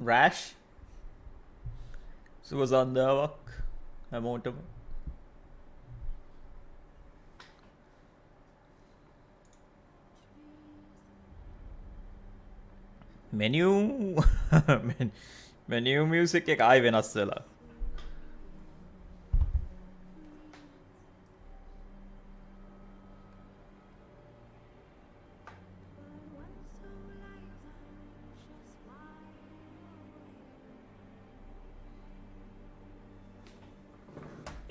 Rash සුවසන්ධාවක් හැමෝටම මෙනියු මෙනියු music එක ආයි වෙනස් වෙලා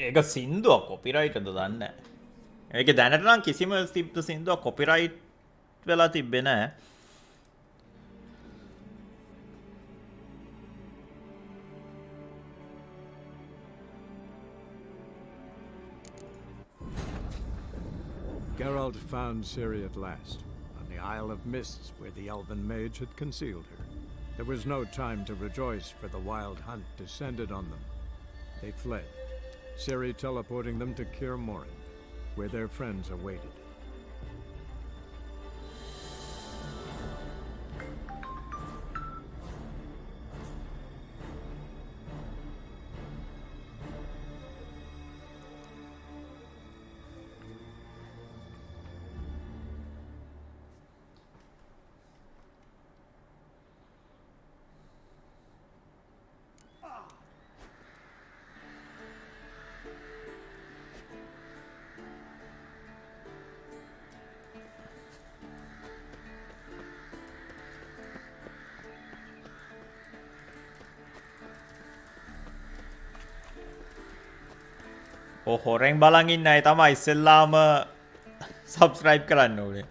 ඒක සින්දුවක් කොපිරයිට්ද දන්න ඒක දැනට නම් කිසිම තිබ්බ සින්දුවක් කොපිරයිට් වෙලා තිබ්බේ නැහැ Geralt found Ciri at last, on the Isle of Mists where the elven mage had concealed her. There was no time to rejoice, for the wild hunt descended on them. They fled, Ciri teleporting them to Kaer Morhen, where their friends awaited. හොරෙන් බලන් ඉන්න අය තමයි ඉස්සෙල්ලාම subscribe කරන්න ඕනේ.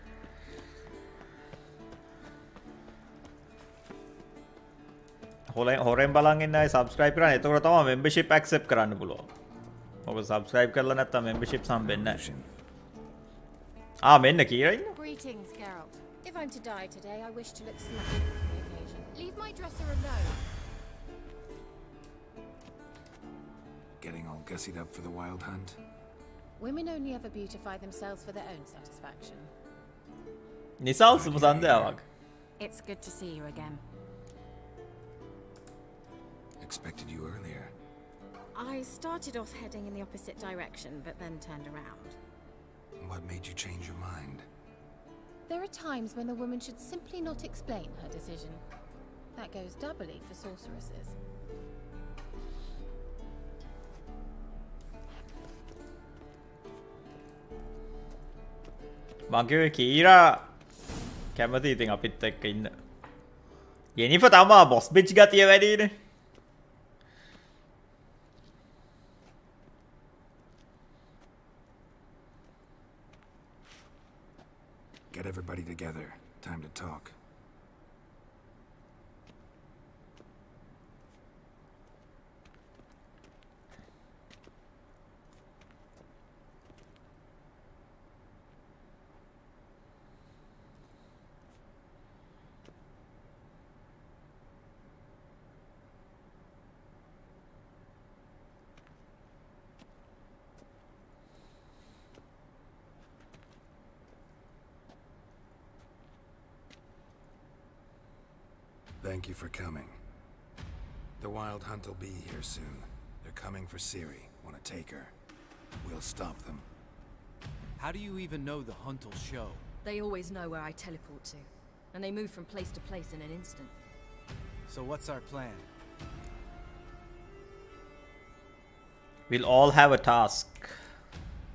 හොරෙන් බලන් ඉන්න අය සබ්ස්ක්‍රයිබ් කරන්න. එතකොට තමයි membership accept කරන්න පුළුවන්. ඔබ සබ්ස්ක්‍රයිබ් කරලා නැත්නම් membership හම්බෙන්නේ නැහැ. මෙන්න කීරා ඉන්න. Greetings, Geralt. If I'm to die today, I wish to look smart for the occasion. Leave my dresser alone. Getting all gussied up for the wild hunt? Women only ever beautify themselves for their own satisfaction. Nisal සුබ සන්ධ්‍යාවක්. It's good to see you again. Expected you earlier. I started off heading in the opposite direction, but then turned around. What made you change your mind? There are times when a woman should simply not explain her decision. That goes doubly for sorceresses. මගේ කීරා කැමති ඉතින් අපිත් එක්ක ඉන්න. යෙනිෆ තමා boss beach ගතිය වැඩිනේ. Get everybody together. Time to talk. Thank you for coming. The Wild Hunt will be here soon. They're coming for Ciri. Want to take her? We'll stop them. How do you even know the hunt will show? They always know where I teleport to, and they move from place to place in an instant. So what's our plan? We'll all have a task.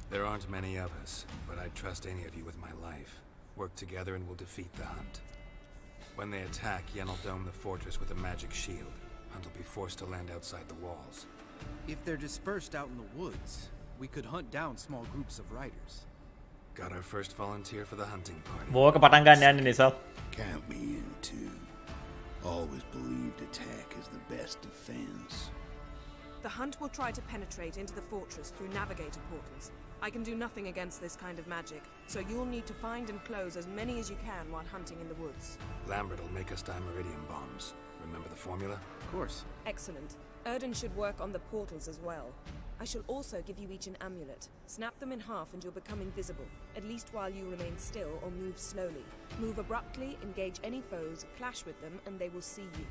There aren't many of us, but I'd trust any of you with my life. Work together and we'll defeat the Hunt. When they attack, Yen will dome the fortress with a magic shield. Hunt will be forced to land outside the walls. If they're dispersed out in the woods, we could hunt down small groups of riders. Got our first volunteer for the hunting party. බෝක පටන් ගන්න යන්නේ Nisal. Count me in too. Always believed attack is the best defense. The Hunt will try to penetrate into the fortress through navigator portals. I can do nothing against this kind of magic, so you'll need to find and close as many as you can while hunting in the woods. Lambert will make us dimeridium bombs. Remember the formula? Of course. Excellent. Erden should work on the portals as well. I shall also give you each an amulet. Snap them in half and you'll become invisible, at least while you remain still or move slowly. Move abruptly, engage any foes, clash with them, and they will see you.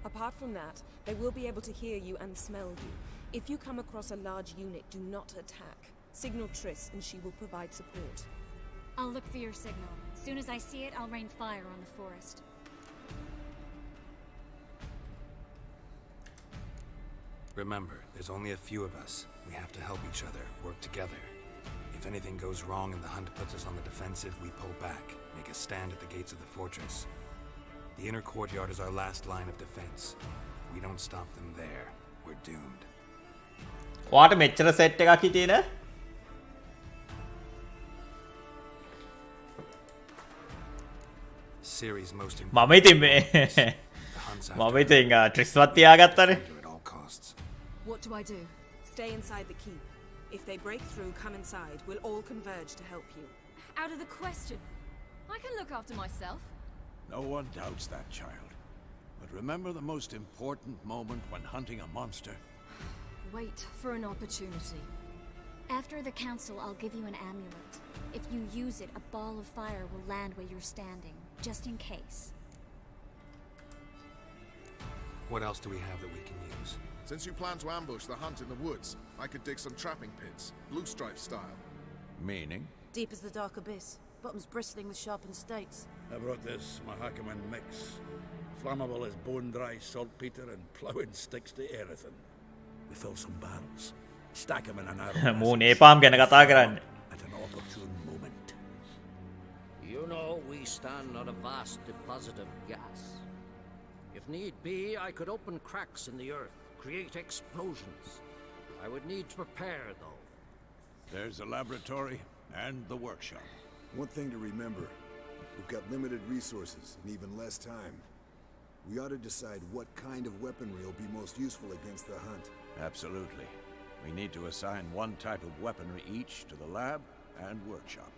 Apart from that, they will be able to hear you and smell you. If you come across a large unit, do not attack. Signal Triss and she will provide support. I'll look for your signal. As soon as I see it, I'll rain fire on the forest. Remember, there's only a few of us. We have to help each other, work together. If anything goes wrong and the hunt puts us on the defensive, we pull back, make a stand at the gates of the fortress. The inner courtyard is our last line of defense. If we don't stop them there, we're doomed. ඔයාට මෙච්චර set එකක් හිටියේ නේ? Ciri's most මම important. ඉතින් මේ The hunt's මම after ඉතින් ට්‍රිස්වත් තියාගත්තනේ. her at all costs. What do I do? Stay inside the keep. If they break through, come inside. We'll all converge to help you. Out of the question. I can look after myself. No one doubts that, child. But remember the most important moment when hunting a monster? Wait for an opportunity. After the council, I'll give you an amulet. If you use it, a ball of fire will land where you're standing, just in case. What else do we have that we can use? Since you plan to ambush the hunt in the woods, I could dig some trapping pits, blue stripe style. Meaning? Deep as the dark abyss, bottoms bristling with sharpened stakes. I brought this Mahakaman mix. Flammable as bone-dry saltpeter and ploughing sticks to everything. We fill some barrels, stack them in a narrow මූ passage, නේපාම් ගැන කතා කරන්නේ. at an opportune moment. You know, we stand on a vast deposit of gas. If need be, I could open cracks in the earth, create explosions. I would need to prepare, though. There's the laboratory and the workshop. One thing to remember, we've got limited resources and even less time. We ought to decide what kind of weaponry will be most useful against the hunt. Absolutely. We need to assign one type of weaponry each to the lab and workshop.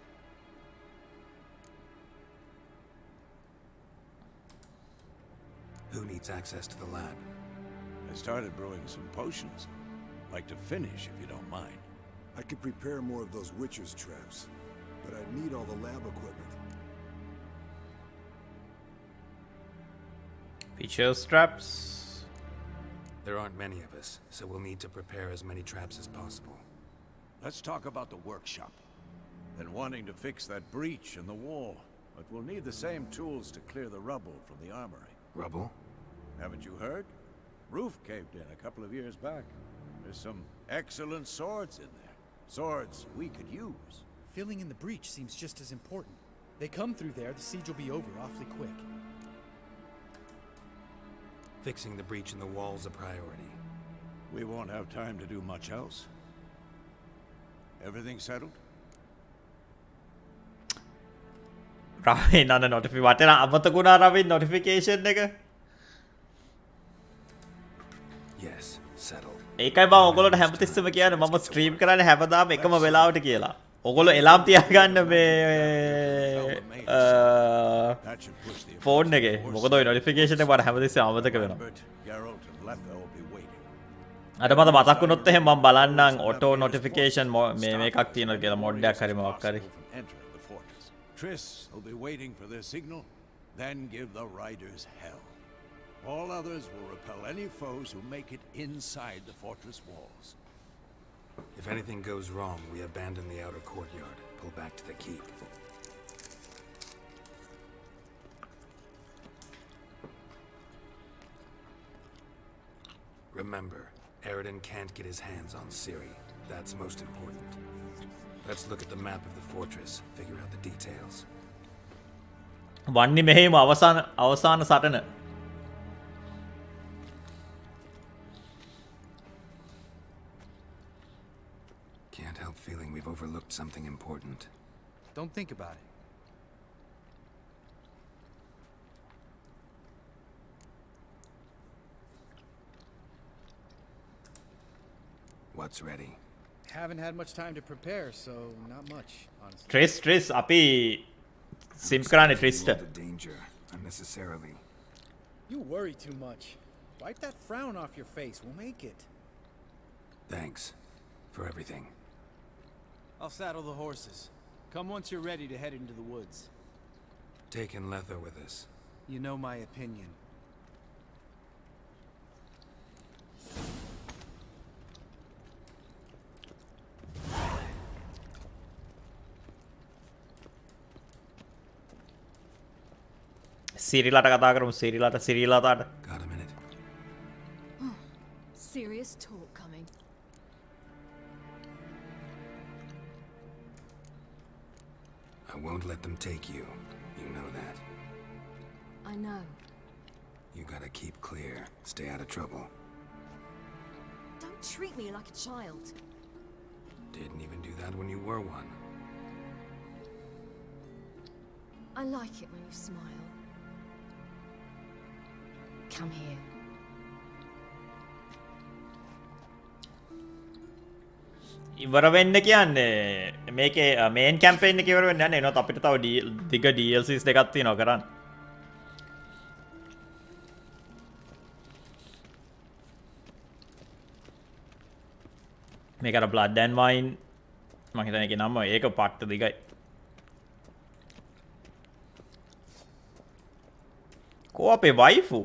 Who needs access to the lab? I started brewing some potions. Like to finish, if you don't mind. I could prepare more of those Witcher's traps, but I'd need all the lab equipment. Feature straps. There aren't many of us, so we'll need to prepare as many traps as possible. Let's talk about the workshop. Been wanting to fix that breach in the wall, but we'll need the same tools to clear the rubble from the armory. Rubble? Haven't you heard? Roof caved in a couple of years back. There's some excellent swords in there. Swords we could use. Filling in the breach seems just as important. They come through there, the siege will be over awfully quick. Fixing the breach in the wall's a priority. We won't have time to do much else. Everything settled? රවින් අන්න නොටිෆි වටන අමතකුණා රවින් notification එක. Yes, settled. ඒකයි මම ඔයගොල්ලන්ට හැමතිස්සෙම කියන්නේ මම stream කරන්නේ හැමදාම එකම වෙලාවට කියලා. ඔයගොල්ලෝ එලාම් තියාගන්න මේ ෆෝන් එකේ. මොකද ඔය නොටිෆිකේෂන් එක මට හැමතිස්සෙම අමතක වෙනවා. Geralt and Letha will be waiting. අර මට මතක් වුණොත් එහෙනම් මම බලන්නම් ඔටෝ නොටිෆිකේෂන් මේ එකක් තියෙනවා කියලා මොඩ් එකක් හරි මොකක් හරි. Entering the fortress. Triss will be waiting for their signal, then give the riders hell. All others will repel any foes who make it inside the fortress walls. If anything goes wrong, we abandon the outer courtyard, pull back to the keep. Remember, Aradin can't get his hands on Ciri. That's most important. Let's look at the map of the fortress, figure out the details. වන්නේ මෙහෙම අවසාන සටන. Can't help feeling we've overlooked something important. Don't think about it. What's ready? Haven't had much time to prepare, so not much, honestly. ට්‍රිස් අපි සිම්ප් කරන්නේ ට්‍රිස්ට. The danger unnecessarily. You worry too much. Wipe that frown off your face. We'll make it. Thanks. for everything. I'll saddle the horses. Come once you're ready to head into the woods. Taking Letho with us. You know my opinion. සිරිලට කතා කරමු සිරිලතාට. Got a minute. Serious talk coming. I won't let them take you. You know that. I know. You gotta keep clear. Stay out of trouble. Don't treat me like a child. Didn't even do that when you were one. I like it when you smile. Come here. ඉවර වෙන්න කියන්නේ මේකේ මේන් campaign එක ඉවර වෙන්න යන්නේ එනවත් අපිට තව දිග DLCs දෙකක් තියෙනවා කරන්න. මේක අර Blood and Wine මම හිතන්නේ ඒකේ නම ඒක පට්ට දිගයි. කෝ අපේ වයිෆු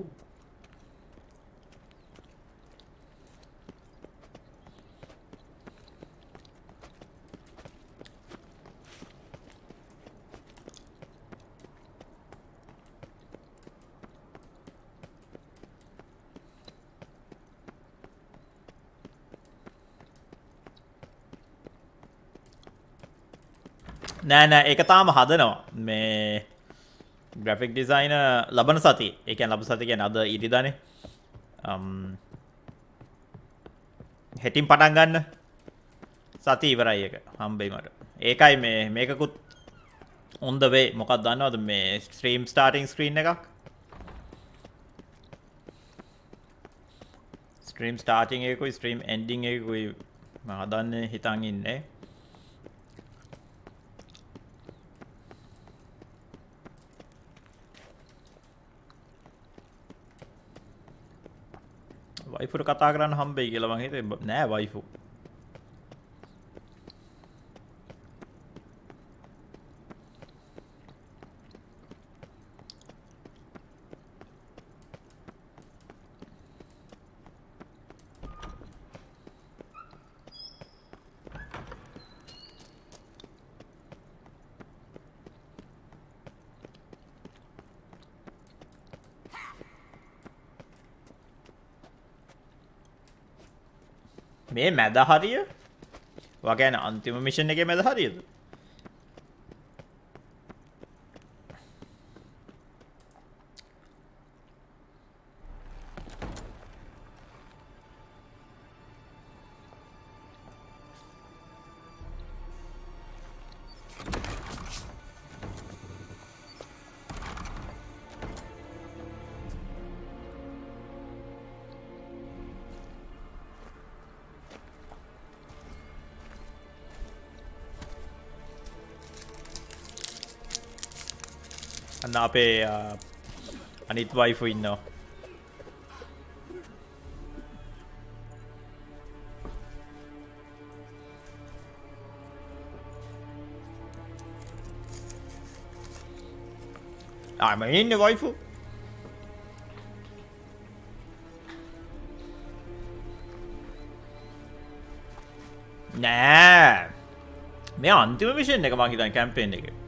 නෑ ඒක තාම හදනවා මේ ග්‍රැෆික් ඩිසයිනර් ලබන සතියේ ඒ කියන්නේ ලබන සතිය කියන්නේ අද ඉරිදානේ හෙටින් පටන් ගන්න සතිය ඉවරයි එක හම්බෙයි මට ඒකයි මේකකුත් on the way මොකක්ද දන්නවද මේ stream starting screen එකක් stream starting එකකුයි stream ending එකකුයි මම හදන්නේ හිතන් ඉන්නේ වයිෆුට කතා කරන්න හම්බෙයි කියලා මං හිතුවේ නෑ වයිෆු මේ මැද හරිය වගේ අන්තිම මිෂන් එකේ මැද හරියද අන්න අපේ අනිත් වයිෆු ඉන්නවා ආම ඉන්නේ වයිෆු නෑ මේ අන්තිම මිෂන් එක මං හිතන්නේ කැම්පේන් එකේ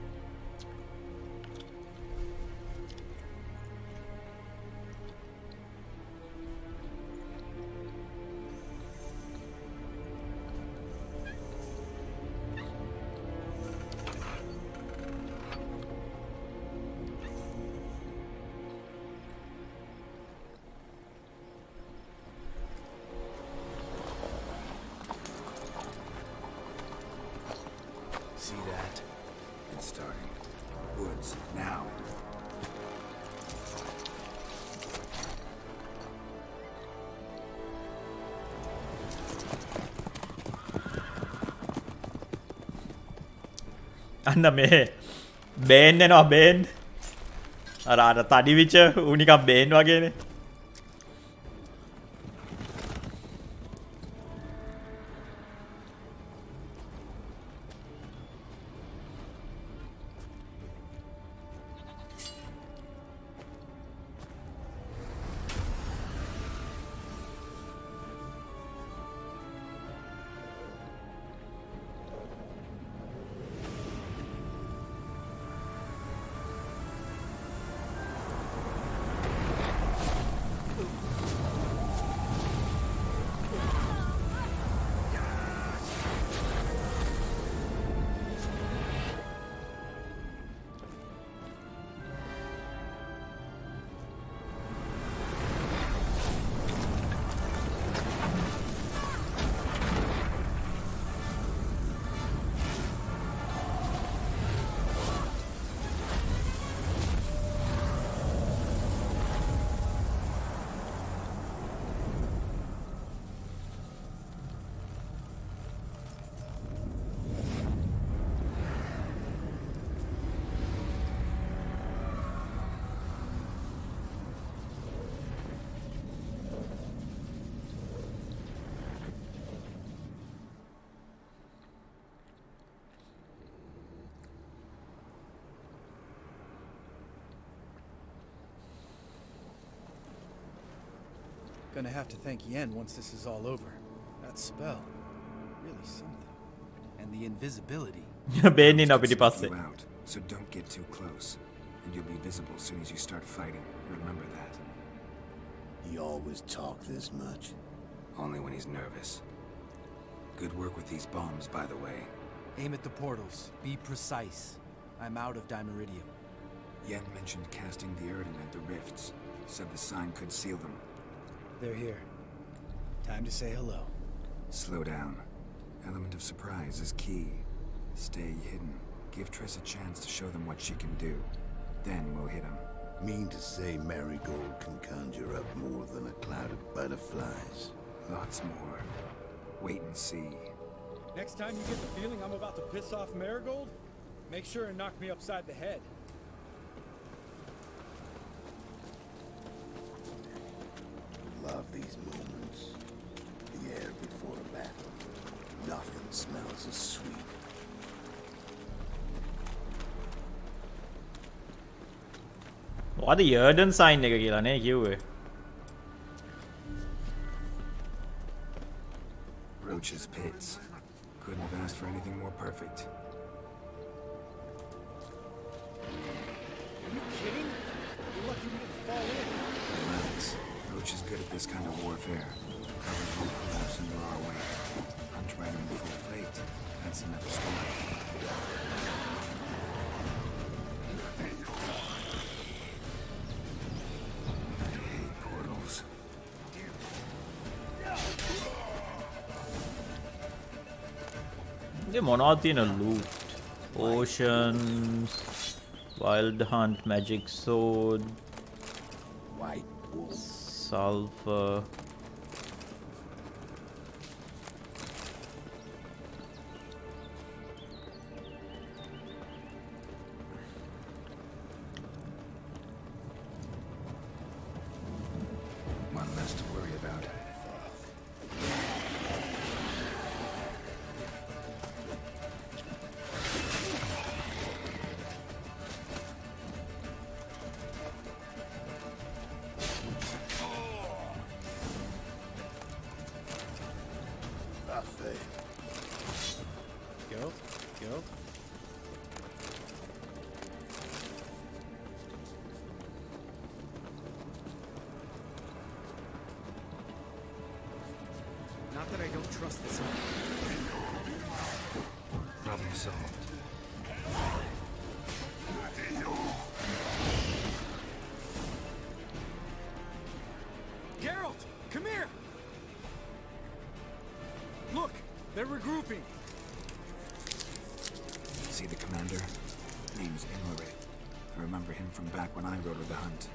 See that? It's starting. Woods, now. අන්න මේ බේන් එනවා බේන් අර තඩිවිච උනිකම් Bane වගේනේ Gonna have to thank Yen once this is all over. That spell, really something. And the invisibility. බේන්නේ Hounds අපිට can පස්සේ. sniff you out, so don't get too close. And you'll be visible as soon as you start fighting. Remember that. He always talk this much? Only when he's nervous. Good work with these bombs, by the way. Aim at the portals. Be precise. I'm out of Dimeridium. Yen mentioned casting the Erden at the rifts. Said the sign could seal them. They're here. Time to say hello. Slow down. Element of surprise is key. Stay hidden. Give Triss a chance to show them what she can do. Then we'll hit him. Mean to say Marigold can conjure up more than a cloud of butterflies? Lots more. Wait and see. Next time you get the feeling I'm about to piss off Marigold, make sure and knock me upside the head. Love these moments. The air before a battle. Nothing smells as sweet. මොකද යර්ඩන් sign එක කියලා නේ කිව්වේ. Roach's pits. Couldn't have asked for anything more perfect. Are you kidding? You're lucky we didn't fall in. Relax. Roach is good at this kind of warfare. Covers won't collapse into our way. Hunt Rider in full plate. That's another story. I hate portals. ඉතින් මොනවද තියෙන loot? Oceans, Wild Hunt, Magic Sword, White wolf. Sulfur. One less to worry about. Buffet. Go. Go. Not that I don't trust this. Problem solved. Geralt, come here! Look, they're regrouping. See the commander? Name's Imlerith. I remember him from back when I rode with the hunt.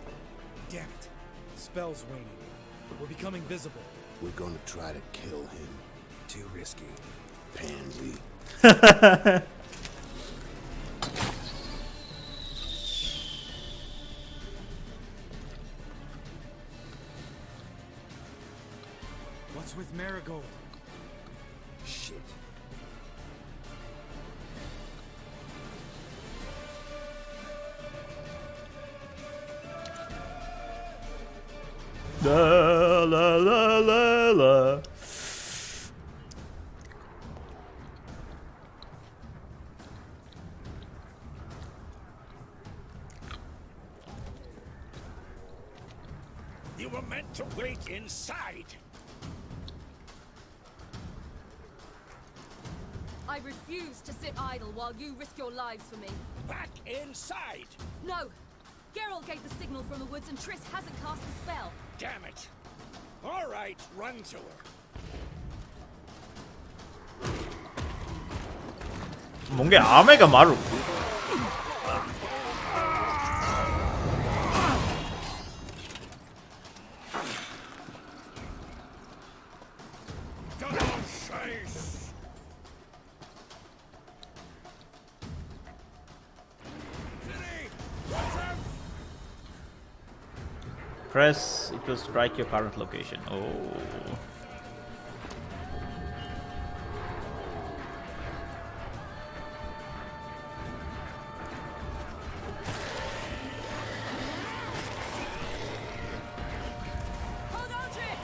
Damn it. Spell's waning. We're becoming visible. We're gonna try to kill him. Too risky. Pansy. What's with Marigold? Shit. La la la la la. You were meant to wait inside. I refuse to sit idle while you risk your lives for me. Back inside! No! Geralt gave the signal from the woods and Triss hasn't cast the spell. Damn it! All right, run to her. මුන්ගේ ආම එක මරු. Press it will strike your current location. Oh. Hold on, Triss!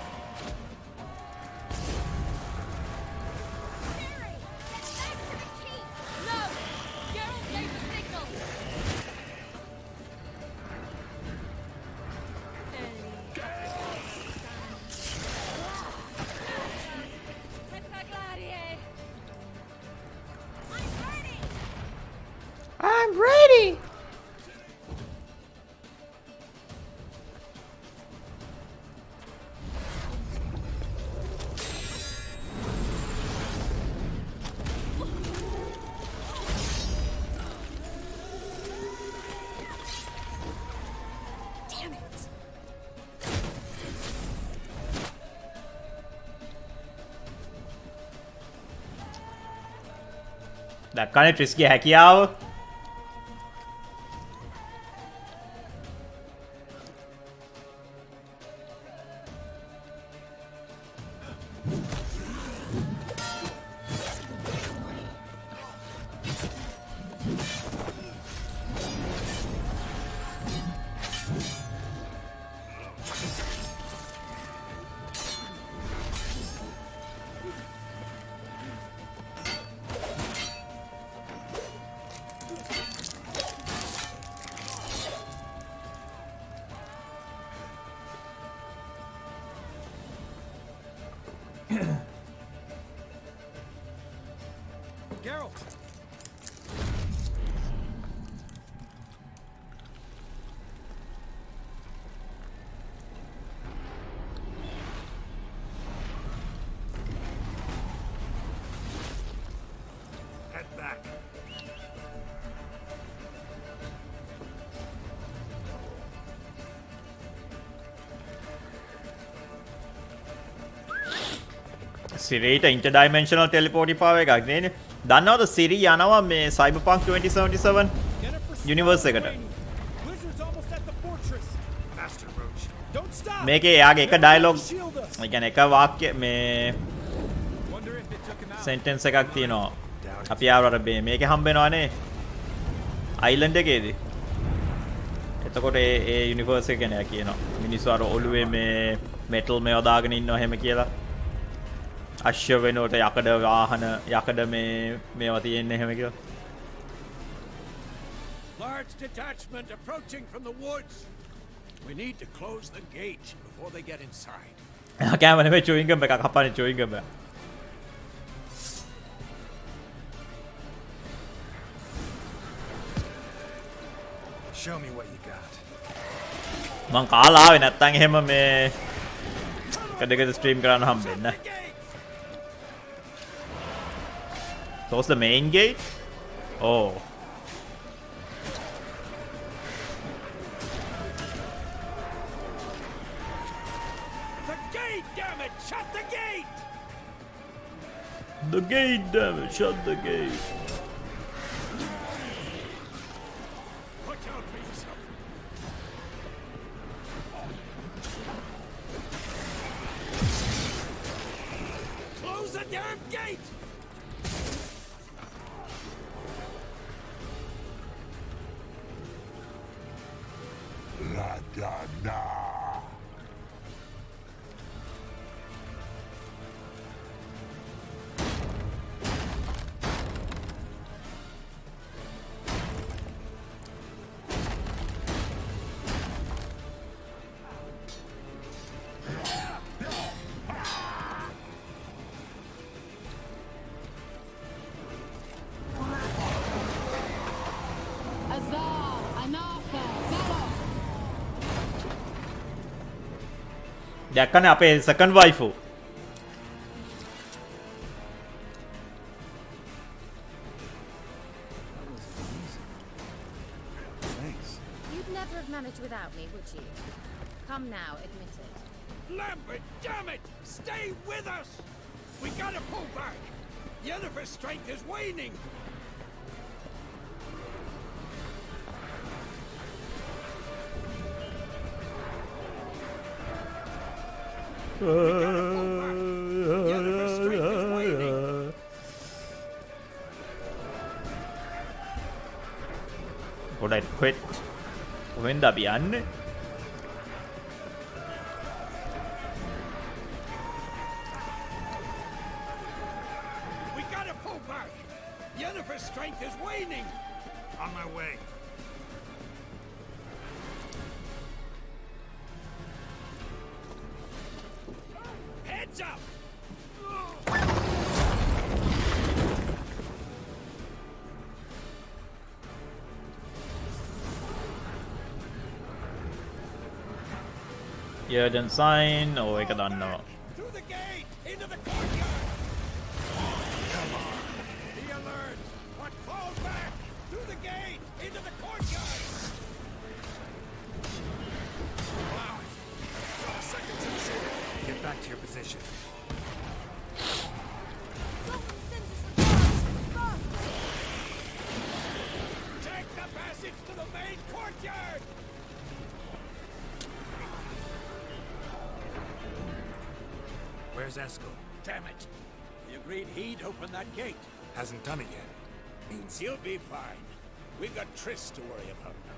දැක්කනේ ට්‍රිස්ගේ හැකියාව. Geralt! Head back. සිරීට ඉන්ටර්ඩයිමෙන්ෂනල් ටෙලිපෝටි පාව එකක් නේනේ. දන්නවද සිරි යනවා මේ Cyberpunk 2077 universe එකට. මේකේ එයාගේ එක ඩයලොග්, ඒ කියන්නේ එක වාක්‍ය මේ සෙන්ටෙන්ස් එකක් තියෙනවා. අපි ආවර මේකේ හම්බ වෙනවානේ අයිලන්ඩ් එකේදී. එතකොට ඒ යුනිවර්ස් එක ගැන කියනවා. මිනිස්සු අර ඔළුවේ මේ මෙටල් මේව දාගෙන ඉන්නවා එහෙම කියලා. අශ්ව වෙනුවට යකඩ වාහන යකඩ මේවා තියෙන්නේ එහෙම කියලා. Large detachment approaching from the woods. We need to close the gate before they get inside. කෑම නෙමෙයි chewing gum එකක් කපන්නේ chewing gum එක. Show me what you got. මං කාලා ආවේ නැත්තම් එහෙම මේ එක දෙකට ස්ට්‍රීම් කරන්න හම්බෙන්නේ නැහැ. So what's the main gate? Oh. The gate, damn it! Shut the gate! The gate, damn it! Shut the gate. Watch out for yourself. Close the damn gate! දැක්කනේ අපේ second waifu. You'd never have managed without me, would you? Come now, admit it. Lambert, damn it! Stay with us! We gotta pull back! Yennefer's strength is waning! Yennefer's strength is waning! Would I quit? When the beyond? We gotta pull back! Yennefer's strength is waning! On my way. Heads up! Yerden sign. Oh, I don't know. Through the gate! Into the courtyard! Come on! Be alert! But fall back! Through the gate! Into the courtyard! Wow! 12 seconds in the city. Get back to your position. Richard! Where's Eskel? Damn it! He agreed he'd open that gate. Hasn't done it yet. Means he'll be fine. We've got Triss to worry about now.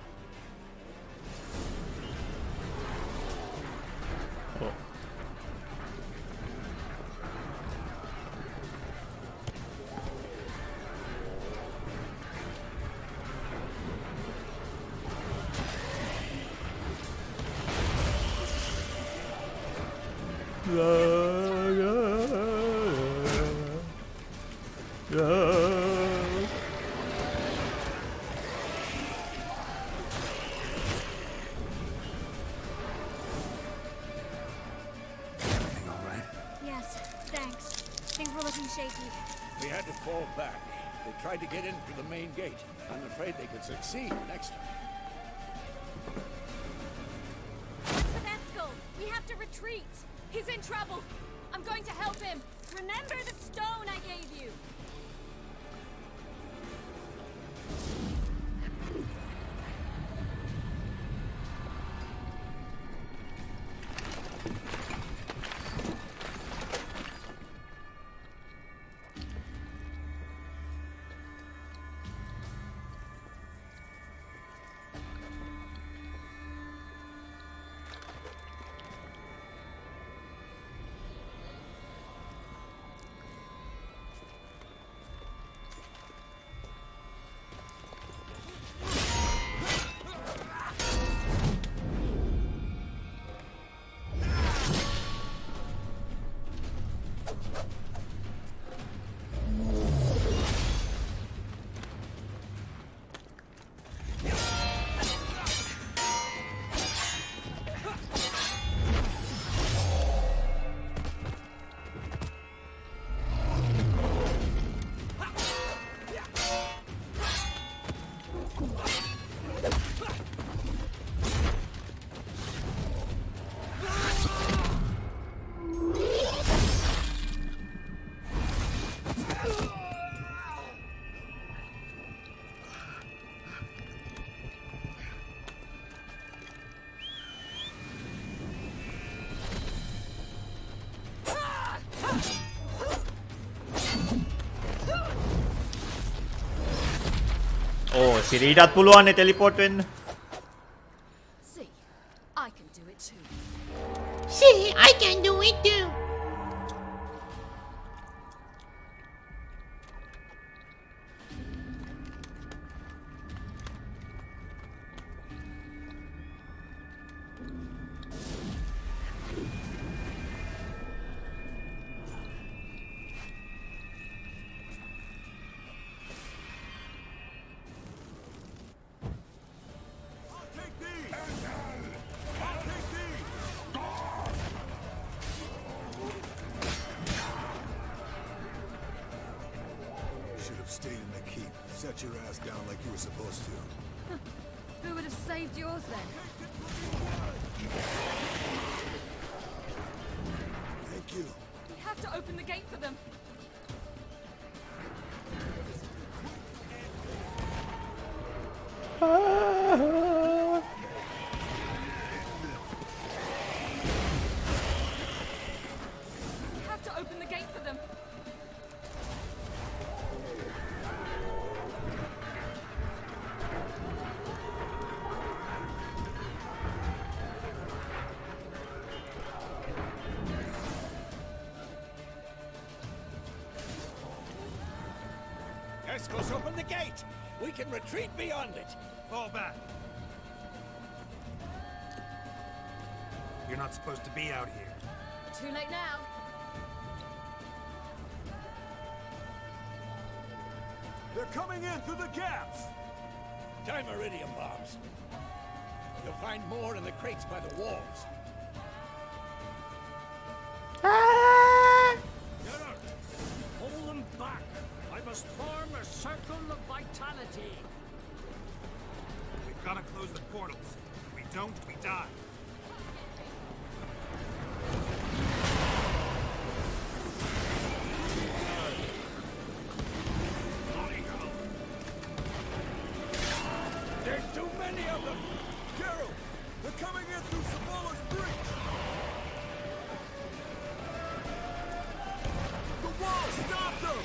Oh. Everything all right? Yes, thanks. Things were looking shaky. We had to fall back. They tried to get in through the main gate. I'm afraid they could succeed next time. With Eskel, we have to retreat. He's in trouble. I'm going to help him. Remember the stone I gave you. ඕ සිරීටත් පුළුවන් teleport වෙන්න. See, I can do it too. See, I can do it too. Should have stayed in the keep. Set your ass down like you were supposed to. Who would have saved yours then? Thank you. We have to open the gate for them. We have to open the gate for them. Eskel's open the gate! We can retreat beyond it! Fall back. You're not supposed to be out here. Too late now. They're coming in through the gaps! Time iridium bombs. You'll find more in the crates by the walls. Geralt, hold them back. I must form a circle of vitality. We've got to close the portals. If we don't, we die. There's too many of them! Geralt! They're coming in through Savola's breach! The wall! Stop them!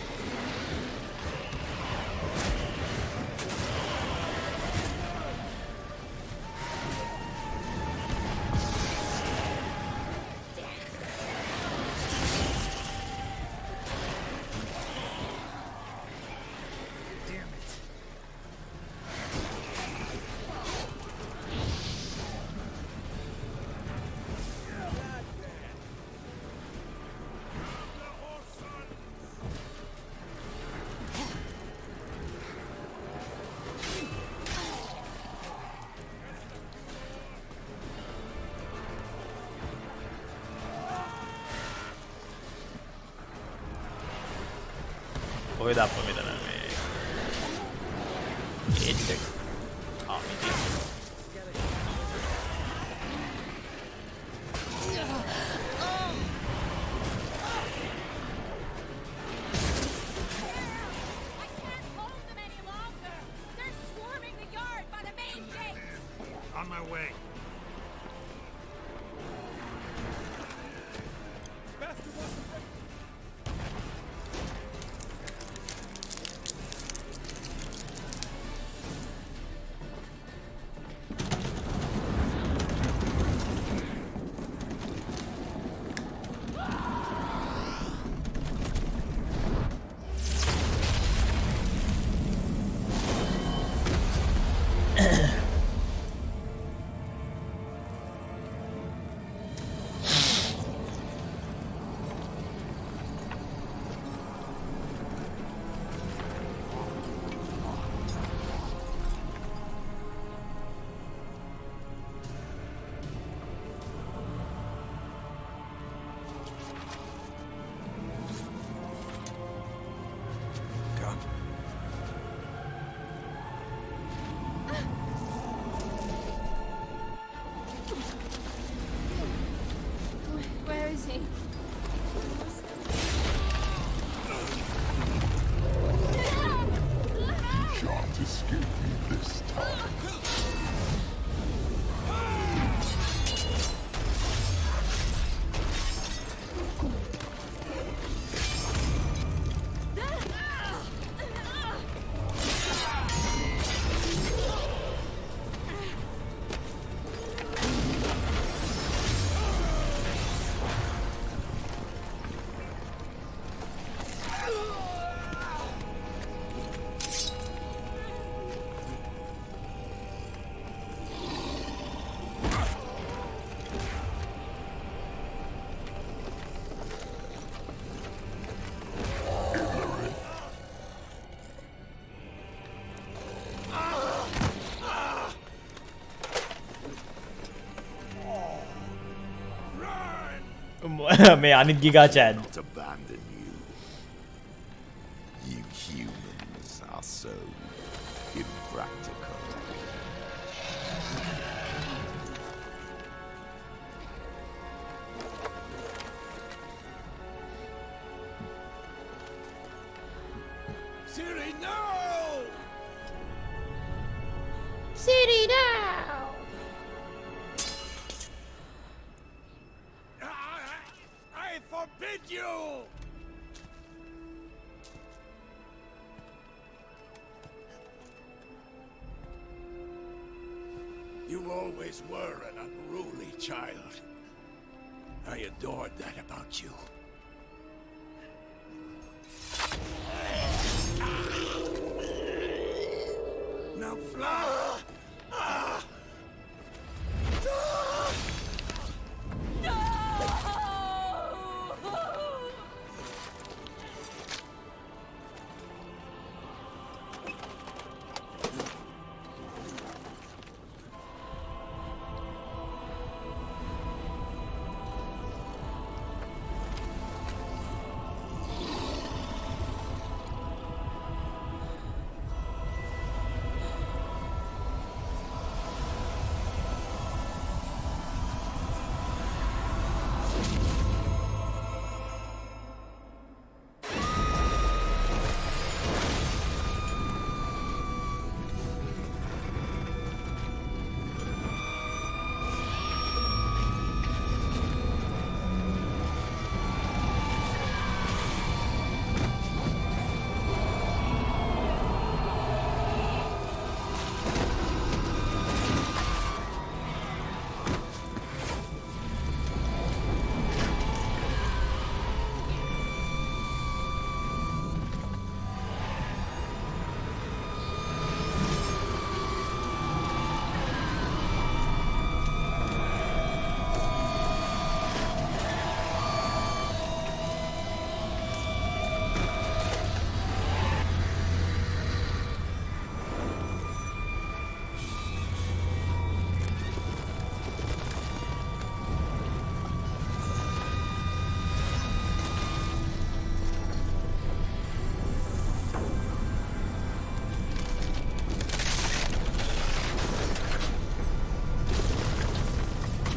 කොහෙද අප්ප මෙතන මේ age එක මෙතන On my way. Where is he? Can't escape me this time. මේ අනිත් ගිගා චෑන් Not abandon you. You humans are so impractical. Ciri, no! City now! I forbid you! You always were an unruly child. I adored that about you. Now fly!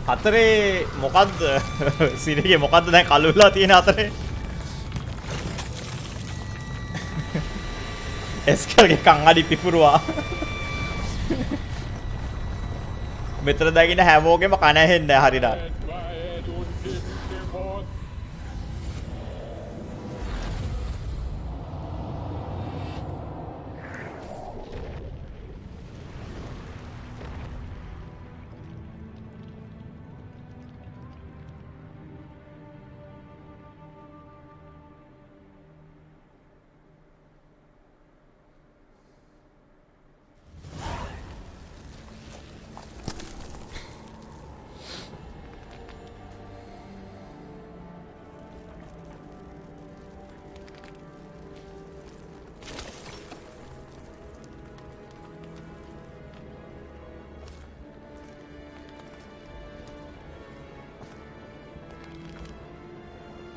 හතරේ මොකද්ද සිරිගේ මොකද්ද දැන් කළු වෙලා තියෙන හතරේ එස්කල්ගේ කන් අඩි පිපුරුවා මෙතන දැකින හැමෝගෙම කන ඇහෙන්නේ හරියට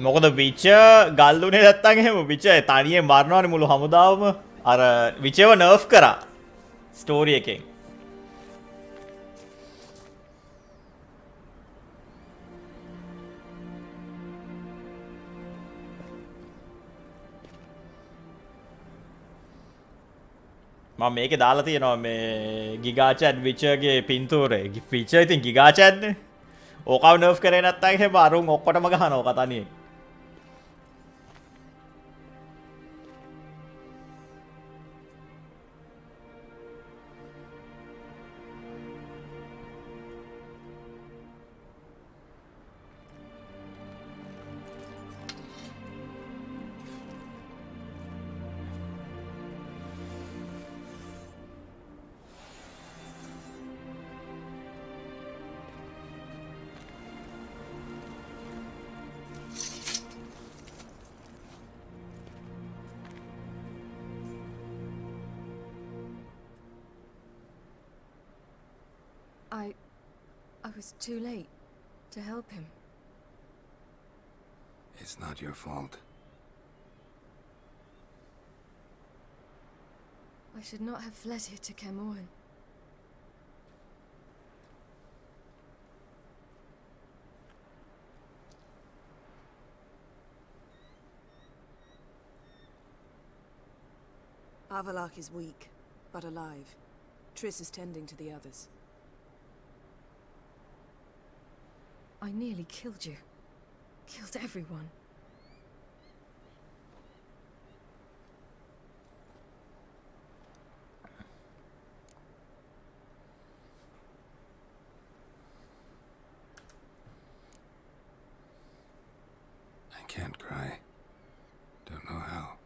මොකද විච ගල්දුනේ නැත්තම් එහෙම විච තනියෙන් මරනවනේ මුළු හමුදාවම අර විචව නර්ෆ් කරා ස්ටෝරි එකෙන් මම මේකේ දාලා තියෙනවා මේ ගිගා චැට් විචගේ පින්තූරේ විච ඉතින් ගිගා චැට්නේ ඕකව නර්ෆ් කරේ නැත්තම් එහෙම අරුන් ඔක්කොටම ගහනවා ඕක තනියෙන් I was too late to help him. It's not your fault. I should not have fled here to Camoran. Avalok is weak, but alive. Triss is tending to the others. I nearly killed you. Killed everyone. I can't cry. Don't know how.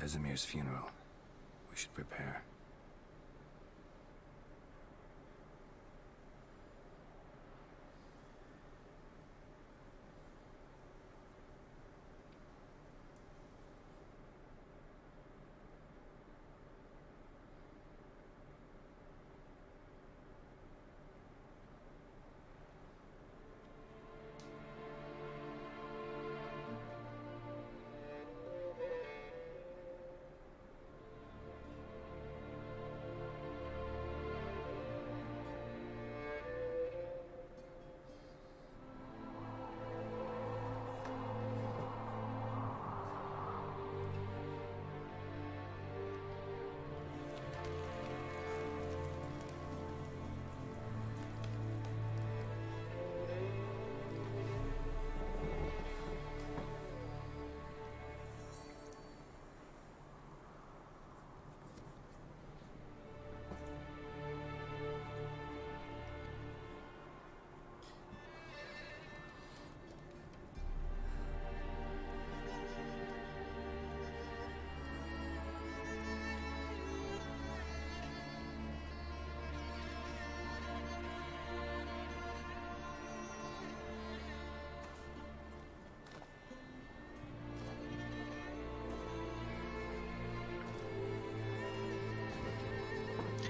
Vesemir's funeral. We should prepare.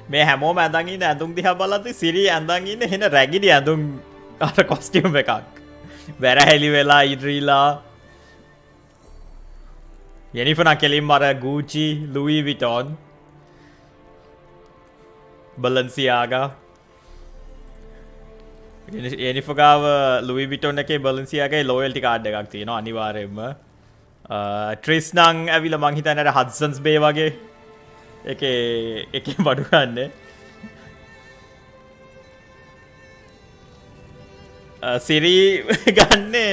මේ හැමෝම ඇඳන් ඉන්න ඇඳුම් දිහා බලද්දි සිරි ඇඳන් ඉන්න හෙන රැගිඩි ඇඳුම් අර කොස්ටියුම් එකක්. වැරහැලි වෙලා ඉද්‍රීලා. යෙනිෆර් නම් කෙලින්ම අර ගූචි, ලුයි විටොන්, බැලන්සියාගා. යෙනිෆර් ගාව ලුයි විටොන් එකේ බැලන්සියාගේ ලොයල්ටි කාඩ් එකක් තියෙනවා අනිවාර්යයෙන්ම. ට්‍රිස් නම් ඇවිල්ලා මං හිතන්නේ අර හඩ්සන්ස් බේ වගේ එකේ බඩු ගන්න. සිරි ගන්නේ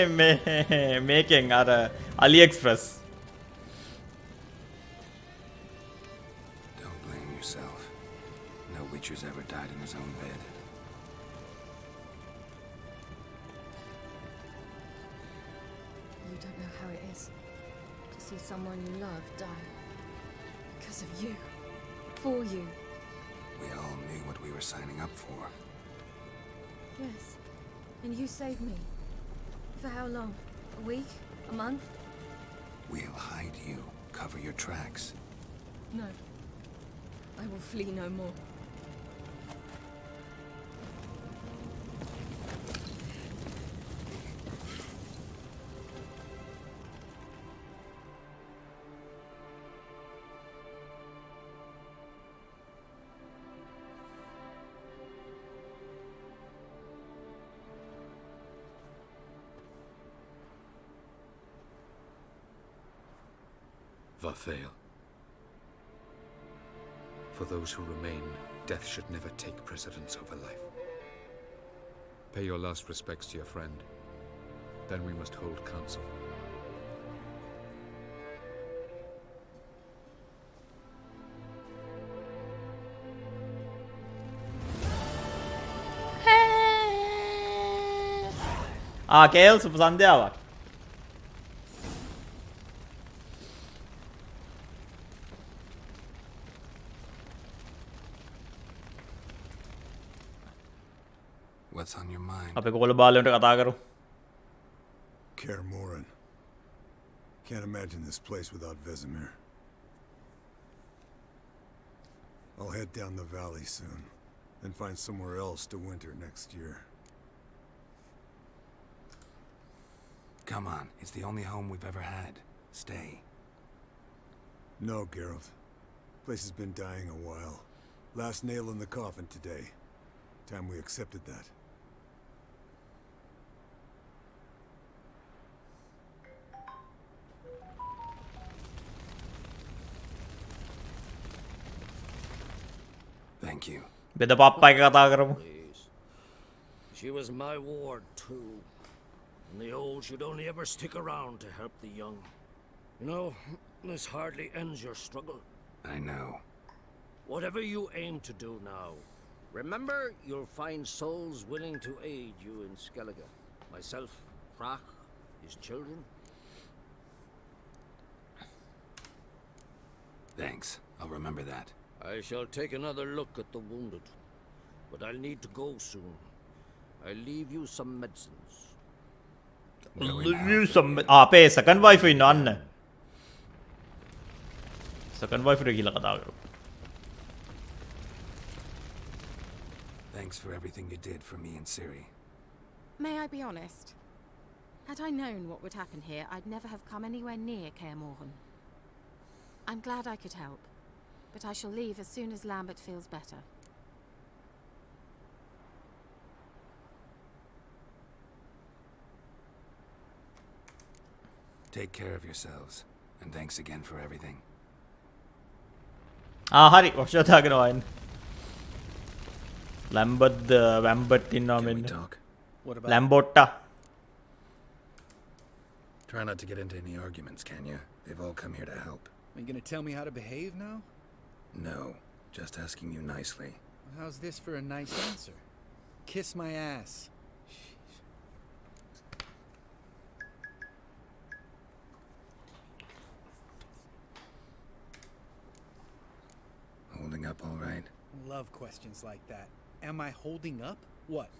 මේකෙන් අර අලි express. Don't blame yourself. No Witcher's ever died in his own bed. You don't know how it is to see someone you love die. Because of you. For you. We all knew what we were signing up for. Yes. And you saved me. For how long? A week? A month? We'll hide you. Cover your tracks. No. I will flee no more. Varthael. For those who remain, death should never take precedence over life. Pay your last respects to your friend. Then we must hold council. කේල් සුප සන්ධ්‍යාවක්. What's on your mind? අපේ කොළ බාලයන්ට කතා කරමු. Kaer Morhen. Can't imagine this place without Vesemir. I'll head down the valley soon, and find somewhere else to winter next year. Come on, it's the only home we've ever had. Stay. No, Geralt. Place has been dying a while. Last nail in the coffin today. Time we accepted that. Thank you. බෙද පප්පා එක කතා කරමු. She was my ward too. And the old should only ever stick around to help the young. You know, this hardly ends your struggle. I know. Whatever you aim to do now, remember you'll find souls willing to aid you in Skellige. Myself, Crach, his children. Thanks. I'll remember that. I shall take another look at the wounded. But I'll need to go soon. I'll leave you some medicines. අපේ සකන් wife ඉන්න අන්න. සකන් වයිෆ්ට ගිහලා කතා කරමු. Thanks for everything you did for me and Ciri. May I be honest? Had I known what would happen here, I'd never have come anywhere near Kaer Morhen. I'm glad I could help, but I shall leave as soon as Lambert feels better. Take care of yourselves, and thanks again for everything. හරි වක්ෂ කතා කරනවා එන්න. ලැම්බර්ට් වැම්බර්ට් ඉන්නවා මෙන්න. ලැම්බෝට්ටා. Try not to get into any arguments, can you? They've all come here to help. Are you gonna tell me how to behave now? No, just asking you nicely. How's this for a nice answer? Kiss my ass. Holding up all right? Love questions like that. Am I holding up? What?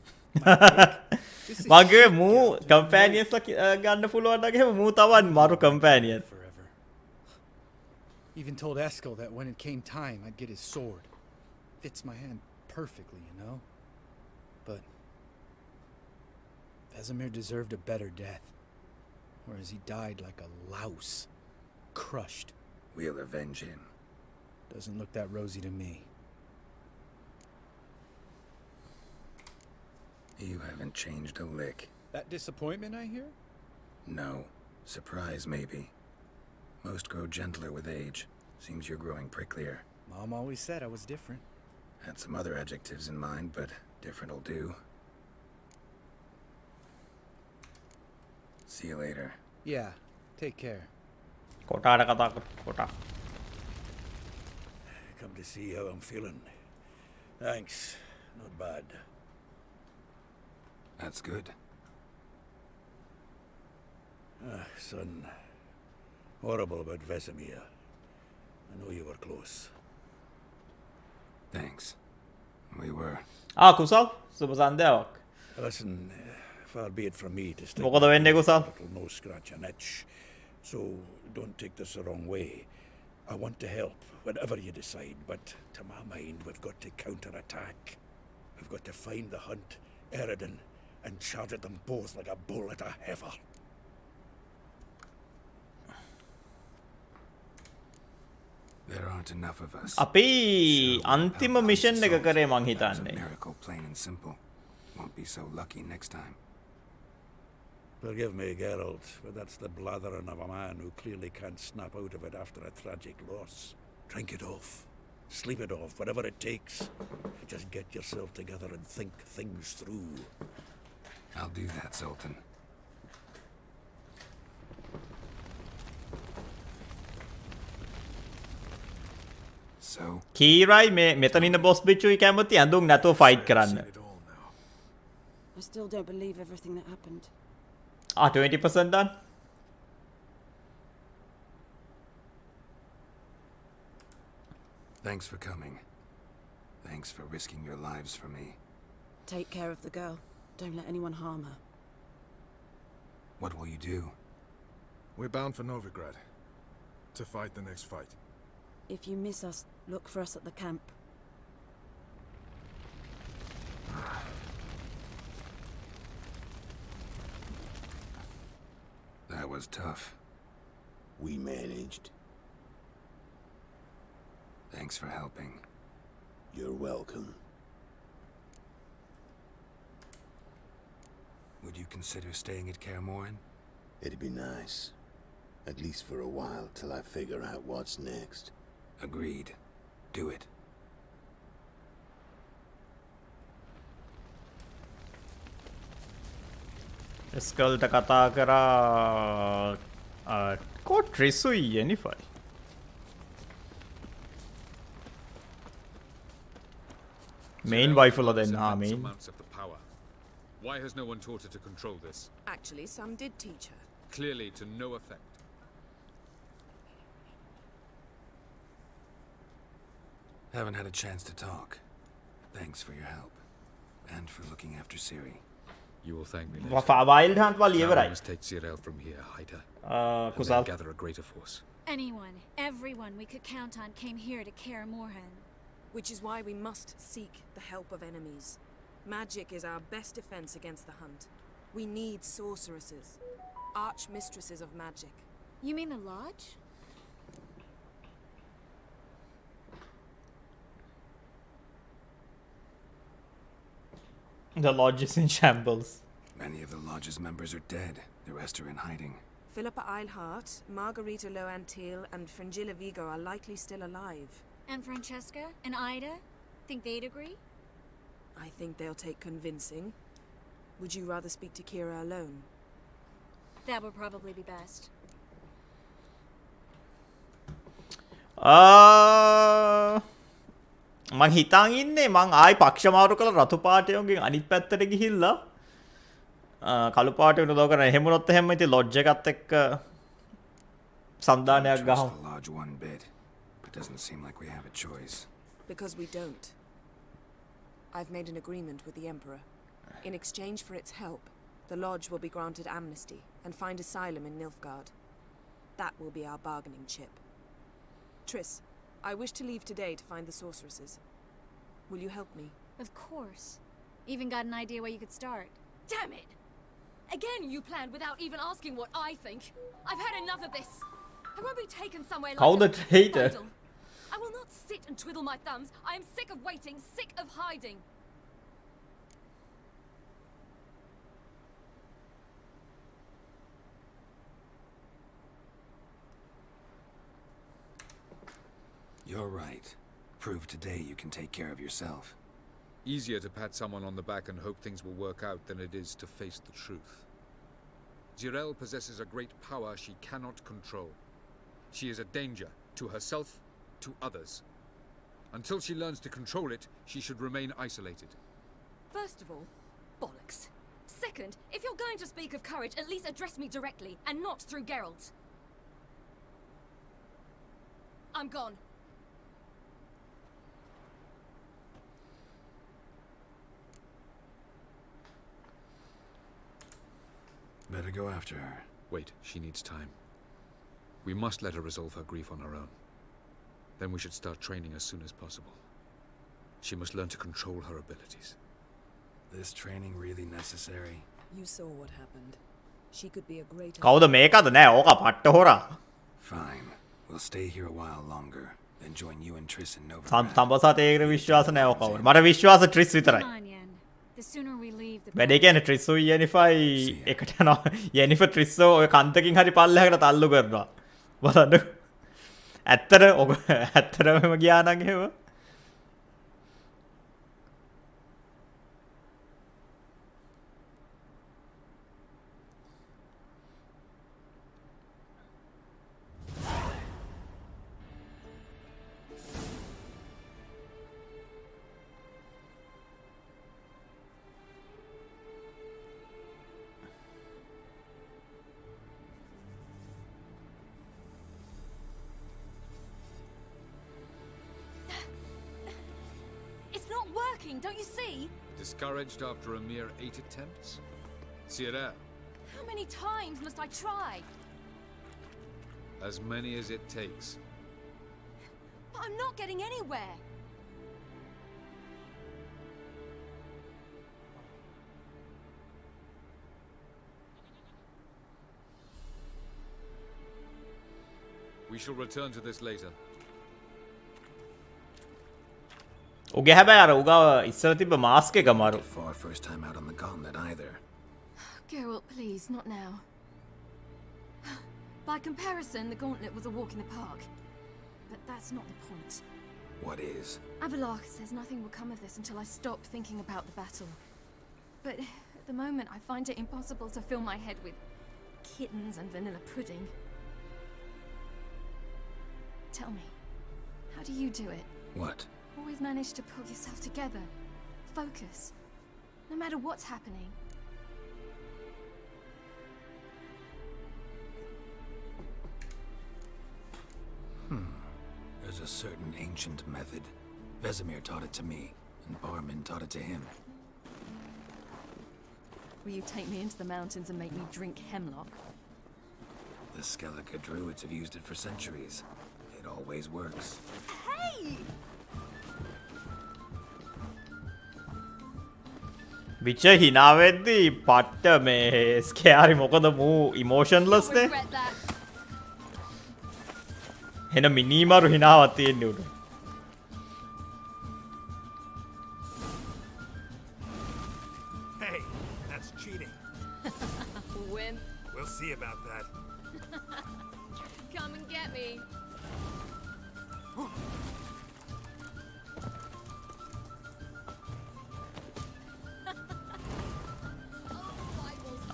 මගේ මූ කම්පෑනියන්ස් ගන්න පුළුවන් වගේ මූ තවත් මරු කම්පෑනියන්. Even told Eskel that when it came time, I'd get his sword. fits my hand perfectly, you know? But Vesemir deserved a better death. Whereas he died like a louse. Crushed. We'll avenge him. Doesn't look that rosy to me. You haven't changed a lick. That disappointment I hear? No. Surprise, maybe. Most grow gentler with age. Seems you're growing pricklier. Mom always said I was different. Had some other adjectives in mind, but different'll do. See you later. Yeah, take care. කොටාට කතා කොටා. Come to see how I'm feeling. Thanks. Not bad. That's good. Son. Horrible about Vesemir. I know you were close. Thanks. We were. කුසල් සුබ සන්ධ්‍යාවක්. Listen, far be it from me to stick මොකද වෙන්නේ කුසල්? no scratch an itch. So don't take this the wrong way. I want to help, whatever you decide, but to my mind, we've got to counterattack. We've got to find the Hunt, Eredin, and charge at them both like a bull at a heifer. There aren't enough of us. අපි අන්තිම mission එක කරේ මං හිතන්නේ. Miracle, plain and simple. Won't be so lucky next time. Forgive me, Geralt, but that's the blathering of a man who clearly can't snap out of it after a tragic loss. Drink it off. Sleep it off, whatever it takes. Just get yourself together and think things through. I'll do that, Zoltan. So? කීරයි මේ මෙතන ඉන්න boss බිච්චුයි කැමති ඇඳුම් නැතුව fight කරන්න. I still don't believe everything that happened. 20% done. Thanks for coming. Thanks for risking your lives for me. Take care of the girl. Don't let anyone harm her. What will you do? We're bound for Novigrad. To fight the next fight. If you miss us, look for us at the camp. That was tough. We managed. Thanks for helping. You're welcome. Would you consider staying at Kaer Morhen? It'd be nice. At least for a while, till I figure out what's next. Agreed. Do it. ස්කල්ට කතා කරා coat රිසුයි යනිෆයි. Main වයිෆුල දෙන්න main. Why has no one taught her to control this? Actually, some did teach her. Clearly to no effect. Haven't had a chance to talk. Thanks for your help. And for looking after Ciri. You will thank me Wild Hunt while you must take Cyril from here, hide her. And then gather a greater force. Anyone, everyone we could count on came here to Kaer Morhen. Which is why we must seek the help of enemies. Magic is our best defense against the Hunt. We need sorceresses. Archmistresses of magic. You mean the Lodge? The Lodge is in shambles. Many of the Lodge's members are dead. The rest are in hiding. Philippa Eilhart, Margarita Loantil, and Fringilla Vigo are likely still alive. And Francesca? And Ida? Think they'd agree? I think they'll take convincing. Would you rather speak to Kira alone? That would probably be best. මං හිතාන් ඉන්නේ මං ආයි පක්ෂමාරු කළ රතු පාටයෝගෙන් අනිත් පැත්තට ගිහිල්ලා කළු පාටේ උනදව කරන එහෙම වුණොත් එහෙම ඉතින් ලොජ් එකත් එක්ක සන්දානයක් ගහමු. Lodge one bit, but doesn't seem like we have a choice. Because we don't. I've made an agreement with the Emperor. In exchange for its help, the Lodge will be granted amnesty and find asylum in Nilfgaard. That will be our bargaining chip. Triss, I wish to leave today to find the sorceresses. Will you help me? Of course. Even got an idea where you could start. Damn it! Again, you planned without even asking what I think. I've had enough of this. I won't be taken somewhere like Call a the traitor. bundle. I will not sit and twiddle my thumbs. I am sick of waiting, sick of hiding. You're right. Prove today you can take care of yourself. Easier to pat someone on the back and hope things will work out than it is to face the truth. Jirel possesses a great power she cannot control. She is a danger to herself, to others. Until she learns to control it, she should remain isolated. First of all, bollocks. Second, if you're going to speak of courage, at least address me directly, and not through Geralt. I'm gone. Better go after her. Wait, she needs time. We must let her resolve her grief on her own. Then we should start training as soon as possible. She must learn to control her abilities. This training really necessary? You saw what happened. She could be a great... කවුද මේකද නෑ ඕක පට්ට හොරා. Fine. We'll stay here a while longer, then join you and Triss in Novigrad. සම්බසත් ඒකට විශ්වාස නෑ ඕක. මට විශ්වාස ට්‍රිස් විතරයි. Come on, Yen. The sooner we leave, the වැඩේ කියන්නේ ට්‍රිස් උයි යෙනිෆයි එකට යනවා. යෙනිෆර් ට්‍රිස් ඔය කන්තකින් හරි පල්ලෙහාකට තල්ලු කරනවා. බලන්න. ඇත්තටම ගියා නම් එහෙම. Don't you see? Discouraged after a mere 8 attempts? Cyril. How many times must I try? As many as it takes. But I'm not getting anywhere. We shall return to this later. උගේ හැබැයි අර උගාව ඉස්සර තිබ්බ mask එක මාරු. For first time out on the gauntlet either. Geralt, please, not now. By comparison, the gauntlet was a walk in the park. But that's not the point. What is? Avallac'h says nothing will come of this until I stop thinking about the battle. But at the moment, I find it impossible to fill my head with kittens and vanilla pudding. Tell me, how do you do it? What? Always manage to pull yourself together. Focus. No matter what's happening. There's a certain ancient method. Vesemir taught it to me, and Barman taught it to him. Will you take me into the mountains and make me drink hemlock? The Skellige druids have used it for centuries. It always works. Hey! විච හිනා වෙද්දි පට්ට මේ ස්කෑරි මොකද මූ ඉමෝෂන්ලස් නේ. එන මිනිමරු හිනාවක් තියෙන්නේ උඩ. Hey, that's cheating. Wimp. We'll see about that. Come and get me.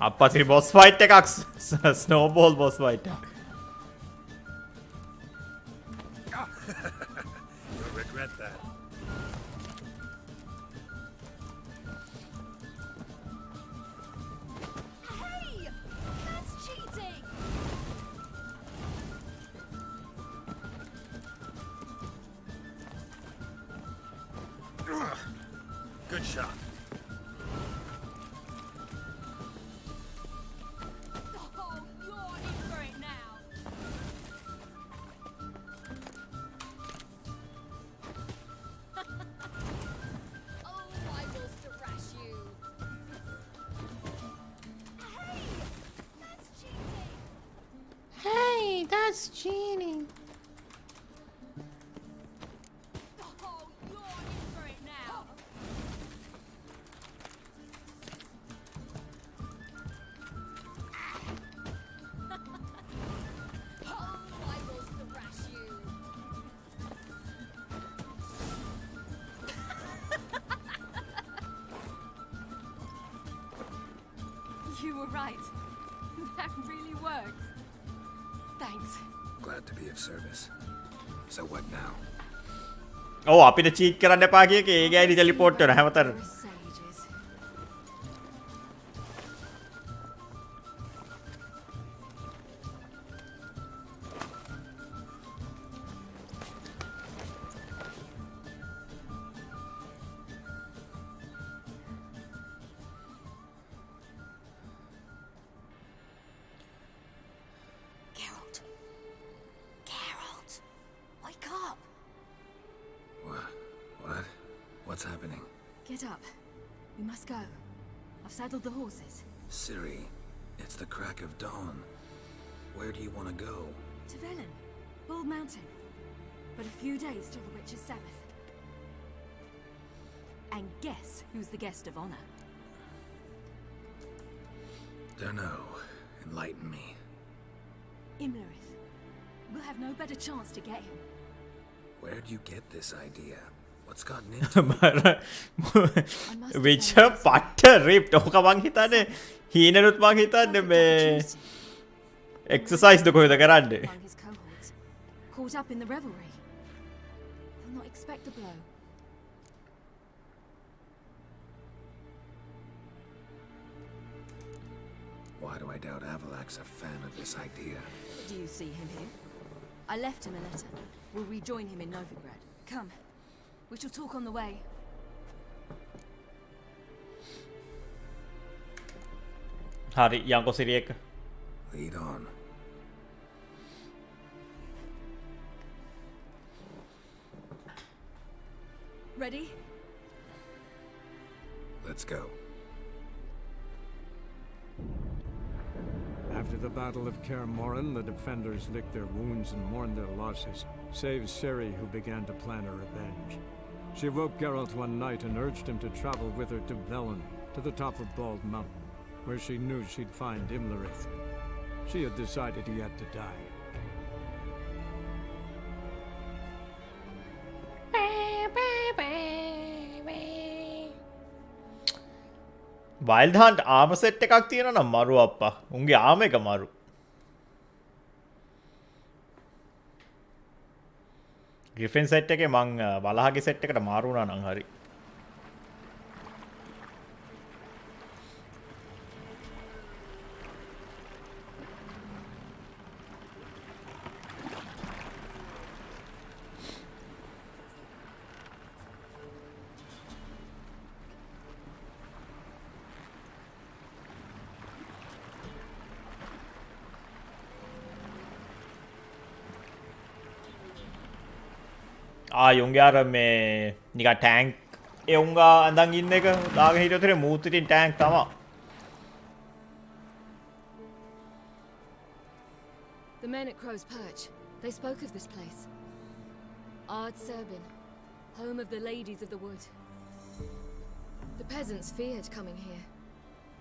අප්පසිරි බොස් ෆයිට් එකක් ස්නෝබෝල් බොස් ෆයිට් එක. You'll regret that. Hey! That's cheating! Good shot. Oh, you're in for it now. Yes, Genie. Oh, you're in for it now. Oh, I will thrash you. You were right. That really worked. Thanks. Glad to be of service. So what now? Oh, අපිට cheat කරන්න එපා කිය එක ඒ ගෑනි teleport වෙන හැමතැන. Geralt. Geralt. Wake up. What? What's happening? Get up. We must go. I've saddled the horses. Ciri, it's the crack of dawn. Where do you want to go? To Velen. Bald Mountain. But a few days till the Witch's Sabbath. And guess who's the guest of honor? Dunno. Enlighten me. Imlerith. We'll have no better chance to get him. Where'd you get this idea? What's gotten into Which පට්ට රිප්ට් ඕක මං හිතන්නේ හීනනුත් මං හිතන්නේ මේ exercise ද කොහෙද කරන්නේ Among his cohorts. Caught up in the revelry. He'll not expect the blow. Why do I doubt Avalak's a fan of this idea? Do you see him here? I left him a letter. We'll rejoin him in Novigrad. Come. We shall talk on the way. හරි යංකෝ සිරි එක. Lead on. Ready? Let's go. After the Battle of Kaer Morhen, the defenders licked their wounds and mourned their losses, save Ciri, who began to plan a revenge. She woke Geralt one night and urged him to travel with her to Velen, to the top of Bald Mountain, where she knew she'd find Imlerith. She had decided he had to die. Wild hunt ආම set එකක් තියෙනවා නම් මරු අප්පා. උන්ගේ ආම එක මරු. ග්‍රිෆින් set එකේ මං වලහගේ සෙට් එකට මාරු වුණා නම් හරි. යුන්ගේ අර මේ නිකන් ටැංක් ඒ උන්ගා අඳන් ඉන්න එක දාගෙන හිටියොත් ඒ මූත් ඉතින් ටැංක් තමා. The men at Crow's Perch. They spoke of this place. Ard Serbin, home of the ladies of the wood. The peasants feared coming here,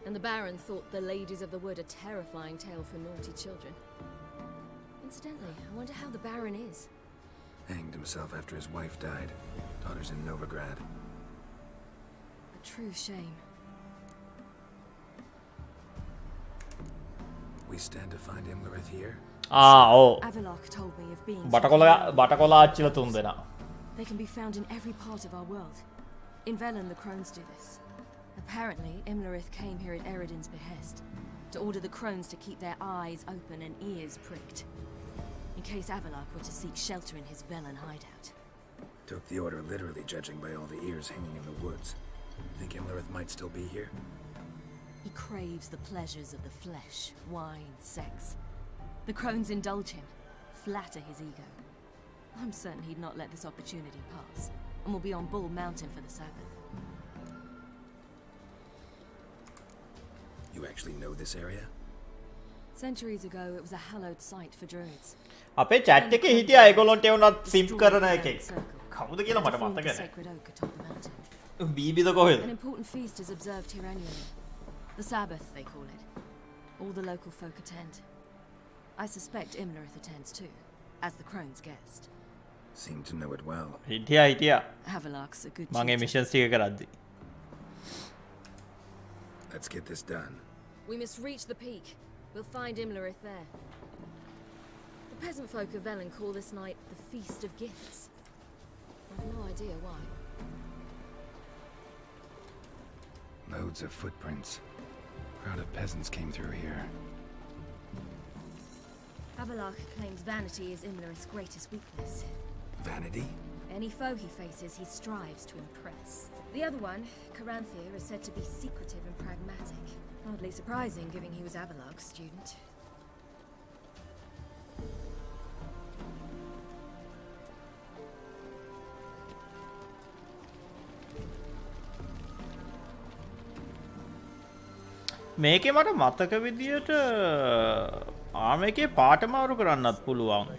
and the Baron thought the ladies of the wood a terrifying tale for naughty children. Incidentally, I wonder how the Baron is. Hanged himself after his wife died. Daughter's in Novigrad. A true shame. We stand to find Imlerith here? ඔව්. Avalok told me of being. බටකොළ ආච්චිලා තුන් දෙනා. They can be found in every part of our world. In Velen, the crones do this. Apparently, Imlerith came here at Eredin's behest to order the crones to keep their eyes open and ears pricked, in case Avalok were to seek shelter in his Velen hideout. Took the order literally, judging by all the ears hanging in the woods. Think Imlerith might still be here? He craves the pleasures of the flesh, wine, sex. The crones indulge him, flatter his ego. I'm certain he'd not let this opportunity pass, and will be on Bull Mountain for the Sabbath. You actually know this area? Centuries ago, it was a hallowed site for druids. අපේ chat එකේ හිටියා ඒගොල්ලොන්ට එවුනත් සිම්ප් කරන එකෙක්. කවුද කියලා මට මතක නැහැ. Sacred oak atop the mountain. බීබිද කොහෙද? An important feast is observed here annually. The Sabbath, they call it. All the local folk attend. I suspect Imlerith attends too, as the crone's guest. Seem to know it well. හිටියා. Havelock's a good මගේ tutor. Missions ටික කරද්දි. Let's get this done. We must reach the peak. We'll find Imlerith there. The peasant folk of Velen call this night the Feast of Gifts. I've no idea why. Loads of footprints. Crowd of peasants came through here. Havelock claims vanity is Imlerith's greatest weakness. Vanity? Any foe he faces, he strives to impress. The other one, Caranthir, is said to be secretive and pragmatic. Hardly surprising, given he was Havelock's student. මේකේ මට මතක විදියට ආර්ම එකේ පාට මාරු කරන්නත් පුළුවන්.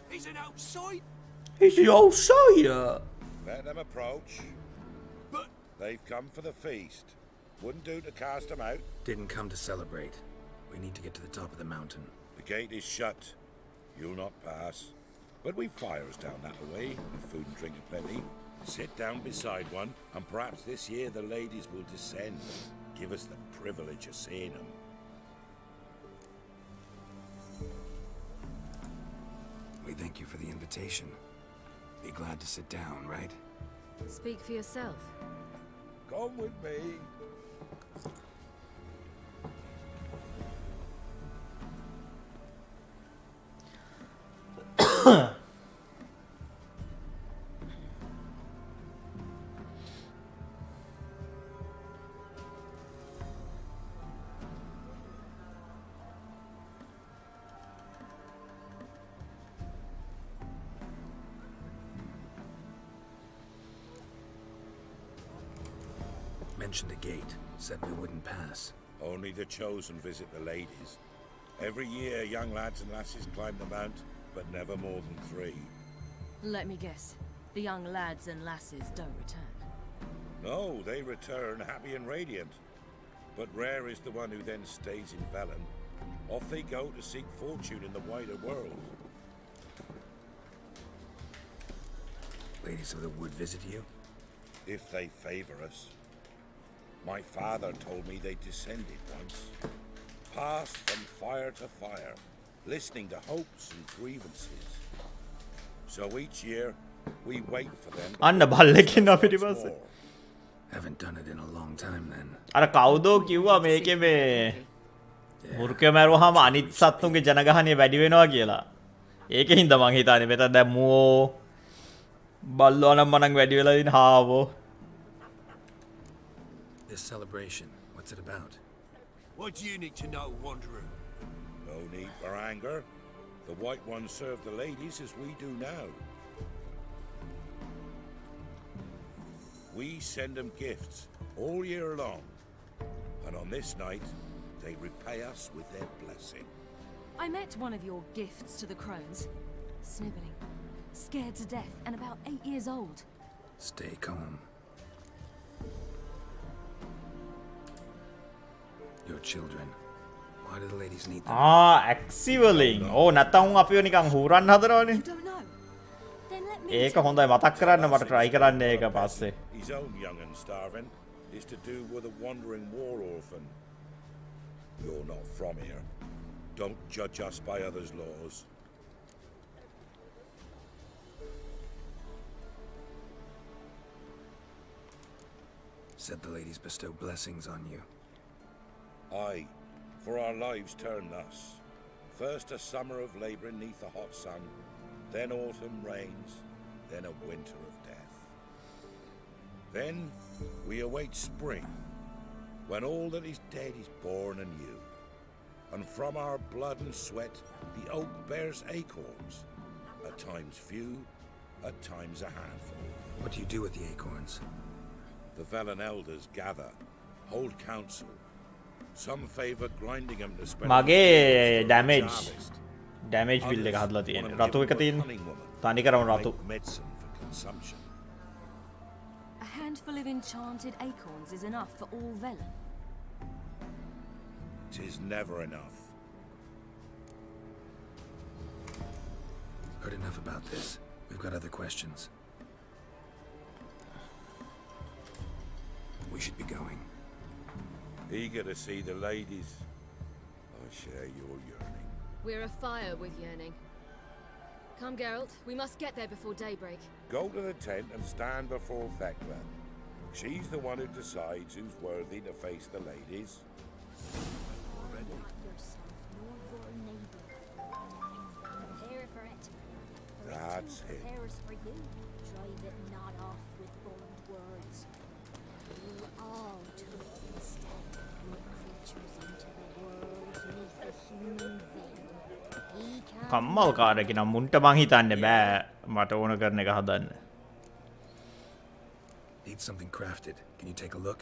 He's an outside. He's outside. Let them approach. But they've come for the feast. Wouldn't do to cast them out. Didn't come to celebrate. We need to get to the top of the mountain. The gate is shut. You'll not pass. But we've fires down that way, and food and drink aplenty. Sit down beside one, and perhaps this year the ladies will descend. Give us the privilege of seeing them. We thank you for the invitation. Be glad to sit down, right? Speak for yourself. Come with me. Mentioned a gate. Said we wouldn't pass. Only the chosen visit the ladies. Every year, young lads and lasses climb the mount, but never more than 3. Let me guess. The young lads and lasses don't return. No, they return happy and radiant. But rare is the one who then stays in Velen. Off they go to seek fortune in the wider world. Ladies of the wood visit you? If they favor us. My father told me they descended once. Passed from fire to fire, listening to hopes and grievances. So each year, we wait for them. අන්න බල්ලෙකින් අපිට පස්සේ. Haven't done it in a long time then. අර කවුදෝ කිව්වා මේකේ මේ මුර්කය මරුවාම අනිත් සත්තුන්ගේ ජනගහනය වැඩි වෙනවා කියලා. ඒකෙන් හින්දා මං හිතන්නේ මෙතන දැන් මුවෝ බල්ලෝ නම් මනං වැඩි වෙලා ඉන්න හාවෝ. This celebration, what's it about? What do you need to know, Wanderer? No need for anger. The White Ones serve the ladies as we do now. We send them gifts all year long. And on this night, they repay us with their blessing. I met one of your gifts to the crones. Sniveling. Scared to death and about 8 years old. Stay calm. Your children. Why do the ladies need them? ඇක්සිවලින්. ඕ නැත්තම් උන් අපිව නිකන් හූරන්න හදනවනේ. ඒක හොඳයි මතක් කරන්න මට try කරන්න ඒක පස්සේ. His own young and starving is to do with a wandering war orphan. You're not from here. Don't judge us by others' laws. Said the ladies bestow blessings on you. Aye, for our lives turn thus. First a summer of labouring neath the hot sun, then autumn rains, then a winter of death. Then we await spring, when all that is dead is born anew. And from our blood and sweat the oak bears acorns, at times few, at times a handful. What do you do with the acorns? The Velen elders gather, hold council, Some favor grinding him to spend මගේ the damage bill එක හදලා තියෙන්නේ. රතු එක තියෙන්නේ. තනි කරම රතු. medicine for consumption. A handful of enchanted acorns is enough for all Velen. Tis never enough. Heard enough about this. We've got other questions. We should be going. Eager to see the ladies. I share your yearning. We're afire with yearning. Come, Geralt. We must get there before daybreak. Go to the tent and stand before Thekla. She's the one who decides who's worthy to face the ladies. That's it. Prepares for you. Drive it not off with bold words. You all took instead good creatures into the world neath a human veil. He can කම්මල් කාරක නම් මුන්ට මං හිතන්නේ බෑ මට ඕන කරන එක හදන්න. Need something crafted. Can you take a look?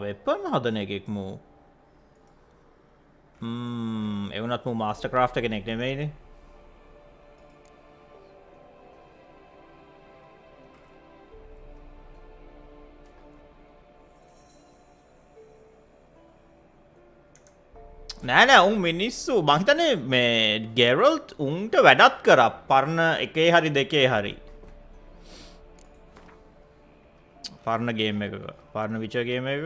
Weapon හදන එකෙක් මූ. එවනත් මූ මාස්ටර් ක්‍රාෆ්ට් කෙනෙක් නෙමෙයිනේ. නෑ උන් මිනිස්සු මං හිතන්නේ මේ ගෙරල්ට් උන්ට වැඩත් කරා පරණ එකේ හරි දෙකේ හරි. පරණ ගේම් එකක පරණ විචර් ගේම් එකක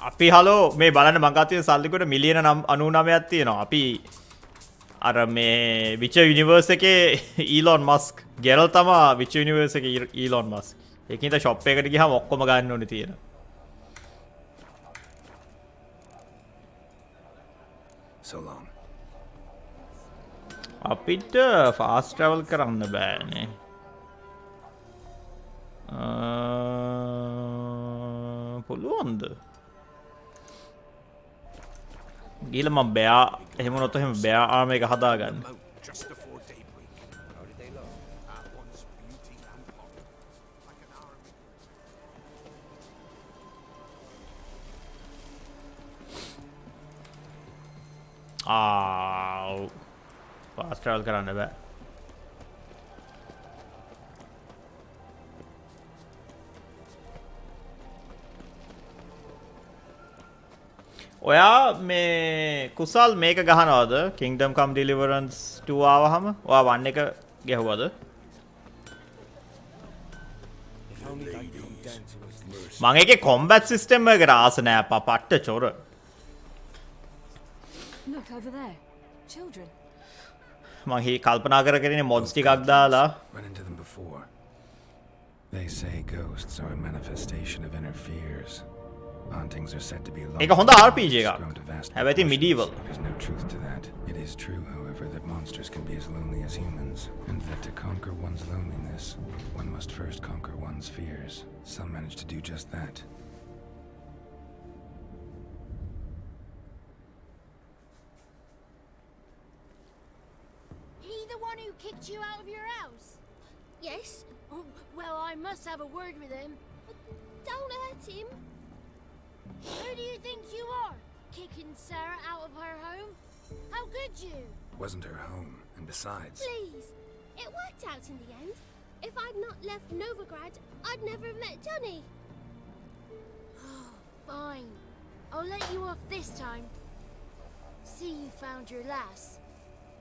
අපි හලෝ මේ බලන්න මංගාතිය සල්ලිකොට මිලියන 99ක් තියෙනවා. අපි අර මේ විච යුනිවර්ස් එකේ ඊලොන් මස්ක් ගෙරල් තමා විච යුනිවර්ස් එකේ ඊලොන් මස්ක්. ඒකින්ද ෂොප් එකකට ගියාම ඔක්කොම ගන්න ඕනේ තියෙන. So long. අපිට ෆාස්ට් ට්‍රැවල් කරන්න බෑනේ. පුළුවන්ද? ගිහලා මම බෑ එහෙම නොත් එහෙම බෑ ආර්ම එක හදාගන්න. ෆාස්ට් ට්‍රැවල් කරන්න බෑ. ඔයා මේ කුසල් මේක ගහනවද Kingdom Come Deliverance 2 ආවහම ඔයා 1 එක ගැහුවද? මම ඒකේ combat system එකට ආස නෑ පපට්ට චොර. Look over there. Children. මම හි කල්පනා කරගෙන mods ටිකක් දාලා Run into them before. They say ghosts are a manifestation of inner fears. Hauntings are said to be ඒක හොඳ RPG එකක්. හැබැයි ඉතින් medieval. There's no truth to that. It is true, however, that monsters can be as lonely as humans, and that to conquer one's loneliness, one must first conquer one's fears. Some manage to do just that. He the one who kicked you out of your house? Yes. Oh, well, I must have a word with him. But don't hurt him. Who do you think you are? Kicking Sarah out of her home? How could you? Wasn't her home, and besides... Please. It worked out in the end. If I'd not left Novigrad, I'd never have met Johnny. Fine. I'll let you off this time. See you found your lass.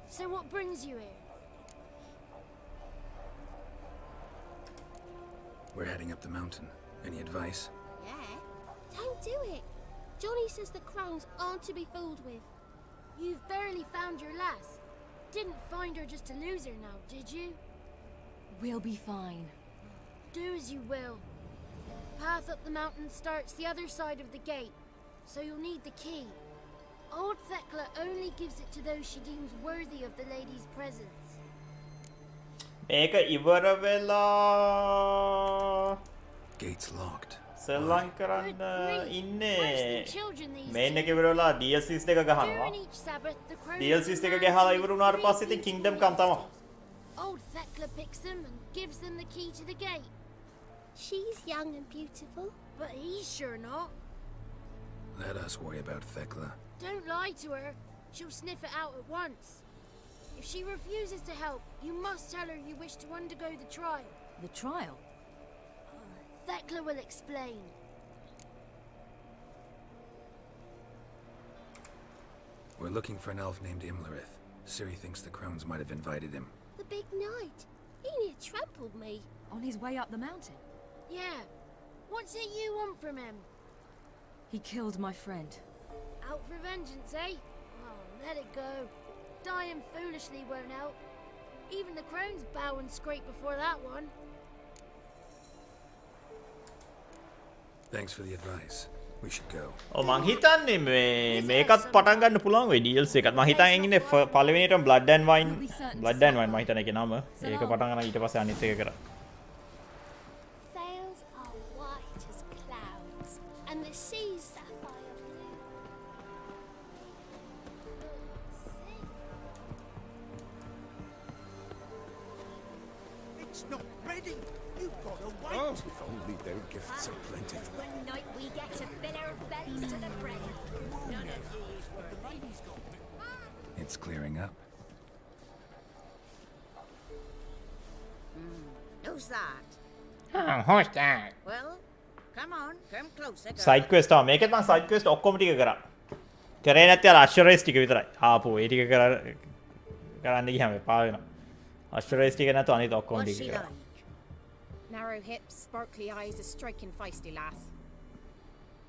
So what brings you here? We're heading up the mountain. Any advice? Yeah? Don't do it. Johnny says the crones aren't to be fooled with. You've barely found your lass. Didn't find her just to lose her now, did you? We'll be fine. Do as you will. Path up the mountain starts the other side of the gate, so you'll need the key. Old Thekla only gives it to those she deems worthy of the lady's presence. මේක ඉවර වෙලා Gate's locked. සෙල්ලම් කරන්න ඉන්නේ මේන් එක ඉවර වෙලා DLCs දෙක ගහනවා DLCs දෙක ගහලා ඉවර වුණාට පස්සේ ඉතින් Kingdom Come තමයි. Old Thekla picks them and gives them the key to the gate. She's young and beautiful, but he's sure not. Let us worry about Thekla. Don't lie to her. She'll sniff it out at once. If she refuses to help, you must tell her you wish to undergo the trial. The trial? Thekla will explain. We're looking for an elf named Imlerith. Ciri thinks the crones might have invited him. The big knight. He near trampled me. On his way up the mountain? Yeah. What's it you want from him? He killed my friend. Out for vengeance, eh? Oh, let it go. Dying foolishly won't help. Even the crones bow and scrape before that one. Thanks for the advice. We should go. මං හිතන්නේ මේකත් පටන් ගන්න පුළුවන් වෙයි DLC එකත්. මං හිතන් ඉන්නේ පළවෙනියටම Blood and Wine මං හිතන එකේ නම. ඒක පටන් ගන්න ඊට පස්සේ අනිත් එක කරා. Sails are white as clouds, and the sea's sapphire blue. It's not ready. You've got to wait. Oh, if only their gifts are plentiful. One night we get to fill our bellies to the brim. None of these were ladies got. It's clearing up. Who's that? Who's that? Well, come on, come closer. girl. Side quest ආ මේකෙත් මං side quest ඔක්කොම ටික කරා. කරේ නැත්තේ අර assurance ටික විතරයි. ආපෝ ඒ ටික කරන්න ගියාම එපා වෙනවා. assurance ටික නැතු අනිත් ඔක්කොම What's ටික she කරා. like? Narrow hips, sparkly eyes, a striking feisty lass.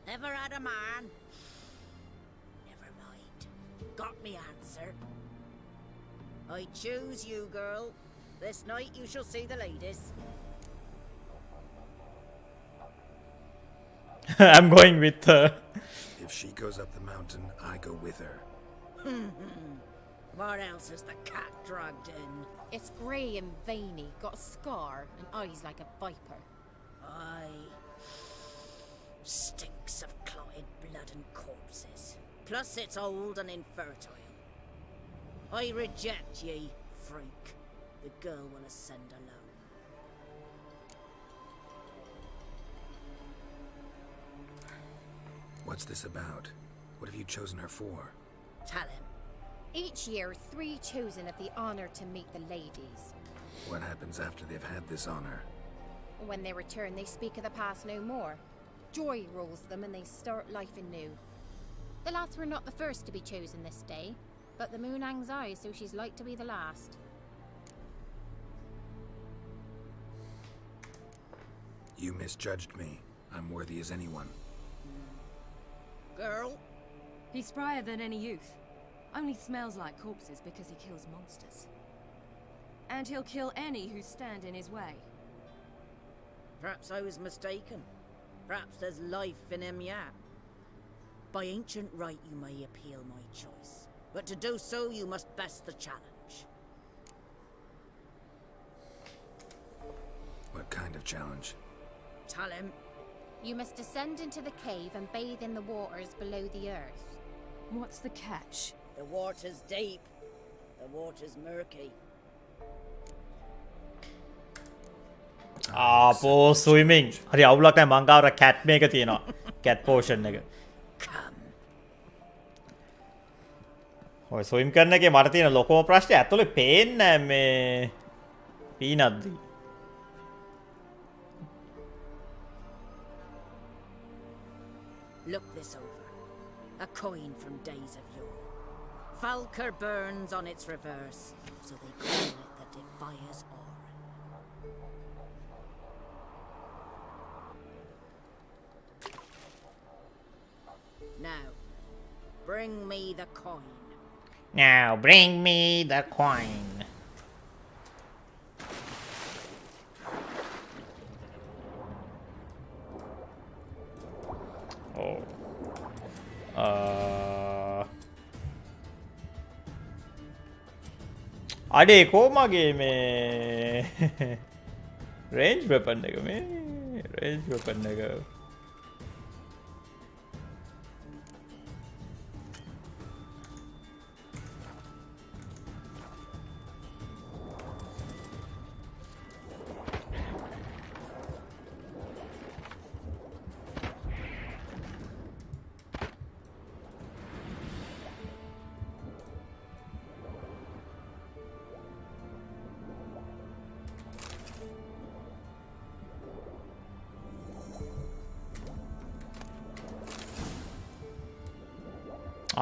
Never had a man. Never mind. Got me answer. I choose you, girl. This night you shall see the ladies. I'm going with her. If she goes up the mountain, I go with her. What else is the cat dragged in? It's grey and veiny, got a scar, and eyes like a viper. Aye. Stinks of clotted blood and corpses. Plus it's old and infertile. I reject ye, freak. The girl will ascend alone. What's this about? What have you chosen her for? Tell him. Each year, 3 chosen have the honour to meet the ladies. What happens after they've had this honor? When they return, they speak of the past no more. Joy rules them and they start life anew. The lads were not the first to be chosen this day, but the moon hangs high, so she's like to be the last. You misjudged me. I'm worthy as anyone. Girl? He's sprier than any youth. Only smells like corpses because he kills monsters. And he'll kill any who stand in his way. Perhaps I was mistaken. Perhaps there's life in him yet. By ancient right you may appeal my choice. But to do so you must best the challenge. What kind of challenge? Tell him. You must descend into the cave and bathe in the waters below the earth. What's the catch? The water's deep. The water's murky. ආපෝ swimming. හරි අවුලක් නැහැ මං ගාව cat මේක තියෙනවා. cat potion එක. ඔය swim කරන එකේ මට තියෙන ලොකම ප්‍රශ්නේ ඇතුලේ පේන්නේ නැහැ මේ පීනද්දි. Look this over. A coin from days of yore. Falker burns on its reverse, so they call it the Defier's Oran. Now, bring me the coin. Now, bring me the coin. Oh. අඩේ කෝමගේ මේ Range weapon එක මේ Range weapon එක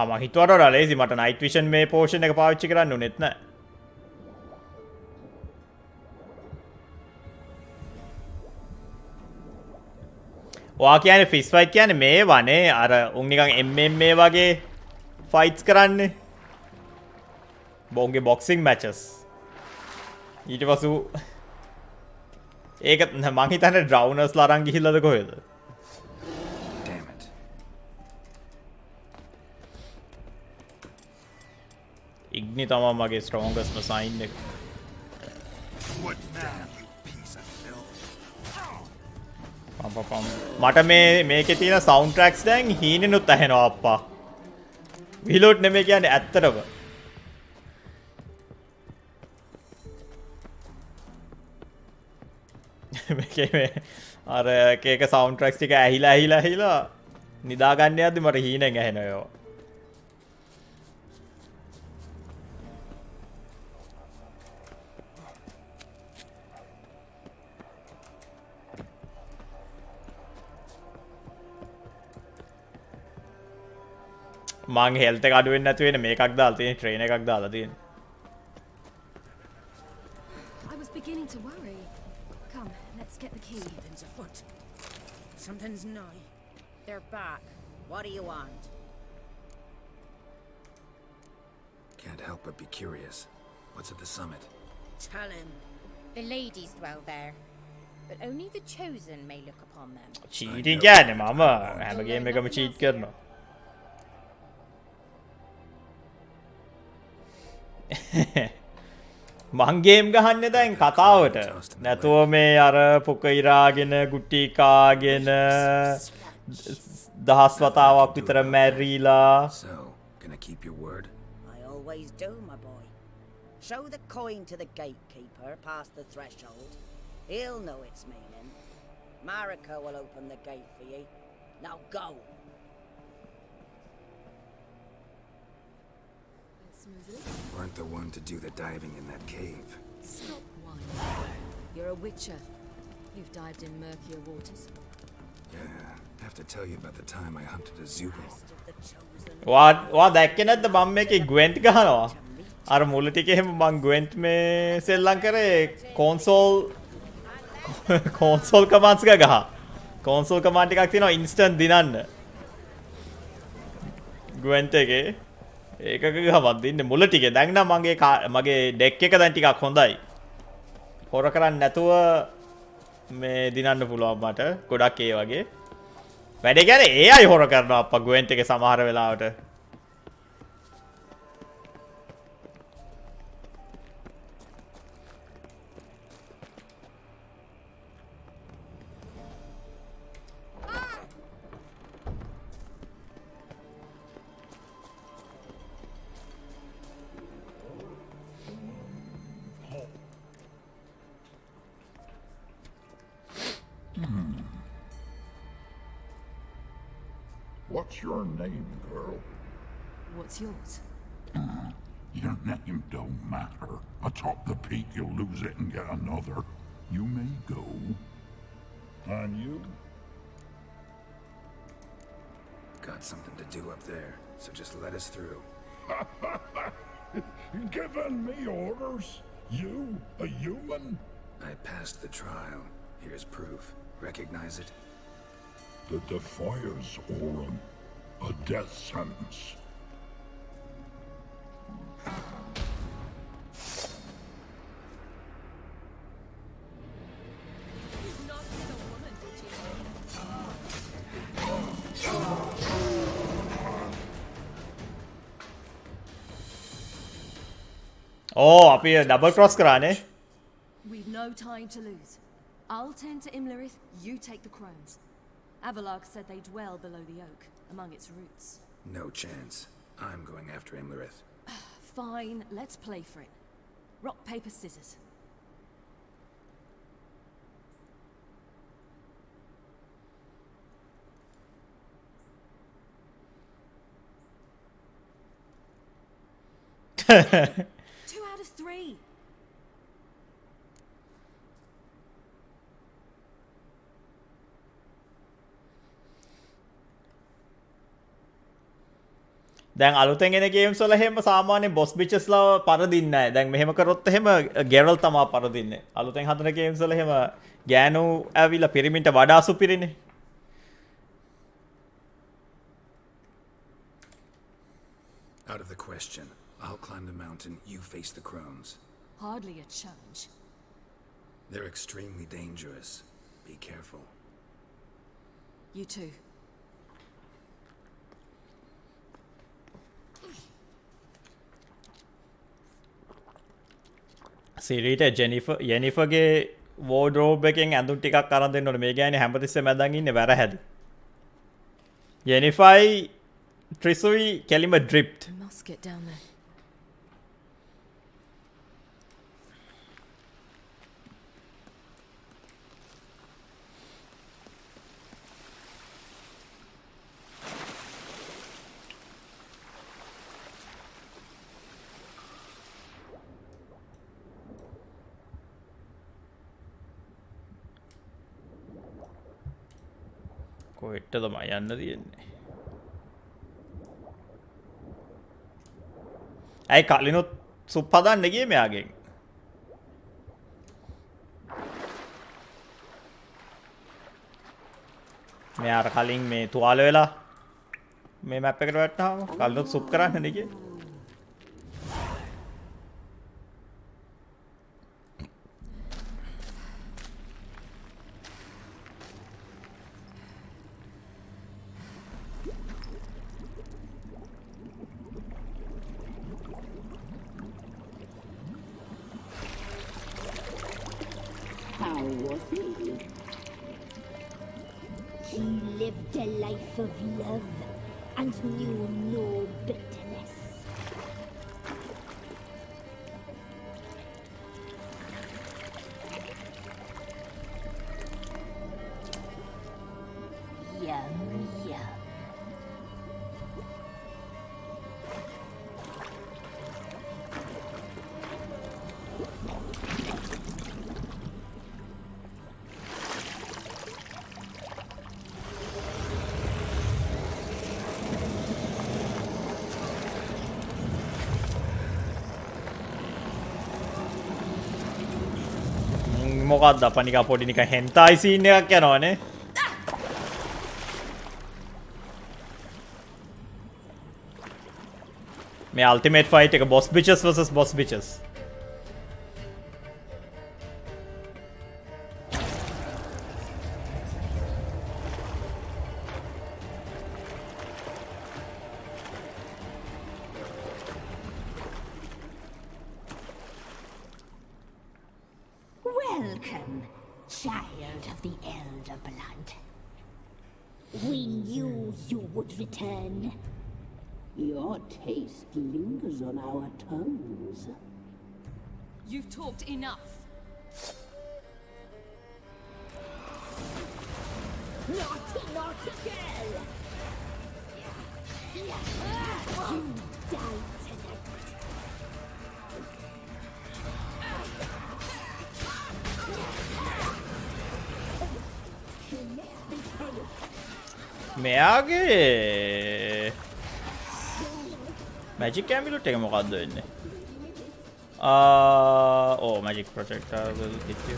ආම හිතුවට වඩා ලේසි මට night vision මේ පෝෂන් එක පාවිච්චි කරන්න උනෙත් නෑ. ඔයා කියන්නේ ෆිස් ෆයිට් කියන්නේ මේ වනේ අර උන් නිකන් MMA වගේ ෆයිට්ස් කරන්නේ. බෝන්ගේ බොක්සිං මැචස්. ඊට පසු ඒක මං හිතන්නේ ඩ්‍රවුනර්ස්ලා අරන් ගිහිල්ලාද කොහෙද? ඉග්නි තමා මගේ ස්ට්‍රෝංගස්ට් සයින් එක. මට මේකේ තියෙන සවුන්ඩ් ට්‍රැක්ස් දැන් හීනෙනුත් ඇහෙනවා අප්පා. විලෝඩ් නෙමෙයි කියන්නේ ඇත්තටම. මේකේ මේ අර එක සවුන්ඩ් ට්‍රැක්ස් ටික ඇහිලා නිදා ගන්න යද්දි මට හීනෙන් ඇහෙනවා ඒවා. මං හෙල්ත් එක අඩු වෙන්නේ නැති වෙන්නේ මේකක් දාලා තියෙන ට්‍රේන් එකක් දාලා තියෙන. I was beginning to worry. Come, let's get the key. Something's afoot. Something's nigh. They're back. What do you want? Can't help but be curious. What's at the summit? Tell him. The ladies dwell there, but only the chosen may look upon them. Cheating කියන්නේ මම හැම game එකම cheat කරනවා. මං game ගහන්නේ දැන් කතාවට නැතුව මේ අර පොකයිරාගෙන ගුටි කාගෙන දහස් වතාවක් විතර මැරිලා. So, gonna keep your word? I always do, my boy. Show the coin to the gatekeeper past the threshold. He'll know its meaning. Marika will open the gate for you. Now go. Weren't the one to do the diving in that cave. Stop one. You're a witcher. You've dived in murkier waters. Yeah, have to tell you about the time I hunted a Zugo. වා දැක්කේ නැද්ද මම මේකේ ග්වෙන්ට් ගහනවා. අර මුල ටිකේ එහෙම මං ග්වෙන්ට් මේ සෙල්ලම් කරේ කෝන්සෝල් කමාන්ඩ්ස් එක ගහ. කෝන්සෝල් කමාන්ඩ් එකක් තියෙනවා ඉන්ස්ටන්ට් දිනන්න. ග්වෙන්ට් එකේ ඒකක ගහවත් දින්නේ මුල ටිකේ. දැන් නම් මගේ ඩෙක් එක දැන් ටිකක් හොඳයි. හොර කරන්නේ නැතුව මේ දිනන්න පුළුවන් මට. ගොඩක් ඒ වගේ. වැඩේ කියන්නේ ඒ අය හොර කරනවා අප්පා ග්වෙන්ට් එකේ සමහර වෙලාවට. What's your name, girl? What's yours? Your name don't matter. Atop the peak, you'll lose it and get another. You may go. And you? Got something to do up there, so just let us through. Giving me orders? You, a human? I passed the trial. Here's proof. Recognize it? The Defiers Aurum. A death sentence. Oh, අපි double cross කරානේ. We've no time to lose. I'll tend to Imlerith, you take the crones. Avalok said they dwell below the oak, among its roots. No chance. I'm going after Imlerith. Fine, let's play for it. Rock, paper, scissors. Two out of three. දැන් අලුතෙන් එන games වල එහෙම සාමාන්‍යයෙන් boss බිචස්ලා පරදින්නේ නැහැ. දැන් මෙහෙම කරොත් එහෙම ගෙරල් තමයි පරදින්නේ. අලුතෙන් හදන ගේම්ස් වල එහෙම ගෑනු ඇවිල්ලා පිරිමින්ට වඩා සුපිරිනේ. Out of the question. I'll climb the mountain, you face the crones. Hardly a challenge. They're extremely dangerous. Be careful. You too. සිරීට ජෙනිෆර්ගේ වෝඩ්‍රෝබ් එකෙන් ඇඳුම් ටිකක් අරන් දෙන්න ඕනේ. මේ ගෑනේ හැමතිස්සෙම ඇඳන් ඉන්නේ වැරහැද. ජෙනිෆයි ට්‍රිසුයි කෙලිම ඩ්‍රිප්ට්. Must get down there. කොහෙට තමයි යන්න තියෙන්නේ. ඇයි කලිනුත් සුප් හදන්න ගියේ මෙයාගෙන්? මෙයාට කලින් මේ තුවාල වෙලා මේ මැප් එකට වැටෙනාම කලිනුත් සුප් කරන්න ගියේ. How was he? He lived a life of love and knew no bitterness. Yum, yum. මොකක්ද අප නිකන් පොඩි නිකන් හෙන්ටායි සීන් එකක් යනවනේ. මේ අල්ටිමේට් ෆයිට් එක boss bitches vs boss bitches. Welcome, child of the Elder Blood. We knew you would return. Your taste lingers on our tongues. You've talked enough. Naughty, naughty girl! You die tonight. මෙයාගේ magic amulet එක මොකක්ද වෙන්නේ? Oh magic projector will hit you.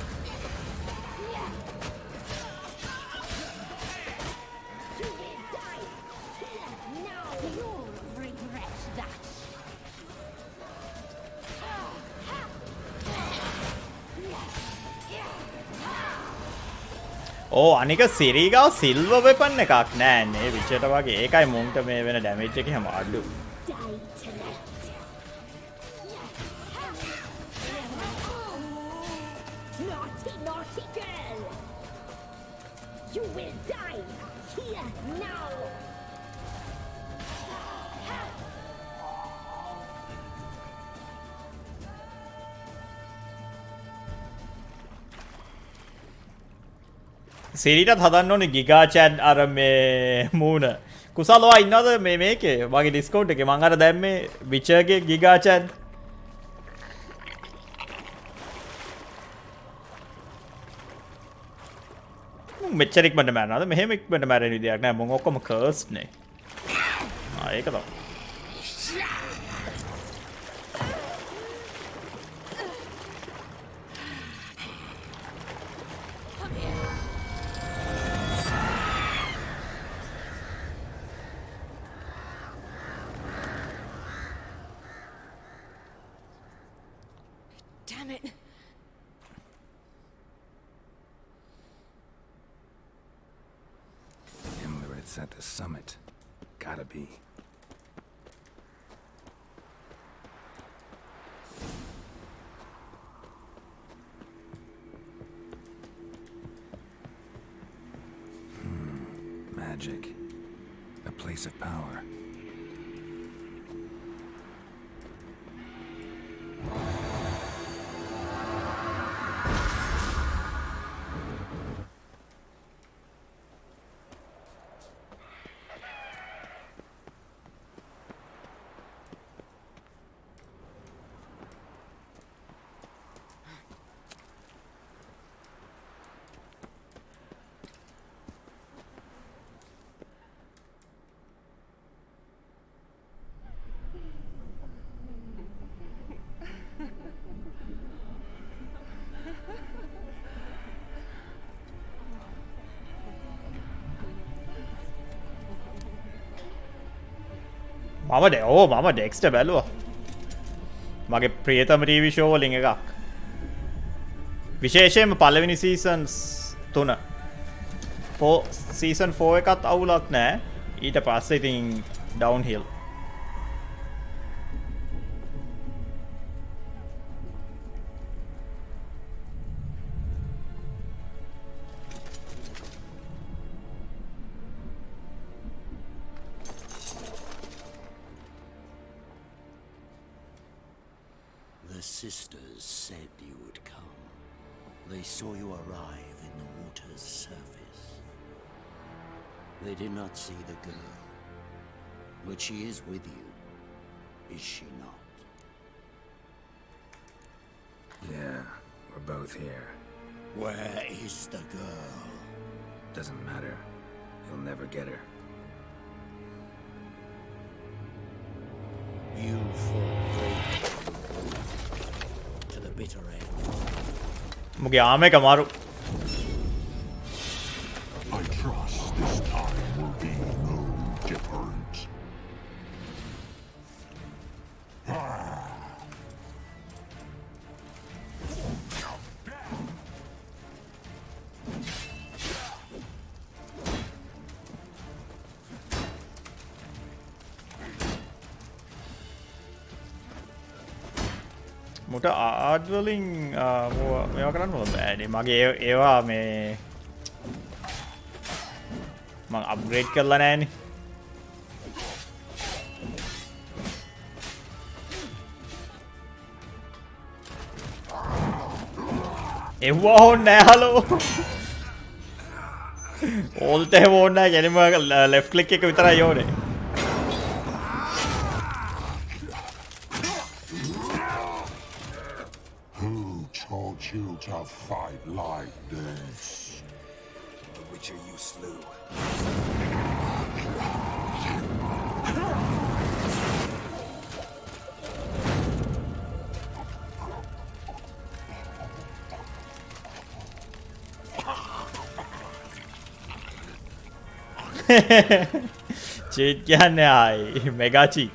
Oh අනික සිරීගාව සිල්ව weapon එකක් නෑනේ විචට වගේ ඒකයි මුන්ට මේ වෙන ඩැමේජ් එක හැම අඩු. Naughty, naughty girl! You will die here now! සිරිටත් හදන්න ඕනේ ගිගා චැට් අර මේ මූණ. කුසලවා ඉන්නවද මේ මේකේ? මගේ ඩිස්කවුන්ට් එකේ මං අර දැම්මේ විචර්ගේ ගිගා චැට්. මෙච්චර ඉක්මනට මැරෙනවද? මෙහෙම ඉක්මනට මැරෙන විදියක් නෑ. මොන් ඔක්කොම කර්ස්ඩ් නේ. ඒක තමයි. Damn it. Imlerith's at the summit. Gotta be. Magic. A place of power. මම ඩෙක්ස්ට බැලුවා මගේ ප්‍රියතම ටීවී ෂෝ වලින් එකක් විශේෂයෙන්ම පළවෙනි සීසන්ස් 3 සීසන් 4 එකත් අවුලක් නෑ ඊට පස්සේ ඉතින් down හිල් The sisters said you would come. They saw you arrive in the water's surface. They did not see the girl. But she is with you, is she not? Yeah, we're both here. Where is the girl? Doesn't matter. You'll never get her. You fought bravely to the bitter end. මුගේ ආම එක මාරු I trust this time will be no different. මුට ආඩ්වලින් මේවා කරන්න බෑනේ මගේ ඒවා මේ මං upgrade කරලා නෑනේ එව්වා ඕන්න නෑ හලෝ ඕල්ට එහෙම ඕන්න නෑ ගැනීම ලෙෆ්ට් ක්ලික් එක විතරයි ඕනේ Taught you to fight like this? The Witcher you slew. cheat කියන්නේ ආයි මෙගා cheat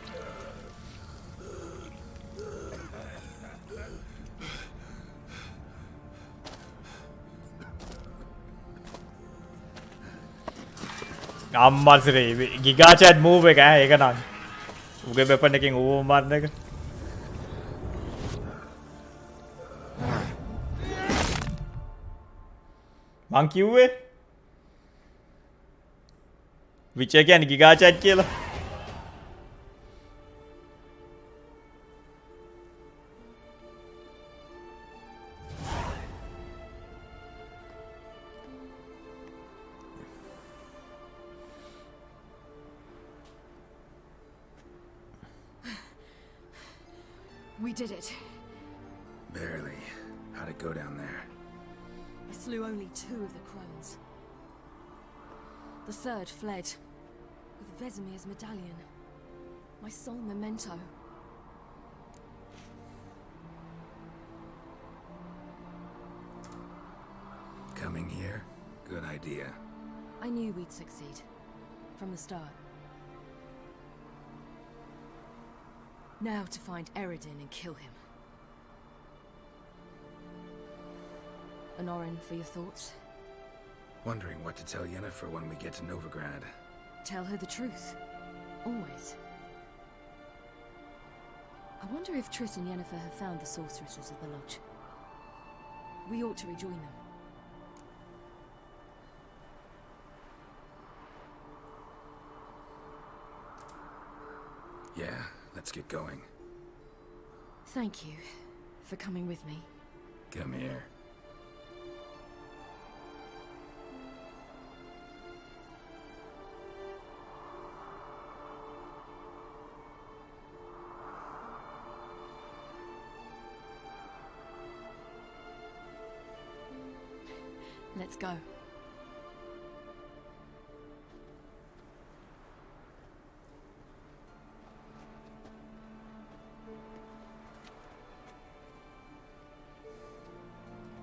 අම්මස්රේ ගිගාචැට් මූව් එක ඈ ඒක නම්. උගේ වෙපන් එකෙන් ඌව මරන එක. මං කිව්වේ විච කියන්නේ ගිගාචැට් කියලා. We did it. Barely. How'd it go down there? We slew only 2 of the crones. The third fled with Vesemir's medallion, my sole memento. Coming here? Good idea. I knew we'd succeed from the start. Now to find Eredin and kill him. Honorin, for your thoughts? Wondering what to tell Yennefer when we get to Novigrad. Tell her the truth. Always. I wonder if Triss and Yennefer have found the sorceresses of the Lodge. We ought to rejoin them. Yeah, let's get going. Thank you for coming with me. Come here. Let's go.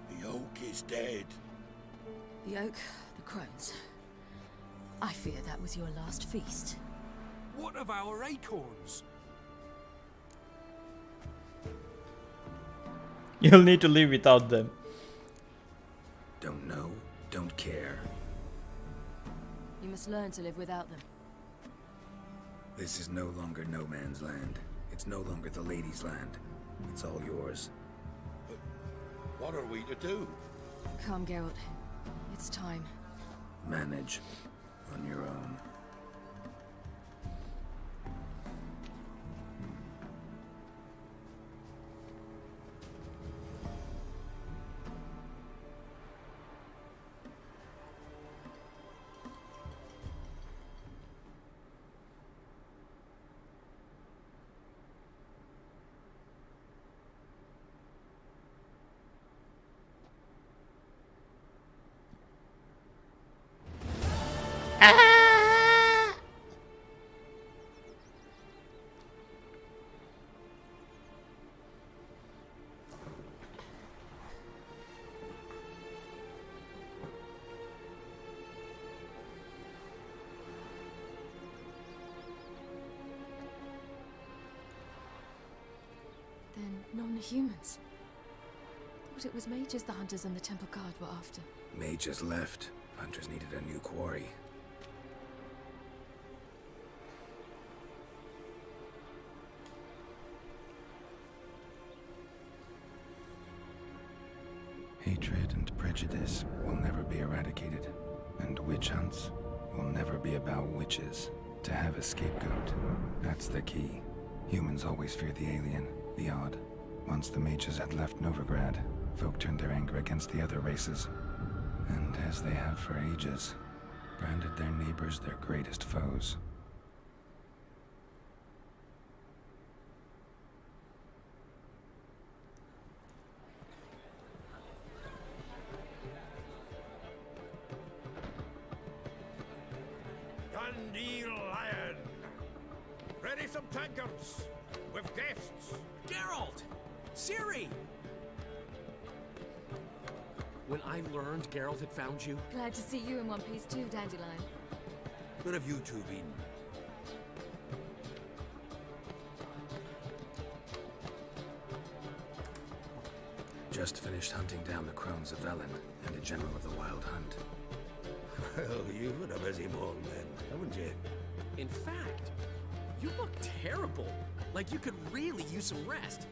The oak is dead. The oak, the crones. I fear that was your last feast. What of our acorns? You'll need to live without them. Don't know, don't care. You must learn to live without them. This is no longer no man's land. It's no longer the lady's land. It's all yours. But what are we to do? Come, Geralt. It's time. Manage on your own. Then none are humans. Thought it was mages the hunters and the Temple Guard were after. Mages left. Hunters needed a new quarry. Hatred and prejudice will never be eradicated, and witch hunts will never be about witches. To have a scapegoat, that's the key. Humans always fear the alien, the odd. Once the mages had left Novigrad, folk turned their anger against the other races. And as they have for ages, branded their neighbors their greatest foes. Dandelion Lion! Ready some tankards! With guests! Geralt! Ciri! When I learned Geralt had found you... Glad to see you in one piece too, Dandelion. Where have you two been? Just finished hunting down the crones of Velen and a general of the Wild Hunt. Well, you've had a busy morning then, haven't you? In fact, you look terrible. Like you could really use some rest.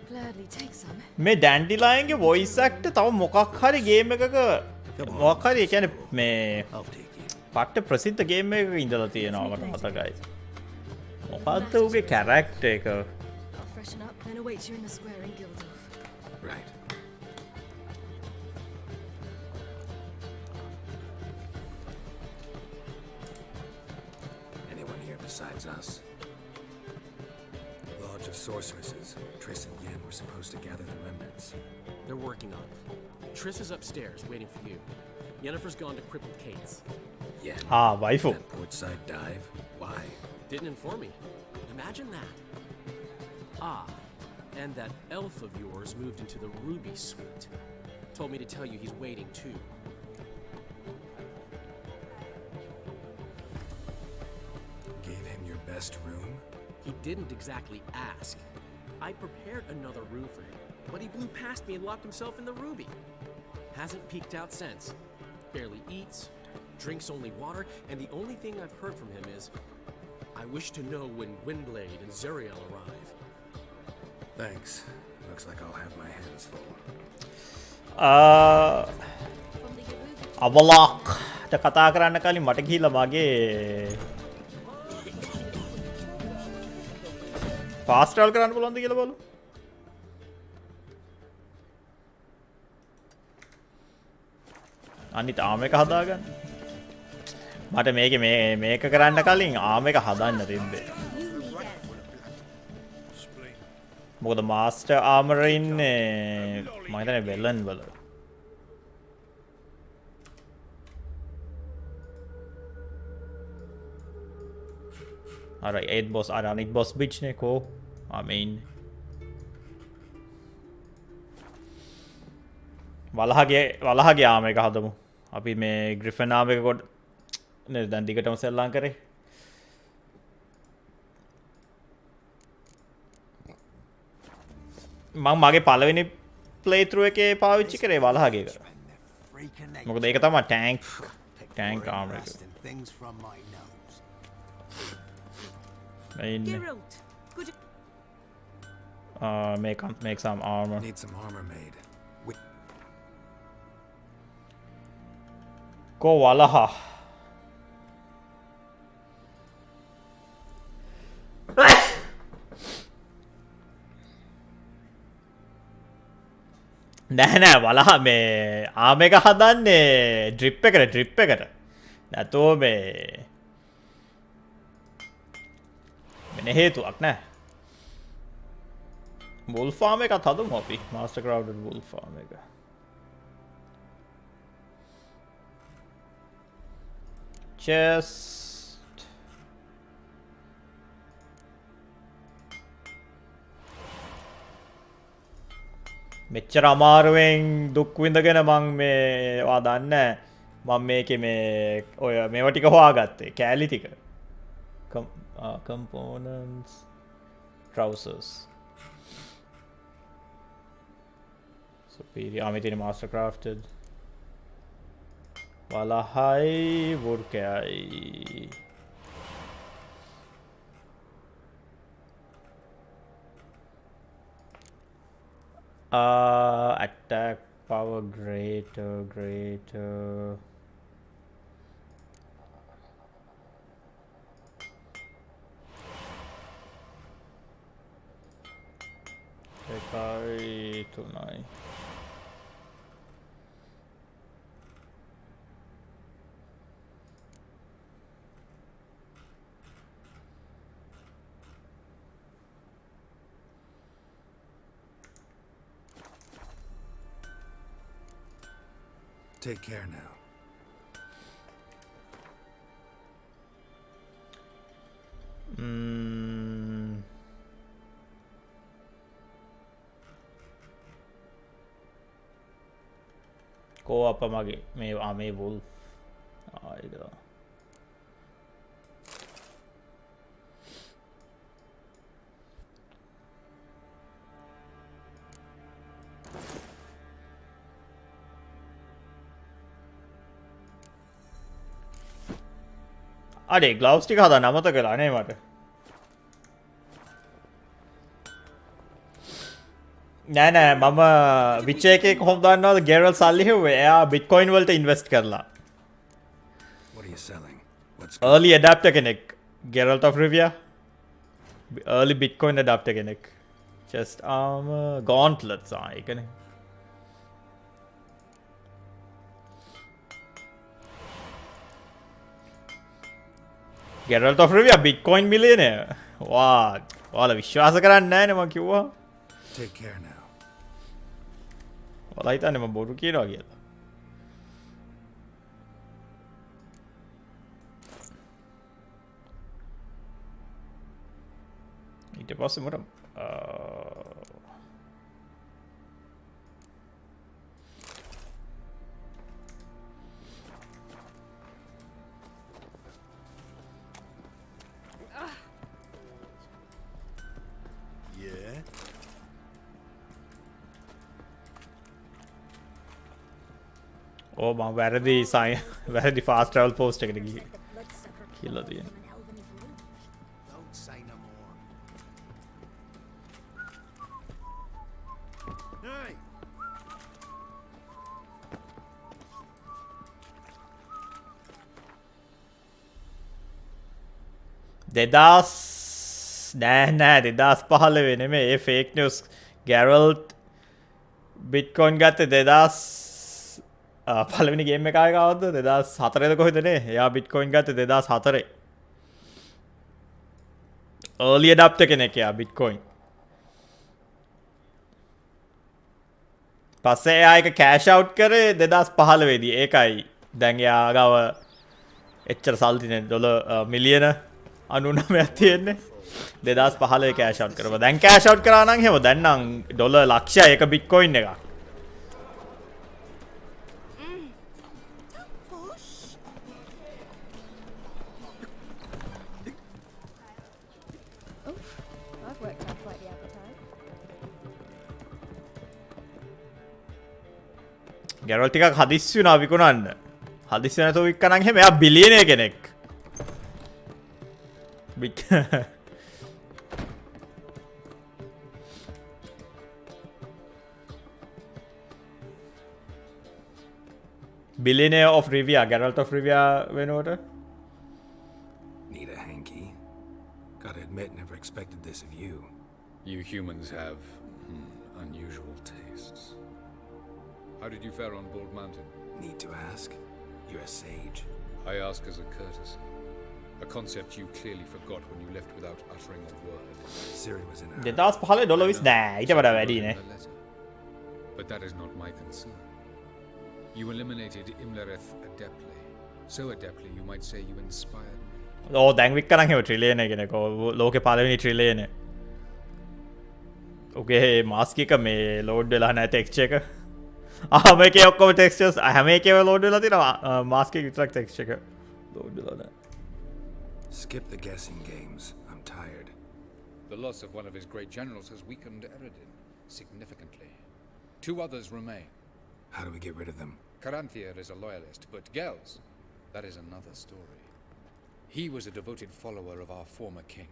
Gladly take some. මේ ඩැන්ඩිලයින්ගේ voice actor තව මොකක් හරි game එකක මොකක් හරි ඒ කියන්නේ මේ පට්ට ප්‍රසිද්ධ ගේම් එකක ඉඳලා තියෙනවා මට මතකයි. මොකද්ද උගේ කැරක්ටර් එක? I'll freshen up, then await you in the square in Gildorf. Right. Anyone here besides us? Lodge of Sorceresses. Triss and Yen were supposed to gather the remnants. They're working on it. Triss is upstairs, waiting for you. Yennefer's gone to Crippled Kate's. Yen. waifu. That portside dive? Why? Didn't inform me. Imagine that. And that elf of yours moved into the Ruby Suite. Told me to tell you he's waiting too. Gave him your best room? He didn't exactly ask. I prepared another room for him, but he blew past me and locked himself in the Ruby. Hasn't peeked out since. Barely eats, drinks only water, and the only thing I've heard from him is, I wish to know when Windblade and Zuriel arrive. Thanks. Looks like I'll have my hands full. අවලාක් කතා කරන්න කලින් මට ගිහිල්ලා මගේ fast travel කරන්න පුළුවන්ද කියලා බලමු. අනිත් ආම එක හදාගන්න. මට මේක කරන්න කලින් ආම එක හදන්න තිබ්බේ. මොකද මාස්ටර් ආමර් ඉන්නේ මම හිතන්නේ වෙලන් වල. අර 8 boss අර අනිත් boss bitch නේ කෝ I mean වලහගේ ආම එක හදමු. අපි මේ ග්‍රිෆන් ආම එක කොට නේද දැන් දිගටම සෙල්ලම් කරේ. මම මගේ පළවෙනි ප්ලේ ත්‍රූ එකේ පාවිච්චි කරේ වලහගේ එක. මොකද ඒක තමයි ටැන්ක් ආම එක. make some armor. Need some armor made. Go Walaha. නෑ වලහ මේ ආම එක හදන්නේ ඩ්‍රිප් එකට නැතෝ මේ වෙන හේතුවක් නෑ. වුල් ෆාම් එකත් හදමු අපි. මාස්ටර් ක්‍රවුඩඩ් වුල් ෆාම් එක. Chest. මෙච්චර අමාරුවෙන් දුක් විඳගෙන මං මේවා දන්නේ මම මේකේ මේ ඔය මේවා ටික හොයාගත්තේ කෑලි ටික. Components trousers superior ආමේ තියෙන master crafted වලහයි වුර්කයයි attack power greater Tekai tunai. Take care now. කෝ අප මගේ මේ මේ වුල් ආයිද අඩේ ග්ලව්ස් ටික හදන්න අමතක කරලා නේ මට. නෑ මම විච් එකේ කොහොමද දන්නවද ගෙරල් සල්ලි හෙව්වේ එයා බිට්කොයින් වලට ඉන්වෙස්ට් කරලා. What are you selling? What's early adapter කෙනෙක් Geralt of Rivia early Bitcoin adapter කෙනෙක් just gauntlets ඒකනේ. Geralt of Rivia Bitcoin millionaire. ඔයාලා විශ්වාස කරන්නේ නැහැ නේ මම කිව්වා. Take care now. ඔයාලා හිතන්නේ මම බොරු කියනවා කියලා. ඊට පස්සේ මට Yeah. ඕ මම වැරදි fast travel post එකට ගිහින් කියලා තියෙනවා. Don't say no more. Hey! දෙදස් නෑ 2015 නෙමෙයි ඒ ෆේක් නිවුස් ගැරල්ට් බිට්කොයින් ගත්තේ 2000 පළවෙනි ගේම් එක ආවේ කවද්ද 2004 ද කොහෙදනේ එයා බිට්කොයින් ගත්තේ 2004 early adapter කෙනෙක් එයා බිට්කොයින් පස්සේ එයා එක කෑෂ් අවුට් කරේ 2015 දී ඒකයි දැන් එයා ගාව එච්චර සල්ලි නේ ඩොලර් මිලියන 99ක් තියෙන්නේ 2015 කෑෂ් අවුට් කරපුවා. දැන් කෑෂ් අවුට් කරා නම් එහෙම දැන් නම් ඩොලර් ලක්ෂය එක බිට්කොයින් එකක්. I've worked out quite the appetite. ගැරල් ටිකක් හදිස්සි වුණා විකුණන්න. හදිස්සි නැතුව වික්කනම් එහෙම එයා බිලියනර් කෙනෙක්. Billionaire of Rivia, Geralt of Rivia වෙනුවට Need a hanky. Gotta admit, never expected this of you. You humans have unusual tastes. How did you fare on Bald Mountain? Need to ask? You're a sage. I ask as a courtesy. A concept you clearly forgot when you left without uttering a word. Ciri was in a 2015 dollar 20 නෑ ඊට වඩා වැඩි නේ. But that is not my concern. You eliminated Imlereth adeptly. So adeptly you might say you inspired me. ඕ දැන් වික්කනම් එහෙම trillion කෙනෙක්. ලෝකේ පළවෙනි ට්‍රිලියන්. ඔගේ මාස්ක් එක මේ ලෝඩ් වෙලා නැහැ ටෙක්ස්චර් එක. මේකේ ඔක්කොම ටෙක්ස්චර්ස් හැම එකේම ලෝඩ් වෙලා තියෙනවා. මාස්ක් එක විතරක් ටෙක්ස්චර් එක ලෝඩ් වෙලා නැහැ. Skip the guessing games. I'm tired. The loss of one of his great generals has weakened Eredin significantly. 2 others remain. How do we get rid of them? Caranthir is a loyalist, but Gels, that is another story. He was a devoted follower of our former king.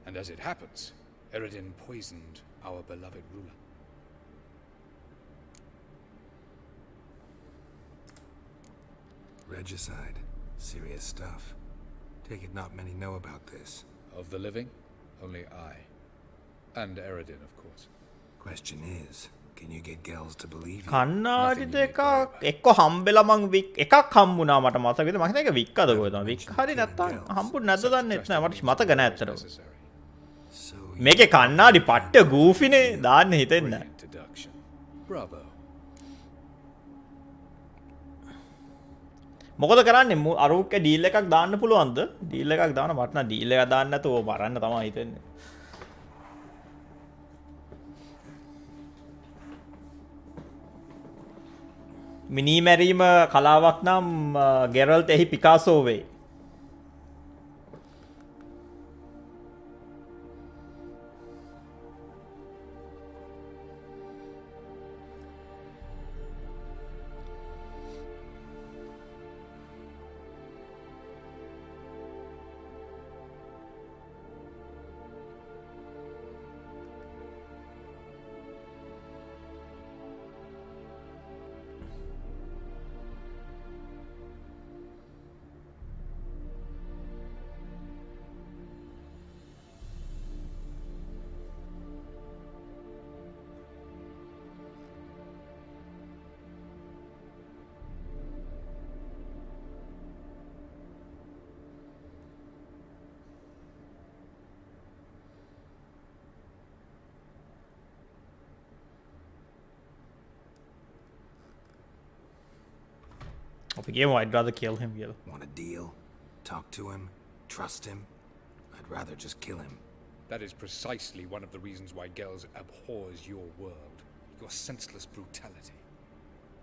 And as it happens, Eredin poisoned our beloved ruler. Regicide. Serious stuff. Take it not many know about this. Of the living, only I. And Eredin, of course. Question is, can you get Gels to believe you? කන්නාඩි දෙකක් එක්ක හම්බෙලා මං එකක් හම්බුණා මට මතකද මම හිතන්නේ ඒක වික්කද කොහෙද වික් හරි නැත්තම් හම්බුනේ නැද්ද දන්නෙත් නෑ මට මතක නෑ ඇත්තටම මේකේ කන්නාඩි පට්ට ගූෆිනේ දාන්න හිතෙන්නේ Bravo. මොකද කරන්නේ අරුක්ක ඩීල් එකක් දාන්න පුළුවන්ද ඩීල් එකක් දාන්න මට නම් ඩීල් එකක් දාන්න නැතුව මරන්න තමයි හිතෙන්නේ මිනී මැරීම කලාවක් නම් ගෙරල්ට් එහි පිකාසෝ වේ Forgive him, I'd rather kill him, Gil. Want a deal? Talk to him? Trust him? I'd rather just kill him. That is precisely one of the reasons why Gels abhors your world. Your senseless brutality.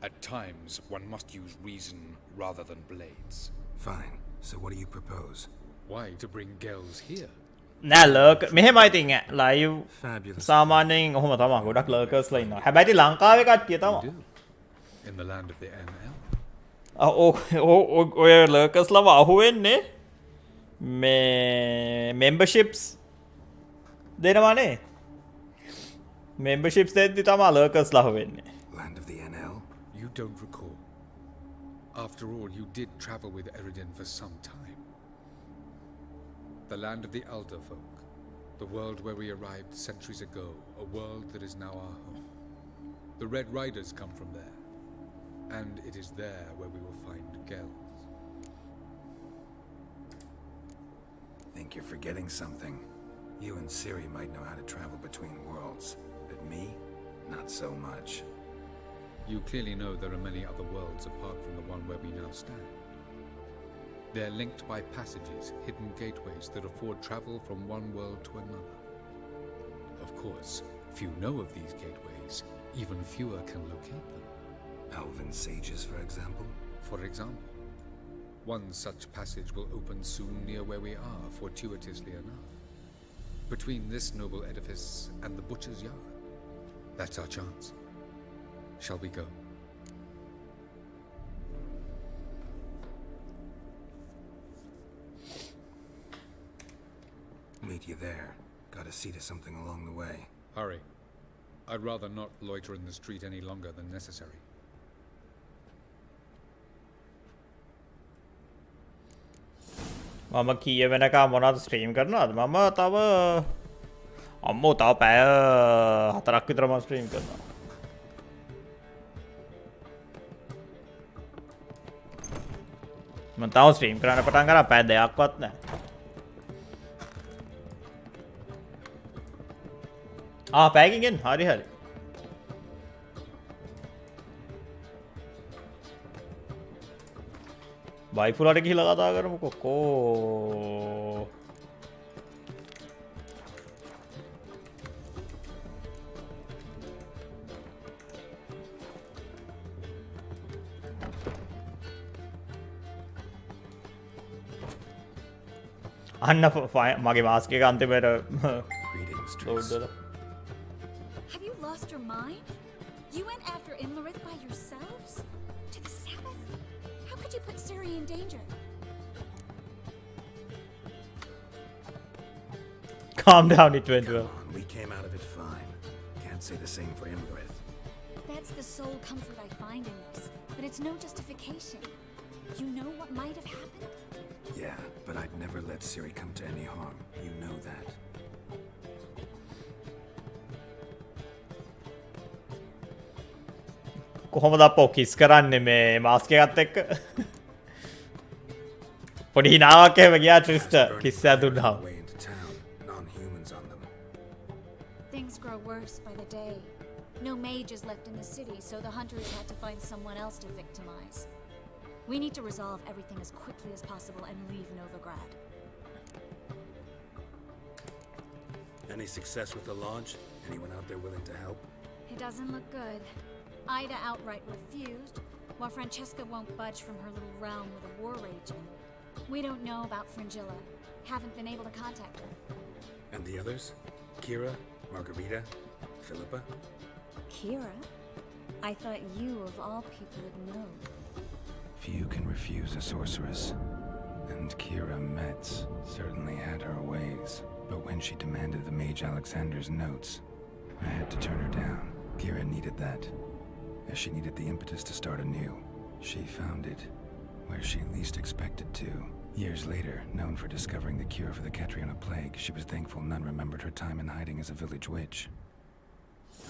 At times, one must use reason rather than blades. Fine. So what do you propose? Why to bring Gels here? Nෑ ලර්ක මෙහෙමයි තින් live සාමාන්‍යයෙන් ඔහොම තමා ගොඩක් ලර්කර්ස්ලා ඉන්නවා. හැබැයි ලංකාවේ කට්ටිය තමා. In the land of the NL. ඔය ලර්කර්ස්ලව අහුවෙන්නේ මේ memberships දෙනවනේ. memberships දෙද්දි තමා ලර්කර්ස්ලා අහුවෙන්නේ. Land of the NL? You don't recall. After all, you did travel with Eredin for some time. The land of the Elder Folk. The world where we arrived centuries ago. A world that is now our home. The Red Riders come from there. And it is there where we will find Gels. Think you're forgetting something. You and Ciri might know how to travel between worlds. But me? Not so much. You clearly know there are many other worlds apart from the one where we now stand. They're linked by passages, hidden gateways that afford travel from one world to another. Of course, few know of these gateways. Even fewer can locate them. Elven sages, for example? For example. One such passage will open soon near where we are, fortuitously enough. Between this noble edifice and the butcher's yard. That's our chance. Shall we go? Meet you there. Gotta see to something along the way. Hurry. I'd rather not loiter in the street any longer than necessary. මම කීය වෙනකම් මොනවද stream කරනවද? මම තව අම්මෝ තව පැය 4ක් විතර මම ස්ට්‍රීම් කරනවා. මම තව ස්ට්‍රීම් කරන්න පටන් ගන්න පැය 2ක්වත් නැහැ. පැයකින් ගෙන් හරි හරි. වයිෆුලට ගිහිල්ලා කතා කරමුකෝ කෝ. අන්න මගේ මාස්ක් එක අන්තිමට Have you lost your mind? You went after Imlerith by yourselves? To the Sabbath? How could you put Ciri in danger? Calm down, it went well. We came out of it fine. Can't say the same for Imlerith. That's the sole comfort I find in this, but it's no justification. You know what might have happened? Yeah, but I'd never let Ciri come to any harm. You know that. කොහොමද අපෝ කිස් කරන්නේ මේ mask එකත් එක්ක? පොඩි හිනාවක් එහෙම ගියා ට්‍රිස්ටර් කිස් ඇදුන්නා. Things grow worse by the day. No mages left in the city, so the hunters had to find someone else to victimize. We need to resolve everything as quickly as possible and leave Novigrad. Any success with the launch? Anyone out there willing to help? It doesn't look good. Ida outright refused, while Francesca won't budge from her little realm with a war raging. We don't know about Fringilla. Haven't been able to contact her. And the others? Kira? Margarita? Philippa? Kira? I thought you, of all people, would know. Few can refuse a sorceress. And Kira Metz certainly had her ways. But when she demanded the Mage Alexander's notes, I had to turn her down. Kira needed that. As she needed the impetus to start anew. She found it where she least expected to. Years later, known for discovering the cure for the Catriona plague, she was thankful none remembered her time in hiding as a village witch.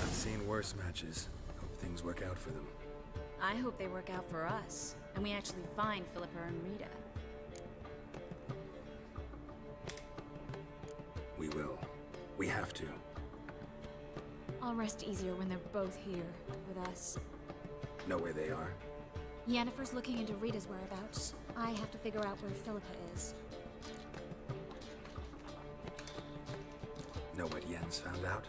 I've seen worse matches. Hope things work out for them. I hope they work out for us, and we actually find Philippa and Rita. We will. We have to. I'll rest easier when they're both here with us. Know where they are? Yennefer's looking into Rita's whereabouts. I have to figure out where Philippa is. Know what Yen's found out?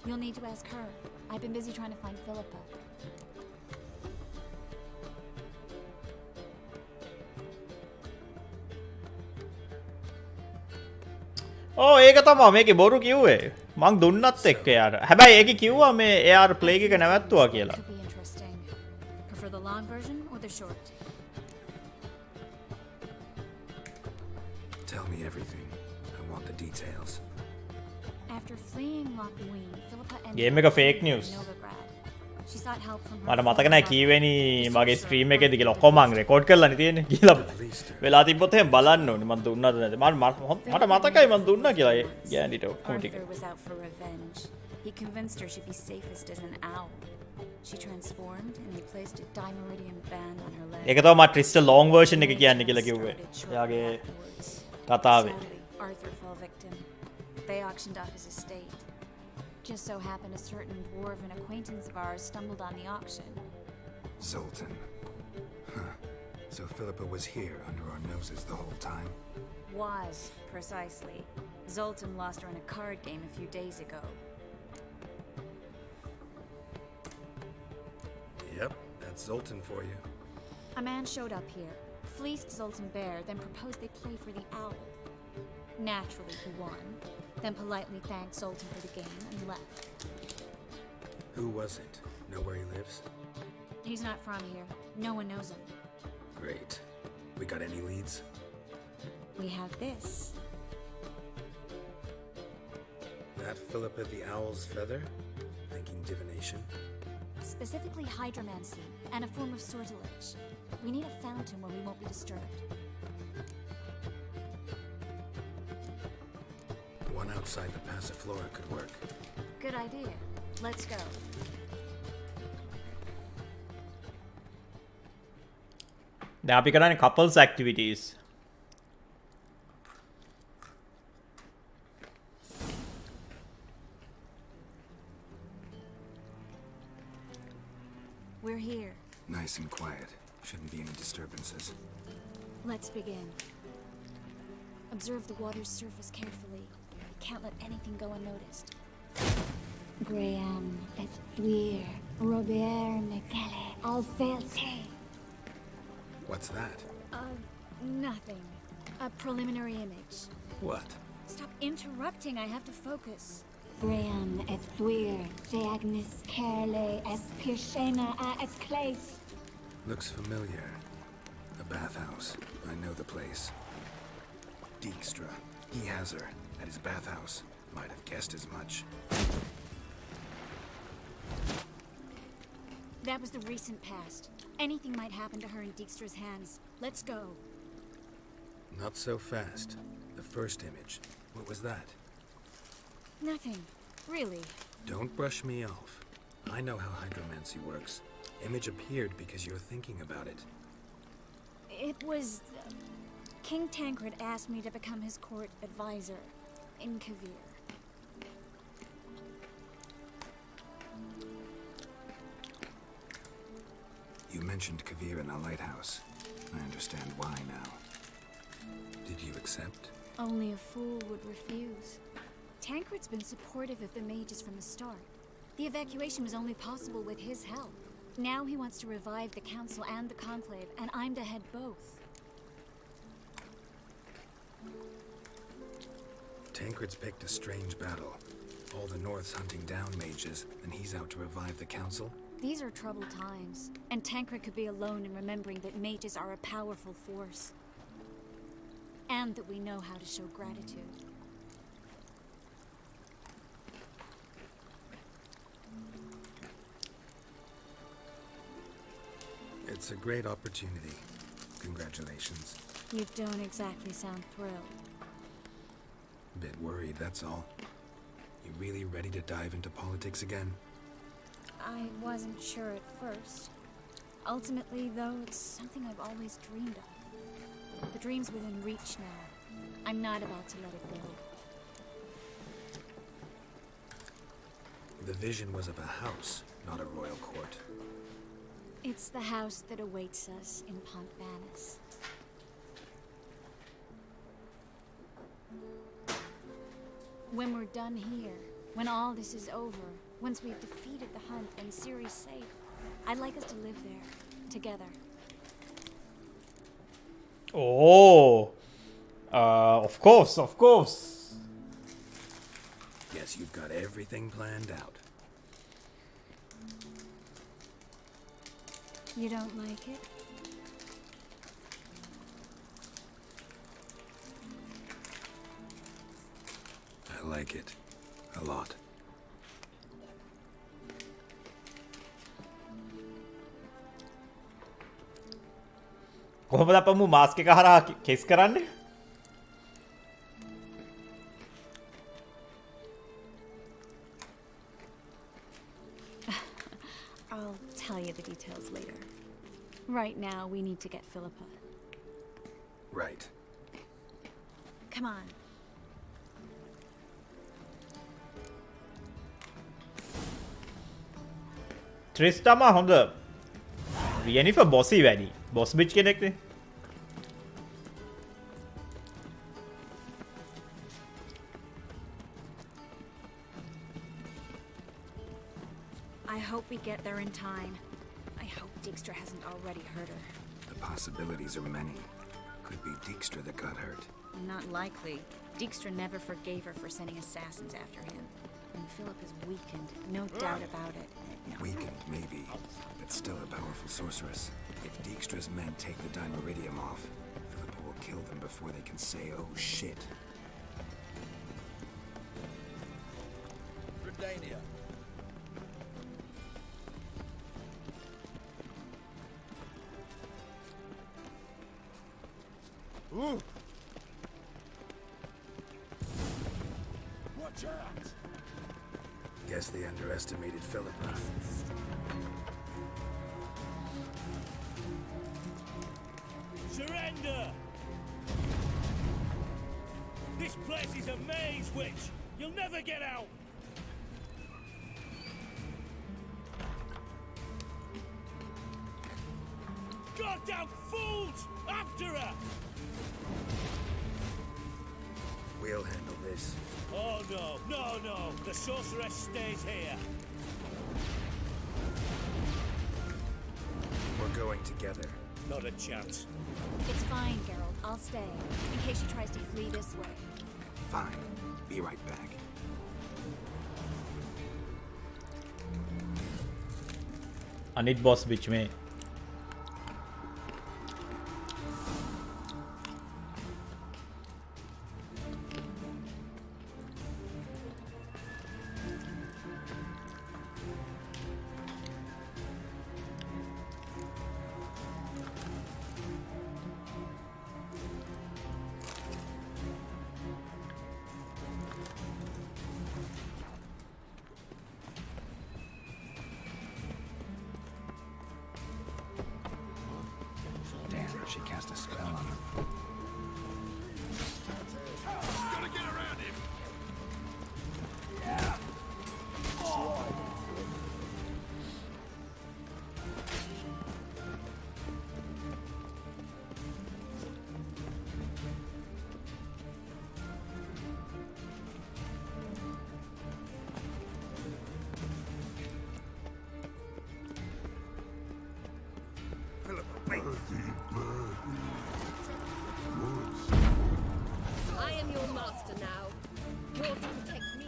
You'll need to ask her. I've been busy trying to find Philippa. ඕ ඒක තමා මේකේ බොරු කිව්වේ මං දුන්නත් එක්ක එයාට. හැබැයි ඒකේ කිව්වා මේ එයාට ප්ලේග් එක නැවැත්තුවා කියලා. Could be interesting. Prefer the long version or the short? Tell me everything. I want the details. After fleeing Loch Ween, Philippa ended Game එක fake news. Novigrad. She sought help from her මට මතක නැහැ කීවෙනි මගේ stream එකේදී කියලා ඔක්කොම මං record කරලානේ තියෙන්නේ කියලා වෙලා තිබ්බොත් එහෙම බලන්න ඕනේ මං දුන්නද නැද්ද මට මතකයි මං දුන්නා කියලා ඒ ගෑනිට ඔක්කොම ටික. Arthur was out for revenge. He convinced her she'd be safest as an owl. She transformed and he placed a dimeridium band on her leg. ඒක තමයි මට ක්‍රිස්ටල් ලොංగ్ version එක කියන්නේ කියලා කිව්වේ. එයාගේ කතාවේ. Arthur fell victim. They auctioned off his estate. Just so happened a certain dwarven acquaintance of ours stumbled on the auction. Zoltan. Huh. So Philippa was here under our noses the whole time? Was, precisely. Zoltan lost her in a card game a few days ago. Yep, that's Zoltan for you. A man showed up here, fleeced Zoltan bare, then proposed they play for the owl. Naturally, he won, then politely thanked Zoltan for the game and left. Who was it? Know where he lives? He's not from here. No one knows him. Great. We got any leads? We have this. That Philippa the Owl's feather? Thinking divination? Specifically hydromancy, and a form of sortilege. We need a fountain where we won't be disturbed. One outside the Passiflora could work. Good idea. Let's go. දැන් අපි කරන්නේ couples activities. We're here. Nice and quiet. Shouldn't be any disturbances. Let's begin. Observe the water's surface carefully. We can't let anything go unnoticed. Graham, et Thuir, Robert Mekele, Alfelte. What's that? Nothing. A preliminary image. What? Stop interrupting, I have to focus. Graham, et Thuir, de Agnes Kerle, Espirshena, et Claes. Looks familiar. A bathhouse. I know the place. Dijkstra. He has her. At his bathhouse. Might have guessed as much. That was the recent past. Anything might happen to her in Dijkstra's hands. Let's go. Not so fast. The first image. What was that? Nothing. Really. Don't brush me off. I know how hydromancy works. Image appeared because you're thinking about it. It was... King Tancred asked me to become his court advisor in Kavir. You mentioned Kavir in the lighthouse. I understand why now. Did you accept? Only a fool would refuse. Tancred's been supportive of the mages from the start. The evacuation was only possible with his help. Now he wants to revive the council and the conclave, and I'm to head both. Tancred's picked a strange battle. All the North's hunting down mages, and he's out to revive the council? These are troubled times, and Tancred could be alone in remembering that mages are a powerful force. And that we know how to show gratitude. It's a great opportunity. Congratulations. You don't exactly sound thrilled. Bit worried, that's all. You really ready to dive into politics again? I wasn't sure at first. Ultimately, though, it's something I've always dreamed of. The dream's within reach now. I'm not about to let it go. The vision was of a house, not a royal court. It's the house that awaits us in Pont Vanis. When we're done here, when all this is over, once we've defeated the hunt and Ciri's safe, I'd like us to live there, together. Oh, of course, of course. Guess you've got everything planned out. You don't like it? I like it. A lot. කොහොමද අප මු mask එක හරහා කෙස් කරන්නේ? I'll tell you the details later. Right now, we need to get Philippa. Right. Come on. ත්‍රිස්ටමා හොඳ රියනිෆර් බොසි වැඩි. බොස් බිච් කෙනෙක්නේ. I hope we get there in time. I hope Dijkstra hasn't already hurt her. The possibilities are many. Could be Dijkstra that got hurt. Not likely. Dijkstra never forgave her for sending assassins after him. And Philip is weakened, no doubt about it. Weakened, maybe, but still a powerful sorceress. If Dijkstra's men take the Dimeridium off, Philippa will kill them before they can say, oh shit. Redania. Ooh! Watch out! Guess they underestimated Philippa. Surrender! This place is a maze, witch! You'll never get out! Goddamn fools! After her! We'll handle this. Oh no, no, no! The sorceress stays here! We're going together. Not a chance. It's fine, Geralt. I'll stay, in case she tries to flee this way. Fine. Be right back. අනිත් boss beach මේ. Damn, she cast a spell on him. Gotta get around him! Philippa, wait! I am your master now. You're to protect me.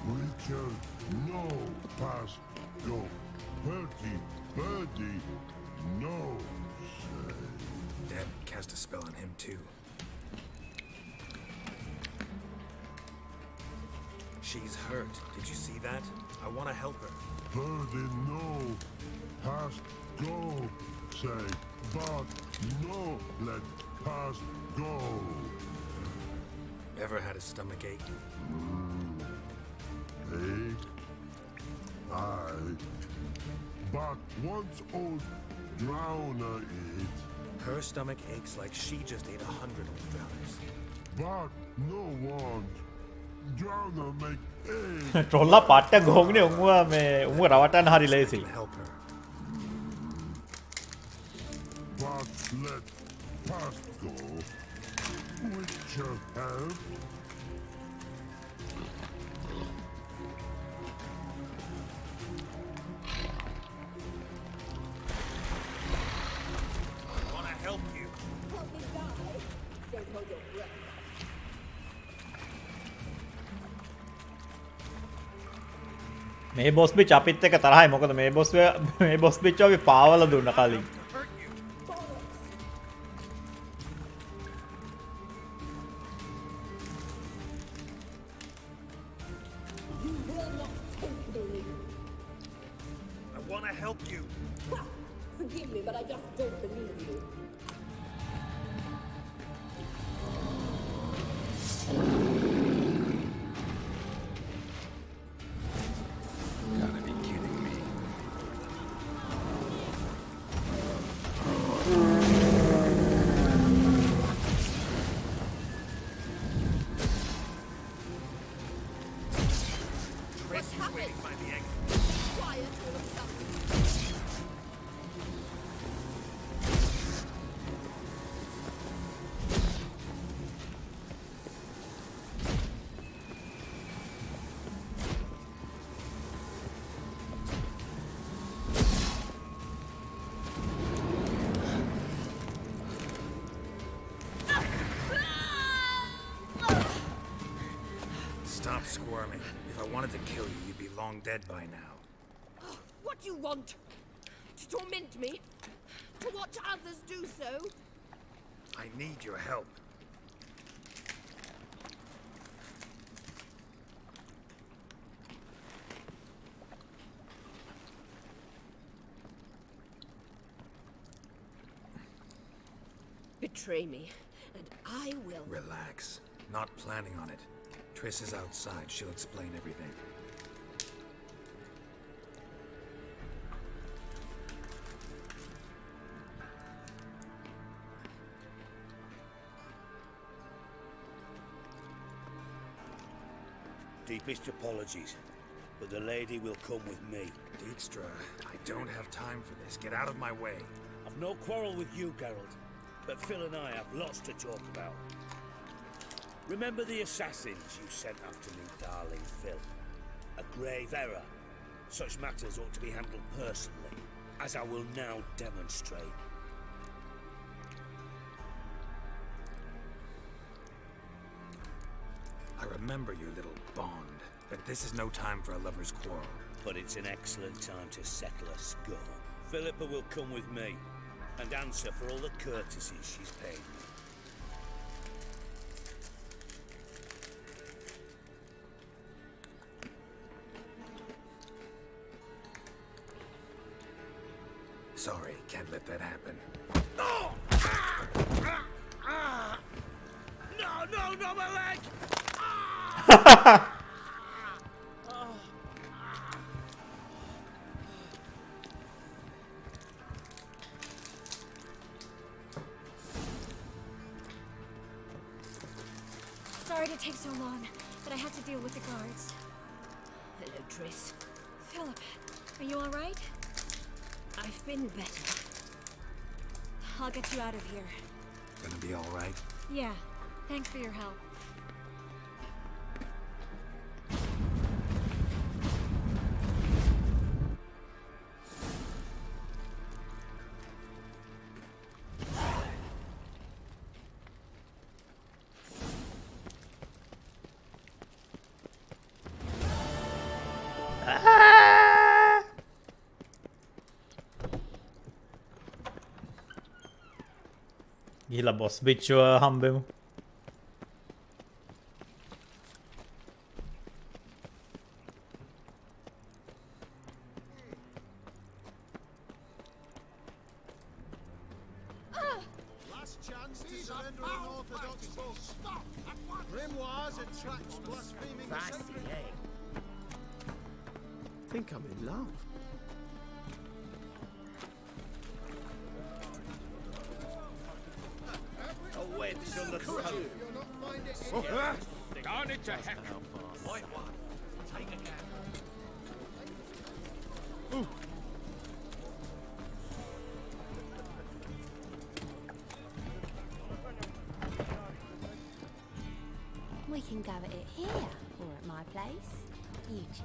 Richard, no past go. Bertie, Birdie, no say. Damn it, cast a spell on him too. She's hurt. Did you see that? I want to help her. Birdie, no past go. Say, but no let past go. Ever had a stomach ache? Ache? Aye. But once old drowner eat. Her stomach aches like she just ate 100 old drowners. But no want. Down the make egg. ට්‍රොල්ලා පට්ට ගොහුගනේ උන්ව මේ උන්ව රවටන්න හරි ලේසි. But let past go. Which shall help. Wanna help you? Help me die. Don't hold your breath. මේ boss beach අපිත් එක්ක තරහයි මොකද මේ boss beach අපි පාවලා දුන්න කලින්. You will not take me. I wanna help you. Ha! Forgive me, but I just don't believe you. Gotta be kidding me. What's happened? Quiet all of a sudden. Stop squirming. If I wanted to kill you, you'd be long dead by now. What do you want? To torment me? To watch others do so? I need your help. Betray me, and I will. Relax. Not planning on it. Triss is outside. She'll explain everything. Deepest apologies, but the lady will come with me. Dijkstra, I don't have time for this. Get out of my way. I've no quarrel with you, Geralt, but Phil and I have lots to talk about. Remember the assassins you sent after me, darling Phil? A grave error. Such matters ought to be handled personally, as I will now demonstrate. I remember your little bond, but this is no time for a lover's quarrel. But it's an excellent time to settle a score. Philippa will come with me and answer for all the courtesies she's paid me. Sorry, can't let that happen. No! No, my leg! Sorry to take so long, but I had to deal with the guards. Hello, Triss. Philip, are you all right? I've been better. I'll get you out of here. Gonna be all right? Yeah, thanks for your help. ගිහිලා boss බිච්චුව හම්බෙමු. Last chance to surrender an orthodox book. Grimoires and tracts blaspheming the sacred. Think I'm in love. Oh, wait, it's on the throne. You're not finding Darn it to heck. White one. Take a gap. We can go at it here, or at my place. You choose.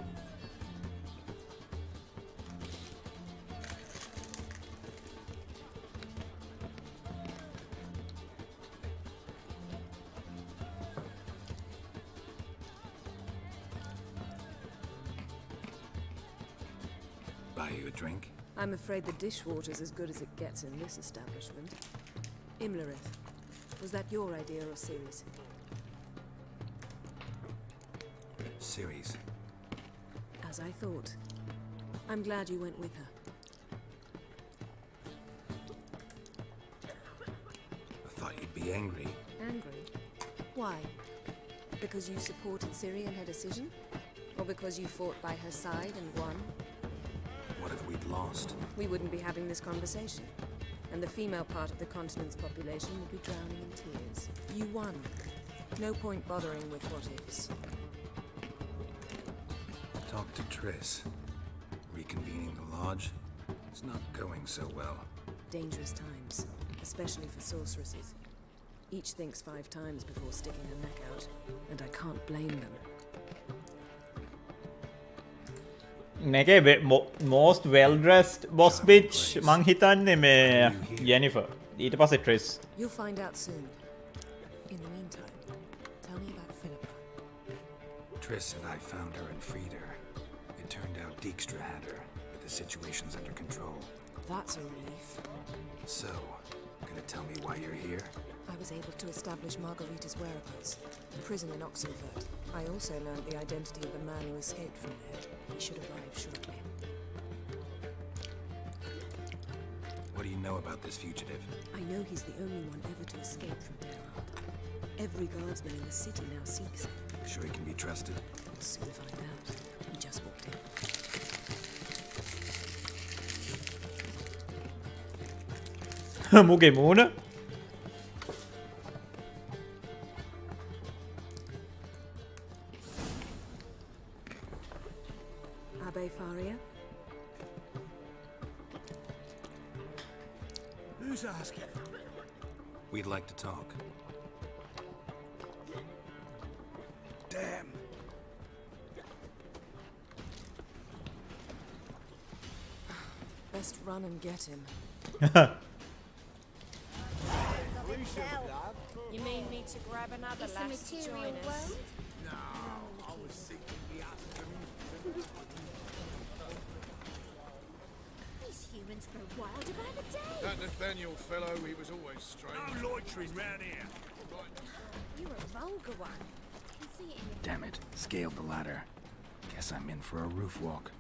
Buy you a drink? I'm afraid the dishwater's as good as it gets in this establishment. Imlerith, was that your idea or Ciri's? Ciri's. As I thought. I'm glad you went with her. I thought you'd be angry. Angry? Why? Because you supported Ciri in her decision? Or because you fought by her side and won? What if we'd lost? We wouldn't be having this conversation. And the female part of the continent's population would be drowning in tears. You won. No point bothering with what ifs. Talk to Triss. Reconvening the lodge. It's not going so well. Dangerous times, especially for sorceresses. Each thinks 5 times before sticking her neck out, and I can't blame them. මේකේ most well dressed boss bitch මං හිතන්නේ මේ Jennifer. ඊට පස්සේ Triss. You'll find out soon. In the meantime, tell me about Philippa. Triss and I found her and freed her. It turned out Dijkstra had her, but the situation's under control. That's a relief. So, gonna tell me why you're here? I was able to establish Margarita's whereabouts. Prison in Oxenfurt. I also learned the identity of the man who escaped from there. He should arrive shortly. What do you know about this fugitive? I know he's the only one ever to escape from Derard. Every guardsman in the city now seeks him. Sure he can be trusted? We'll soon find out. He just walked in. මුගේ මූණ Abbe Faria? Who's asking? We'd like to talk. Damn. Best run and get him. You mean me to grab another It's the lass to material join us? world. No, I was thinking the afternoon. These humans grow wilder by the day. That Nathaniel fellow, he was always strange. No loitering round here. You're a vulgar one. I can see it in your... Damn it. Scaled the ladder. Guess I'm in for a roof walk.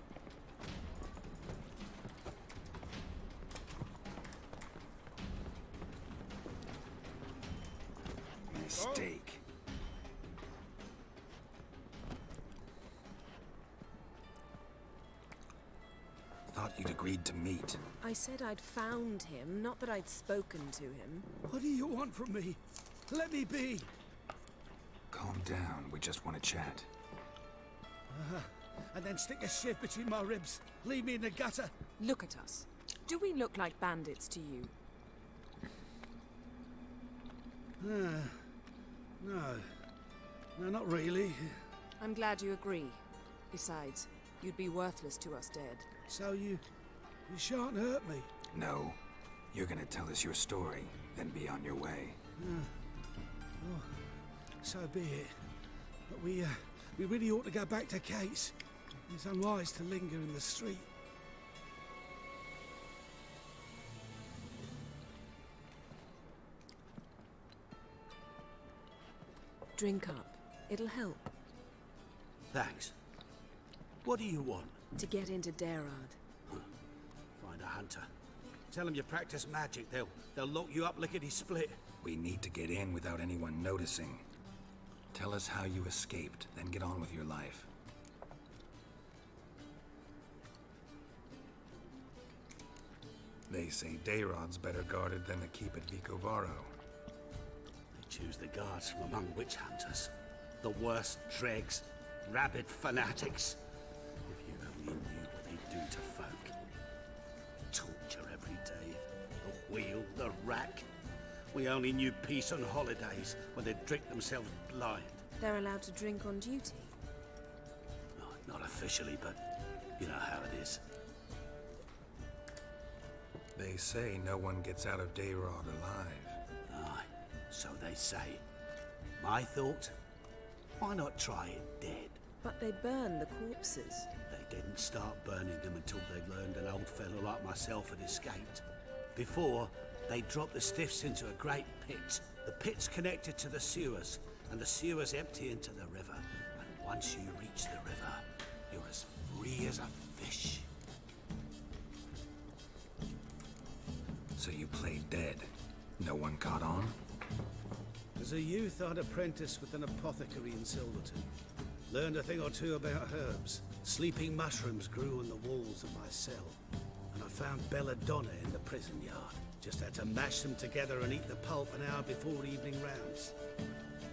Mistake. Thought you'd agreed to meet. I said I'd found him, not that I'd spoken to him. What do you want from me? Let me be. Calm down. We just want to chat. And then stick a shiv between my ribs. Leave me in the gutter. Look at us. Do we look like bandits to you? No. No, not really. I'm glad you agree. Besides, you'd be worthless to us dead. So you shan't hurt me. No. You're gonna tell us your story, then be on your way. Oh, so be it. But we really ought to go back to Kate's. It's unwise to linger in the street. Drink up. It'll help. Thanks. What do you want? To get into Derard. Find a hunter. Tell them you practice magic. They'll lock you up lickety-split. We need to get in without anyone noticing. Tell us how you escaped, then get on with your life. They say Dayrod's better guarded than the keep at Vicovaro. They choose the guards from among witch hunters. The worst dregs, rabid fanatics. If you only knew what they do to folk. Torture every day. The wheel, the rack. We only knew peace on holidays when they'd drink themselves blind. They're allowed to drink on duty? Oh, not officially, but you know how it is. They say no one gets out of Dayrod alive. Aye, so they say. My thought? Why not try it dead? But they burn the corpses. They didn't start burning them until they learned an old fellow like myself had escaped. Before, they dropped the stiffs into a great pit. The pit's connected to the sewers, and the sewers empty into the river. And once you reach the river, you're as free as a fish. So you played dead. No one caught on? As a youth, I'd apprenticed with an apothecary in Silverton. Learned a thing or two about herbs. Sleeping mushrooms grew on the walls of my cell. And I found belladonna in the prison yard. Just had to mash them together and eat the pulp an hour before evening rounds.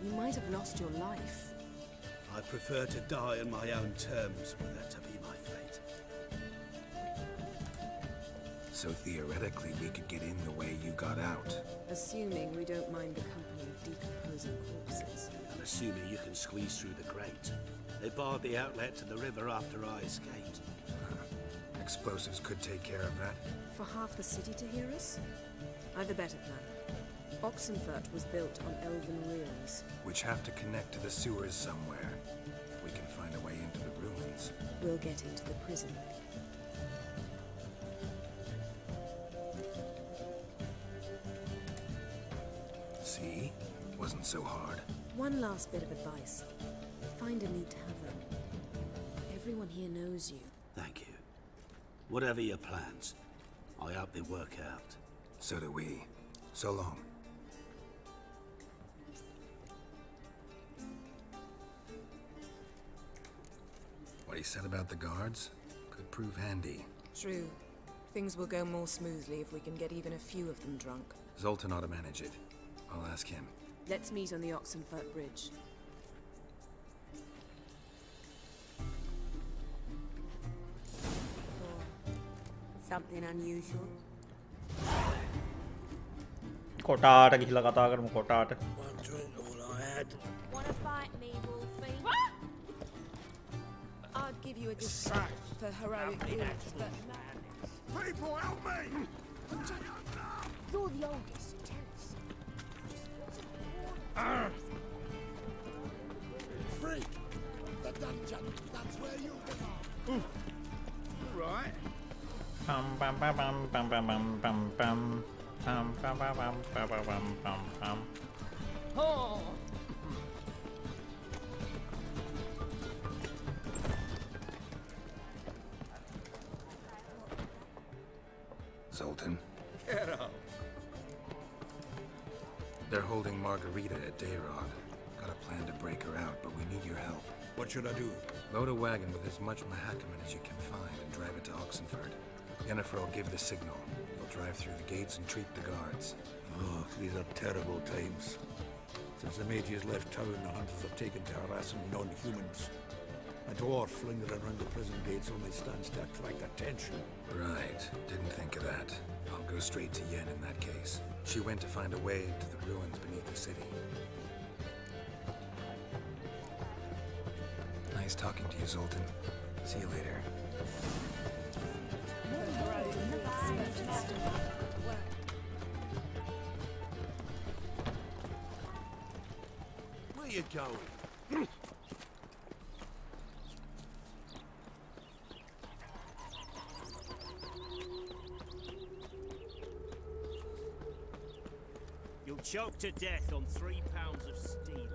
You might have lost your life. I prefer to die on my own terms, were that to be my fate. So theoretically, we could get in the way you got out. Assuming we don't mind the company of decomposing corpses. And assuming you can squeeze through the grate. They barred the outlet to the river after I escaped. Explosives could take care of that. For half the city to hear us? I've a better plan. Oxenfurt was built on elven ruins. Which have to connect to the sewers somewhere. If we can find a way into the ruins. We'll get into the prison. See? Wasn't so hard. One last bit of advice. Find a new tavern. Everyone here knows you. Thank you. Whatever your plans, I hope they work out. So do we. So long. What he said about the guards could prove handy. True. Things will go more smoothly if we can get even a few of them drunk. Zoltan ought to manage it. I'll ask him. Let's meet on the Oxenfurt Bridge. Something unusual? කොටාට ගිහිල්ලා කතා කරමු කොටාට. One drink all I had. Wanna fight me, Wolfie? I'd give you a discount for heroic deeds, but... People, help me! You're the oldest, so tell us. Freak! The dungeon, that's where you belong. Right. Pam pam pam pam pam pam pam pam pam pam pam pam pam pam pam pam pam. Oh! Zoltan. Get up. They're holding Margarita at Dayrod. Got a plan to break her out, but we need your help. What should I do? Load a wagon with as much Mahakaman as you can find and drive it to Oxenfurt. Yennefer will give the signal. You'll drive through the gates and treat the guards. Oh, these are terrible times. Since the mages left town, the hunters have taken to harassing non-humans. A dwarf lingering around the prison gates only stands to attract attention. Right. Didn't think of that. I'll go straight to Yen in that case. She went to find a way into the ruins beneath the city. Nice talking to you, Zoltan. See you later. Where you going? You'll choke to death on 3 pounds of steel.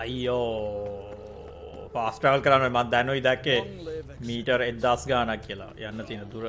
අයියෝ fast travel කරන්න මම දන්නවයි දැක්කේ metre 1000 ගාණක් කියලා යන්න තියෙන දුර.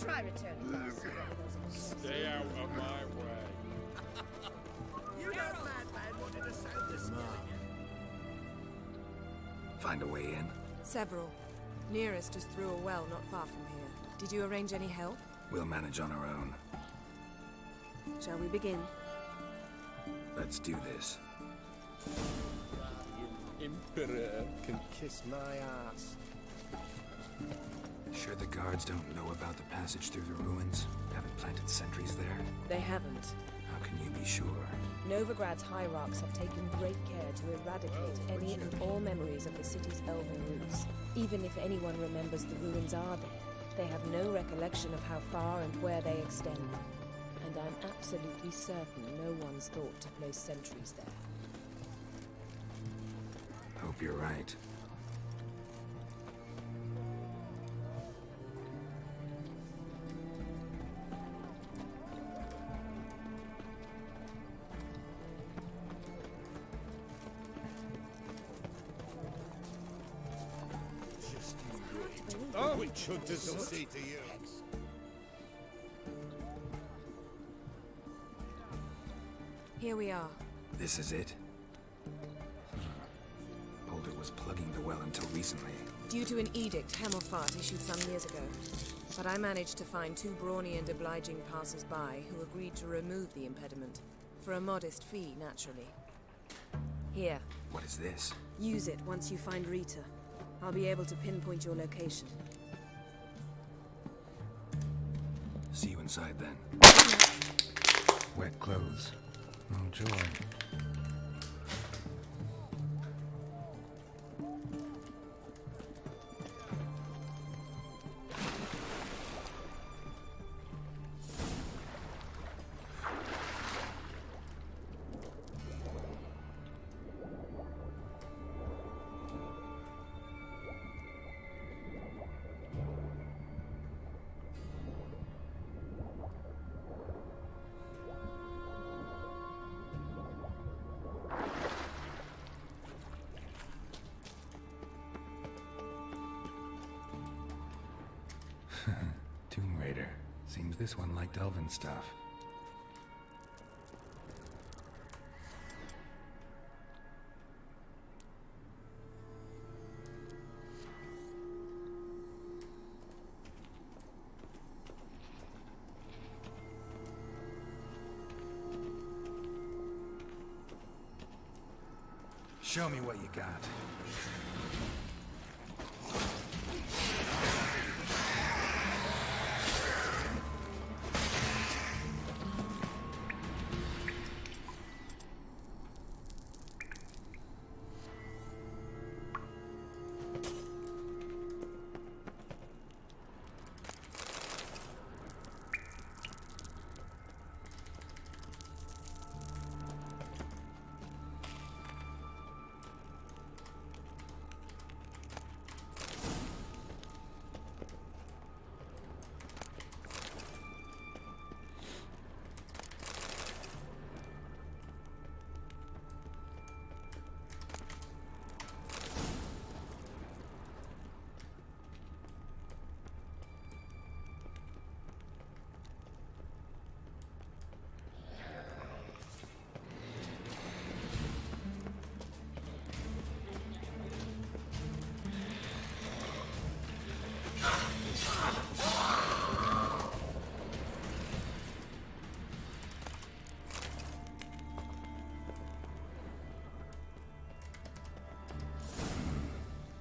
Try returning those cigarettes. Stay out of my way. You know madman wanted to sound this Find a way in? Several. Nearest is through a well not far from here. Did you arrange any help? We'll manage on our own. Shall we begin? Let's do this. Emperor can kiss my ass. Sure the guards don't know about the passage through the ruins? Haven't planted sentries there? They haven't. How can you be sure? Novigrad's hierarchs have taken great care to eradicate any and all memories of the city's elven roots. Even if anyone remembers the ruins are there, they have no recollection of how far and where they extend. And I'm absolutely certain no one's thought to place sentries there. Hope you're right. Oh, witch hunters will say to you. Here we are. This is it? Boulder was plugging the well until recently. Due to an edict Hemelfart issued some years ago. But I managed to find two brawny and obliging passers-by who agreed to remove the impediment. For a modest fee, naturally. Here. What is this? Use it once you find Rita. I'll be able to pinpoint your location. See you inside then. Wet clothes. No joy. Tomb Raider. Seems this one liked elven stuff. Show me what you got.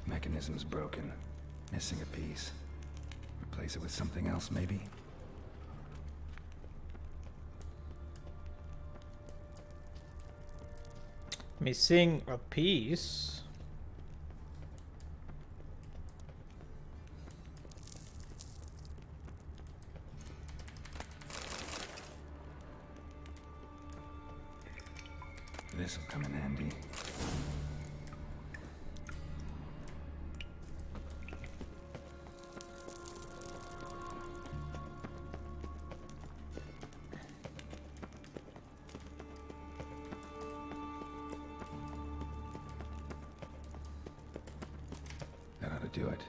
Mechanism's broken. Missing a piece. Replace it with something else, maybe? Missing a piece? This'll come in handy. That ought to do it.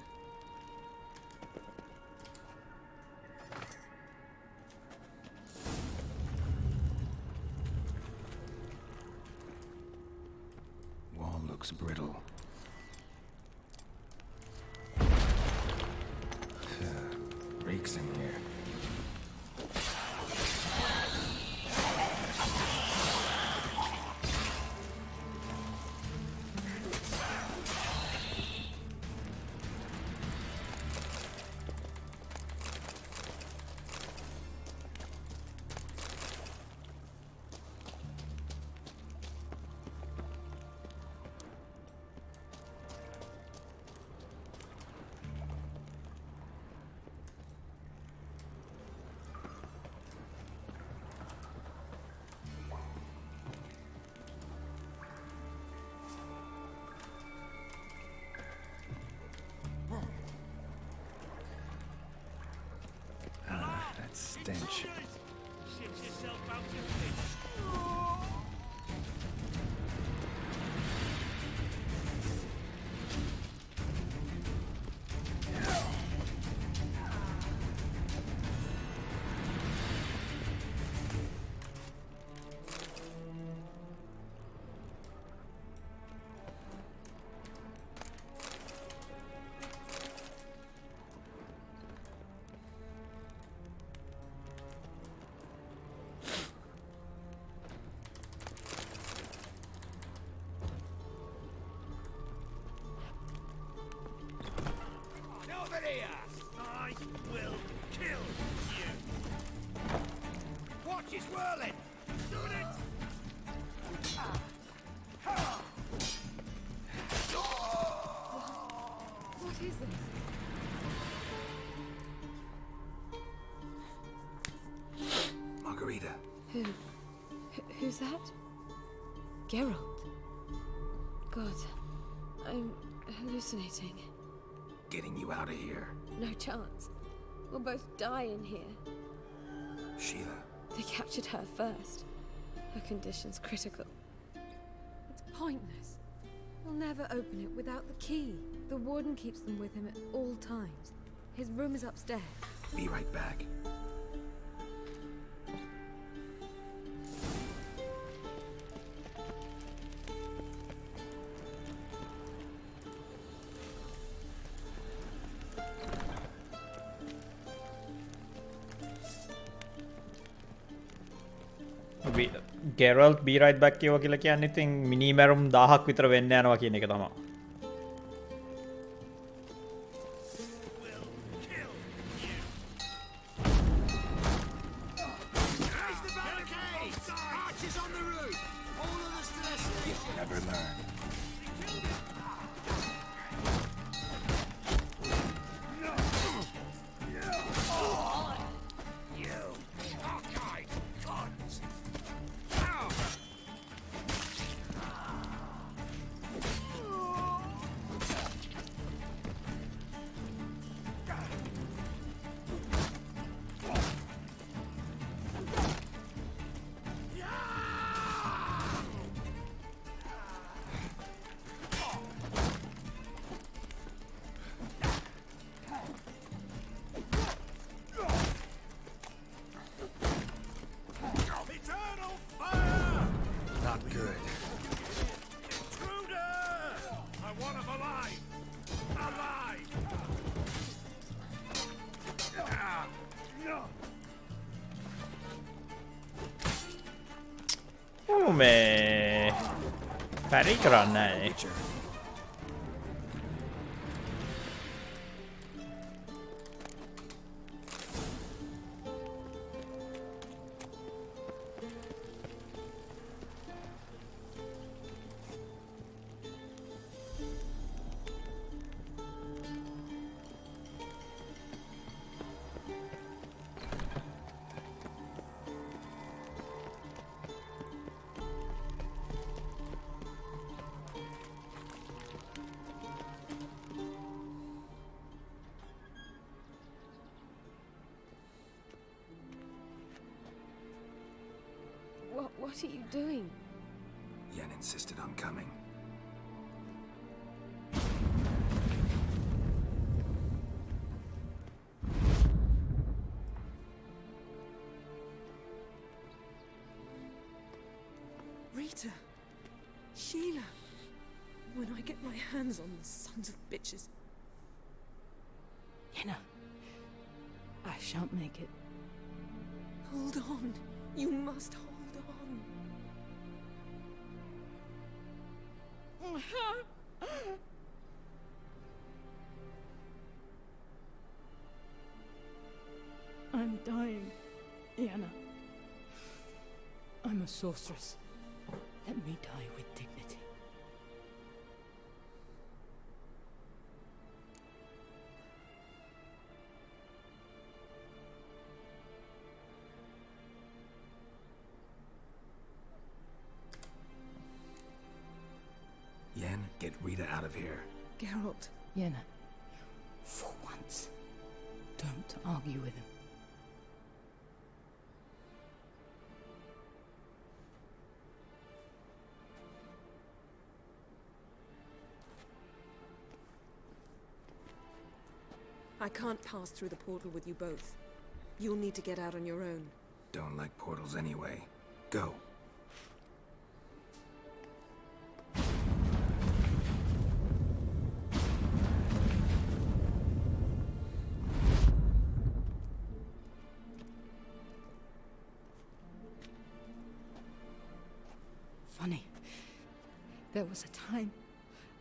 looks brittle. Reeks in here. That stench. Shit yourself out your face. Over here! I will kill you! Watch his whirling! Doing it! What is this? Margarita. Who's that? Geralt. God, I'm hallucinating. Getting you out of here. No chance. We'll both die in here. Sheila. They captured her first. Her condition's critical. It's pointless. We'll never open it without the key. The warden keeps them with him at all times. His room is upstairs. Be right back. Geralt be right back කියව කියලා කියන්නේ ඉතින් මිනි මැරුම් 1000ක් විතර වෙන්න යනවා කියන එක තමයි. Never learn. මේ පැරි කරන්න What are you doing? Yen insisted on coming. Rita! Sheila! when I get my hands on the sons of bitches. Yenna, I shan't make it. Hold on. You must hold on. I'm dying, Yenna. I'm a sorceress. Let me die with dignity. Yen, get Rita out of here. Geralt. Yenna, for once, don't argue with him. I can't pass through the portal with you both. You'll need to get out on your own. Don't like portals anyway. Go. Funny. There was a time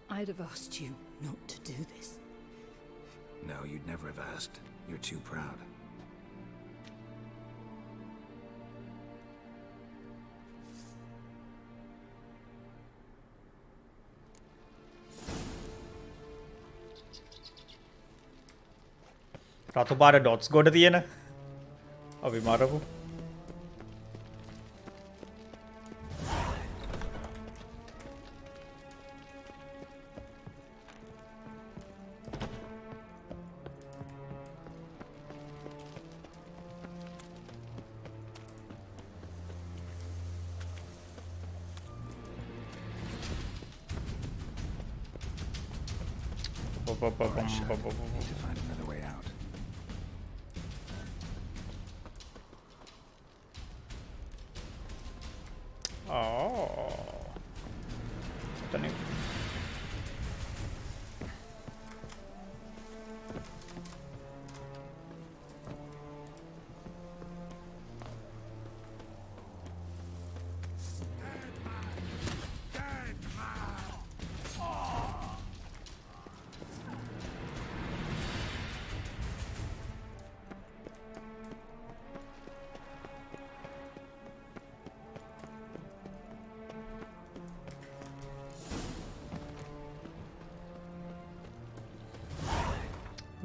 I'd have asked you not to do this. No, you'd never have asked. You're too proud. රතුපාට dots ගොඩ තියෙන අපි මරපු Need to find another way out. Stunning.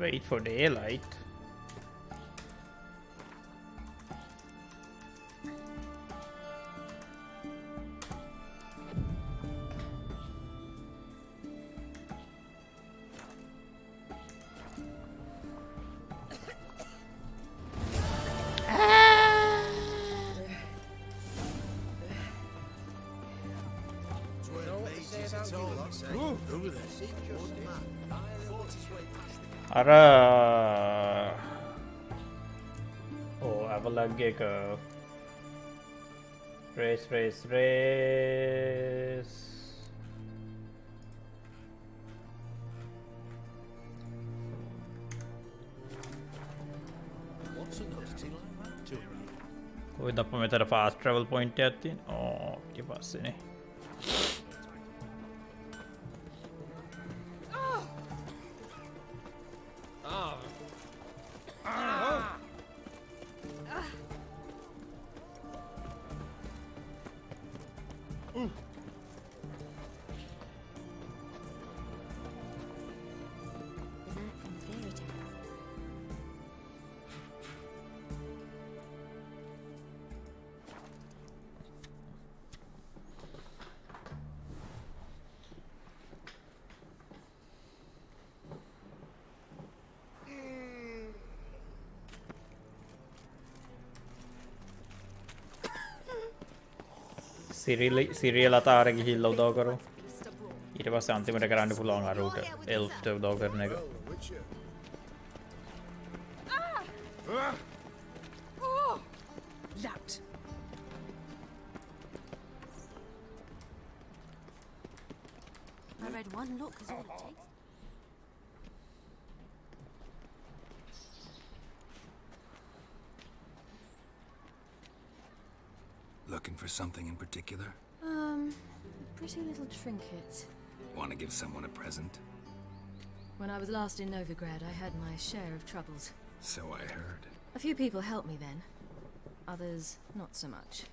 Wait for daylight. Oh, Avalanche Gecko. Race. With the method of fast travel point at the oh, give us any. සිරියල් අතාර ගිහිල්ලා උදව් කරමු. ඊට පස්සේ අන්තිමට කරන්න පුළුවන් අර උට එල්ෆ්ට උදව් කරන එක. Lout. I read one look is all it takes. Looking for something in particular? A pretty little trinket. Want to give someone a present? When I was last in Novigrad, I had my share of troubles. So I heard. A few people helped me then. Others, not so much.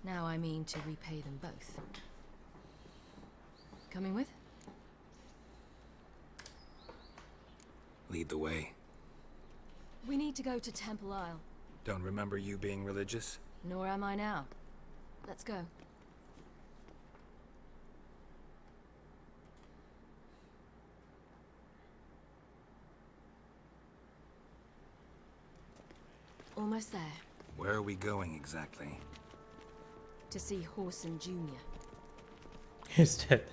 Now I mean to repay them both. Coming with? Lead the way. We need to go to Temple Isle. Don't remember you being religious? Nor am I now. Let's go. Almost there. Where are we going exactly? To see Horson Jr. He's dead.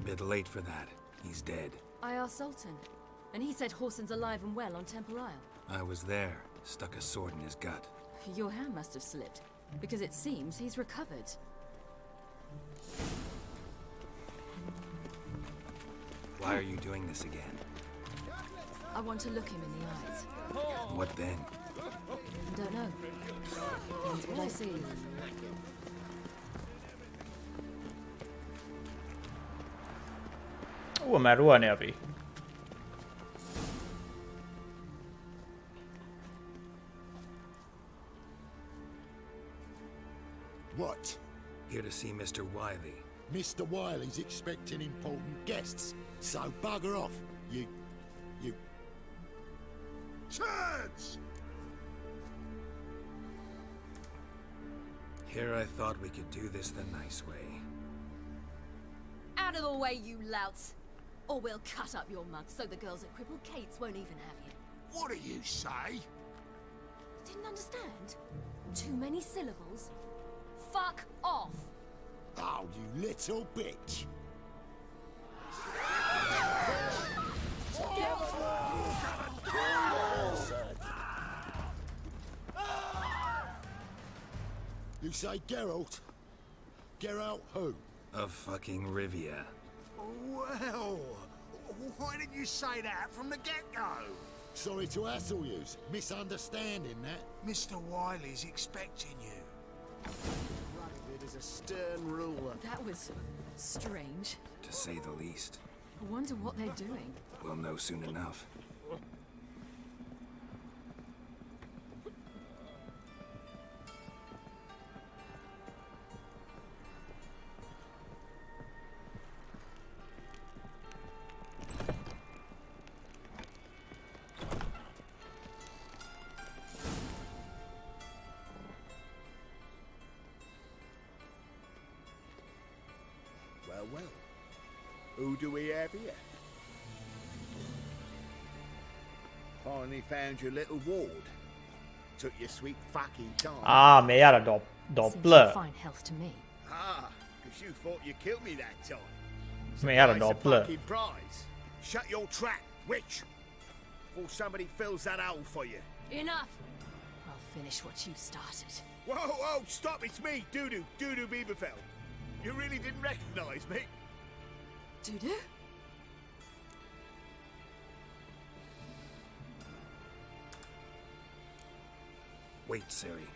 Bit late for that. He's dead. I asked Sultan, and he said Horson's alive and well on Temple Isle. I was there. Stuck a sword in his gut. Your hand must have slipped, because it seems he's recovered. Why are you doing this again? I want to look him in the eyes. What then? I don't know. Depends what I see. මැරුවනේ අපි. What? Here to see Mr. Wiley. Mr. Wiley's expecting important guests, so bugger off, you... Turds! Here I thought we could do this the nice way. Out of the way, you louts! Or we'll cut up your mug so the girls at Crippled Kate's won't even have you. What do you say? Didn't understand? Too many syllables? Fuck off! Oh, you little bitch! You say Geralt? Geralt who? Of fucking Rivia. Well, why didn't you say that from the get-go? Sorry to hassle yous. Misunderstanding that. Mr. Wiley's expecting you. It is a stern ruler. That was strange. To say the least. I wonder what they're doing. We'll know soon enough. Well, who do we have here? Finally found your little ward. Took your sweet fucking time. මේ අර ඩොප්ලර්. Fine health to me. Because you thought you killed me that time. මේ අර Nice ඩොප්ලර්. fucking prize. Shut your trap, witch. Before somebody fills that hole for you. Enough! I'll finish what you started. Whoa, stop, it's me, Dudu Beaverfell. You really didn't recognize me? Dudu? Wait, Ciri.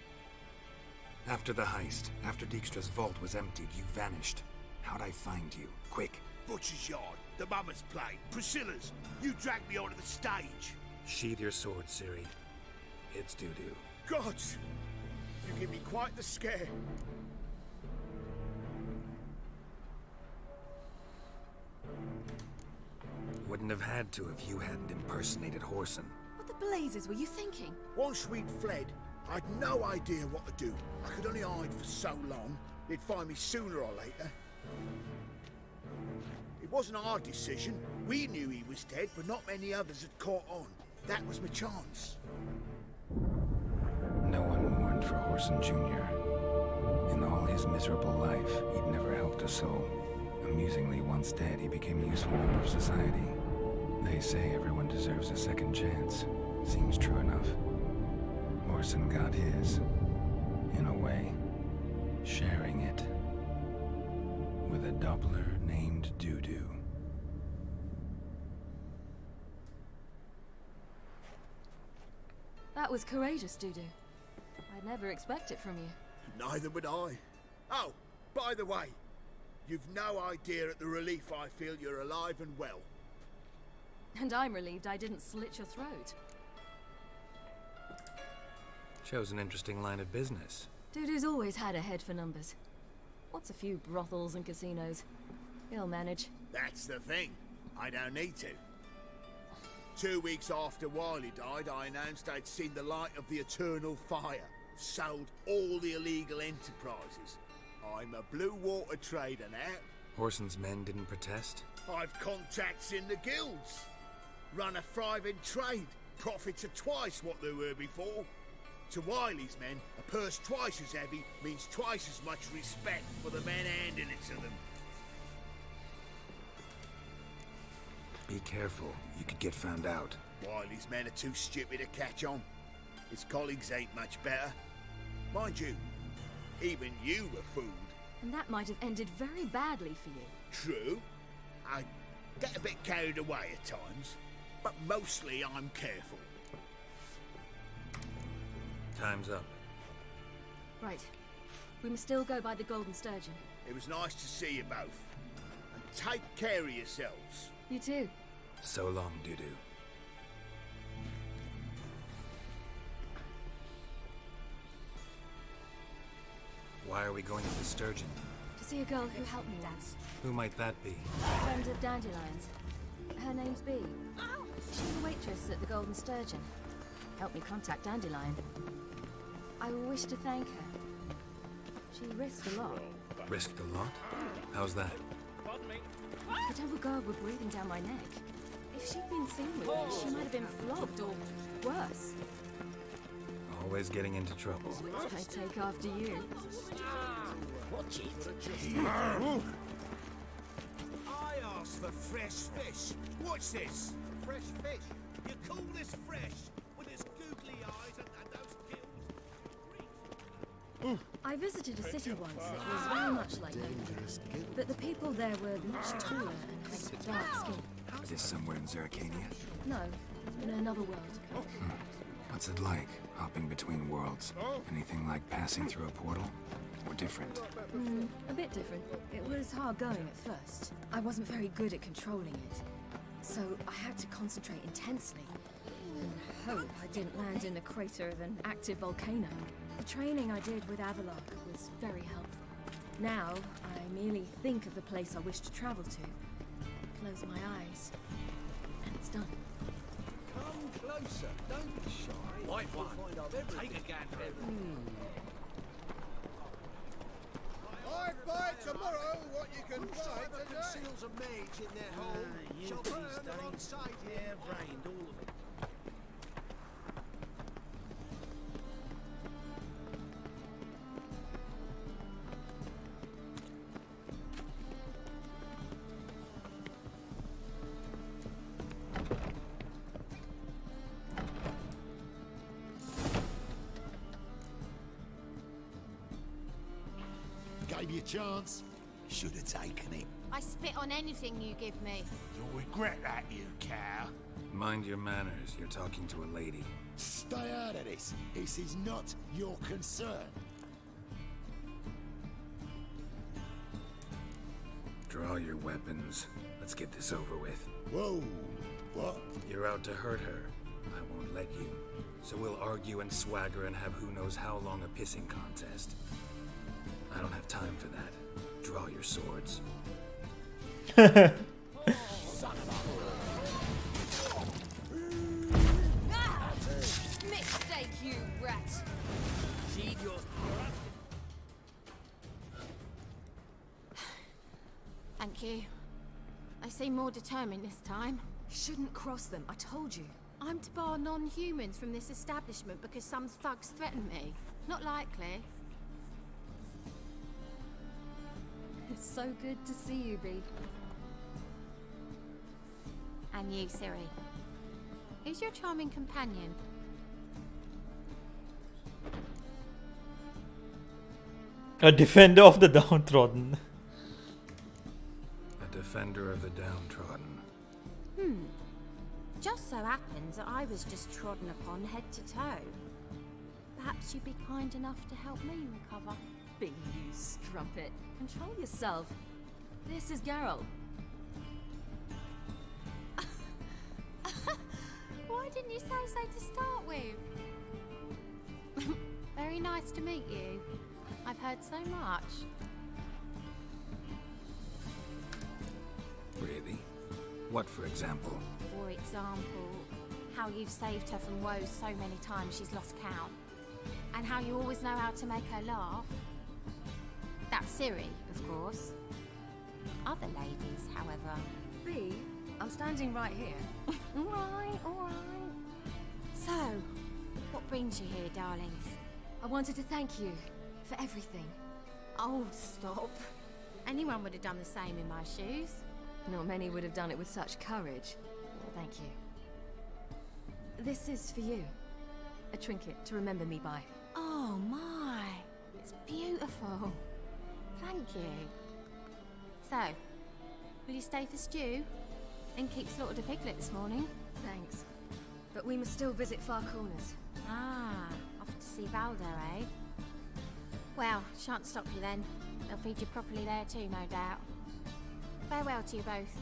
After the heist, after Dijkstra's vault was emptied, you vanished. How'd I find you? Quick. Butcher's Yard, the Mama's Plate, Priscilla's. You dragged me onto the stage. Sheathe your sword, Ciri. It's Dudu. Gods! You give me quite the scare. Wouldn't have had to if you hadn't impersonated Horson. What the blazes were you thinking? Once we'd fled, I'd no idea what to do. I could only hide for so long. They'd find me sooner or later. It wasn't our decision. We knew he was dead, but not many others had caught on. That was my chance. No one mourned for Horson Jr. In all his miserable life, he'd never helped a soul. Amusingly, once dead, he became a useful member of society. They say everyone deserves a second chance. Seems true enough. Horson got his. In a way. Sharing it. with a Doppler named Dudu. That was courageous, Dudu. I'd never expect it from you. Neither would I. Oh, by the way, you've no idea at the relief I feel you're alive and well. And I'm relieved I didn't slit your throat. Shows an interesting line of business. Dudu's always had a head for numbers. What's a few brothels and casinos? He'll manage. That's the thing. I don't need to. 2 weeks after Wiley died, I announced I'd seen the light of the eternal fire. Sold all the illegal enterprises. I'm a blue water trader now. Horson's men didn't protest? I've contacts in the guilds. Run a thriving trade. Profits are twice what they were before. To Wiley's men, a purse twice as heavy means twice as much respect for the men handing it to them. Be careful, you could get found out. Wiley's men are too stupid to catch on. His colleagues ain't much better. Mind you, even you were fooled. And that might have ended very badly for you. True. I get a bit carried away at times, but mostly I'm careful. Time's up. Right. We must still go by the Golden Sturgeon. It was nice to see you both. And take care of yourselves. You too. So long, Dudu. Why are we going to the Sturgeon? To see a girl who helped me once. Who might that be? A friend of Dandelion's. Her name's Bee. She's a waitress at the Golden Sturgeon. Helped me contact Dandelion. I wish to thank her. She risked a lot. Risked a lot? How's that? The Temple Guard were breathing down my neck. If she'd been seen with me, she might have been flogged or worse. Always getting into trouble. I take after you. Watch it. I asked for fresh fish. What's this? Fresh fish? You call this fresh? With its googly eyes and those gills? I visited a city once that was very much like Lebanon, but the people there were much taller and had dark skin. Is this somewhere in Zeracania? No, in another world. What's it like, hopping between worlds? Anything like passing through a portal? Or different? A bit different. It was hard going at first. I wasn't very good at controlling it, so I had to concentrate intensely and hope I didn't land in the crater of an active volcano. The training I did with Avalok was very helpful. Now, I merely think of the place I wish to travel to, close my eyes, and it's done. Come closer. Don't be shy. White one. Take a gander. I buy tomorrow what you can buy today. Conceals a mage in their home. Shall burn alongside you. Rained all of it. Gave you a chance. Should have taken it. I spit on anything you give me. You'll regret that, you cow. Mind your manners, you're talking to a lady. Stay out of this. This is not your concern. Draw your weapons. Let's get this over with. Whoa. What? You're out to hurt her. I won't let you. So we'll argue and swagger and have who knows how long a pissing contest. I don't have time for that. Draw your swords. Mistake, you rat! Sheed your... Thank you. I seem more determined this time. Shouldn't cross them, I told you. I'm to bar non-humans from this establishment because some thugs threaten me. Not likely. It's so good to see you, Bee. And you, Ciri. Who's your charming companion? A defender of the downtrodden. Defender of the downtrodden. Just so happens that I was just trodden upon head to toe. Perhaps you'd be kind enough to help me recover. Be you strumpet. Control yourself. This is Geralt. Why didn't you say so to start with? Very nice to meet you. I've heard so much. Really? What, for example? For example, how you've saved her from woes so many times she's lost count. And how you always know how to make her laugh. That's Ciri, of course. Other ladies, however. B, I'm standing right here. Alright. So, what brings you here, darlings? I wanted to thank you for everything. Oh, stop. Anyone would have done the same in my shoes. Not many would have done it with such courage. Thank you. This is for you. A trinket to remember me by. Oh my, it's beautiful. Thank you. So, will you stay for stew? And keep slaughtered a piglet this morning? Thanks. But we must still visit Far Corners. Ah, off to see Valdo, eh? Well, shan't stop you then. They'll feed you properly there too, no doubt. Farewell to you both.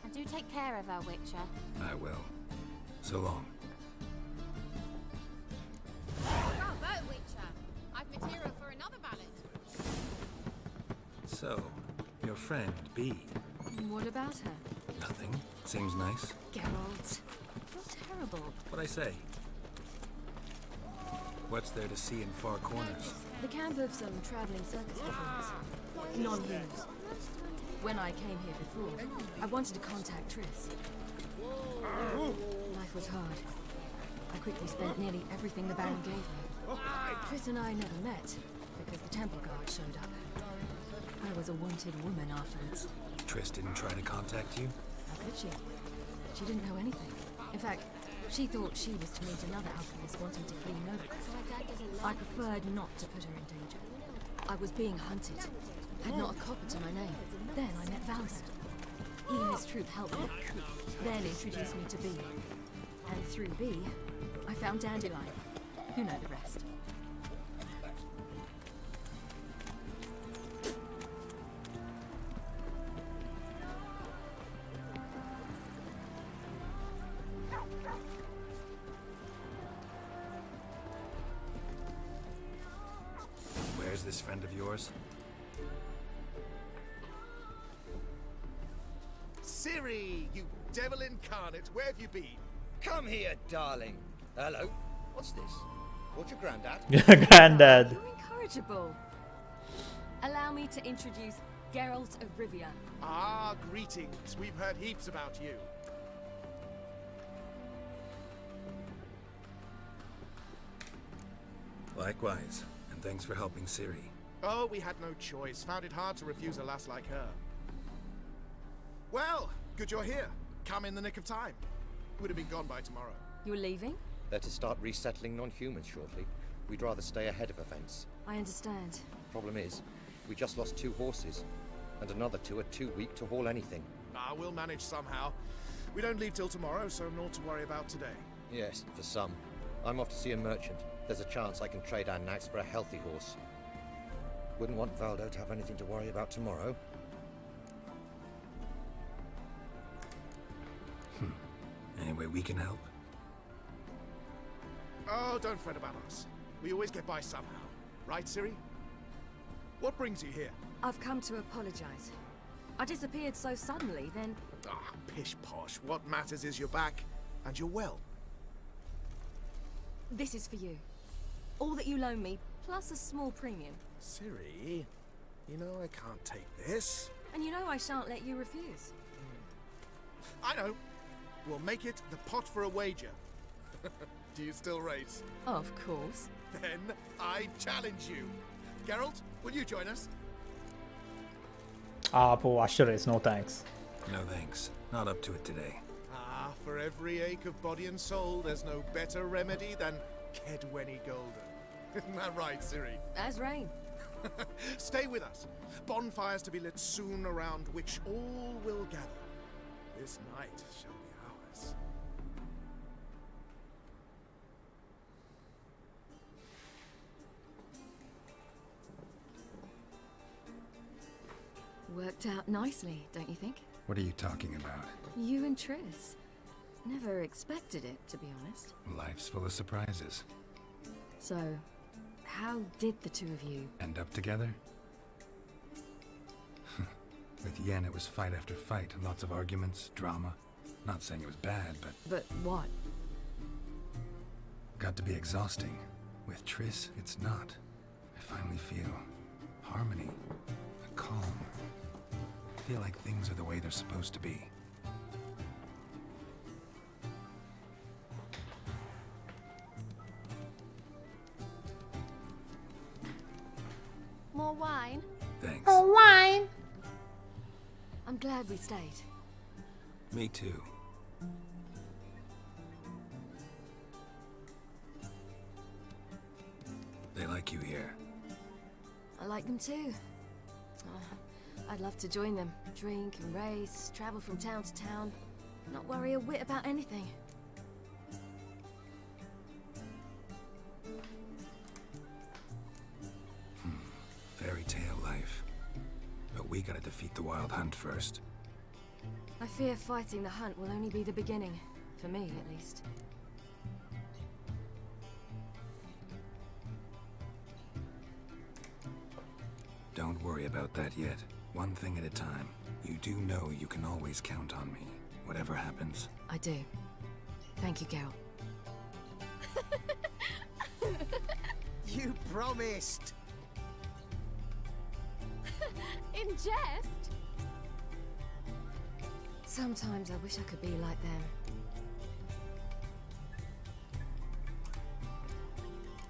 And do take care of her, Witcher. I will. So long. Bravo, Witcher. I've material for another ballad. So, your friend, B. What about her? Nothing. Seems nice. Geralt. You're terrible. What'd I say? What's there to see in Far Corners? The camp of some traveling circus performers. Non-humans. When I came here before, I wanted to contact Triss. Life was hard. I quickly spent nearly everything the Baron gave me. Triss and I never met, because the Temple Guard showed up. I was a wanted woman afterwards. Triss didn't try to contact you? How could she? She didn't know anything. In fact, she thought she was to meet another alchemist wanting to flee Novigrad. I preferred not to put her in danger. I was being hunted. Had not a copper to my name. Then I met Valdo. He and his troop helped me. Then introduced me to B. And through B, I found Dandelion. You know the rest. Where's this friend of yours? Ciri, you devil incarnate, where have you been? Come here, darling. Hello. What's this? What's your granddad? Granddad. You're incorrigible. Allow me to introduce Geralt of Rivia. Ah, greetings. We've heard heaps about you. Likewise, and thanks for helping Ciri. Oh, we had no choice. Found it hard to refuse a lass like her. Well, good you're here. Come in the nick of time. Would have been gone by tomorrow. You're leaving? They're to start resettling non-humans shortly. We'd rather stay ahead of events. I understand. Problem is, we just lost 2 horses, and another 2 are too weak to haul anything. Ah, we'll manage somehow. We don't leave till tomorrow, so naught to worry about today. Yes, for some. I'm off to see a merchant. There's a chance I can trade our nags for a healthy horse. Wouldn't want Valdo to have anything to worry about tomorrow. Any way we can help? Oh, don't fret about us. We always get by somehow. Right, Ciri? What brings you here? I've come to apologize. I disappeared so suddenly, then... Ah, pish-posh. What matters is you're back, and you're well. This is for you. All that you loan me, plus a small premium. Ciri, you know I can't take this. And you know I shan't let you refuse. I know. We'll make it the pot for a wager. Do you still race? Of course. Then I challenge you. Geralt, will you join us? Paul, I should race, no thanks. No thanks. Not up to it today. Ah, for every ache of body and soul, there's no better remedy than Kedwenny Golden. Isn't that right, Ciri? As rain. Stay with us. Bonfires to be lit soon around which all will gather. This night shall be ours. Worked out nicely, don't you think? What are you talking about? You and Triss. Never expected it, to be honest. Life's full of surprises. So, how did the two of you... End up together? With Yen, it was fight after fight. Lots of arguments, drama. Not saying it was bad, but... But what? Got to be exhausting. With Triss, it's not. I finally feel harmony, a calm. I feel like things are the way they're supposed to be. More wine? Thanks. More wine? I'm glad we stayed. Me too. They like you here. I like them too. I'd love to join them. Drink and race, travel from town to town. Not worry a whit about anything. Fairy tale life. But we gotta defeat the Wild Hunt first. I fear fighting the hunt will only be the beginning. For me, at least. Don't worry about that yet. One thing at a time. You do know you can always count on me, whatever happens. I do. Thank you, Geralt. You promised! In jest? Sometimes I wish I could be like them.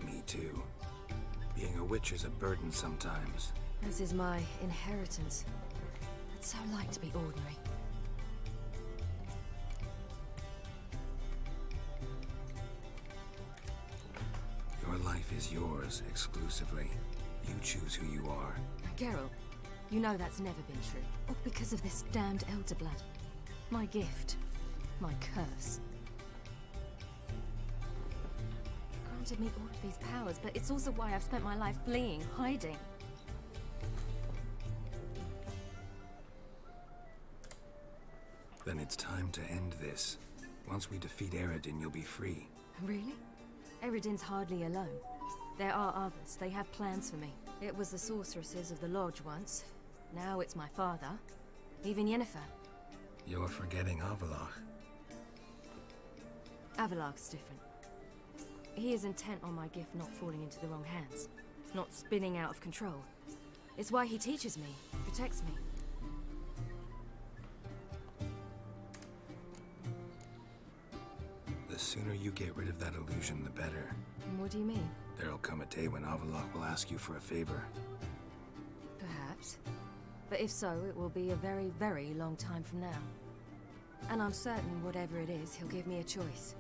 Me too. Being a witch is a burden sometimes. This is my inheritance. I'd so like to be ordinary. Your life is yours exclusively. You choose who you are. Geralt, you know that's never been true. All because of this damned Elder Blood. My gift. My curse. It granted me all of these powers, but it's also why I've spent my life fleeing, hiding. Then it's time to end this. Once we defeat Eredin, you'll be free. Really? Eredin's hardly alone. There are others. They have plans for me. It was the sorceresses of the Lodge once. Now it's my father. Even Yennefer. You're forgetting Avallac'h. Avallac'h's different. He is intent on my gift not falling into the wrong hands. Not spinning out of control. It's why he teaches me, protects me. The sooner you get rid of that illusion, the better. What do you mean? There'll come a day when Avallac'h will ask you for a favor. Perhaps. But if so, it will be a very, very long time from now. And I'm certain whatever it is, he'll give me a choice.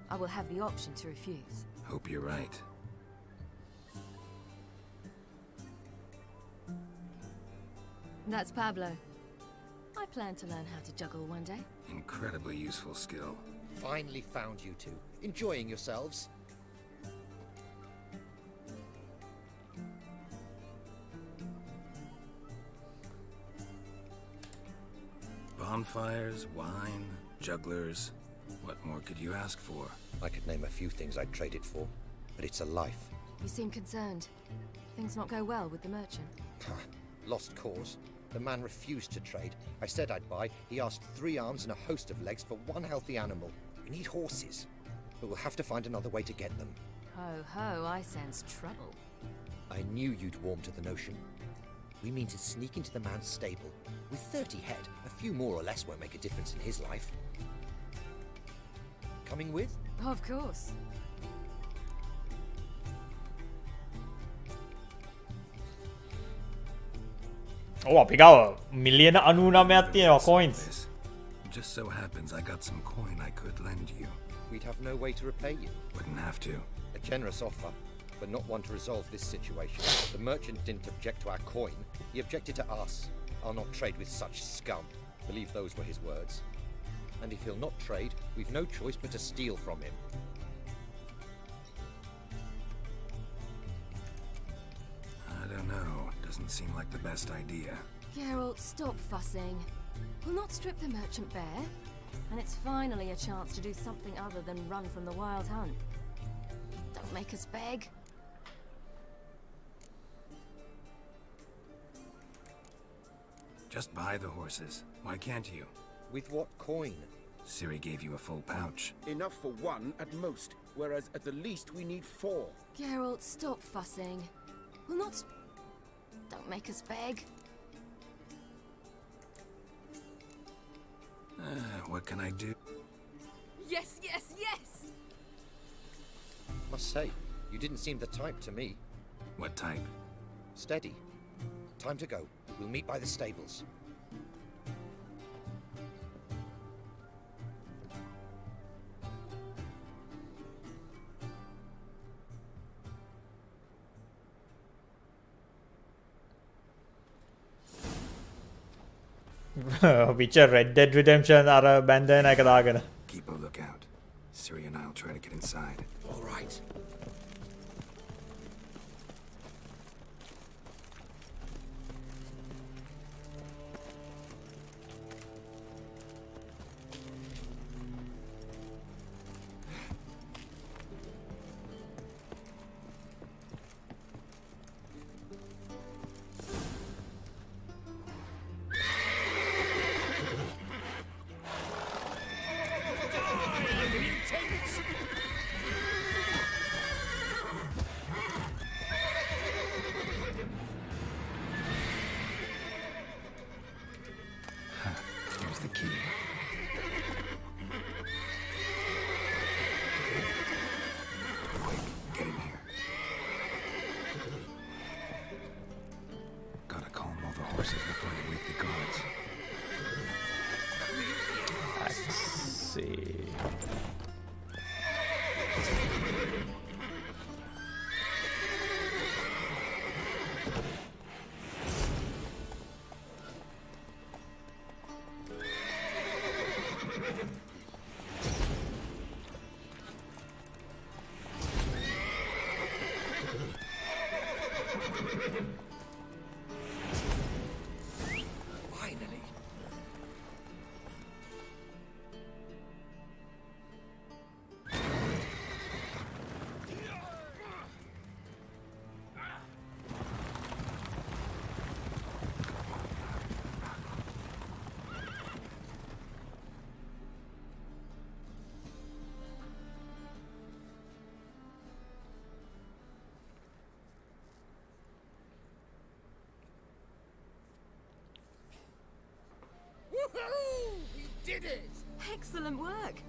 I will have the option to refuse. Hope you're right. That's Pablo. I plan to learn how to juggle one day. Incredibly useful skill. Finally found you two. Enjoying yourselves? Bonfires, wine, jugglers. What more could you ask for? I could name a few things I'd trade it for, but it's a life. You seem concerned. Things not go well with the merchant. Lost cause. The man refused to trade. I said I'd buy. He asked 3 arms and a host of legs for 1 healthy animal. We need horses, but we'll have to find another way to get them. Ho ho, I sense trouble. I knew you'd warm to the notion. We mean to sneak into the man's stable. With 30 head, a few more or less won't make a difference in his life. Coming with? Of course. Oh, අපි ගාව මිලියන 99ක් තියෙනවා coins. Just so happens I got some coin I could lend you. We'd have no way to repay you. Wouldn't have to. A generous offer. but not one to resolve this situation. The merchant didn't object to our coin, he objected to us. I'll not trade with such scum. Believe those were his words. And if he'll not trade, we've no choice but to steal from him. I don't know. Doesn't seem like the best idea. Geralt, stop fussing. We'll not strip the merchant bare, and it's finally a chance to do something other than run from the wild hunt. Don't make us beg. Just buy the horses. Why can't you? With what coin? Ciri gave you a full pouch. Enough for one at most, whereas at the least we need 4. Geralt, stop fussing. We'll not... Don't make us beg. What can I do? Yes, yes, yes! Must say, you didn't seem the type to me. What type? Steady. Time to go. We'll meet by the stables. Witcher Red Dead Redemption අර බැන්දන එක දාගෙන. Keep a lookout. Ciri and I'll try to get inside. All right. Here's the key. Quick, get in here. Gotta calm all the horses before they wake the guards. Let's see. Finally. Woohoo! We did it! Excellent work!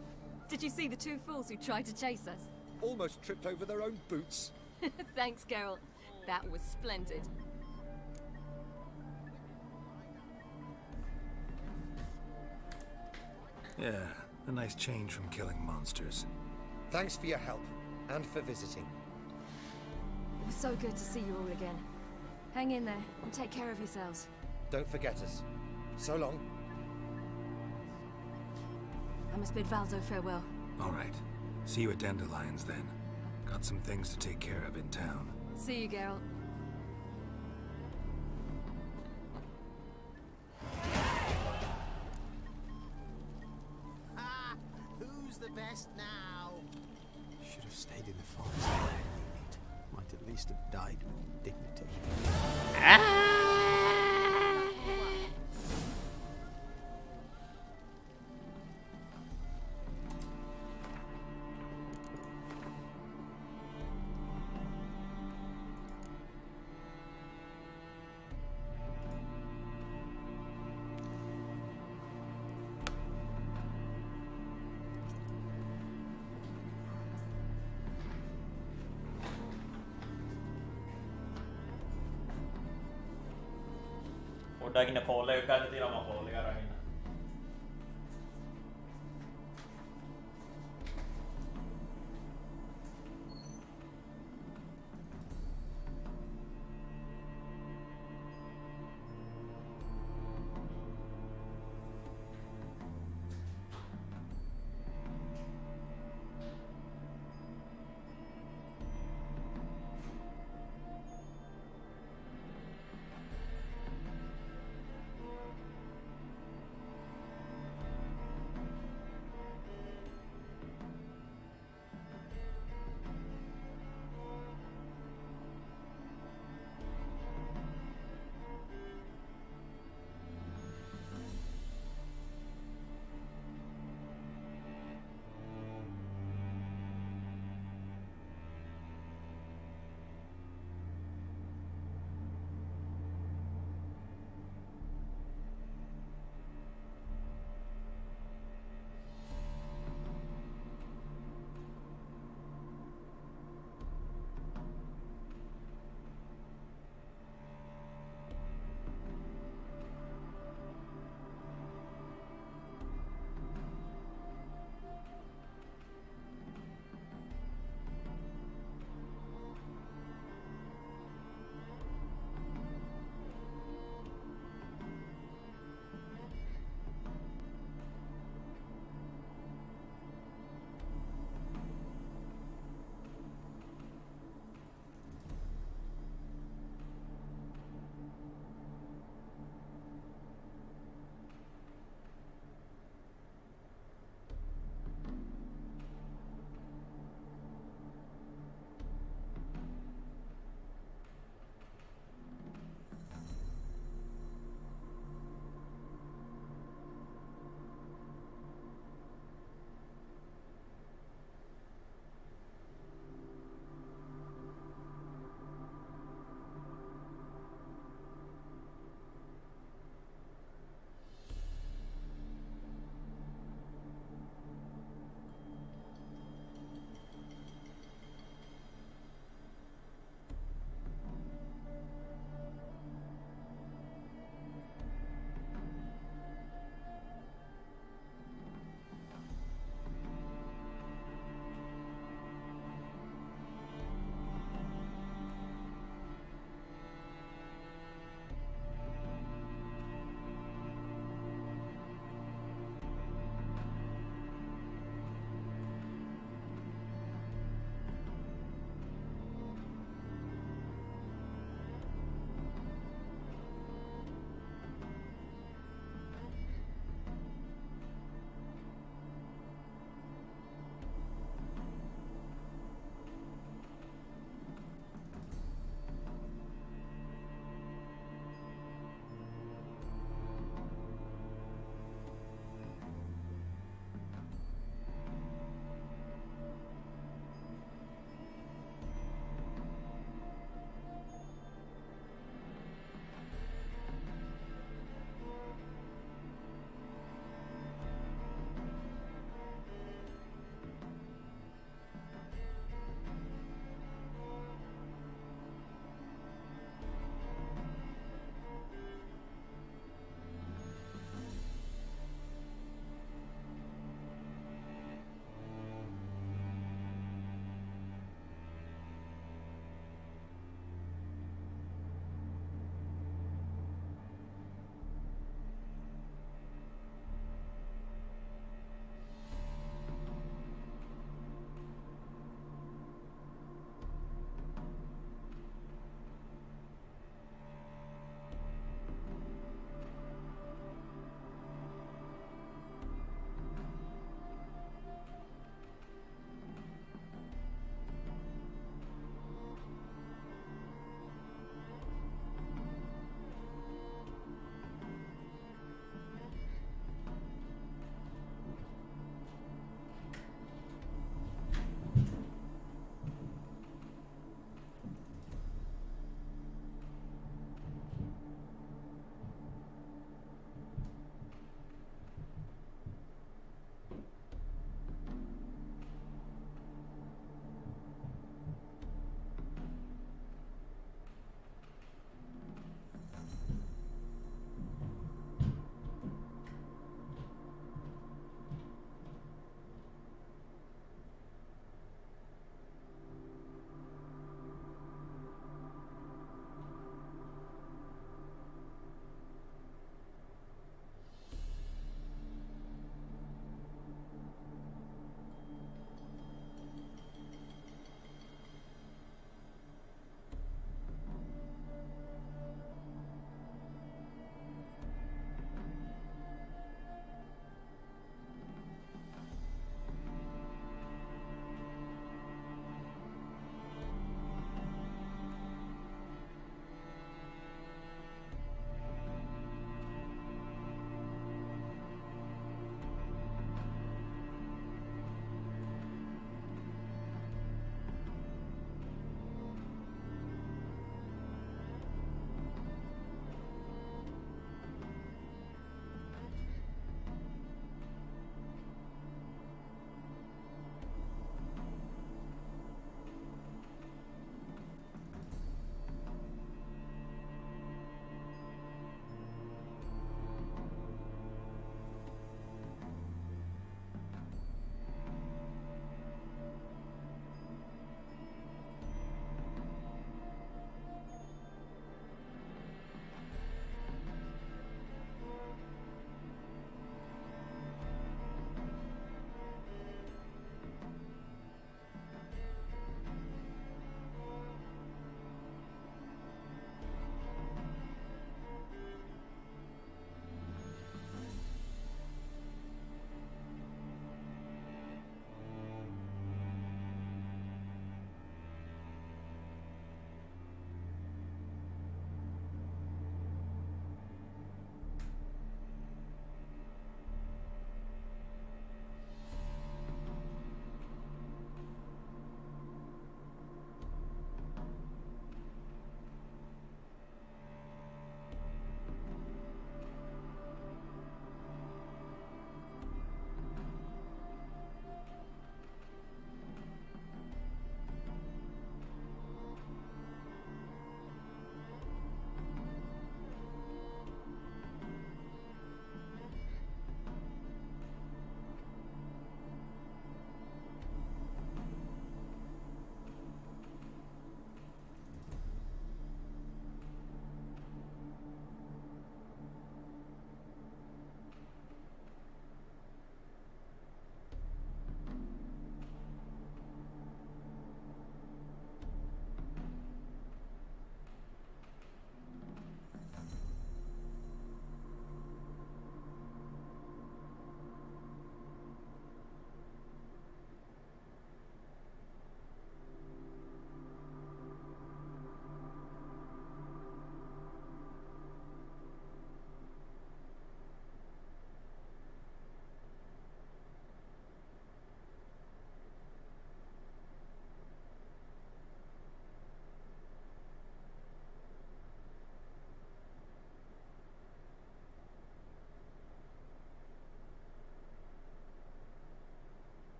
Did you see the 2 fools who tried to chase us? Almost tripped over their own boots. Thanks, Geralt. That was splendid. Yeah, a nice change from killing monsters. Thanks for your help, and for visiting. It was so good to see you all again. Hang in there, and take care of yourselves. Don't forget us. So long. I must bid Valdo farewell. All right. See you at Dandelions then. Got some things to take care of in town. See you, Geralt. Who's the best now? Should have stayed in the forest. Unit might at least have died with dignity. පොඩ්ඩක් ඉන්න call එක ගන්න තියෙනවා මම call එක අරගෙන ඉන්න.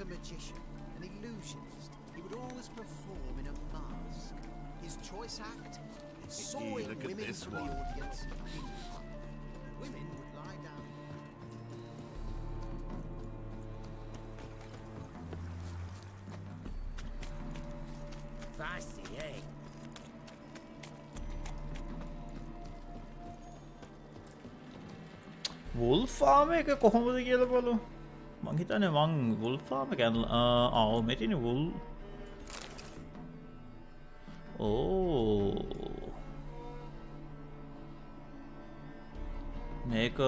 magician, an illusionist. He would always perform in a mask. His choice act, sawing look at women this from one. the audience. in half. Women would lie down. Feisty, eh? Wool farm එක කොහොමද කියල බලු මං හිතන මං wool ෆාර්ම කැන මෙතින wool ඕ මේක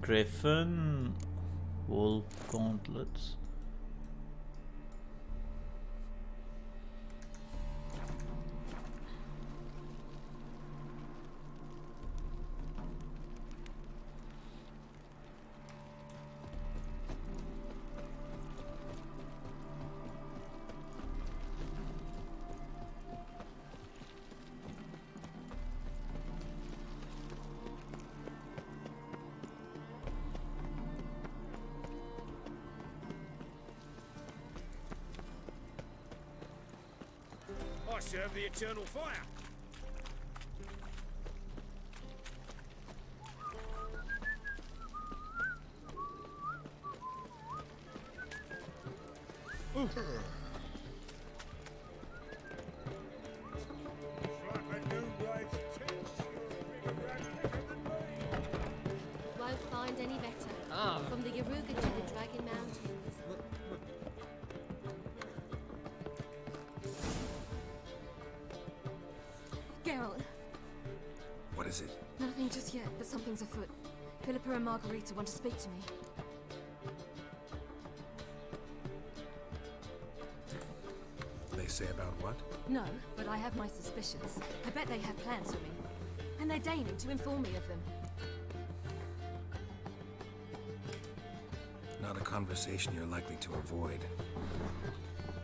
Griffin Wolf gauntlets. I serve the eternal fire. Won't find any better. Ah. From the Yaruga to the Dragon Mountains. Geralt, What is it? nothing just yet, but something's afoot. Philippa and Margarita want to speak to me. They say about what? No, but I have my suspicions. I bet they have plans for me. And they're deigning to inform me of them. Not a conversation you're likely to avoid.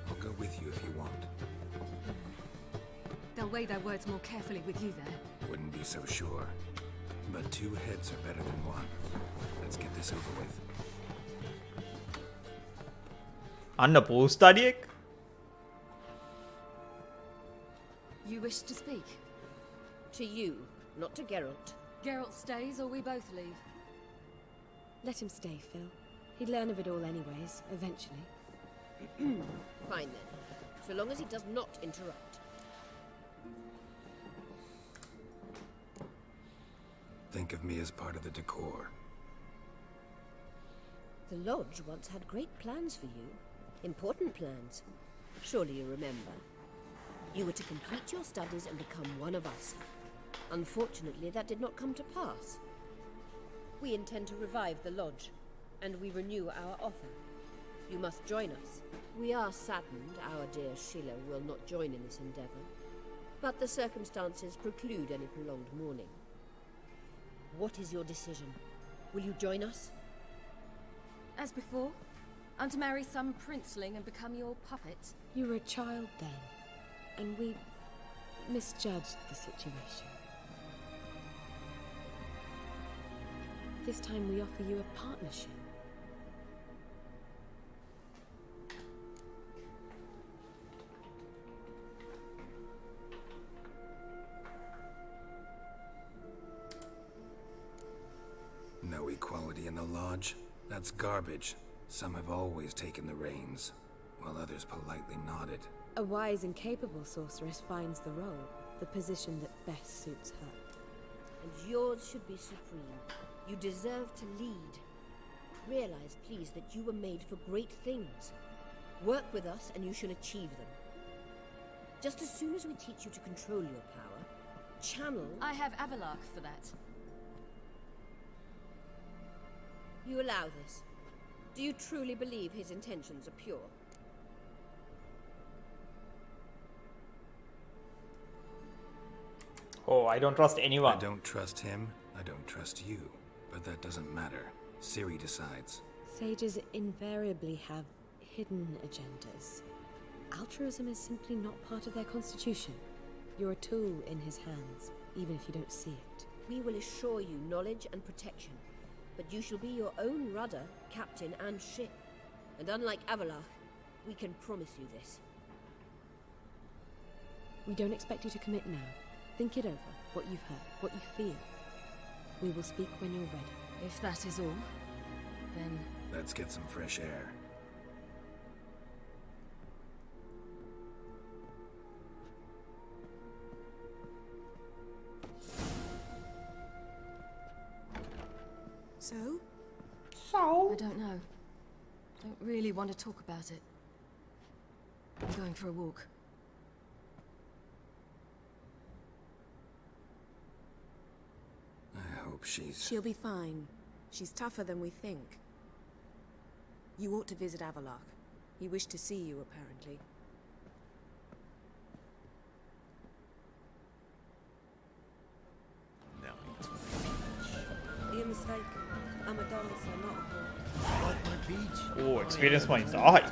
I'll go with you if you want. They'll weigh their words more carefully with you there. Wouldn't be so sure. But two heads are better than one. Let's get this over with. අන්න පෝස්ටඩියෙක් You wish to speak? To you, not to Geralt. Geralt stays or we both leave? Let him stay, Phil. He'd learn of it all anyways, eventually. Fine then. So long as he does not interrupt. Think of me as part of the decor. The Lodge once had great plans for you. Important plans. Surely you remember. You were to complete your studies and become one of us. Unfortunately, that did not come to pass. We intend to revive the Lodge, and we renew our offer. You must join us. We are saddened our dear Sheila will not join in this endeavor, but the circumstances preclude any prolonged mourning. What is your decision? Will you join us? As before? I'm to marry some princeling and become your puppet? You were a child then, and we misjudged the situation. This time we offer you a partnership. No equality in the Lodge? That's garbage. Some have always taken the reins, while others politely nodded. A wise and capable sorceress finds the role, the position that best suits her. And yours should be supreme. You deserve to lead. Realize, please, that you were made for great things. Work with us and you shall achieve them. Just as soon as we teach you to control your power, channel... I have Avalark for that. You allow this? Do you truly believe his intentions are pure? Oh, I don't trust anyone. I don't trust him, I don't trust you. But that doesn't matter. Ciri decides. Sages invariably have hidden agendas. Altruism is simply not part of their constitution. You're a tool in his hands, even if you don't see it. We will assure you knowledge and protection, but you shall be your own rudder, captain, and ship. And unlike Avalach, we can promise you this. We don't expect you to commit now. Think it over, what you've heard, what you feel. We will speak when you're ready. If that is all, then... Let's get some fresh air. So? I don't know. Don't really want to talk about it. I'm going for a walk. I hope she's... She'll be fine. She's tougher than we think. You ought to visit Avalach. He wished to see you, apparently. You're mistaken. I'm a dancer, not a whore. Like my beach. Oh, experience points. Alright.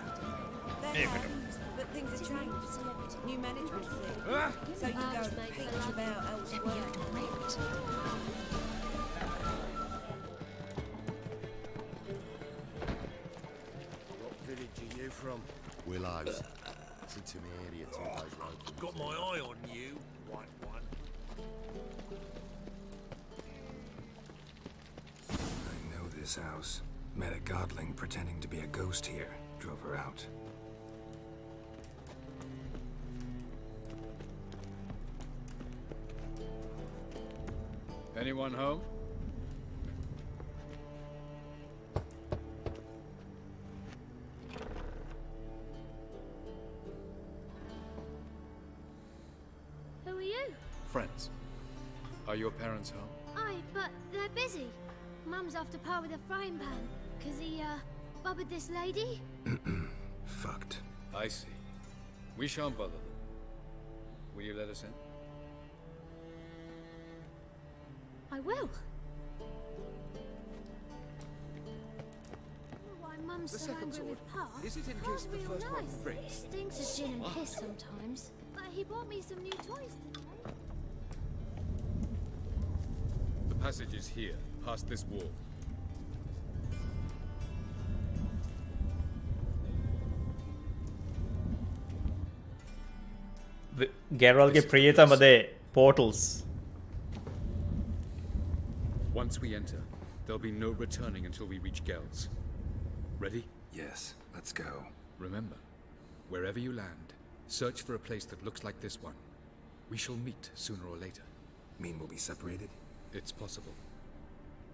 But things have changed. New management thing. So you go think about elsewhere. What village are you from? Willows. It's in the area to those roads. Got my eye on you, white one. I know this house. Met a godling pretending to be a ghost here. Drove her out. Anyone home? Who are you? Friends. Are your parents home? Aye, but they're busy. Mum's off to par with a frying pan, 'cause he, bubbered this lady. Fucked. I see. We shan't bother them. Will you let us in? I will. Why Mum's The so second angry sword. with Pa? Is it in Pa's case the real first one nice. breaks? Stinks of gin and piss sometimes, but he bought me some new toys today. The passage is here, past this wall. ගෙරල්ගේ ප්‍රියතමදේ portals. Once we enter, there'll be no returning until we reach Gel's. Ready? Yes, let's go. Remember, wherever you land, search for a place that looks like this one. We shall meet sooner or later. Mean we'll be separated? It's possible.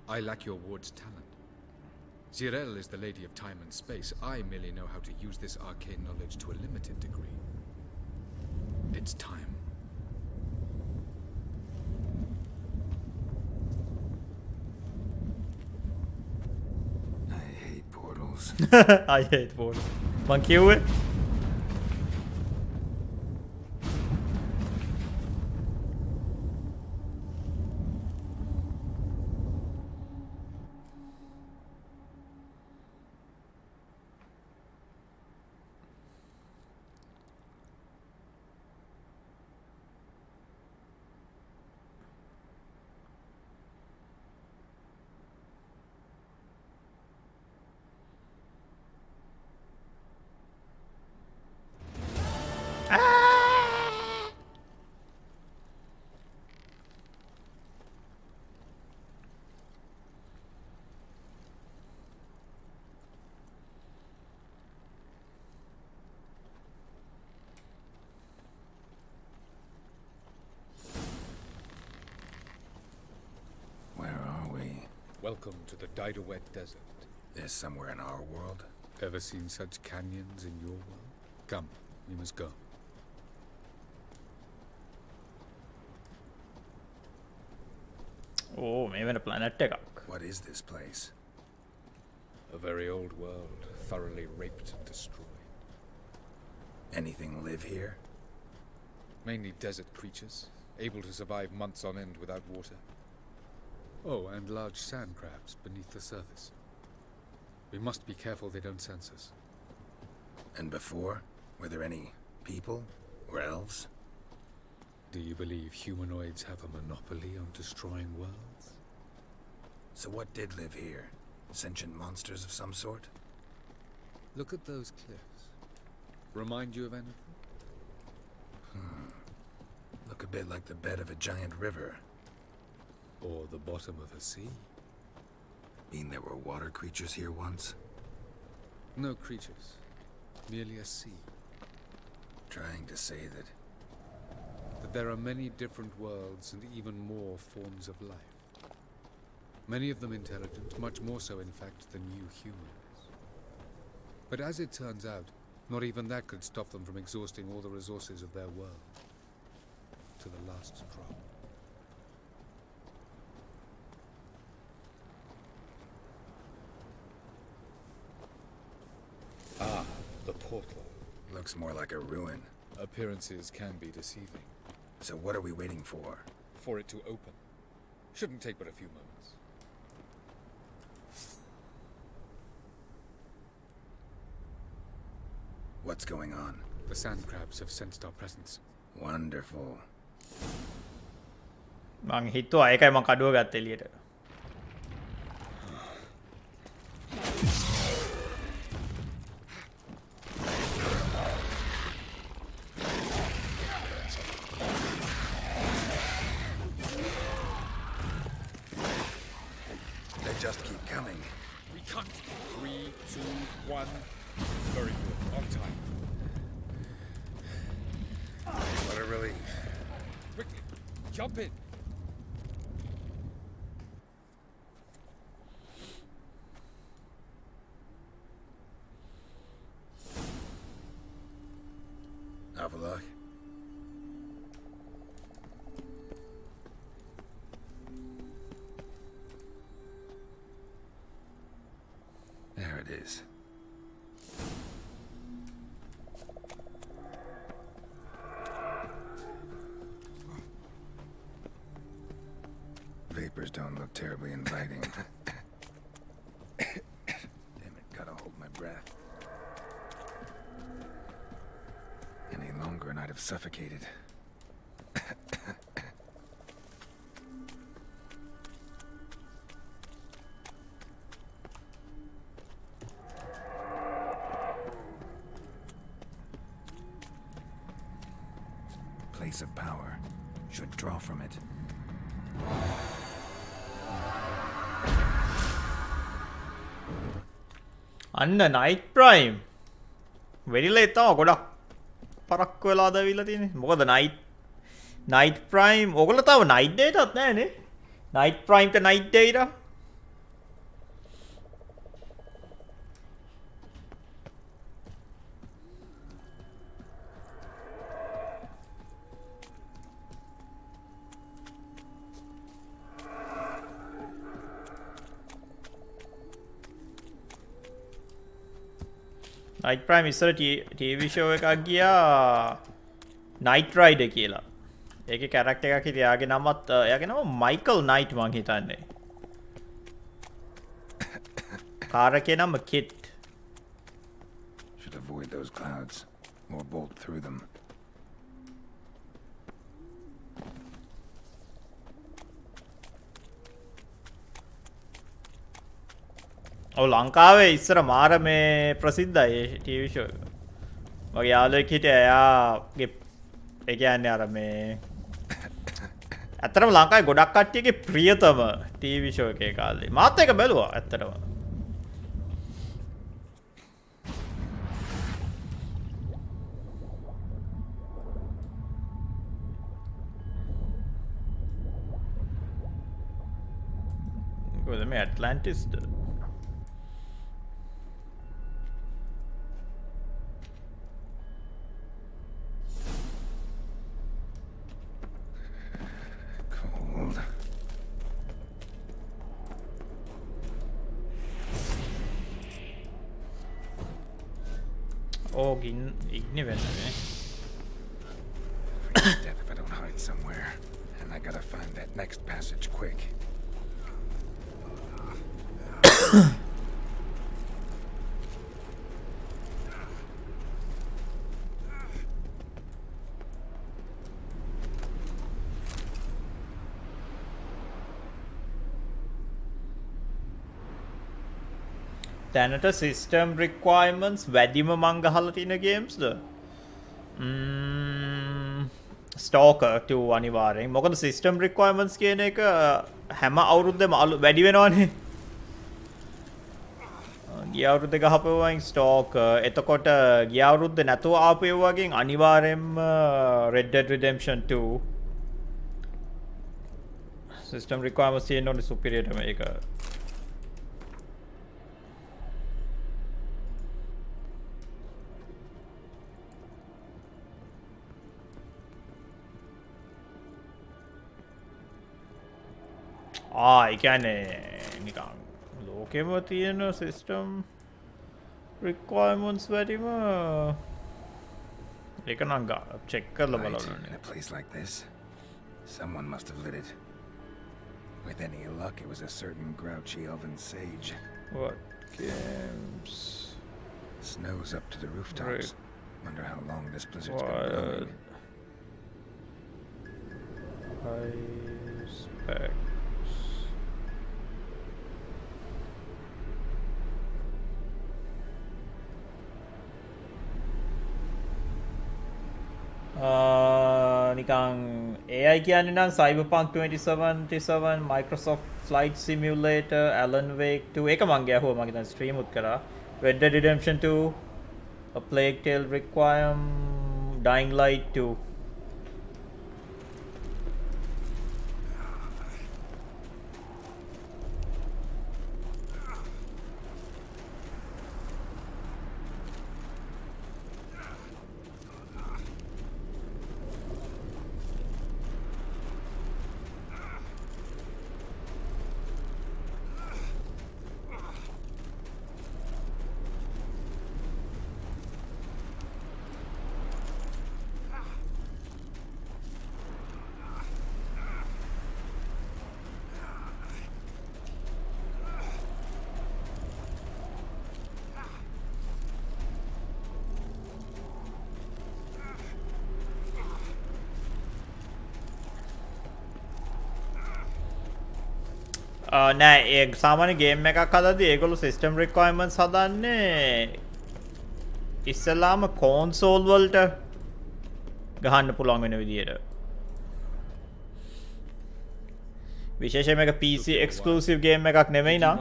I lack your ward's talent. Zirel is the lady of time and space. I merely know how to use this arcane knowledge to a limited degree. It's time. I hate portals. I hate portals. Man kill it. Welcome to the Didowet Desert. There's somewhere in our world? Ever seen such canyons in your world? Come, we must go. Oh, maybe a planet එකක්. What is this place? A very old world, thoroughly raped and destroyed. Anything live here? Mainly desert creatures, able to survive months on end without water. Oh, and large sand crabs beneath the surface. We must be careful they don't sense us. And before? Were there any people or elves? Do you believe humanoids have a monopoly on destroying worlds? So what did live here? Sentient monsters of some sort? Look at those cliffs. Remind you of anything? Look a bit like the bed of a giant river. Or the bottom of a sea? Mean there were water creatures here once? No creatures. Merely a sea. Trying to say that There are many different worlds and even more forms of life. Many of them intelligent, much more so in fact than you humans. But as it turns out, not even that could stop them from exhausting all the resources of their world. To the last drop. Ah, the portal. looks more like a ruin. Appearances can be deceiving. So what are we waiting for? For it to open. Shouldn't take but a few moments. What's going on? The sand crabs have sensed our presence. Wonderful. මං හිතුවා ඒකයි මං කඩුව ගත්ත එළියට. They just keep coming. We can't. 3, 2, 1. Very good. On time. What a relief. Quickly, jump in. Avalok. There it is. Vapors don't look terribly inviting. Damn it, gotta hold my breath. Any longer and I'd have suffocated. Place of power. Should draw from it. අන්න night prime වෙරිලා එතම ගොඩක් පරක්කු වෙලා දවිලා තියෙන්නේ. මොකද night prime ඔයගොල්ලෝ තව night ඩේටත් නැහැනේ. Night prime ට නයිට් ඩේට නයිට් ප්‍රයිම් ඉස්සර ටීවී ෂෝ එකක් ගියා නයිට් රයිඩර් කියලා. ඒකේ කැරක්ටර් එකක් හිටියා. එයාගේ නම මයිකල් නයිට් මං හිතන්නේ. කාර් එකේ නම කිට්. Should avoid those clouds or bolt through them. ඔව් ලංකාවේ ඉස්සර මාර මේ ප්‍රසිද්ධයි ඒ ටීවී ෂෝ එක. මගේ යාළුවෙක් හිටියා එයාගේ ඒ කියන්නේ අර මේ ඇත්තටම ලංකාවේ ගොඩක් කට්ටියගේ ප්‍රියතම ටීවී ෂෝ එකේ කාලේ. මාත් ඒක බැලුවා ඇත්තටම. කොහොමද මේ ඇට්ලැන්ටිස්ද? Cold. ඕ ඉන්නේ වෙන්නේ. Freeze to death if I don't hide somewhere. And I gotta find that next passage quick. දැනට system requirements වැඩිම මං ගහලා තියෙන games ද Stalker 2 අනිවාර්යෙන් මොකද system requirements කියන එක හැම අවුරුද්දෙම වැඩි වෙනවනේ ගිය අවුරුද්දේ ගහපුවායින් Stalker එතකොට ගිය අවුරුද්දේ නැතුව ආපු වගේ අනිවාර්යෙන්ම Red Dead Redemption 2 system requirements තියෙන ඕනේ superior එක මේක ඒ කියන්නේ නිකන් ලෝකෙම තියෙන system requirements වැඩිම ඒක නම් check කරලා බලන්න In a place like this, someone must have lit it. With any luck, it was a certain grouchy elven sage. What games? Snow's up to the rooftops. Right. Wonder how long this blizzard's been blowing. High specs. නිකං AI කියන්නේ නම් Cyberpunk 2077 Microsoft Flight Simulator Alan Wake 2 ඒක මං ගියා මං හිතන්නේ stream උත් කරා Red Dead Redemption 2 A Plague Tale Requiem Dying Light 2 නෑ ඒ සාමාන්‍ය ගේම් එකක් හදද්දී ඒගොල්ලෝ system requirements හදන්නේ ඉස්සලාම console වලට ගහන්න පුළුවන් වෙන විදියට විශේෂයෙන්ම එක PC exclusive game එකක් නෙමෙයි නා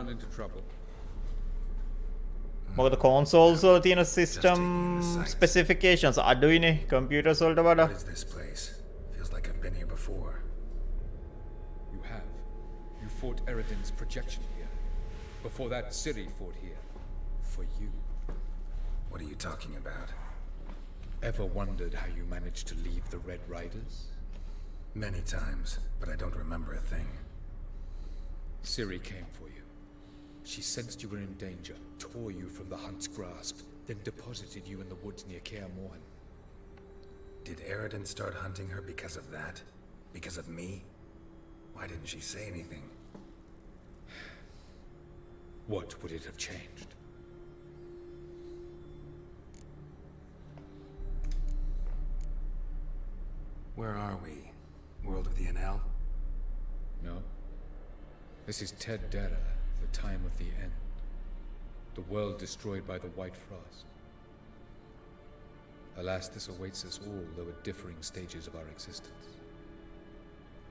මොකද consoles වල තියෙන system specifications අඩුයිනේ computers වලට වඩා fought Eredin's projection here. Before that, Ciri fought here. For you. What are you talking about? Ever wondered how you managed to leave the Red Riders? Many times, but I don't remember a thing. Ciri came for you. She sensed you were in danger, tore you from the Hunt's grasp, then deposited you in the woods near Kaer Morhen. Did Eredin start hunting her because of that? Because of me? Why didn't she say anything? What would it have changed? Where are we? World of the Enel? No. This is Ted Dara, the time of the end. The world destroyed by the White Frost. Alas, this awaits us all, though at differing stages of our existence.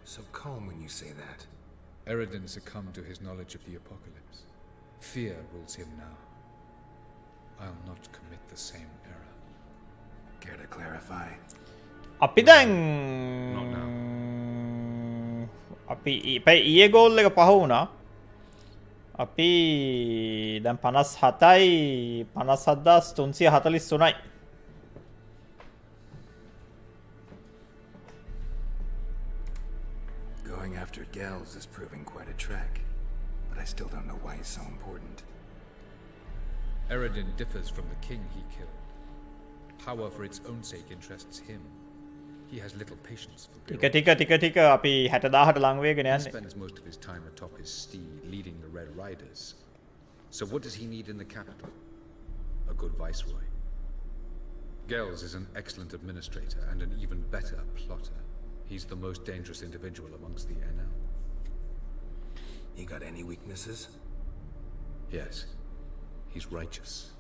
So calm when you say that. Eredin succumbed to his knowledge of the apocalypse. Fear rules him now. I'll not commit the same error. Care to clarify? අපි දැන් අපි ඊයේ goal එක පහ වුණා. අපි දැන් 57යි 57343යි. Going after Gels is proving quite a trek, but I still don't know why he's so important. Eredin differs from the king he killed. Power for its own sake interests him. He has little patience for ටික අපි 60000ට ලං වෙගෙන He යන්නේ. spends most of his time atop his steed, leading the Red Riders. So what does he need in the capital? A good viceroy. Gels is an excellent administrator and an even better plotter. He's the most dangerous individual amongst the Enel. You got any weaknesses? Yes. He's righteous.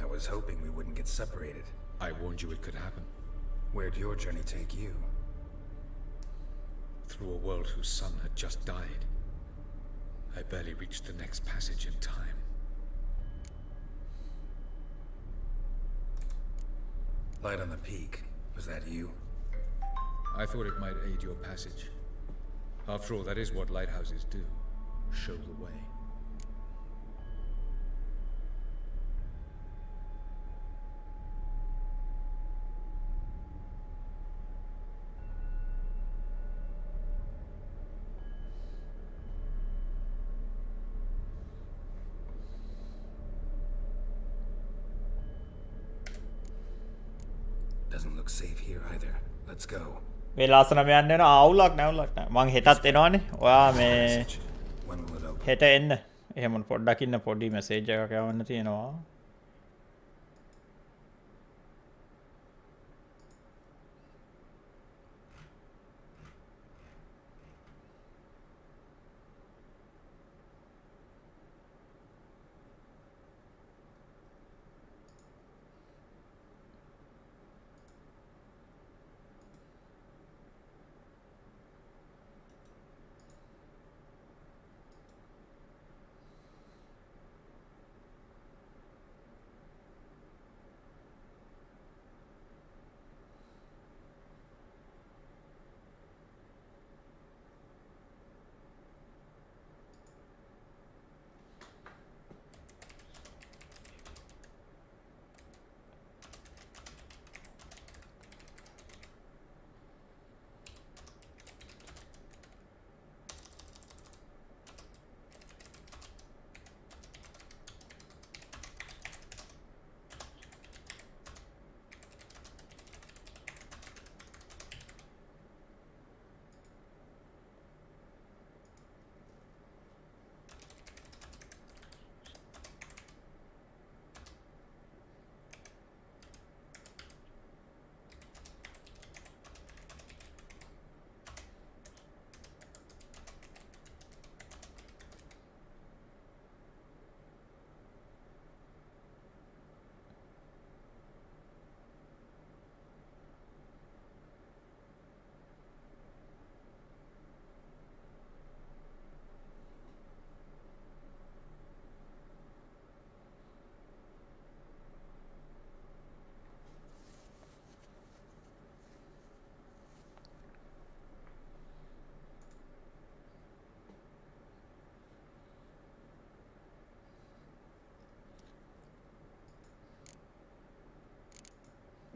I was hoping we wouldn't get separated. I warned you it could happen. Where'd your journey take you? Through a world whose sun had just died. I barely reached the next passage in time. Light on the peak. Was that you? I thought it might aid your passage. After all, that is what lighthouses do. Show the way. Doesn't look safe here either. Let's go. මේ ලාසනම යන්න යන අවුලක් නැවුලක් නෑ. මං හෙටත් එනවනේ. ඔයා මේ හෙට එන්න. එහෙම පොඩ්ඩක් ඉන්න පොඩි මැසේජ් එකක් යවන්න තියෙනවා.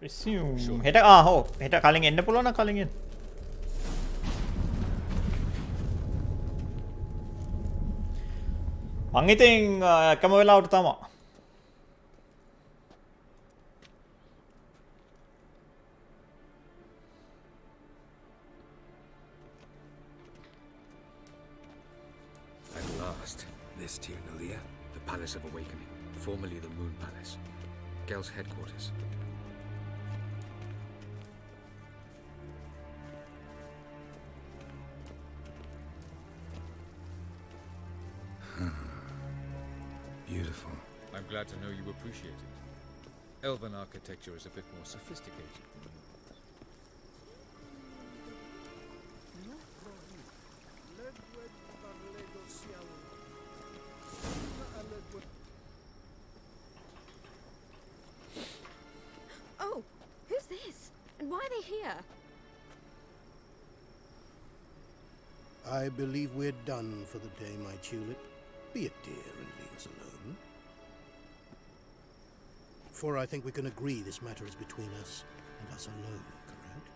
Resume. හෙට හෝ හෙට කලින් එන්න පුළුවන් නම් කලින් එන්න. මං ඉතින් එකම වෙලාවට තමයි. At last. This Tirnalia? The Palace of Awakening, formerly the Moon Palace. Gel's headquarters. Beautiful. I'm glad to know you appreciate it. Elven architecture is a bit more sophisticated. Oh, who's this? And why are they here? I believe we're done for the day, my tulip. Be a dear and leave us alone. For I think we can agree this matter is between us and us alone, correct?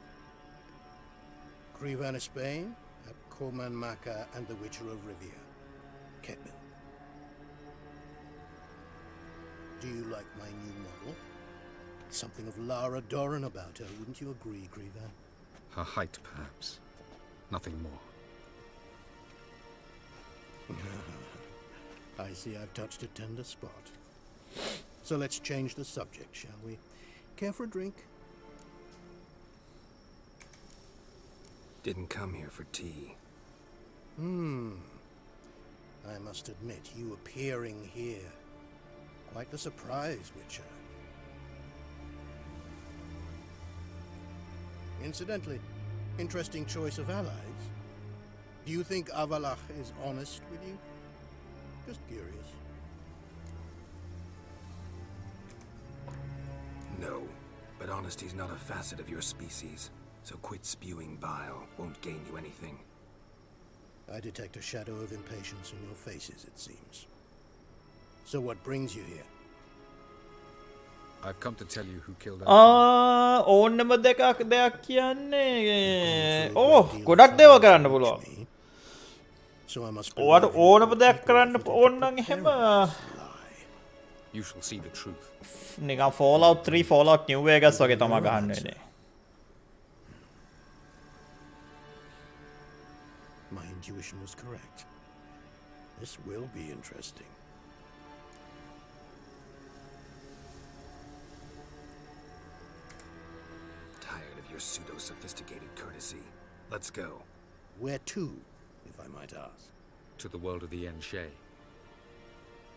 Crevan of Spain, at Corman Maca and the Witcher of Rivia. Ketmil. Do you like my new model? Something of Lara Doran about her, wouldn't you agree, Crevan? Her height, perhaps. Nothing more. I see I've touched a tender spot. So let's change the subject, shall we? Care for a drink? Didn't come here for tea. I must admit, you appearing here, quite the surprise, Witcher. Incidentally, interesting choice of allies. Do you think Avallac'h is honest with you? Just curious. No, but honesty's not a facet of your species, so quit spewing bile. Won't gain you anything. I detect a shadow of impatience in your faces, it seems. So what brings you here? I've come to tell you who killed ඕන්නම දෙයක් කියන්නේ ගොඩක් දේවල් කරන්න පුළුවන්. ඔයාට ඕනම දෙයක් කරන්න ඕන නම් එහෙම You shall see the truth. නිකන් Fallout 3 Fallout New Vegas වගේ තමයි ගහන්න වෙන්නේ. My intuition was correct. This will be interesting. Tired of your pseudo-sophisticated courtesy. Let's go. Where to, if I might ask? To the world of the Enshe.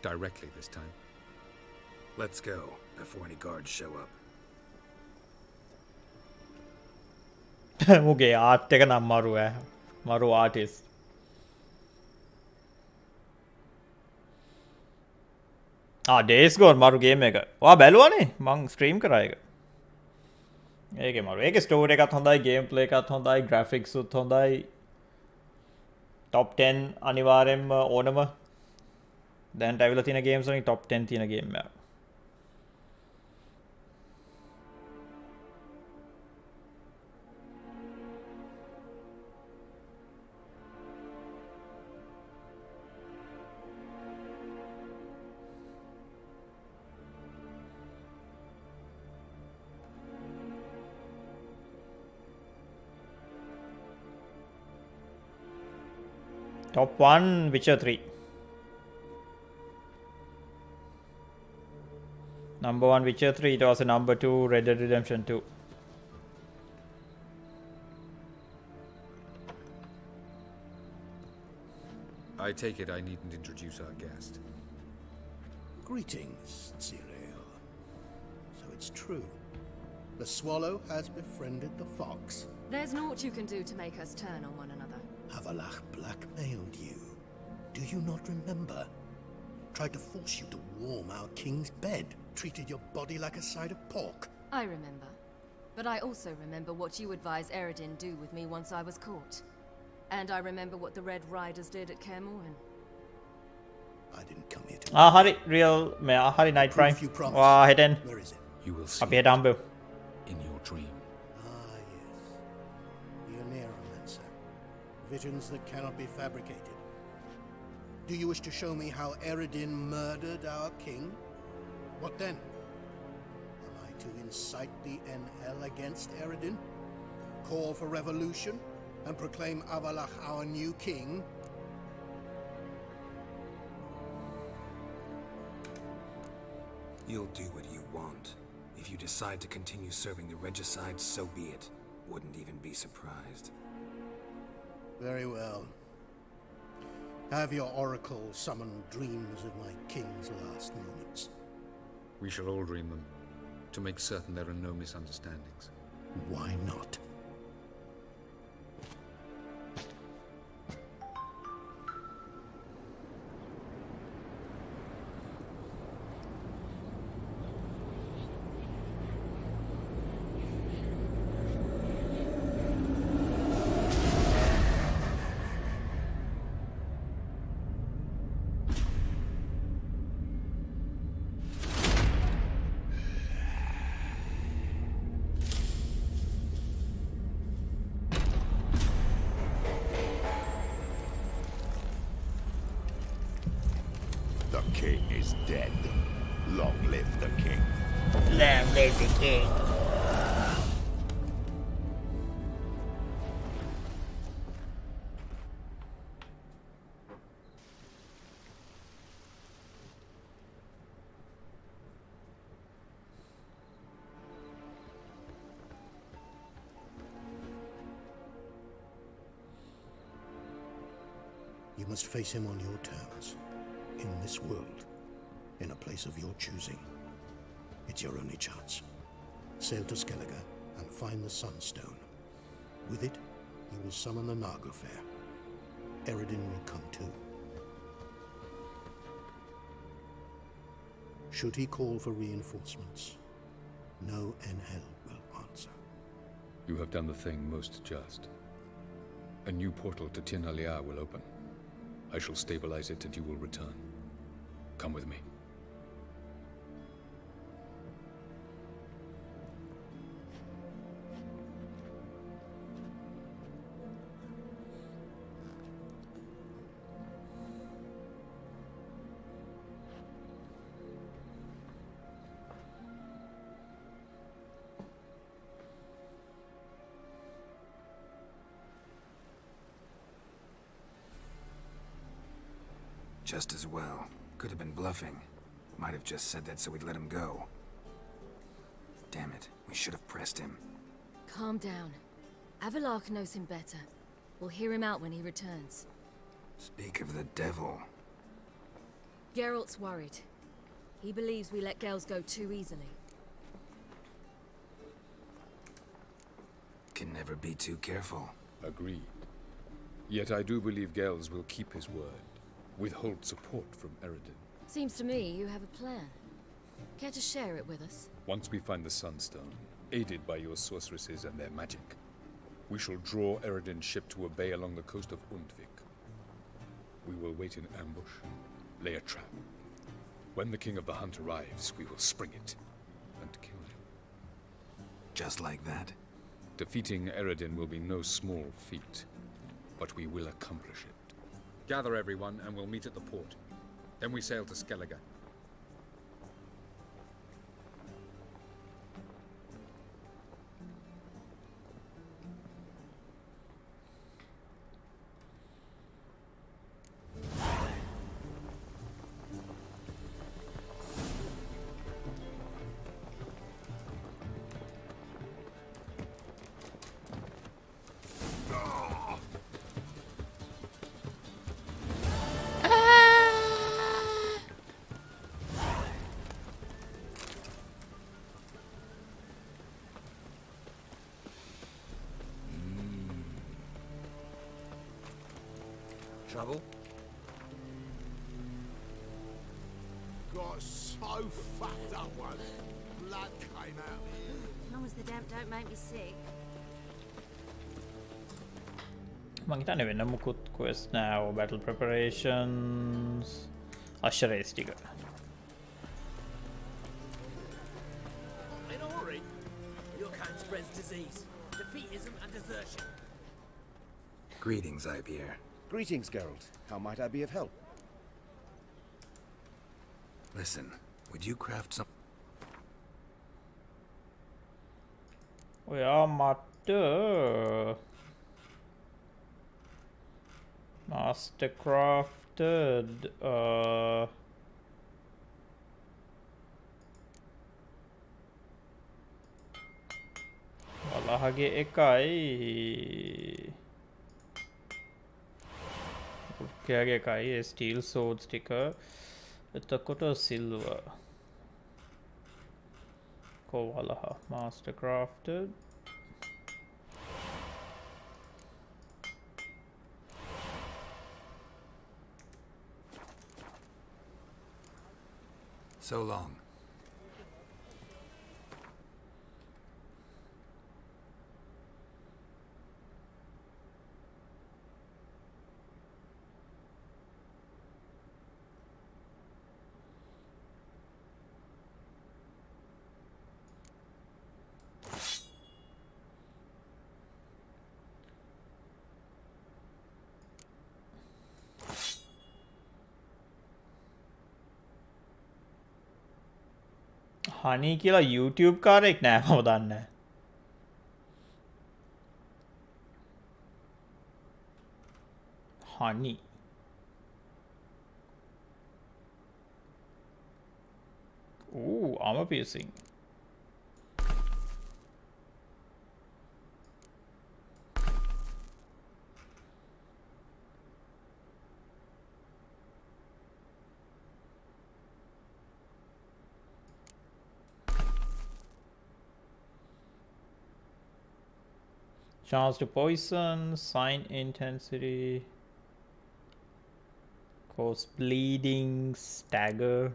Directly this time. Let's go, before any guards show up. මුගේ art එක නම් මරු artist. Days Gone මරු game එක. ඔයා බැලුවානේ? මං stream කරා ඒක. ඒකේ මරු. ඒකේ ස්ටෝරි එකත් හොඳයි, ගේම් ප්ලේ එකත් හොඳයි, ග්‍රැෆික්ස් උත් හොඳයි. top 10 අනිවාර්යෙන්ම ඕනම දැන්ට ඇවිල්ලා තියෙන ගේම්ස් වලින් top 10 තියෙන ගේම් එකක්. Top 1 Witcher 3. Number 1 Witcher 3, it was a number 2 Red Dead Redemption 2. I take it I needn't introduce our guest. Greetings, Cyril. So it's true. The swallow has befriended the fox. There's naught you can do to make us turn on one another. Avallac'h blackmailed you. Do you not remember? Tried to force you to warm our king's bed. Treated your body like a side of pork. I remember. But I also remember what you advised Eredin do with me once I was caught. And I remember what the Red Riders did at Kaer Morhen. I didn't come here to... Hari real Hari Night Prime. Hidden. Where is it? You will see up here down below. In your dream. Ah, yes. The Oneiromancer. Visions that cannot be fabricated. Do you wish to show me how Eredin murdered our king? What then? Am I to incite the NL against Eredin? Call for revolution? And proclaim Avallac'h our new king? You'll do what you want. If you decide to continue serving the regicide, so be it. Wouldn't even be surprised. Very well. Have your oracle summon dreams of my king's last moments. We shall all dream them, to make certain there are no misunderstandings. Why not? The king is dead. Long live the king. Long live the king. You must face him on your terms. In this world. In a place of your choosing. It's your only chance. Sail to Skellige and find the Sunstone. With it, you will summon the Nagelfair. Eredin will come too. Should he call for reinforcements, no Enhel will answer. You have done the thing most just. A new portal to Tir na Liar will open. I shall stabilize it and you will return. Come with me. Just as well. Could have been bluffing. Might have just said that so we'd let him go. Damn it, we should have pressed him. Calm down. Avalark knows him better. We'll hear him out when he returns. Speak of the devil. Geralt's worried. He believes we let Gels go too easily. Can never be too careful. Agreed. Yet I do believe Gels will keep his word. Withhold support from Eredin. Seems to me you have a plan. Care to share it with us? Once we find the Sunstone, aided by your sorceresses and their magic, we shall draw Eredin's ship to a bay along the coast of Undvik. We will wait in ambush, lay a trap. When the King of the Hunt arrives, we will spring it and kill him. Just like that? Defeating Eredin will be no small feat, but we will accomplish it. Gather everyone, and we'll meet at the port. Then we sail to Skellige. Trouble? Got so fucked up once. Blood came out. As long as the damp don't make me sick. මං හිතන්නේ වෙන මුකුත් quest now battle preparations Asheris ටික. In a hurry. Your kind spreads disease, defeatism and desertion. Greetings, Ipier. Greetings, Geralt. How might I be of help? Listen, would you craft some... ඔයා මට master crafted වලහගේ එකයි රුක්කයාගේ එකයි steel swords ටික එතකොට silver කොවලහ master crafted So long. හනී කියලා YouTube කාරෙක් නෑ මම දන්නේ. හනී. Ooh, armor piercing. Chance to poison, sign intensity, cause bleeding, stagger.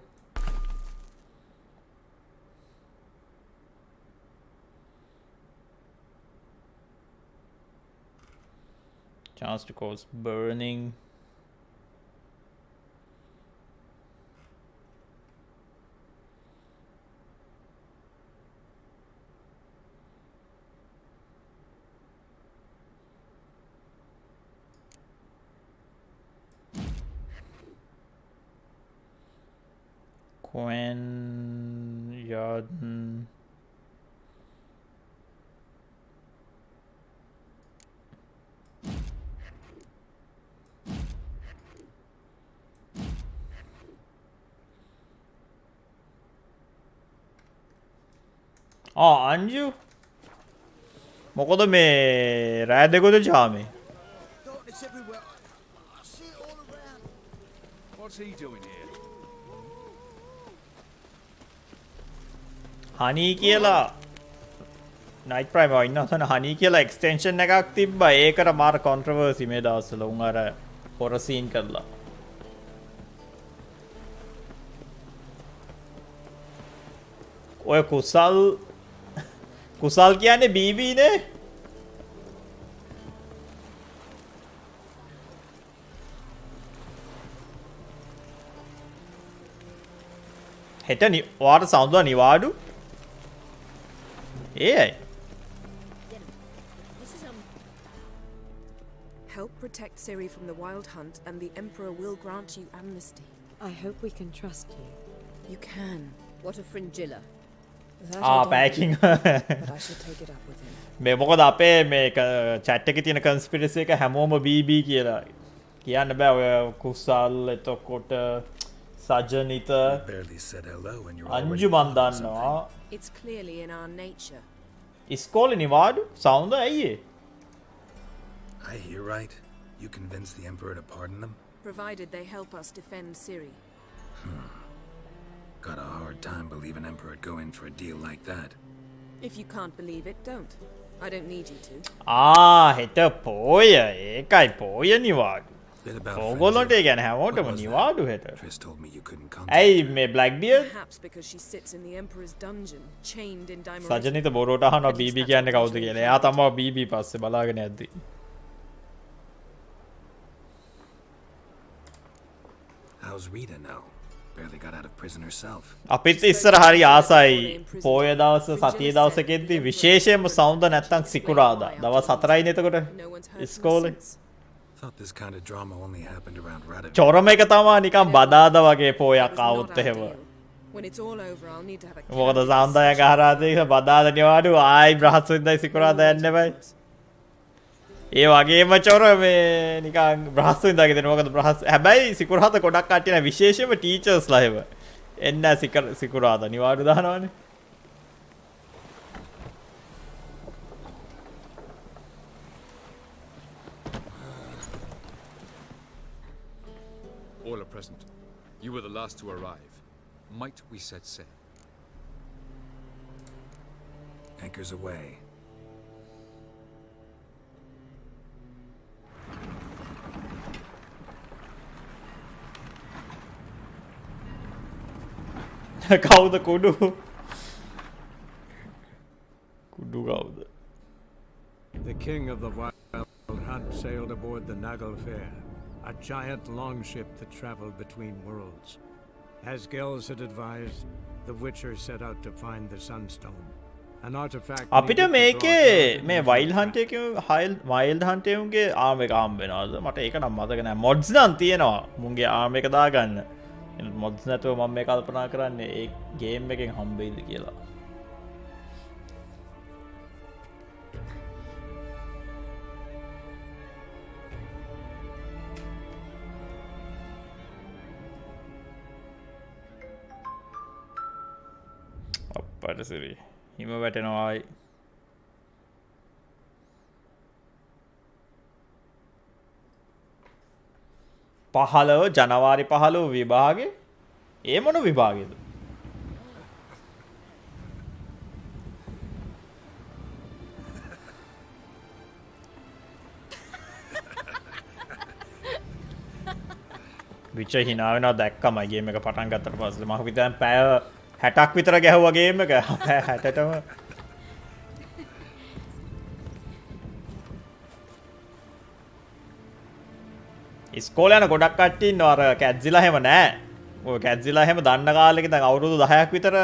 Chance to cause burning. Quen Yarden. Anju මොකද මේ රෑ දෙකොද ජාමේ Darkness everywhere. I see it all around. What's he doing here? හනී කියලා night prime එක ඉන්න තන හනී කියලා extension එකක් තිබ්බා ඒකට මාර කොන්ට්‍රවර්සි මේ දවස්වල උන් අර හොරර් සීන් කරලා ඔය කුසල් කියන්නේ බීබී නේ හෙට ඔයාට සෞන්දර්ය නිවාඩු ඒ Help protect Ciri from the Wild Hunt, and the Emperor will grant you amnesty. I hope we can trust you. You can. What a fringilla. Packing But I should take it up with him. මේ මොකද අපේ මේ chat එකේ තියෙන conspiracy එක හැමෝම BB කියලා කියන්න බෑ ඔය කුසල් එතකොට සජනිත අංජු මන් දන්නවා It's clearly in our nature. ඉස්කෝලේ නිවාඩු සෞන්ද ඇයි ඒ I hear right. You convinced the Emperor to pardon them? Provided they help us defend Ciri. Got a hard time believing Emperor would go in for a deal like that. If you can't believe it, don't. I don't need you to. හෙට පෝය ඒකයි පෝය නිවාඩු ඕගොල්ලොන්ට ඒ ගැන හැමෝටම නිවාඩු හෙට ඇයි මේ Blackbeard Perhaps because she sits in the Emperor's dungeon, chained in Dimerita. සජනිත බොරුවට අහනවා BB කියන්නේ කවුද කියලා. එයා තමයි BB පස්සේ බලාගෙන යද්දි. How's Rita now? Barely got out of prison herself. අපිත් ඉස්සර හරි ආසයි පෝය දවස් සතිය දවසකෙද්දි විශේෂයෙන්ම සෞන්ද නැත්තම් සිකුරාදා දවස් 4යිනේ එතකොට ඉස්කෝලේ Thought this kind of drama only happened around Radovid. චොරම එක තමයි නිකන් බදාදා වගේ පෝයක් ආවොත් එහෙම. When it's all over, I'll need to have a මොකද සෞන්දය ගහරාදේ බදාදා නිවාඩු ආයි බ්‍රහස්පතින්දයි සිකුරාදා යන්න බෑ. ඒ වගේම චොර මේ නිකන් බ්‍රහස්පතින්දාගේ දෙන මොකද හැබැයි සිකුරාදා ගොඩක් කට්ටිය නෑ විශේෂයෙන්ම ටීචර්ස්ලා එහෙම. එන්න සිකුරාදා නිවාඩු දානවනේ. All are present. You were the last to arrive. Might we set sail? Anchors away. කවුද කුඩු කවුද The king of the Wild Hunt sailed aboard the Naglfar, a giant longship that traveled between worlds. As Gels had advised, the Witcher set out to find the Sunstone, an artifact. අපිට මේකේ මේ wild Hunt එකේ wild Hunt එකේ ආර්ම් එක හම්බ වෙනවද මට ඒක නම් මතක නෑ මොඩ්ස් නම් තියෙනවා මුන්ගේ ආර්ම් එක දාගන්න මොඩ්ස් නැතුව මම මේ කල්පනා කරන්නේ ඒ ගේම් එකෙන් හම්බෙයිද කියලා අපරසරි හිම වැටෙනවායි පහළව ජනවාරි 15 විභාගේ ඒ මොන විභාගයේද විච hina වෙනවා දැක්කම ගේම් එක පටන් ගත්තට පස්සේ මම හිතන් පැය 60ක් විතර ගැහුවා ගේම් එක 60ටම ඉස්කෝලේ යන ගොඩක් කට්ටිය ඉන්නවා අර කැට්සිලා හැම නෑ ඔය කැට්සිලා හැම දන්න කාලෙක දැන් අවුරුදු 10ක් විතර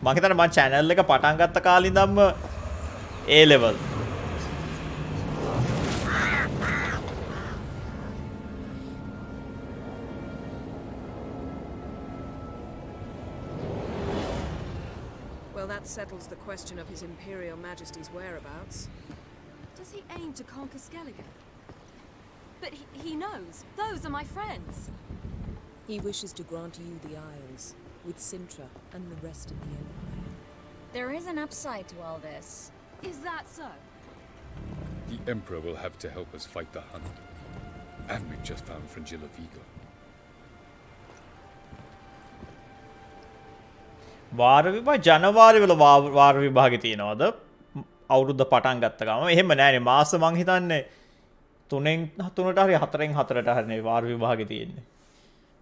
මම හිතන්නේ මම channel එක පටන් ගත්ත කාලේ ඉඳන්ම A level Well, that settles the question of His Imperial Majesty's whereabouts. Does he aim to conquer Skellige? But he knows. Those are my friends. He wishes to grant you the Isles, with Sintra and the rest of the Empire. There is an upside to all this. Is that so? The Emperor will have to help us fight the Hunt. And we've just found Fringilla Vigo. වාර විභාග ජනවාරි වල වාර විභාගෙ තියෙනවද අවුරුද්ද පටන් ගත්ත ගම එහෙම නෑනේ මාස මං හිතන්නේ 3න් 3ට හරි 4න් 4ට හරි වාර විභාගෙ තියෙන්නේ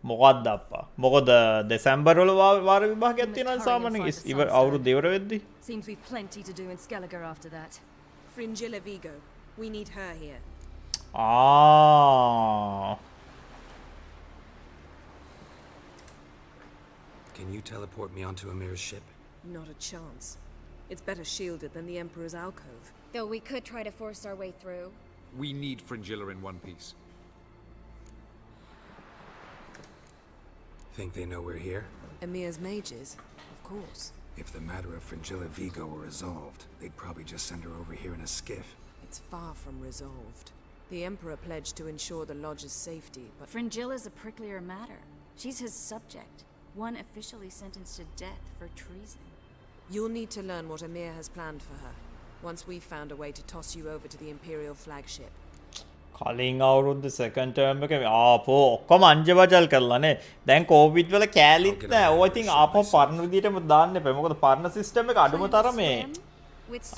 මොකක්ද අප්පා මොකද දෙසැම්බර් වල වාර විභාගයක් තියෙනවා සාමාන්‍යයෙන් අවුරුද්ද ඉවර වෙද්දි Seems we've plenty to do in Skellige after that. Fringilla Vigo. We need her here. Can you teleport me onto Amir's ship? Not a chance. It's better shielded than the Emperor's alcove. Though we could try to force our way through. We need Fringilla in one piece. Think they know we're here? Emir's mages? Of course. If the matter of Fringilla Vigo were resolved, they'd probably just send her over here in a skiff. It's far from resolved. The Emperor pledged to ensure the Lodge's safety, but... Fringilla's a pricklier matter. She's his subject. One officially sentenced to death for treason. You'll need to learn what Emir has planned for her, once we've found a way to toss you over to the Imperial flagship. කලින් අවුරුද්ද second term එක ආපෝ ඔක්කොම අංජබජල් කරලානේ දැන් Covid වල කෑලිත් නෑ ඔය ඉතින් ආපහු පරණ විදියටම දාන්න එපා මොකද පරණ සිස්ටම් එක අඩුම තරමේ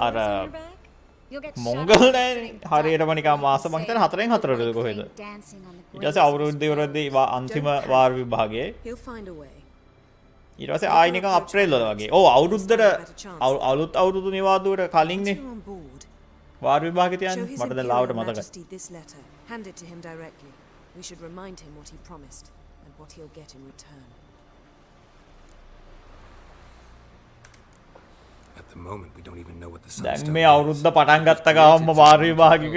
අර මොංගල් නෑනේ හරියටම නිකන් මාස මං හිතන්නේ 4න් 4ටද කොහෙද ඊට පස්සේ අවුරුද්ද ඉවරදී අන්තිම වාර විභාගයේ He'll find a way. ඊට පස්සේ ආයි නිකන් අප්‍රේල් වල වගේ ඔව් අවුරුද්දට අලුත් අවුරුදු නිවාඩුවට කලින්නේ වාර විභාගෙ තියන්නේ මට දැන් ලාවට මතකයි this letter. Hand it to him directly. We should remind him what he promised and what he'll get in return. At the moment, we don't even know what the දැන් sunstone මේ අවුරුද්ද පටන් ගත්ත ගමන්ම වාර විභාගෙක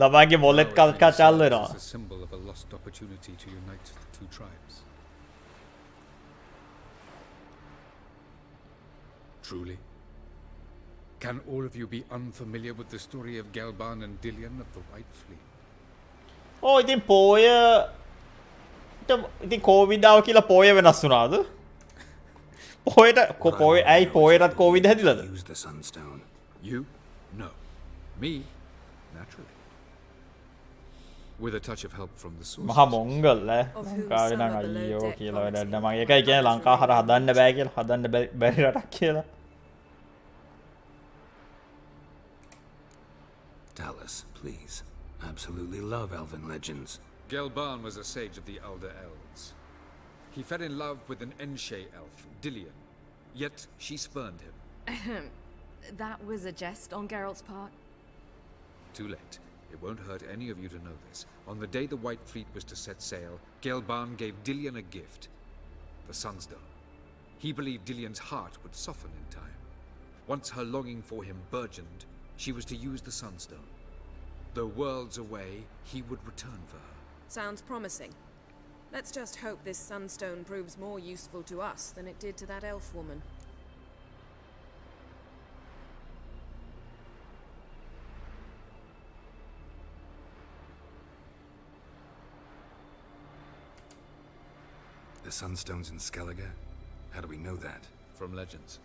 ළමයිගේ මොලෙත් කල්කචල් වෙනවා It's a symbol of a lost opportunity to unite the two tribes. Truly? Can all of you be unfamiliar with the story of Gelban and Dillion of the White Fleet? ඕ ඉතින් පෝය ඉතින් COVID ආව කියලා පෝය වෙනස් වුණාද? පෝයට පෝය ඇයි පෝයටත් COVID හැදිලාද? Use the sunstone. You? No. Me? Naturally. With a touch of help from the source. මහා මොංගල් ලංකාවේ නම් අයියෝ කියලා වැඩක් නෑ මම ඒකයි කියන්නේ ලංකාව හර හදන්න බෑ කියලා හදන්න බැරි රටක් කියලා. Tell us, please. Absolutely love elven legends. Gelban was a sage of the Elder Elves. He fell in love with an Enshe elf, Dillion. Yet she spurned him. That was a jest on Geralt's part. Too late. It won't hurt any of you to know this. On the day the White Fleet was to set sail, Gelban gave Dillion a gift. The Sunstone. He believed Dillion's heart would soften in time. Once her longing for him burgeoned, she was to use the Sunstone. Though worlds away, he would return for her. Sounds promising. Let's just hope this sunstone proves more useful to us than it did to that elf woman. The sunstone's in Skellige? How do we know that? From legends.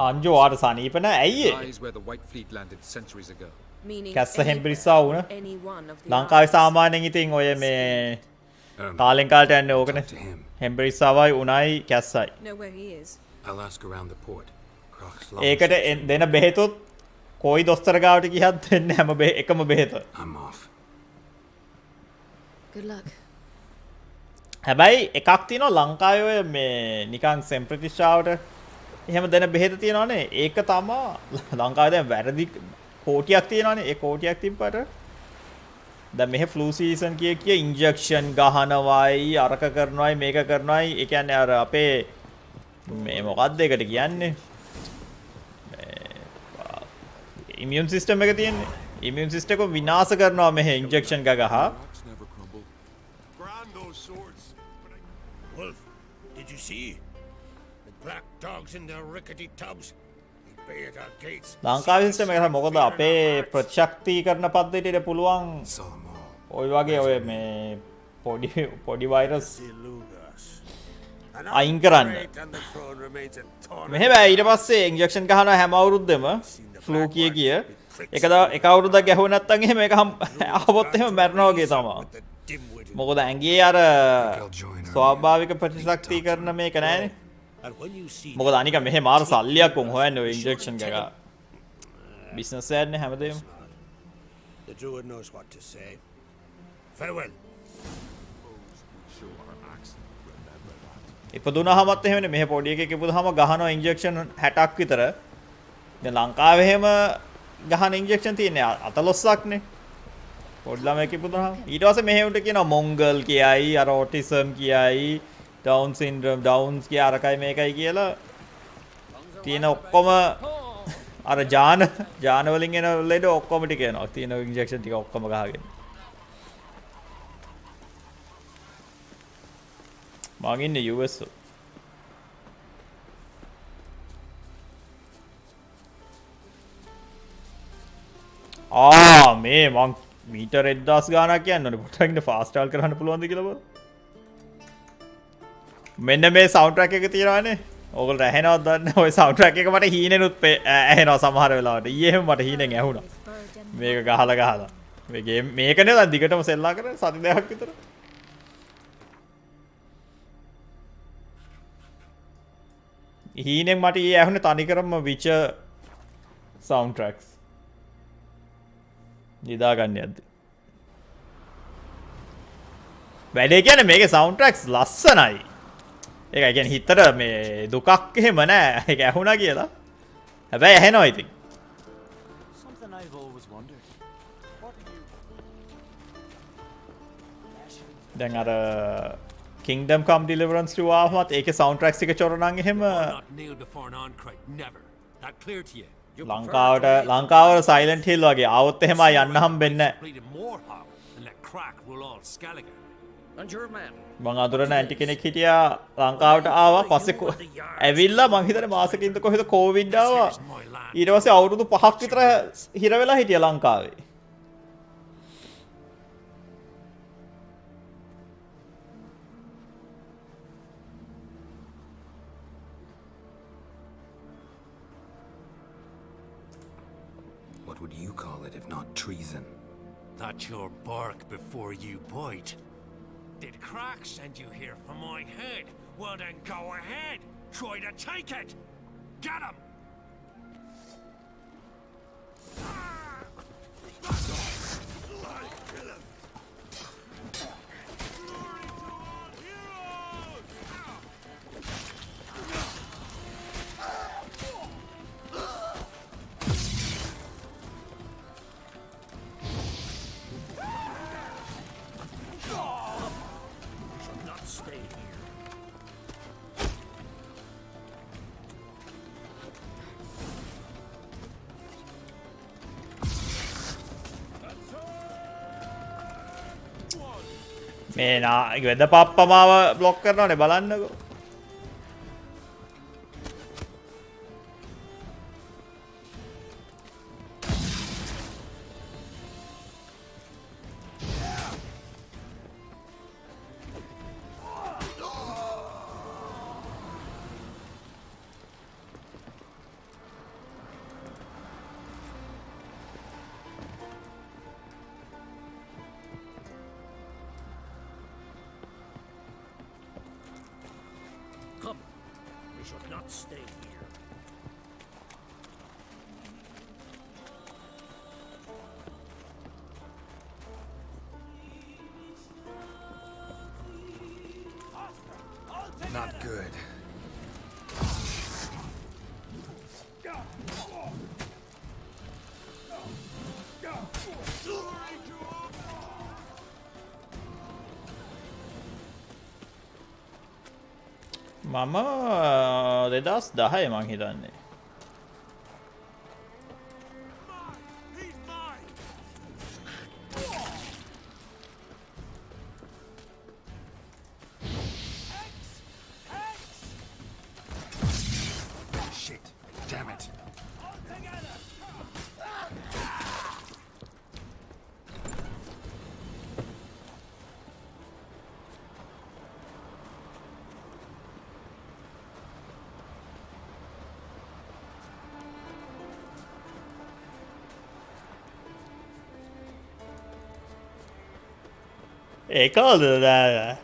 අංජෝ ආට සනීප නෑ ඇයි Lies where the White Fleet landed centuries ago. කැස්ස හෙම්බිරිස්සා වුණ ලංකාවේ සාමාන්‍යයෙන් ඉතින් ඔය මේ කාලෙන් කාලට යන්නේ ඕකනේ හෙම්බිරිස්සාවයි උණයි කැස්සයි Know where he is? I'll ask around the port. ඒකට දෙන බෙහෙතුත් කොයි දොස්තර ගාවට ගියත් දෙන්නේ හැම එකම බෙහෙත I'm off. Good luck. හැබැයි එකක් තියෙනවා ලංකාවේ ඔය මේ නිකන් සෙම්ප්‍රතිශ්‍රාවට එහෙම දෙන බෙහෙත තියෙනවානේ. ඒක තමයි ලංකාවේ දැන් වැරදි කෝටියක් තියෙනවානේ. ඒ කෝටියක් තිබ්බට දැන් මෙහෙ ෆ්ලූ සීසන් කිය ඉන්ජෙක්ෂන් ගහනවායි අරක කරනවායි මේක කරනවායි. ඒ කියන්නේ අර අපේ මේ මොකක්ද ඒකට කියන්නේ? ඉමියුන් සිස්ටම් එක තියෙන්නේ. ඉමියුන් සිස්ටම් එක විනාශ කරනවා මෙහෙ ඉන්ජෙක්ෂන් ගහ. Wolf, did you see? The black dogs in their rickety tubs. They bay at our gates. ලංකාවේ සිස්ටම් එක මොකද අපේ ප්‍රතිශක්තිකරණ පද්ධතියට පුළුවන් ඔය වගේ ඔය මේ පොඩි වෛරස් අයින් කරන්න. මෙහෙම ඊට පස්සේ ඉන්ජෙක්ෂන් ගහනවා හැම අවුරුද්දෙම ෆ්ලූ කිය. එක අවුරුද්දක් ගැහුව නැත්නම් එහෙම ඒක ආවොත් එහෙම මැරෙනවා වගේ තමයි. මොකද ඇඟේ අර ස්වාභාවික ප්‍රතිශක්තිකරණ මේක නැහැනේ. මොකද අනික මෙහෙ මාර සල්ලියක් උන් හොයන්නේ ඔය ඉන්ජෙක්ෂන් ගහ. බිස්නස් එකක් නේ හැමදේම. The druid knows what to say. Farewell. ඉපදුනහමත් එහෙමනේ මෙහෙ පොඩි එකෙක් ඉපදුනහම ගහනවා ඉන්ජෙක්ෂන් 60ක් විතර. දැන් ලංකාවේ එහෙම ගහන ඉන්ජෙක්ෂන් තියෙන්නේ 14ක්නේ. පොඩි ළමයෙක් ඉපදුනහම ඊට පස්සේ මෙහෙ උන්ට කියනවා මොංගල් කියයි අර ඔටිසම් කියයි ඩවුන් සින්ඩ්‍රෝම් ඩවුන්ස් කිය අරකයි මේකයි කියලා තියෙන ඔක්කොම අර ජාන වලින් එන ලෙඩ ඔක්කොම ටික එනවා. තියෙන ඉන්ජෙක්ෂන් ටික ඔක්කොම ගහගෙන. මං ඉන්නේ US. මේ මං මීටර් 1000 ගානක් යන්න ඕනේ. පොඩ්ඩක් ඉන්න ෆාස්ට් ට්‍රැවල් කරන්න පුළුවන්ද කියලා බලන්න. මෙන්න මේ සවුන්ඩ් ට්‍රැක් එක තියෙනවානේ. ඕගොල්ලෝ ඇහෙනවද දන්නේ? ওই සවුන්ඩ් ට්‍රැක් එක මට හීනෙනුත් ඇහෙනවා සමහර වෙලාවට. ඊයේම මට හීනෙන් ඇහුණා. මේක ගහලා. මේ ගේම් මේකනේ දැන් දිගටම සෙල්ලා කරන්නේ සති දෙකක් විතර. හීනෙන් මට ඊයේ ඇහුනේ තනිකරම Witcher සවුන්ඩ් ට්‍රැක්ස්. නිදාගන්න යද්දි. වැඩේ කියන්නේ මේකේ සවුන්ඩ් ට්‍රැක්ස් ලස්සනයි. ඒක කියන්නේ හිතට මේ දුකක් එහෙම නෑ. ඒක ඇහුණා කියලා. හැබැයි ඇහෙනවා ඉතින්. Something I've always wondered. What are you? දැන් අර Kingdom Come Deliverance 2 ආවමත් ඒකේ සවුන්ඩ් ට්‍රැක්ස් එක චොරනන් එහෙම ලංකාවට සයිලන්ට් හිල් වගේ ආවොත් එහෙම යන්න හම්බෙන්නේ නැහැ. මං අඳුරන ඇන්ටි කෙනෙක් හිටියා ලංකාවට ආවා පස්සේ ඇවිල්ලා මං හිතන්නේ මාසෙකින්ද කොහෙද කොවිඩ් ආවා. ඊට පස්සේ අවුරුදු 5ක් විතර හිර වෙලා හිටියා ලංකාවේ. What would you call it if not treason? That's your bark before you bite. Did Crack send you here for my head? Well then go ahead. Try to take it. Get him. මේ වෙද පප්පමාව block කරනවනේ බලන්නකෝ. Come. We should not stay here. good. මම 2010 මං හිතන්නේ. Shit. Damn it. ඒ කාලෙද දැන්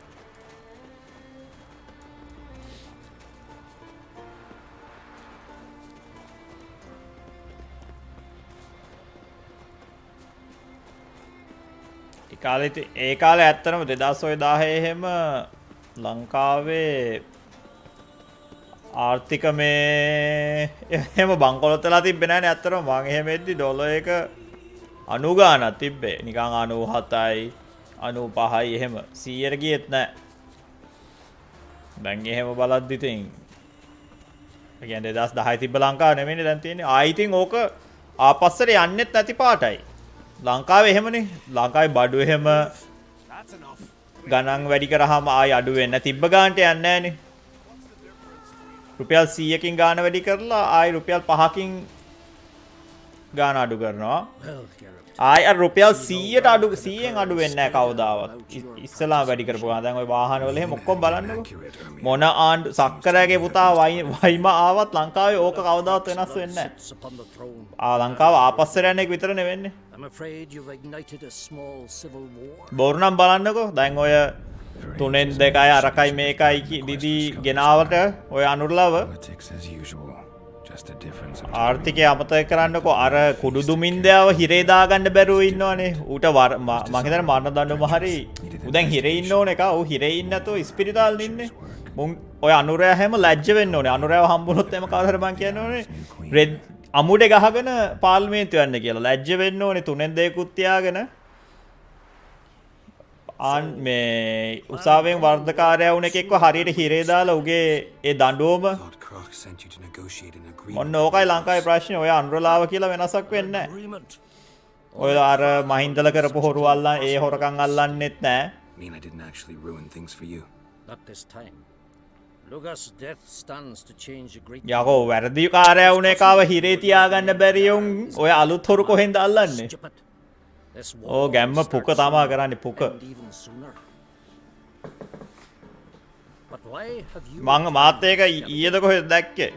ඒ කාලේ ඇත්තටම 2010 එහෙම ලංකාවේ ආර්ථික මේ එහෙම බංකොලොත් වෙලා තිබ්බේ නැහැනේ ඇත්තටම මං එහෙම එද්දි ඩොලර් එක 90 ගාණක් තිබ්බේ නිකන් 97යි 95යි එහෙම 100ට ගියෙත් නැහැ. දැන් එහෙම බලද්දි ඉතින් ඒ කියන්නේ 2010 තිබ්බ ලංකාව නෙමෙයිනේ දැන් තියෙන්නේ. ආයි ඉතින් ඕක ආපස්සට යන්නෙත් නැති පාටයි. ලංකාවේ එහෙමනේ. ලංකාවේ බඩු එහෙම ගණන් වැඩි කරාම ආයි අඩු වෙන්නේ. තිබ්බ ගානට යන්නේ නැහනේ. රුපියල් 100කින් ගාන වැඩි කරලා ආයි රුපියල් 5කින් ගාන අඩු කරනවා. ආයි අර රුපියල් 100ට අඩු 100න් අඩු වෙන්නේ නැහැ කවදාවත්. ඉස්සලා වැඩි කරපු ගාන. දැන් ওই වාහන වල එහෙම ඔක්කොම බලන්නකො. මොන ආණ්ඩු සක්කරගේ පුතා වයිම ආවත් ලංකාවේ ඕක කවදාවත් වෙනස් වෙන්නේ නැහැ. ලංකාව ආපස්සට යන එක විතර නෙවෙන්නේ. බොරු නම් බලන්නකෝ. දැන් ඔය 3න් 2යි අරකයි මේකයි දිදී ගෙනාවට ඔය අනුරලව ආර්ථිකය අමතක කරන්නකෝ. අර කුඩු දුමින්දයාව හිරේ දාගන්න බැරුව ඉන්නවනේ. ඌට මං හිතන්නේ මරණ දඬුවම හරි ඌ දැන් හිරේ ඉන්න ඕන එක. ඌ හිරේ ඉන්නේ නැතෝ ඉස්පිරිතාලේ ඉන්නේ. මුන් ඔය අනුරයා හැම ලැජ්ජ වෙන්න ඕනේ. අනුරයාව හම්බුනොත් එම කවදාද මං කියන්නේ ඕනේ රෙඩ් අමුඩේ ගහගෙන පාර්ලිමේන්තු යන්න කියලා. ලැජ්ජ වෙන්න ඕනේ. 3න් 2කුත් තියාගෙන මේ උසාවියෙන් වර්ධකාරයා වුණ එකෙක්ව හරියට හිරේ දාලා උගේ ඒ දඬුවම මොන්න ඕකයි ලංකාවේ ප්‍රශ්නේ. ඔය අනුරලාව කියලා වෙනසක් වෙන්නේ නැහැ. ඔය අර මහින්දල කරපු හොරු අල්ලන් ඒ හොරකම් අල්ලන්නෙත් නැහැ. Mean I didn't actually ruin things for you. Not this time. Luga's death stands to change a great. යකෝ වැරදිකාරයා වුණ එකව හිරේ තියාගන්න බැරි උන් ඔය අලුත් හොරු කොහෙන්ද අල්ලන්නේ? ඕ ගැම්ම පුක තමා කරන්නේ පුක. මං මාත් ඒක ඊයේද කොහෙද දැක්කේ?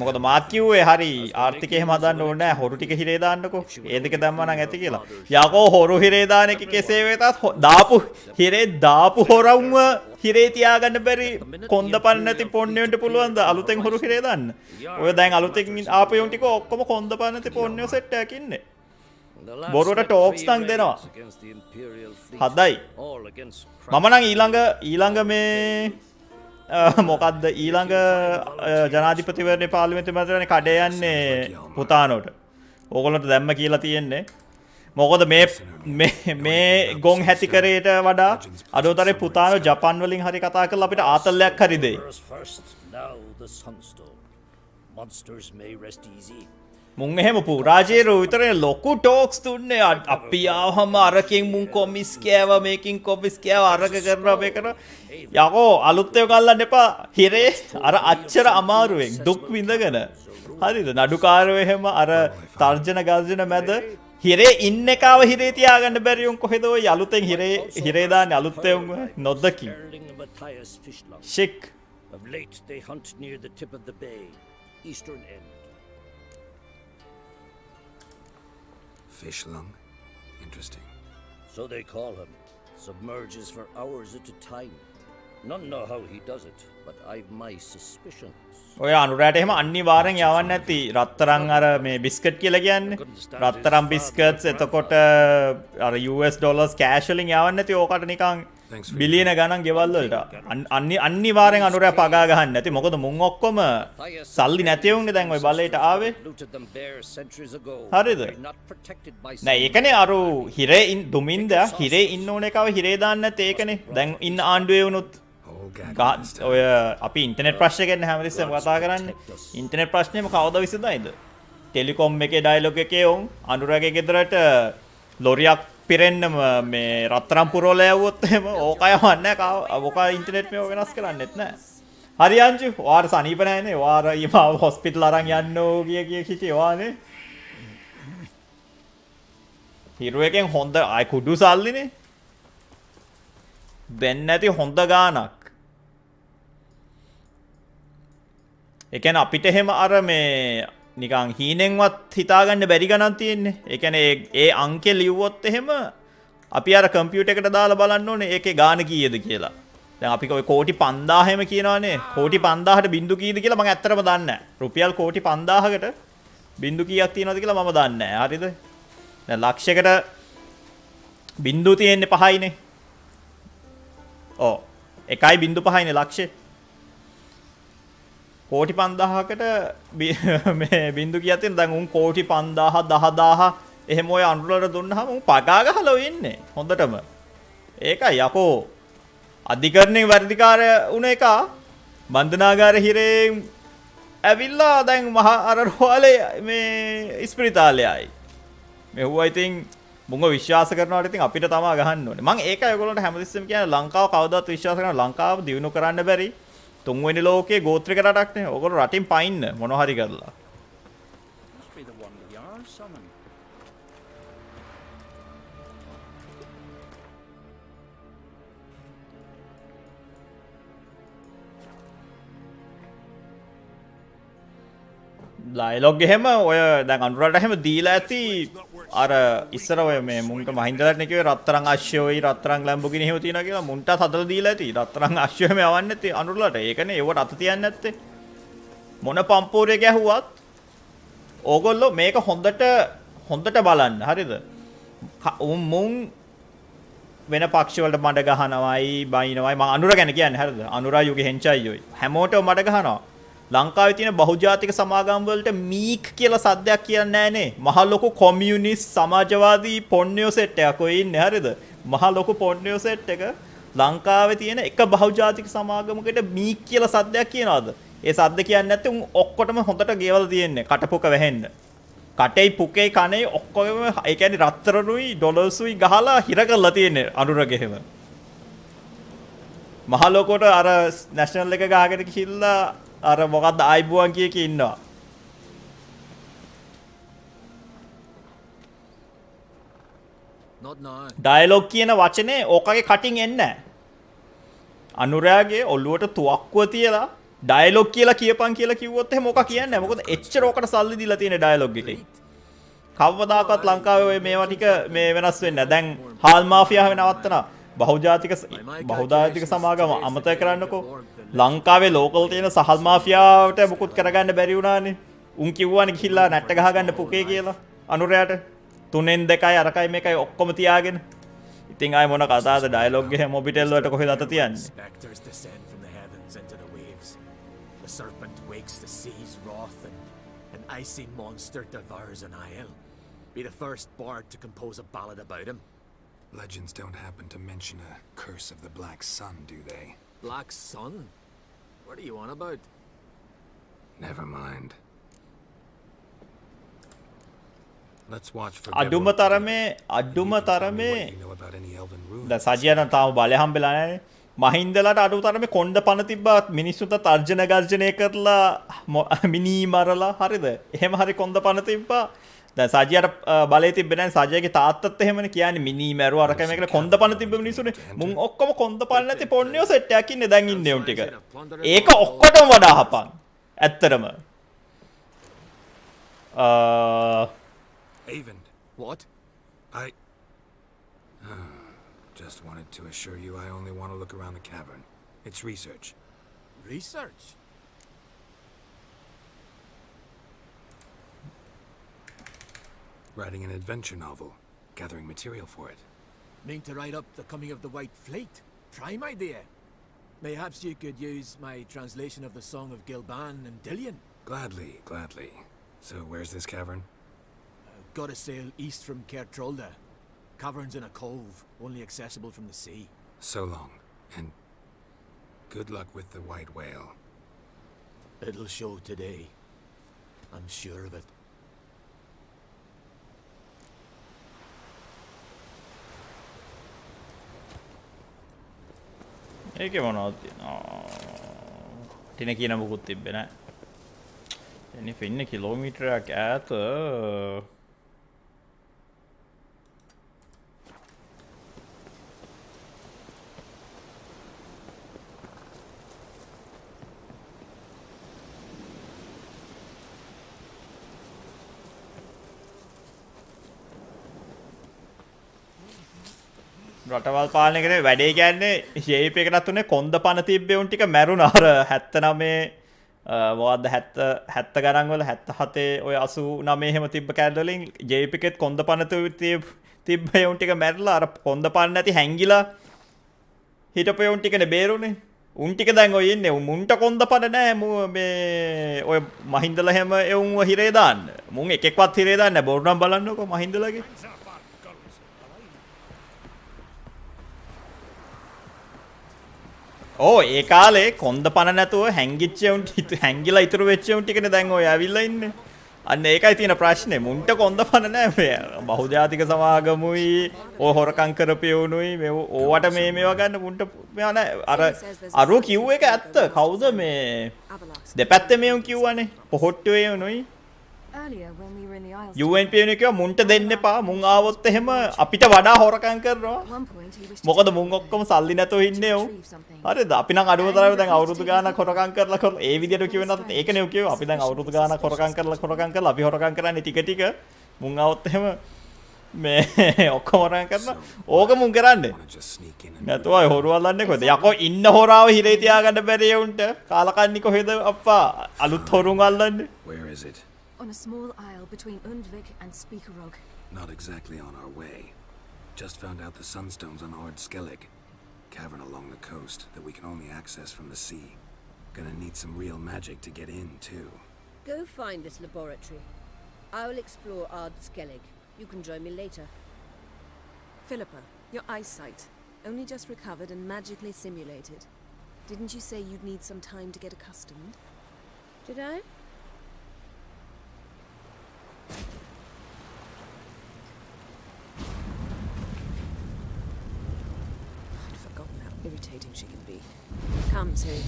මොකද මාත් කිව්වේ හරි ආර්ථිකය එහෙම හදන්න ඕනේ නැහැ. හොරු ටික හිරේ දාන්නකෝ. ඒ දෙක දැම්මා නම් ඇති කියලා. යකෝ හොරු හිරේ දාන එක කෙසේ වෙතත් දාපු හිරේ දාපු හොරුන්ව හිරේ තියාගන්න බැරි කොන්දපන් නැති පොන්නේන්ට පුළුවන් ද අලුතෙන් හොරු හිරේ දාන්න? ඔය දැන් අලුතෙන් ආපු යොන් ටික ඔක්කොම කොන්දපන් නැති පොන්නේෝ සෙට් එකක් ඉන්නේ. බොරුවට ටෝක්ස් නම් දෙනවා. හදයි. මම නම් ඊළඟ මේ මොකක්ද ඊළඟ ජනාධිපතිවරණේ පාර්ලිමේන්තු මැදරනේ කඩේ යන්නේ පුතානෝට. ඕගොල්ලන්ට දැම්ම කියලා තියෙන්නේ. මොකද මේ ගොන් හැතිකරේට වඩා අදෝතරේ පුතානෝ ජපාන් වලින් හරි කතා කරලා අපිට ආතල්ලයක් හරි දෙයි. මුන් එහෙම පුරාජේරෝ විතරේ ලොකු ටෝක්ස් දුන්නේ. අපි ආවම අරකින් මුන් කොමිස් කෑවා මේකින් කොමිස් කෑවා අරක කරනවා මේ කරනවා. යකෝ අලුත් ඒවා ගල්ලන්න එපා. හිරේ අර අච්චර අමාරුවෙන් දුක් විඳගෙන හරිද නඩුකාරයෝ එහෙම අර තර්ජන ගර්ජන මැද හිරේ ඉන්න එකව හිරේ තියාගන්න බැරි උන් කොහෙද ඔය අලුතෙන් හිරේ දාන්නේ අලුත් ඒවා නොදකි. ෂික්. Of late they hunt near the tip of the bay, eastern end. Fish lung? Interesting. So they call him. Submerges for hours at a time. None know how he does it, but I've my suspicions. ඔය අනුරයට එහෙම අනිවාර්යෙන් යවන්න නැති රත්තරන් අර මේ biscuit කියලා කියන්නේ රත්තරන් බිස්කට්ස් එතකොට අර US ඩොලර්ස් කෑෂ් වලින් යවන්න නැති ඕකට නිකන් බිලියන ගණන් ගෙවල් වලට අනිවාර්යෙන් අනුරය පගා ගහන්න නැති මොකද මුන් ඔක්කොම සල්ලි නැති වුනේ දැන් ওই බලයට ආවේ හරිද නෑ ඒකනේ අර හිරේ දුමින්ද හිරේ ඉන්න ඕන එකව හිරේ දාන්න නැත්තේ ඒකනේ දැන් ඉන්න ආණ්ඩුවේ වුණොත් ඔය අපි ඉන්ටර්නෙට් ප්‍රශ්න ගැන හැමතිස්සෙම කතා කරන්නේ ඉන්ටර්නෙට් ප්‍රශ්නේම කවුද විසඳයිද ටෙලිකොම් එකේ ඩයලොග් එකේ උන් අනුරගේ ගෙදරට ලොරියක් පිරෙන්න මේ රත්තරන් පුරවල යවුවොත් එහෙම ඕකය වන්නේ නැහැ ඕක ඉන්ටර්නෙට් මේව වෙනස් කරන්නෙත් නැහැ හරි අංජු ඔයාර සනීප නැහැනේ ඔයාර ඊමාව හොස්පිටල් අරන් යන්නෝ කිය හිටියේ ඔයානේ හිරුවකෙන් හොඳ අය කුඩු සල්ලිනේ දෙන්න නැති හොඳ ගානක් ඒ කියන්නේ අපිට එහෙම අර මේ නිකන් හීනෙන්වත් හිතාගන්න බැරි ගණන් තියෙන්නේ. ඒ කියන්නේ ඒ අංකේ ලිව්වොත් එහෙම අපි අර කම්පියුටර් එකට දාලා බලන්න ඕනේ ඒකේ ගාන කීයද කියලා. දැන් අපි ඔය කෝටි 5000ම කියනවානේ. කෝටි 5000ට බින්දු කීයද කියලා මම ඇත්තටම දන්නේ නැහැ. රුපියල් කෝටි 5000කට බින්දු කීයක් තියෙනවද කියලා මම දන්නේ නැහැ. හරිද? දැන් ලක්ෂයකට බින්දු තියෙන්නේ 5යිනේ. ඔව්. 1.5යිනේ ලක්ෂේ. කෝටි 5000කට මේ බින්දු කීයක් තියෙනවද? දැන් උන් කෝටි 5000 10000 එහෙම ඔය අනුරට දුන්නාම උන් පගා ගහලා ඉන්නේ හොඳටම. ඒකයි යකෝ අධිකරණයේ වැඩිකාරය උන එක බන්ධනාගාර හිරේ ඇවිල්ලා දැන් මහා අර රෝලේ මේ ඉස්පිරිතාලයයි. මෙව්වා ඉතින් මුංග විශ්වාස කරනවාට ඉතින් අපිට තමයි ගහන්න ඕනේ. මම ඒකයි ඔයගොල්ලන්ට හැමතිස්සෙම කියන්නේ ලංකාව කවදාවත් විශ්වාස කරනවා ලංකාව දිනු කරන්න බැරි. තුන්වෙනි ලෝකයේ ගෝත්‍රික රටක් නේ. ඔයගොල්ලෝ රටින් පයින්න මොනවා හරි කරලා. ඩයලොග් එහෙම ඔය දැන් අනුරට එහෙම දීලා ඇති අර ඉස්සර ඔය මේ මුන්ට මහින්දලට කිව්වේ රත්තරන් අශ්වයෝයි රත්තරන් ලැම්බෝගිනි එහෙම තියනවා කියලා මුන්ට හදලා දීලා ඇති රත්තරන් අශ්වයෝම යවන්නේ නැති අනුරලට ඒකනේ ඒවට අත තියන්නේ නැත්තේ මොන පම්පෝරේ ගැහුවත් ඕගොල්ලෝ මේක හොඳට බලන්න හරිද මුන් වෙන පක්ෂ වලට මඩ ගහනවායි බයිනවායි මම අනුර ගැන කියන්නේ හරිද අනුරා යුගේ හෙන්චයියෝයි හැමෝටම මඩ ගහනවා ලංකාවේ තියෙන බහුජාතික සමාගම් වලට මීක් කියලා සද්දයක් කියන්නේ නැහනේ. මහ ලොකු කොමියුනිස්ට් සමාජවාදී පොන්නයෝ සෙට් එකක් ඔය ඉන්නේ හරිද? මහ ලොකු පොන්නයෝ සෙට් එක ලංකාවේ තියෙන එක බහුජාතික සමාගමකට මීක් කියලා සද්දයක් කියනවාද? ඒ සද්ද කියන්නේ නැත්නම් උන් ඔක්කොටම හොඳට ගෙවල තියෙන්නේ කටපොක වැහෙන්න. කටේ පුකේ කනේ ඔක්කොම ඒ කියන්නේ රත්තරනුයි ඩොලර්ස්ුයි ගහලා හිර කරලා තියෙන්නේ අනුරගේ හැම. මහ ලොකෝට අර නැෂනල් එක ගහගෙන ගිහිල්ලා අර මොකක්ද ආයිබුවන් කිය කී ඉන්නවා ඩයලොග් කියන වචනේ ඕකගේ කටින් එන්නේ නැහැ අනුරයාගේ ඔළුවට තුවක්කුව තියලා ඩයලොග් කියලා කියපන් කියලා කිව්වොත් එහෙම ඕක කියන්නේ නැහැ මොකද එච්චර ඕකට සල්ලි දීලා තියෙන ඩයලොග් එකේ කවදාකවත් ලංකාවේ ඔය මේවා ටික මේ වෙනස් වෙන්නේ නැහැ දැන් හාල් මාෆියාව නවත්තනවා බහුජාතික සමාගම අමතක කරන්නකෝ ලංකාවේ ලෝකල් තියෙන සහල් මාෆියාවට මුකුත් කරගන්න බැරි වුණානේ. උන් කිව්වනේ ගිහිල්ලා නැට්ට ගහගන්න පුකේ කියලා අනුරයට 3න් 2යි අරකයි මේකයි ඔක්කොම තියාගෙන. ඉතින් ආයේ මොන කතාවද ඩයලොග් එකේ මොබිටෙල් වලට කොහෙද අත තියන්නේ? Spectres descend from the heavens into the waves. The serpent wakes the sea's wrath and an icy monster devours an isle. Be the first bard to compose a ballad about him. Legends don't happen to mention a curse of the Black Sun, do they? Black Sun? What are you on about? Never mind. Let's watch for අඩුම තරමේ දැන් සජියන තාම බලය හම්බෙලා නැහැනේ. මහින්දලට අඩුම තරමේ කොණ්ඩ පන තිබ්බා මිනිස්සුන්ට තර්ජන ගර්ජනය කරලා මිනි මරලා හරිද? එහෙම හරි කොණ්ඩ පන තිබ්බා. දැන් සජියට බලේ තිබ්බේ නැහැ සජියගේ තාත්තත් එහෙමනේ කියන්නේ මිනි මැරුව අරක මේකල කොන්ද පන තිබ්බ මිනිස්සුනේ මුන් ඔක්කොම කොන්ද පන නැති පොන්නයෝ සෙට් එකක් ඉන්නේ දැන් ඉන්නේ උන් ටික ඒක ඔක්කොටම වඩා හපන් ඇත්තටම Avon. What? I just wanted to assure you I only want to look around the cavern. It's research. Research? Writing an adventure novel. Gathering material for it. Mean to write up the coming of the White Fleet? Prime idea. Mayhaps you could use my translation of the Song of Gilban and Dillion. Gladly, gladly. So where's this cavern? Gotta sail east from Cair Trolda. Cavern's in a cove, only accessible from the sea. So long, and good luck with the white whale. It'll show today. I'm sure of it. ඒකේ මොනවද තින කියන මොකුත් තිබ්බේ නැහැ. එනි ෆින්න කිලෝමීටරයක් ඈත රටවල් පාලනය කරේ වැඩේ කියන්නේ ෂේප් එකටත් උනේ කොන්ද පන තිබ්බේ උන් ටික මැරුණා අර 79 මොකද්ද 70 ගණන් වල 77 ඔය 89 එහෙම තිබ්බ කැලේ වලින් ජේප් එකෙත් කොන්ද පන තිබ්බේ උන් ටික මැරලා අර කොන්ද පන නැති හැංගිලා හිටපේ උන් ටිකනේ බේරුනේ උන් ටික දැන් ඔය ඉන්නේ මුන්ට කොන්ද පන නැහැ මේ ඔය මහින්දලා හැම එවුන්ව හිරේ දාන්න මුන් එකෙක්වත් හිරේ දාන්නේ නැහැ බොරු නම් බලන්නකෝ මහින්දලාගේ ඕ ඒ කාලේ කොන්ද පන නැතුව හැංගිච්ච උන් හැංගිලා ඉතුරු වෙච්ච උන් ටිකනේ දැන් ඔය ඇවිල්ලා ඉන්නේ. අන්න ඒකයි තියෙන ප්‍රශ්නේ. මුන්ට කොන්ද පන නැහැ. බහුජාතික සමාගමුයි ඕ හොරකම් කරපියුනුයි මේ ඕවට මේවා ගන්න මුන්ට මෙයා නැහැ. අර අරෝ කිව් එක ඇත්ත. කවුද මේ දෙපැත්තේ මේුන් කිව්වනේ. පොහොට්ටුවේ උනුයි. UNP වෙන කිව්වා මුන්ට දෙන්න එපා. මුන් ආවොත් එහෙම අපිට වඩා හොරකම් කරනවා. මොකද මුන් ඔක්කොම සල්ලි නැතුව ඉන්නේ උන්. හරිද? අපි නම් අඩුම තරමේ දැන් අවුරුදු ගාණක් හොරකම් කරලා ඒ විදියට කිව්වේ නැත්නම් ඒකනේ කිව්වේ. අපි දැන් අවුරුදු ගාණක් හොරකම් කරලා අපි හොරකම් කරන්නේ ටික ටික. මුන් ආවොත් එහෙම මේ ඔක්කොම හොරකම් කරනවා. ඕක මුන් කරන්නේ. නැතුව අය හොරු අල්ලන්නේ කොහෙද? යකෝ ඉන්න හොරාව හිරේ තියාගන්න බැරි උන්ට. කාලකන්ණි කොහෙද අප්පා? අලුත් හොරුන් අල්ලන්නේ. Where is it? On a small isle between Undvik and Speakerog. Not exactly on our way. Just found out the sunstones on Ard Skellig. Cavern along the coast that we can only access from the sea. Gonna need some real magic to get in, too. Go find this laboratory. I will explore Ard Skellig. You can join me later. Philippa, your eyesight. Only just recovered and magically simulated. Didn't you say you'd need some time to get accustomed? Did I? I'd forgotten how irritating she can be. Come, Siri.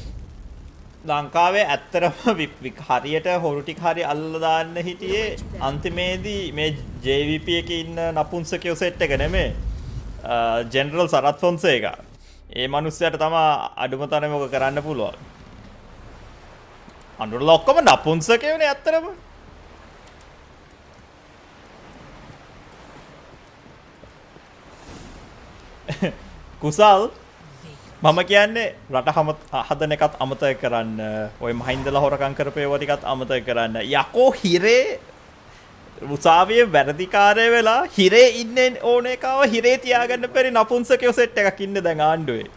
ලංකාවේ ඇත්තරම හරියට හොරු ටික හරි අල්ලලා දාන්න හිටියේ අන්තිමේදී මේ JVP එකේ ඉන්න නපුංසකයෝ සෙට් එක නෙමෙයි ජෙනරල් සරත් ෆොන්සේකා. ඒ මිනිස්සයාට තමයි අඩුම තරමේ මොක කරන්න පුළුවන්. අඳුරලා ඔක්කොම නපුංසකයෝනේ ඇත්තරම. කුසල් මම කියන්නේ රට හදන එකත් අමතක කරන්න ඔය මහින්දලා හොරකම් කරපේව ටිකත් අමතක කරන්න යකෝ හිරේ උසාවියේ වැඩිකාරය වෙලා හිරේ ඉන්නේ ඕන එකව හිරේ තියාගන්න බැරි නපුංසකයෝ සෙට් එකක් ඉන්නේ දැන් ආණ්ඩුවේ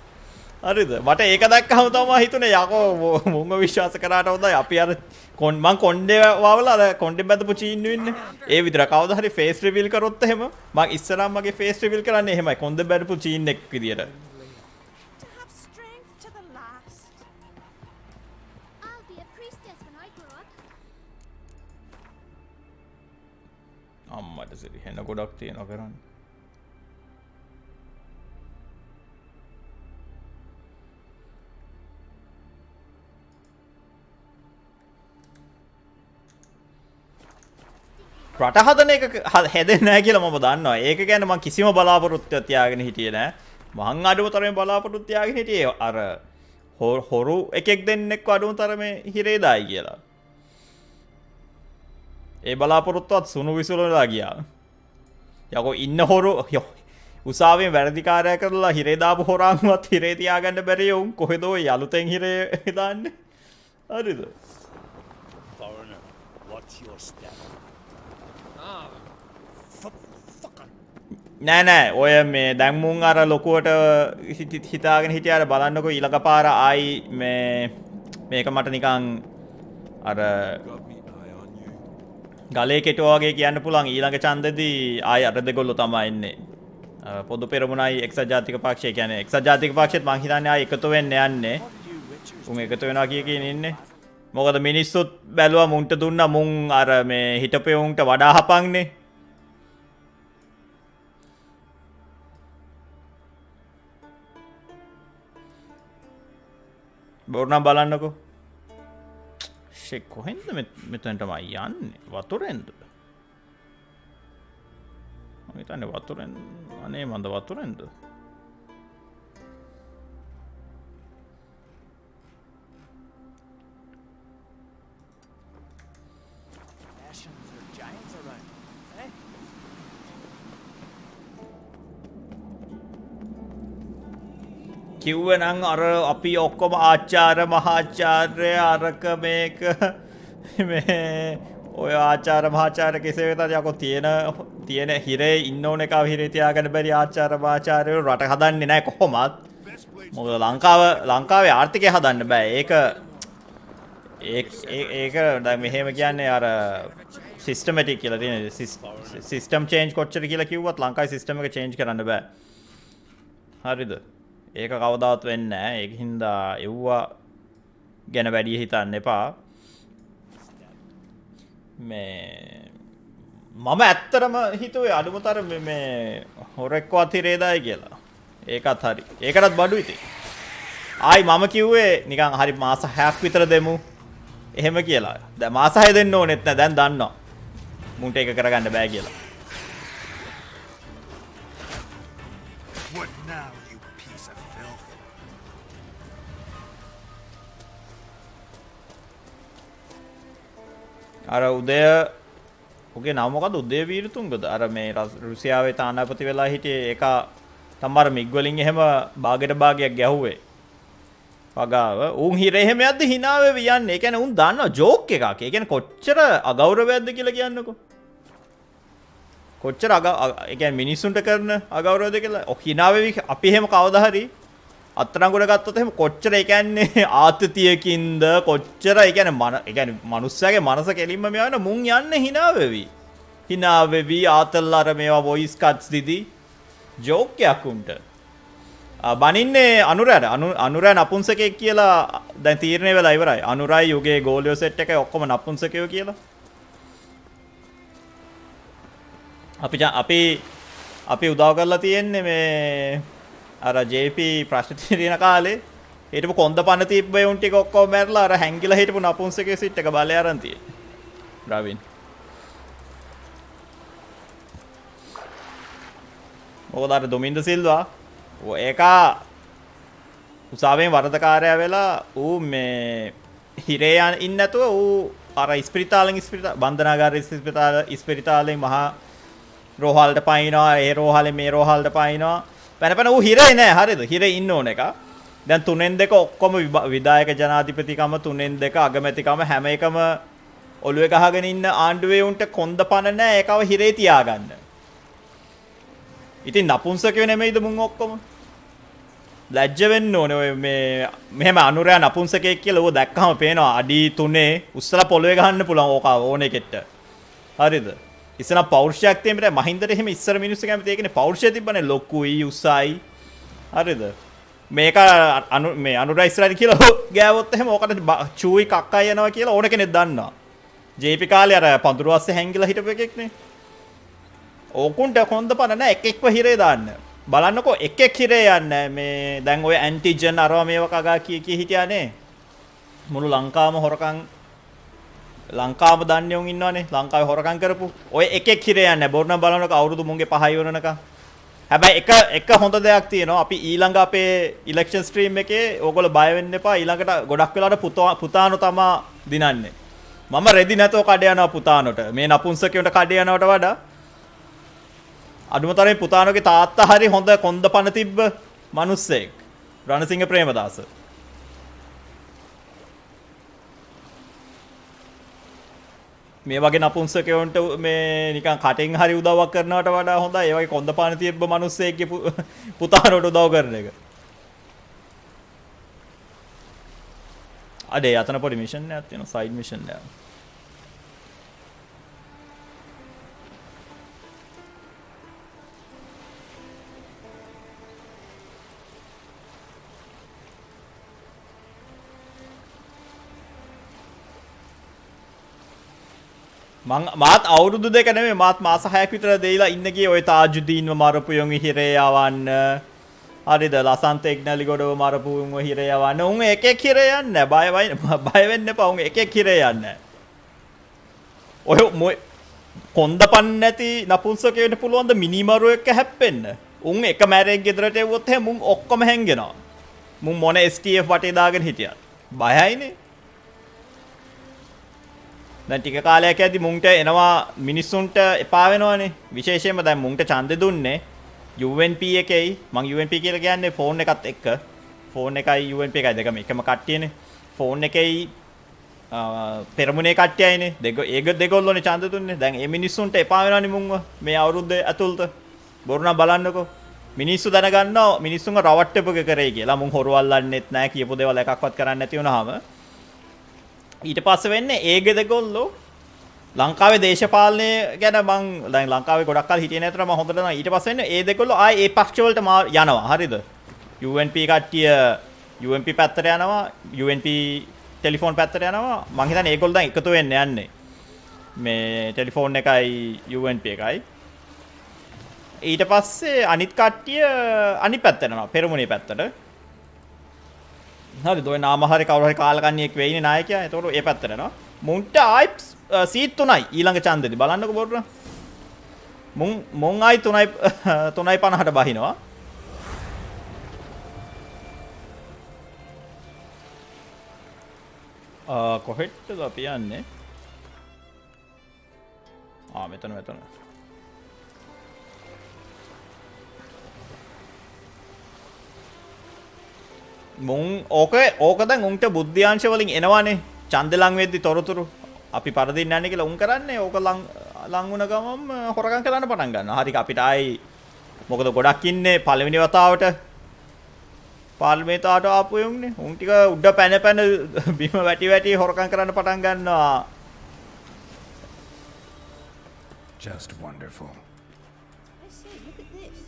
හරිද මට ඒක දැක්කම තමයි හිතුනේ යකෝ මුංග විශ්වාස කරාට හොඳයි අපි අර මං කොණ්ඩේ වවලා අර කොණ්ඩේ බඳපු චීන්නු ඉන්නේ ඒ විතර කවදා හරි ෆේස් රිවීල් කරොත් එහෙම මං ඉස්සරහම මගේ ෆේස් රිවීල් කරන්නේ එහෙමයි කොණ්ඩේ බඳපු චීන් එක් විදියට අම්මට සිරි හෙන ගොඩක් තියෙනවා කරන්න රට හදන එක හැදෙන්නේ නැහැ කියලා මම දන්නවා. ඒක ගැන මම කිසිම බලාපොරොත්තුවක් තියාගෙන හිටියේ නෑ. මං අඩුම තරමේ බලාපොරොත්තු තියාගෙන හිටියේ අර හොරු එකෙක් දෙන්නෙක් අඩුම තරමේ හිරේ දායි කියලා. ඒ බලාපොරොත්තුවත් සුණු විසුලුලා ගියා. යකෝ ඉන්න හොරු උසාවියෙන් වැරදිකාරය කරලා හිරේ දාපු හොරාන්වත් හිරේ තියාගන්න බැරි උන් කොහෙද ඔය යලුතෙන් හිරේ දාන්නේ? හරිද? Foreigner, watch your step. නෑ ඔය මේ දැන් මුන් අර ලොකුවට හිතාගෙන හිටියාර බලන්නකෝ ඊළඟ පාර ආයි මේක මට නිකන් අර ගලේ කෙටුවා වගේ කියන්න පුළුවන් ඊළඟ ඡන්දෙදී ආයි අර දෙගොල්ලෝ තමයි ඉන්නේ. පොදු පෙරමුණයි එක්සත් ජාතික පක්ෂය කියන්නේ එක්සත් ජාතික පක්ෂෙත් මං හිතන්නේ ආයි එකතු වෙන්න යන්නේ. උන් එකතු වෙනවා කියන ඉන්නේ. මොකද මිනිස්සුත් බැලුවා මුන්ට දුන්නා මුන් අර මේ හිටපේ උන්ට වඩා හපන්නේ. බොරුනම් බලන්නකෝ. ෂෙක් කොහෙන්ද මෙතනටම යන්නේ? වතුරෙන්ද? මම හිතන්නේ වතුරෙන්. අනේ මන්ද වතුරෙන්ද? කිව්වනම් අර අපි ඔක්කොම ආචාර්ය මහාචාර්ය අරක මේක මේ ඔය ආචාර්ය මහාචාර්ය කෙසේ වෙතත් යකෝ තියෙන හිරේ ඉන්න ඕන එකව හිරේ තියාගන්න බැරි ආචාර්ය මහාචාර්යවරු රට හදන්නේ නැහැ කොහොමත්. මොකද ලංකාවේ ආර්ථිකය හදන්න බෑ. ඒක දැන් මෙහෙම කියන්නේ අර සිස්ටමැටික් කියලා තියෙන සිස්ටම් චේන්ජ් කොච්චර කියලා කිව්වත් ලංකාවේ සිස්ටම් එක චේන්ජ් කරන්න බෑ. හරිද? ඒක කවදාවත් වෙන්නේ නැහැ. ඒක හින්දා එව්වා ගැන වැඩි හිතන්න එපා. මේ මම ඇත්තටම හිතුවේ අඩුමතර මේ හොරෙක්වත් හිරේදායි කියලා. ඒකත් හරි. ඒකටත් බඩු ඉතින්. ආයි මම කිව්වේ නිකන් හරි මාස 6ක් විතර දෙමු. එහෙම කියලා. දැන් මාස 6 දෙන්න ඕනෙත් නැහැ. දැන් දන්නවා. මුන්ට ඒක කරගන්න බෑ කියලා. What now, you piece of filth? අර උදය ඔගේ නම මොකද උදය වීරතුංගද? අර මේ රුසියාවේ තානාපති වෙලා හිටියේ ඒක තමර මිග් වලින් එහෙම භාගයට භාගයක් ගැහුවේ. වගාව උන් හිරේ එහෙම යද්දි hina වෙවි යන්නේ. ඒ කියන්නේ උන් දන්නවා ජෝක් එකක්. ඒ කියන්නේ කොච්චර අගෞරවයක්ද කියලා කියන්නකෝ. කොච්චර ඒ කියන්නේ මිනිස්සුන්ට කරන අගෞරවයද කියලා. ඔය hina වෙවි අපි එහෙම කවදා හරි අත්තරංගුඩ ගත්තොත් එහෙම කොච්චර ඒ කියන්නේ ආතතියකින්ද කොච්චර ඒ කියන්නේ මනුස්සයාගේ මනස කෙලින්ම මෙවන මුන් යන්නේ hina වෙවි ආතල් අර මේවා වොයිස් කට්ස් දිදි ජෝක් එකක් උන්ට බනින්නේ අනුරා නපුංසකෙක් කියලා දැන් තීරණය වෙලා ඉවරයි. අනුරායි යුගේ ගෝලියෝ සෙට් එකයි ඔක්කොම නපුංසකයෝ කියලා. අපි උදව් කරලා තියෙන්නේ මේ අර JP ප්‍රශ්න තියෙන කාලේ හිටපු කොන්ද පන තිබ්බේ උන් ටික ඔක්කොම මැරලා අර හැංගිලා හිටපු නපුංසකේ සිට් එක බලය අරන් තියෙන්නේ. රවින්. මොකද අර දොමින්ද සිල්වා ඒක උසාවියෙන් වරදකාරයා වෙලා ඌ මේ හිරේ ඉන්නේ නැතුව ඌ අර ඉස්පිරිතාලෙන් බන්ධනාගාරයේ ඉස්පිරිතාලෙන් මහා රෝහල්ට පයින්නවා. ඒ රෝහලේ මේ රෝහල්ට පයින්නවා. පැන ඌ හිරේ නෑ. හරිද? හිරේ ඉන්න ඕන එක. දැන් 3-2 ඔක්කොම විධායක ජනාධිපතිකම 3-2 අගමැතිකම හැම එකම ඔළුවේ ගහගෙන ඉන්න ආණ්ඩුවේ උන්ට කොන්ද පන නෑ. ඒකව හිරේ තියාගන්න. ඉතින් නපුංසකයෝ නෙමෙයිද මුන් ඔක්කොම? ලැජ්ජ වෙන්න ඕනේ. ඔය මේ මෙහෙම අනුරයා නපුංසකයෙක් කියලා ඌ දැක්කම පේනවා අඩි 3 උස්සලා පොළවේ ගහන්න පුළුවන් ඕක ඕනේ කෙට්ට. හරිද? ඉස්සලා පෞරුෂයක් තියෙන්නේ මහින්දට එහෙම ඉස්සර මිනිස්සු කැමති ඒකනේ පෞරුෂය තිබ්බනේ ලොකුයි උසයි. හරිද? මේක මේ අනුරා ඉස්සරහට කියලා ගෑවොත් එහෙම ඕකට චූයි කක්කයි යනවා කියලා ඕන කෙනෙක් දන්නවා. JP කාලේ අර පඳුරු අස්සේ හැංගිලා හිටපු එකෙක්නේ. ඕකුන්ට කොන්ද පන නැහැ එකෙක්ව හිරේ දාන්න. බලන්නකෝ එකෙක් හිරේ යන්නේ මේ දැන් ඔය ඇන්ටිජන් අරවා මේව කගා කී හිටියානේ. මුළු ලංකාවම හොරකම් ලංකාවම දන්නේ උන් ඉන්නවනේ. ලංකාවේ හොරකම් කරපු ඔය එකෙක් හිරේ යන්නේ. බොරුනම් බලනකොට අවුරුදු මුංගේ 5 ඉවරනකම්. හැබැයි එක හොඳ දෙයක් තියෙනවා. අපි ඊළඟ අපේ ඉලෙක්ෂන් ස්ට්‍රීම් එකේ ඕගොල්ලෝ බය වෙන්න එපා. ඊළඟට ගොඩක් වෙලාවට පුතානෝ තමා දිනන්නේ. මම රෙදි නැතෝ කඩ යනවා පුතානොට. මේ නපුංසකයන්ට කඩ යනවට වඩා අඩුමතරේ පුතාණෝගේ තාත්තා හරි හොඳ කොන්දපණ තිබ්බ මිනිස්සෙක්. රණසිංහ ප්‍රේමදාස. මේ වගේ නපුංසකයන්ට මේ නිකන් කටෙන් හරි උදව්වක් කරනවට වඩා හොඳයි ඒ වගේ කොන්දපණ තිබ්බ මිනිස්සෙක්ගේ පුතාණෝට උදව් කරන එක. අඩේ අතන පොඩි මිෂන් එකක් තියෙනවා සයිඩ් මිෂන් එකක්. මාත් අවුරුදු දෙක නෙමෙයි මාත් මාස 6ක් විතර දෙයිලා ඉන්න ගියේ ඔය තාජුදීන්ව මරපු යොන් හිරේ යවන්න. හරිද ලසන්ත එක්නැලිගොඩව මරපු උන්ව හිරේ යවන්න. උන් එකෙක් හිරේ යන්නේ බය වෙන්න එපා. උන් එකෙක් හිරේ යන්නේ. ඔය කොන්දපන් නැති නපුංසකයෙකුට පුළුවන් ද මිනිමරු එක්ක හැප්පෙන්න. උන් එක මැරෙක් ගෙදරට එවුවොත් එහෙනම් මුන් ඔක්කොම හැංගෙනවා. මුන් මොන STF වටේ දාගෙන හිටියත් බයයිනේ. දැන් ටික කාලයක් යද්දි මුන්ට එනවා මිනිස්සුන්ට එපා වෙනවනේ. විශේෂයෙන්ම දැන් මුන්ට ඡන්දෙ දුන්නේ UNP එකයි. මං UNP කියලා කියන්නේ ෆෝන් එකත් එක්ක. ෆෝන් එකයි UNP එකයි දෙකම එකම කට්ටියනේ. ෆෝන් එකයි පෙරමුණේ කට්ටියයිනේ. දෙගොල්ලෝනේ ඡන්දෙ දුන්නේ. දැන් මේ මිනිස්සුන්ට එපා වෙනවනේ මුන්ව මේ අවුරුද්ද ඇතුළත. බොරුනම් බලන්නකෝ. මිනිස්සු දැනගන්නවා මිනිස්සුන්ව රවට්ටපක කරේ කියලා. මුන් හොරු අල්ලන්නෙත් නැහැ කියපු දේවල් එකක්වත් කරන්නේ නැති වුණාම ඊට පස්සේ වෙන්නේ ඒගේ දෙගොල්ලෝ ලංකාවේ දේශපාලනය ගැන මං දැන් ලංකාවේ ගොඩක් කල් හිටියේ නැතර මම හොඳට දන්නවා. ඊට පස්සේ වෙන්නේ ඒ දෙගොල්ලෝ ආයේ ඒ පක්ෂ වලට යනවා. හරිද? UNP කට්ටිය UNP පැත්තට යනවා. UNP ටෙලිෆෝන් පැත්තට යනවා. මං හිතන්නේ ඒගොල්ලෝ දැන් එකතු වෙන්න යන්නේ. මේ ටෙලිෆෝන් එකයි UNP එකයි. ඊට පස්සේ අනිත් කට්ටිය අනිත් පැත්තට යනවා. පෙරමුණේ පැත්තට. හරිද ඔය නාම හරි කවුරු හරි කාලකන්ණියෙක් වෙයිනේ නායකයා. ඒතකොට ඒ පැත්තට යනවා. මුන්ට ආයි සීට් 3යි ඊළඟ ඡන්දෙදි. බලන්නකෝ බොරුන. මුන් ආයි 3.50ට බහිනවා. කොහෙටද අපි යන්නේ? මෙතන. මුන් ඕක දැන් උන්ට බුද්ධ්‍යාංශ වලින් එනවනේ ඡන්ද ලං වෙද්දි තොරතුරු අපි පරදින්න යන්නේ කියලා උන් කරන්නේ ඕක ලං වුණ ගමම් හොරගම් කරන්න පටන් ගන්නවා. හරි අපිට ආයි මොකද ගොඩක් ඉන්නේ පළවෙනි වතාවට පාර්ලිමේන්තුවට ආපු යුන්නේ. උන් ටික උඩ පැන බිම වැටි හොරගම් කරන්න පටන් ගන්නවා. Just wonderful. I say, look at this.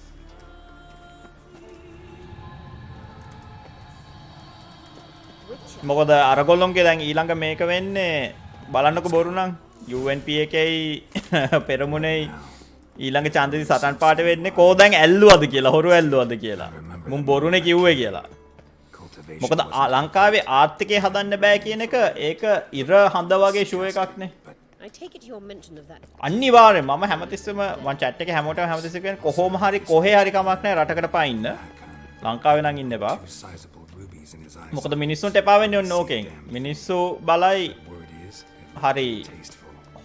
මොකද අරගොල්ලොන්ගේ දැන් ඊළඟ මේක වෙන්නේ බලන්නකො බොරු නම් UNP එකයි පෙරමුණේ ඊළඟ ඡන්දෙදි සටන් පාට වෙන්නේ කෝ දැන් ඇල්ලුවද කියලා හොරු ඇල්ලුවද කියලා මුන් බොරුනේ කිව්වේ කියලා. මොකද ලංකාවේ ආර්ථිකය හදන්න බෑ කියන එක ඒක ඉර හඳ වගේ show එකක්නේ. I take it your mention of that. අනිවාර්යෙන් මම හැමතිස්සෙම මම chat එකේ හැමෝටම හැමතිස්සෙම කියන්නේ කොහොම හරි කොහේ හරි කමක් නැහැ රටකට පයින්න. ලංකාවේ නම් ඉන්න එපා. මොකද මිනිස්සුන්ට එපා වෙන්නේ ඔන්න ඕකෙන්. මිනිස්සු බලයි හරි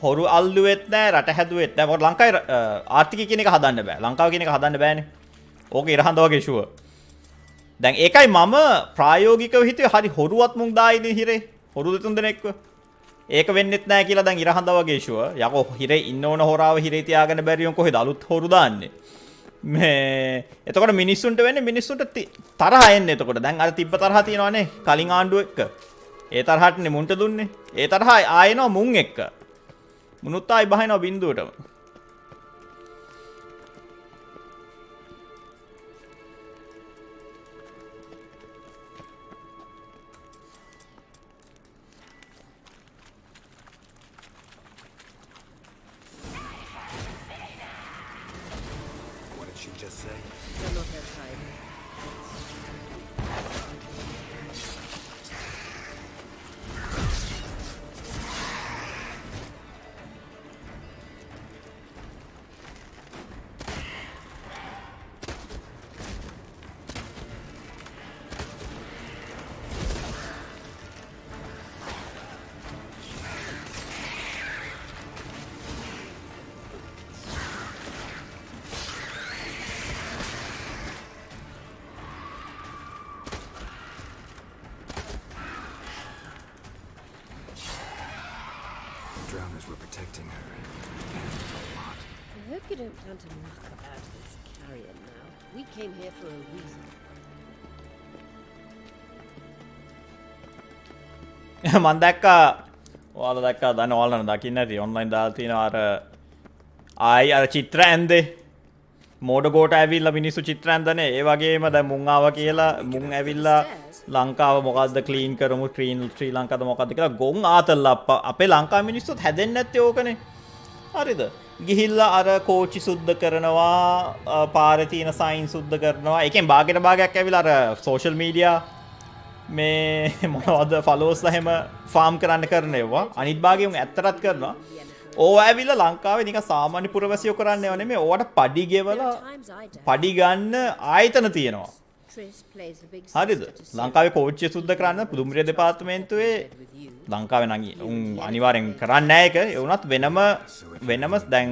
හොරු අල්ලුවෙත් නැහැ රට හැදුවෙත් නැහැ. මොකද ලංකාවේ ආර්ථිකය කියන එක හදන්න බෑ. ලංකාව කියන එක හදන්න බෑනේ. ඕක ඉරහඳ වගේ ෂුවර්. දැන් ඒකයි මම ප්‍රායෝගිකව හිතුවේ හරි හොරුවත් මුන් දායිනේ හිරේ. හොරු දෙතුන් දෙනෙක්ව. ඒක වෙන්නෙත් නැහැ කියලා දැන් ඉරහඳ වගේ ෂුවර්. යකෝ හිරේ ඉන්න ඕන හොරාව හිරේ තියාගෙන බැරියොන් කොහෙද අලුත් හොරු දාන්නේ. මේ එතකොට මිනිස්සුන්ට වෙන්නේ මිනිස්සුන්ට තරහ එන්නේ. එතකොට දැන් අර තිබ්බ තරහ තියෙනවානේ කලින් ආණ්ඩුව එක්ක. ඒ තරහටනේ මුන්ට දුන්නේ. ඒ තරහ ආයෙනවා මුන් එක්ක. මුනුත් ආයි බහිනවා බින්දුවටම. What did she just say? You're not her type. Drowners were protecting her. And a lot. I hope you don't plan to knock about this carrion now. We came here for a reason. මන් දැක්කා ඔයාලා දැක්කා දන්න ඔයාලා දකින්න ඇති online දාලා තියෙනවා අර ආයි අර චිත්‍ර ඇන්දේ මෝඩ ගෝට ඇවිල්ලා මිනිස්සු චිත්‍ර ඇන්දනේ ඒ වගේම දැන් මුන් ආවා කියලා මුන් ඇවිල්ලා ලංකාව මොකද්ද ක්ලීන් කරමු ශ්‍රී ලංකාවද මොකද්ද කියලා ගොන් ආතල්ලා අපේ ලංකාවේ මිනිස්සුත් හැදෙන්නේ නැත්තේ ඕකනේ හරිද ගිහිල්ලා අර කෝච්චි සුද්ධ කරනවා පාරේ තියෙන සයින් සුද්ධ කරනවා ඒකෙන් භාගයට භාගයක් ඇවිල්ලා අර සෝෂල් මීඩියා මේ මොනවද ෆලෝස්ලා හැම ෆාම් කරන්න කරනවා අනිත් භාගයේ උන් ඇත්තටත් කරනවා ඕවා ඇවිල්ලා ලංකාවේ නිකන් සාමාන්‍ය පුරවැසියෝ කරන්නේව නෙමෙයි ඕවට පඩි ගෙවලා පඩි ගන්න ආයතන තියෙනවා හරිද ලංකාවේ කෝච්චිය සුද්ධ කරන්න දුම්රිය දෙපාර්තමේන්තුවේ ලංකාවේ නම් උන් අනිවාර්යෙන් කරන්නේ නැහැ ඒක ඒ වුණත් වෙනම දැන්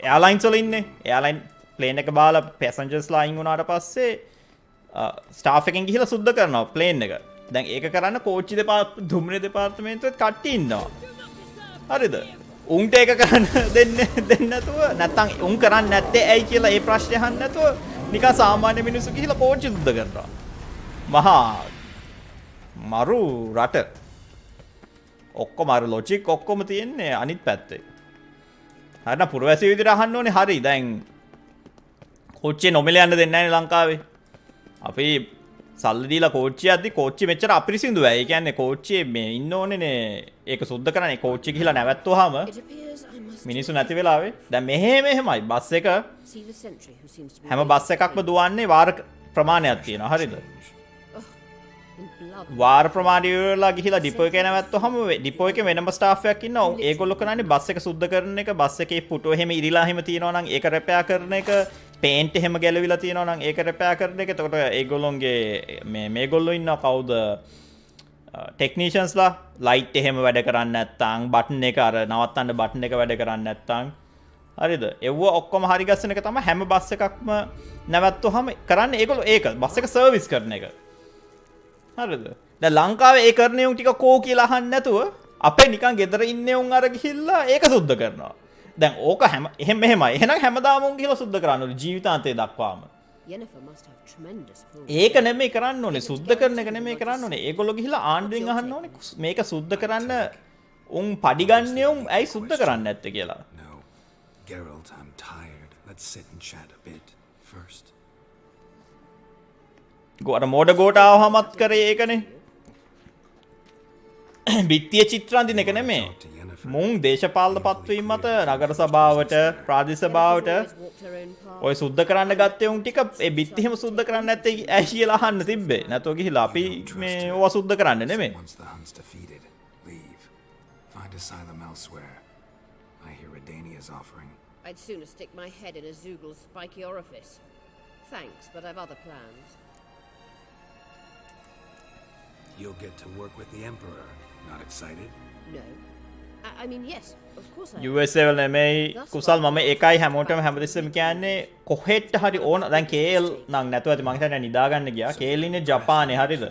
එයාලයින්ස් වල ඉන්නේ එයාලයින් ප්ලේන් එක බාලා පැසෙන්ජර්ස්ලා අයින් වුණාට පස්සේ ස්ටාෆ් එකෙන් ගිහිල්ලා සුද්ධ කරනවා ප්ලේන් එක. දැන් ඒක කරන්න කෝච්චි දුම්රිය දෙපාර්තමේන්තුවේ කට්ටිය ඉන්නවා. හරිද? උන්ට ඒක කරන්න දෙන්නේ නැතුව නැත්තම් උන් කරන්නේ නැත්තේ ඇයි කියලා ඒ ප්‍රශ්නේ අහන්න නැතුව නිකන් සාමාන්‍ය මිනිස්සු ගිහිල්ලා කෝච්චි සුද්ධ කරනවා. මහා මරු රට. ඔක්කොම අර ලොජික් ඔක්කොම තියෙන්නේ අනිත් පැත්තේ. හරිද? පුරවැසියෝ විදිහට අහන්න ඕනේ හරි. දැන් කෝච්චිය නොමිල යන්න දෙන්නේ නැහැ ලංකාවේ. අපි සල්ලි දීලා කෝච්චිය යද්දි කෝච්චිය මෙච්චර අපිරිසිදු වෙයි. ඒ කියන්නේ කෝච්චියේ මේ ඉන්න ඕනේනේ ඒක සුද්ධ කරන්නේ. කෝච්චිය ගිහිලා නැවැත්තුවාම මිනිස්සු නැති වෙලාවේ දැන් මෙහෙමයි බස් එක හැම බස් එකක්ම දුවන්නේ වාර ප්‍රමාණයක් තියෙනවා. හරිද? වාර ප්‍රමාණය ඉවරලා ගිහිලා ඩිපෝ එකේ නැවැත්තුවාම ඩිපෝ එකේ වෙනම ස්ටාෆ් එකක් ඉන්නවා. ඒගොල්ලෝ කරන්නේ බස් එක සුද්ධ කරන එක, බස් එකේ පුටුව එහෙම ඉරිලා එහෙම තියෙනවා නම් ඒක රෙපෙයාර් කරන එක, පේන්ට් එහෙම ගැලවිලා තියෙනවා නම් ඒක රෙපෙයාර් කරන එක. එතකොට ඒගොල්ලොන්ගේ මේගොල්ලෝ ඉන්නවා කවුද? ටෙක්නීෂියන්ස්ලා ලයිට් එහෙම වැඩ කරන්නේ නැත්නම් බටන් එක අර නවත්තන්න බටන් එක වැඩ කරන්නේ නැත්නම් හරිද? එව්ව ඔක්කොම හරි ගස්සන එක තමයි හැම බස් එකක්ම නැවැත්තුවාම කරන්නේ ඒගොල්ලෝ ඒක බස් එක සර්විස් කරන එක. හරිද? දැන් ලංකාවේ ඒ කරන්නේ උන් ටික කෝ කියලා අහන්න නැතුව අපේ නිකන් ගෙදර ඉන්නේ උන් අර ගිහිල්ලා ඒක සුද්ධ කරනවා. දැන් ඕක මෙහෙමයි. එහෙනම් හැමදාම උන් ගිහිල්ලා සුද්ධ කරන්න ඕනේ ජීවිතාන්තය දක්වාම. ඒක නෙමෙයි කරන්න ඕනේ. සුද්ධ කරන එක නෙමෙයි කරන්න ඕනේ. ඒගොල්ලෝ ගිහිල්ලා ආණ්ඩුවෙන් අහන්න ඕනේ මේක සුද්ධ කරන්න උන් පඩි ගන්නේ උන් ඇයි සුද්ධ කරන්නේ නැත්තේ කියලා. No. Geralt, I'm tired. Let's sit and chat a bit first. ගොඩ මෝඩ ගෝට ආවමත් කරේ ඒකනේ. බිත්තිය චිත්‍ර අඳින එක නෙමෙයි. මුන් දේශපාලන පත්වීම් මත නගර සභාවට ප්‍රාදේශ සභාවට ඔය සුද්ධ කරන්න ගත්තේ උන් ටික ඒ බිත්ති හැම සුද්ධ කරන්න නැත්තේ ඇයි කියලා අහන්න තිබ්බේ. නැතෝ ගිහිලා අපි මේ ඕවා සුද්ධ කරන්න නෙමෙයි. Find asylum elsewhere. I hear Redania's offering. I'd sooner stick my head in a Zoogl's spiky orifice. Thanks, but I've other plans. You'll get to work with the Emperor. Not excited? No. I mean, yes, of course I am. USA වල නෙමෙයි කුසල් මම ඒකයි හැමෝටම හැමදෙස්සෙම කියන්නේ කොහෙට හරි ඕන දැන් කේල් නම් නැතුව ඇති මං හිතන්නේ නිදා ගන්න ගියා කේල් ඉන්නේ ජපානේ හරිද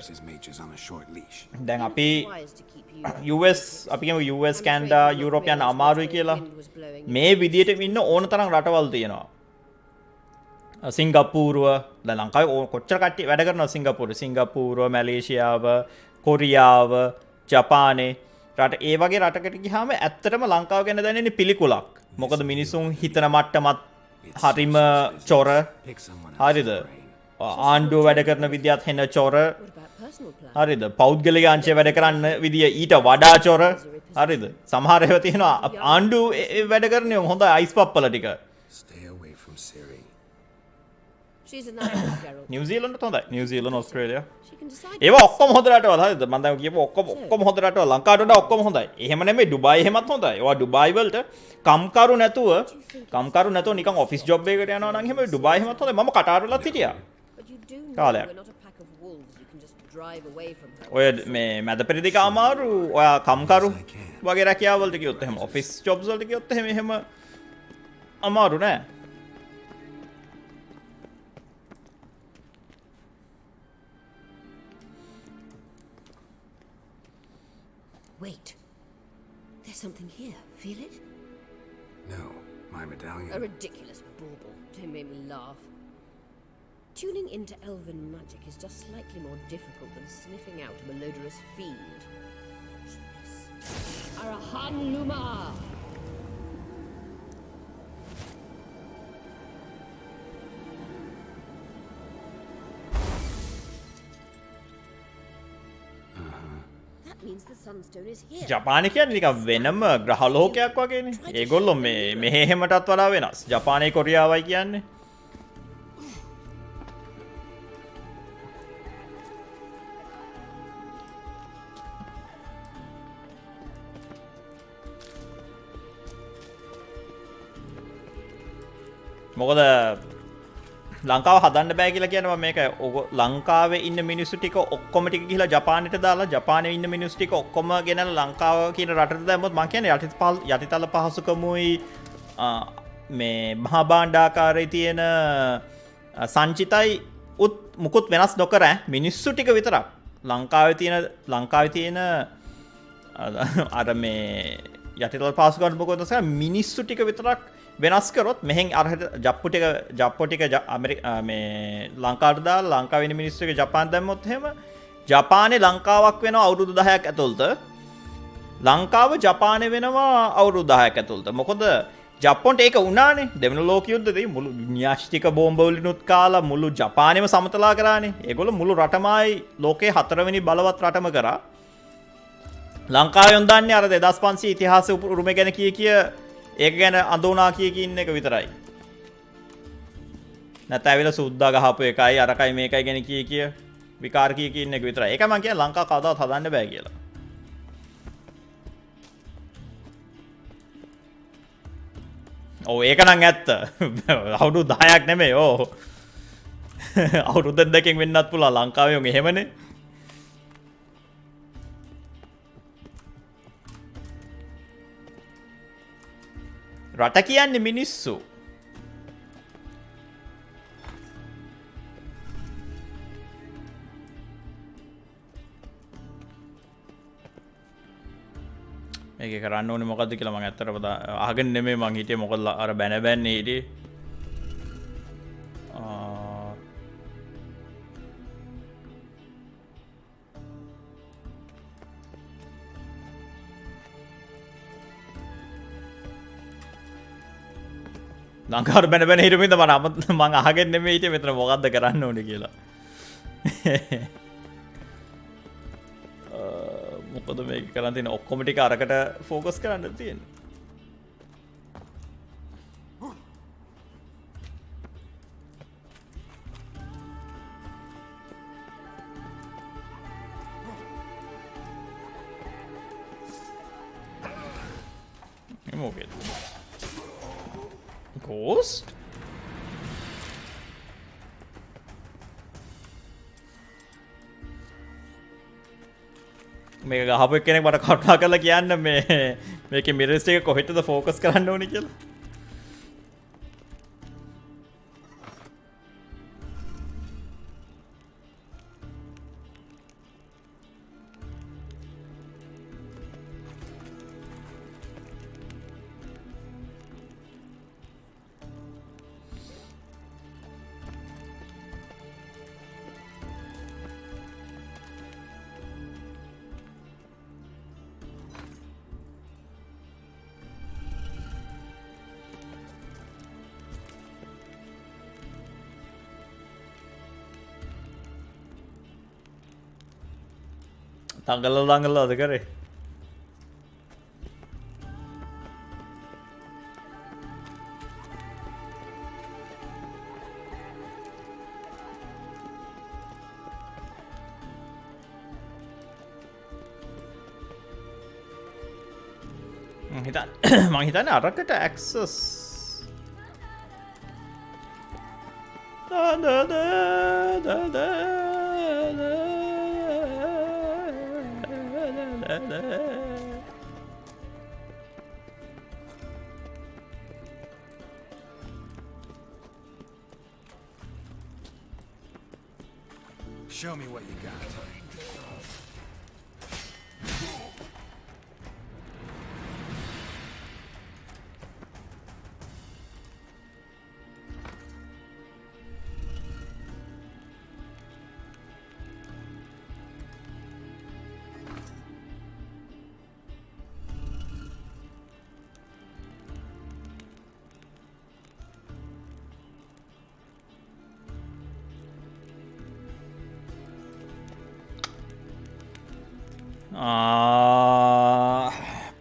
දැන් අපි US අපි කියමු US කැනඩා යුරෝප් යන අමාරුයි කියලා මේ විදියට ඉන්න ඕන තරම් රටවල් තියෙනවා සිංගප්පූරුව දැන් ලංකාවේ කොච්චර කට්ටිය වැඩ කරනවා සිංගප්පූරුව මැලේසියාව කොරියාව ජපානේ රට ඒ වගේ රටකට ගියාම ඇත්තටම ලංකාව ගැන දැනෙන්නේ පිළිකුලක්. මොකද මිනිසුන් හිතන මට්ටමත් හරිම චොර. හරිද? ආණ්ඩුව වැඩ කරන විදියත් හෙන චොර. හරිද? පෞද්ගලික අංශය වැඩ කරන විදිය ඊට වඩා චොර. හරිද? සමහර ඒවා තියෙනවා ආණ්ඩුව වැඩ කරන්නේ හොඳ අයිස් පප්පල ටික. නිව්සීලන්ඩ් හොඳයි. නිව්සීලන්ඩ් ඕස්ට්‍රේලියා ඒවා ඔක්කොම හොඳ රටවල් හරිද මම දැන් කියපුවා ඔක්කොම හොඳ රටවල් ලංකාවට වඩා ඔක්කොම හොඳයි. එහෙම නෙමෙයි ඩුබායි එහෙමත් හොඳයි. ඒවා ඩුබායි වලට කම්කරු නැතුව නිකන් ඔෆිස් ජොබ් එකකට යනවා නම් එහෙම ඩුබායි එහෙමත් හොඳයි. මම කටාර් වලත් හිටියා. කාලයක්. ඔය මේ මැද පෙරදිග අමාරු ඔයා කම්කරු වගේ රැකියාව වලට ගියොත් එහෙම ඔෆිස් ජොබ්ස් වලට ගියොත් එහෙම අමාරු නෑ. Wait. There's something here. Feel it? No, my medallion. A ridiculous bauble. Don't make me laugh. Tuning into elven magic is just slightly more difficult than sniffing out a malodorous fiend. Arahan Luma! That means the sunstone is here. ජපානය කියන්නේ නිකන් වෙනම ග්‍රහ ලෝකයක් වගේනේ. ඒගොල්ලෝ මෙහෙ හැමටත් වඩා වෙනස්. ජපානයේ කොරියාවයි කියන්නේ. මොකද ලංකාව හදන්න බෑ කියලා කියනවා මේක ලංකාවේ ඉන්න මිනිස්සු ටික ඔක්කොම ටික ගිහිලා ජපානයට දාලා ජපානයේ ඉන්න මිනිස්සු ටික ඔක්කොම ගෙනල්ලා ලංකාව කියන රටට දැම්මොත් මං කියන්නේ යටිතල පහසුකමුයි මේ මහා භාණ්ඩාකාරයේ තියෙන සංචිතයි මුකුත් වෙනස් නොකර මිනිස්සු ටික විතරක් ලංකාවේ තියෙන අර මේ යටිතල පහසුකම් මොකද මිනිස්සු ටික විතරක් වෙනස් කරොත් මෙහෙන් අරහට ජප්පු ටික මේ ලංකාවට දාලා ලංකාවේ ඉන්න මිනිස්සු ටික ජපාන් දැම්මොත් එහෙම ජපානේ ලංකාවක් වෙනවා අවුරුදු 10ක් ඇතුළත ලංකාව ජපානේ වෙනවා අවුරුදු 10ක් ඇතුළත මොකද ජප්පොන්ට ඒක වුණානේ දෙවන ලෝක යුද්ධදී මුළු න්‍යාස්තික බෝම්බ වලිනුත් කාලා මුළු ජපානේම සමතලා කරානේ ඒගොල්ලෝ මුළු රටමයි ලෝකේ 4 වෙනි බලවත් රටම කරා ලංකාවෙන් දන්නේ අර 2500 ඉතිහාස උරුම ගැන කිය ඒක ගැන අඳෝනා කිය ඉන්න එක විතරයි. නැත්නම් ඇවිල්ලා සුද්දා ගහපු එකයි අරකයි මේකයි ගැන කිය විකාර කිය ඉන්න එක විතරයි. ඒක මම කියන්නේ ලංකාව කවදාවත් හදන්න බෑ කියලා. ඔව් ඒක නම් ඇත්ත. අවුරුදු 10ක් නෙමෙයි. ඔව්. අවුරුදු දෙකකින් වෙන්නත් පුළුවන් ලංකාවේ උන් එහෙමනේ. රට කියන්නේ මිනිස්සු. මේක කරන්න ඕනේ මොකද්ද කියලා මම ඇත්තටම අහගෙන නෙමෙයි මං හිටියේ මොකද අර බැනබැන්නේ හිටියේ. ලංකාවට බැන හිටමින්ද මං අහගෙන නෙමෙයි හිටියේ මෙතන මොකද්ද කරන්න ඕනේ කියලා. මොකද මේක කරන් තියෙන ඔක්කොම ටික අරකට ફોකස් කරන්න තියෙන්නේ. මොකද? Ghost? මේක ගහපු එක්කෙනෙක් මට කරුණා කරලා කියන්න මේකේ මිරර්ස් එක කොහෙටද ફોකස් කරන්න ඕනේ කියලා. තංගල අද කරේ මං හිතන්නේ අරකට access Show me what you got.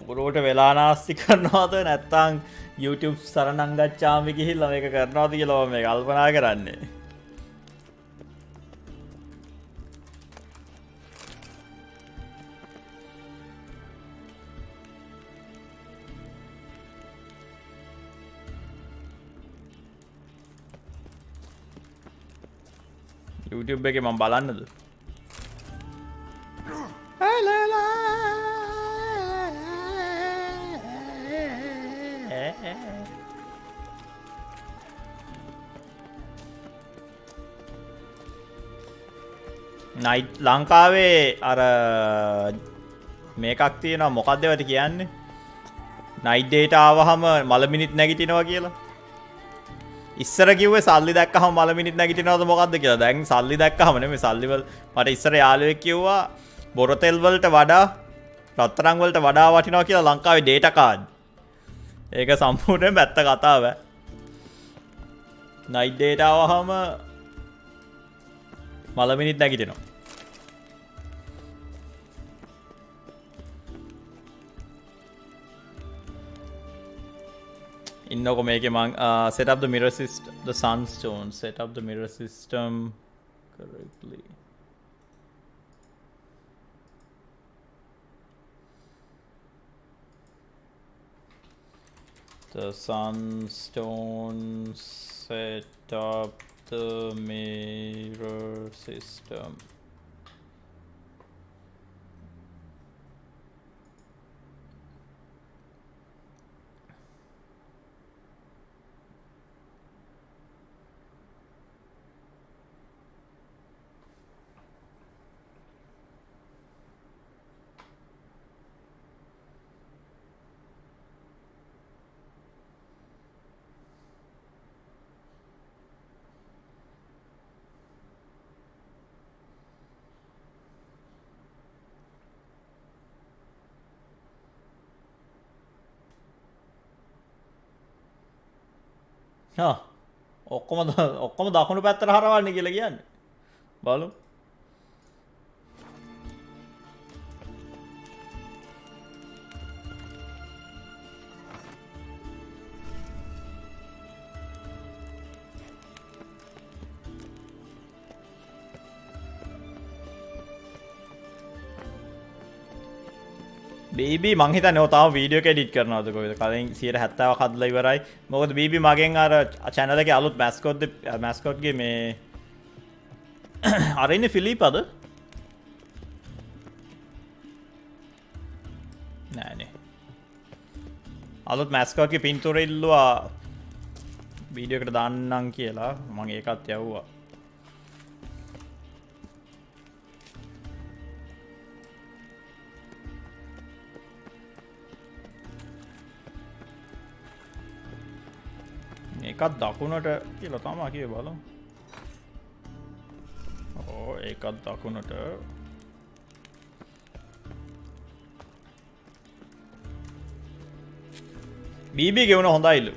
පුරුවට වෙලා නාස්ති කරනවාද නැත්තං YouTube සරණං ගච්ඡාමි ගිහිල්ලා මේක කරනවාද කියලා මම මේ කල්පනා කරන්නේ. YouTube එකේ මම බලන්නද? නයිට් ලංකාවේ අර මේකක් තියෙනවා මොකක්ද ඒවට කියන්නේ? නයිට් ඩේට ආවහම මල මිනිත් නැගිටිනවා කියලා. ඉස්සර කිව්වේ සල්ලි දැක්කහම මල මිනිත් නැගිටිනවද මොකද්ද කියලා. දැන් සල්ලි දැක්කහම නෙමෙයි සල්ලි වල මට ඉස්සර යාළුවෙක් කිව්වා බොරතෙල් වලට වඩා රත්තරන් වලට වඩා වටිනවා කියලා ලංකාවේ ඩේටා කාඩ්. ඒක සම්පූර්ණයෙන්ම ඇත්ත කතාව. නයිට් ඩේට ආවහම මල මිනිත් නැගිටිනවා. ඉන්නකො මේකේ මං set up the mirror system, the sunstone, set up the mirror system correctly. The sunstone set up the mirror system. ඔක්කොම දකුණු පැත්තට හරවන්නේ කියලා කියන්නේ. බලමු. BB මං හිතන්නේ ඔය තාම වීඩියෝ එක එඩිට් කරනවද කොහෙද? කලින් 70ක් හදලා ඉවරයි. මොකද BB මගෙන් අර channel එකේ අලුත් mascot ගේ මේ අර ඉන්නේ ෆිලිප්ද? නෑනේ. අලුත් mascot ගේ පින්තූර ඉල්ලුවා වීඩියෝ එකට දාන්නම් කියලා මම ඒකත් යවුවා. එකක් දකුණට කියලා තමයි කියේ බලමු. ඕ එකක් දකුණට. BB ගෙවුන හොඳයිලු.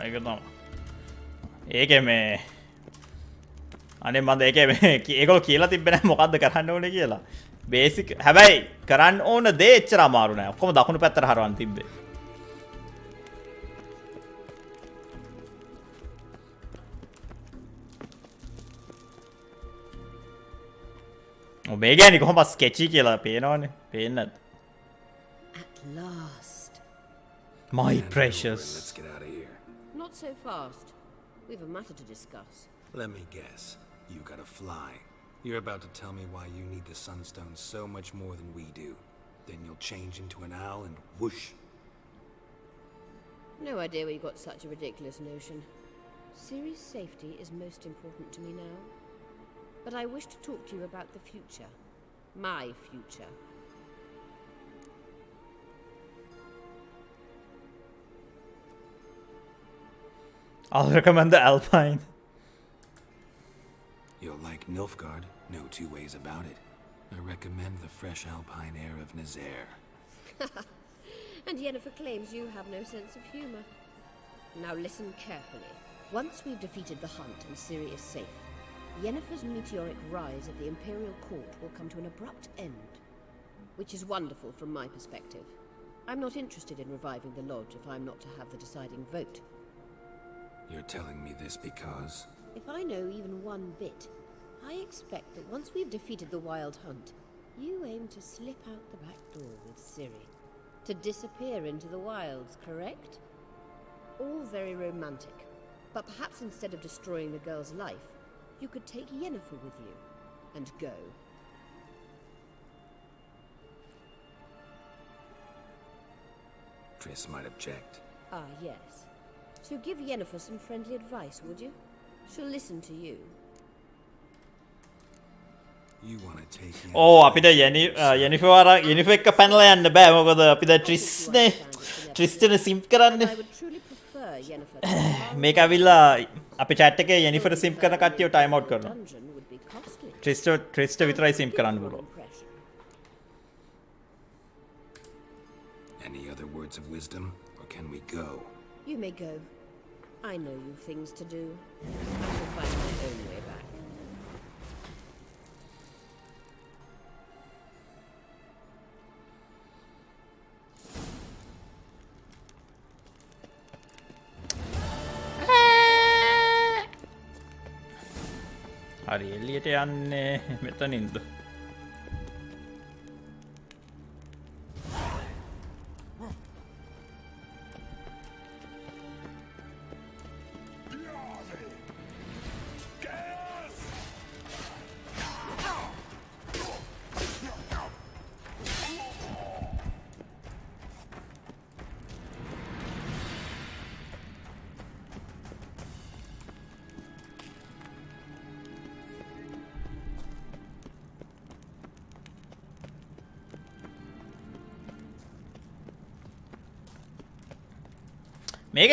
ඒක තමයි. ඒකේ මේ අනේ මන්ද ඒකේ මේ ඒගොල්ලෝ කියලා තිබ්බේ නැහැ මොකද්ද කරන්න ඕනේ කියලා. බේසික් හැබැයි කරන්න ඕන දේ එච්චර අමාරු නෑ. ඔක්කොම දකුණු පැත්තට හරවන්න තිබ්බේ. ඔය මේ ගෑණි කොහොමද ස්කෙචි කියලා පේනවනේ. පේන්නේ නැද්ද? At last. My precious. Let's get out of here. Not so fast. We've a matter to discuss. Let me guess. You gotta fly. You're about to tell me why you need the Sunstone so much more than we do. Then you'll change into an owl and whoosh. No idea where you got such a ridiculous notion. Ciri's safety is most important to me now. But I wish to talk to you about the future. My future. I'll recommend the Alpine. You'll like Nilfgaard, no two ways about it. I recommend the fresh alpine air of Nazaire. And Yennefer claims you have no sense of humor. Now listen carefully. Once we've defeated the Hunt and Ciri is safe, Yennefer's meteoric rise at the Imperial Court will come to an abrupt end. Which is wonderful from my perspective. I'm not interested in reviving the Lodge if I'm not to have the deciding vote. You're telling me this because... If I know even one bit, I expect that once we've defeated the Wild Hunt, you aim to slip out the back door with Ciri. To disappear into the wilds, correct? All very romantic. But perhaps instead of destroying the girl's life, you could take Yennefer with you and go. Triss might object. Ah, yes. So give Yennefer some friendly advice, would you? She'll listen to you. You want to take අපිට Yennefer එක්ක පැනලා යන්න බෑ මොකද අපි දැන් ට්‍රිස්නේ ට්‍රිස්ටන් සිම්ප් කරන්නේ මේක ඇවිල්ලා අපි chat එකේ Yennefer සිම්ප් කරන කට්ටියව ටයිම් අවුට් කරනවා ට්‍රිස්ට විතරයි සිම්ප් කරන්න පුළුවන්. Any other words of wisdom, or can we go? You may go. I know you've things to do. I shall find my own way back. හරි එළියට යන්නේ මෙතනින්ද?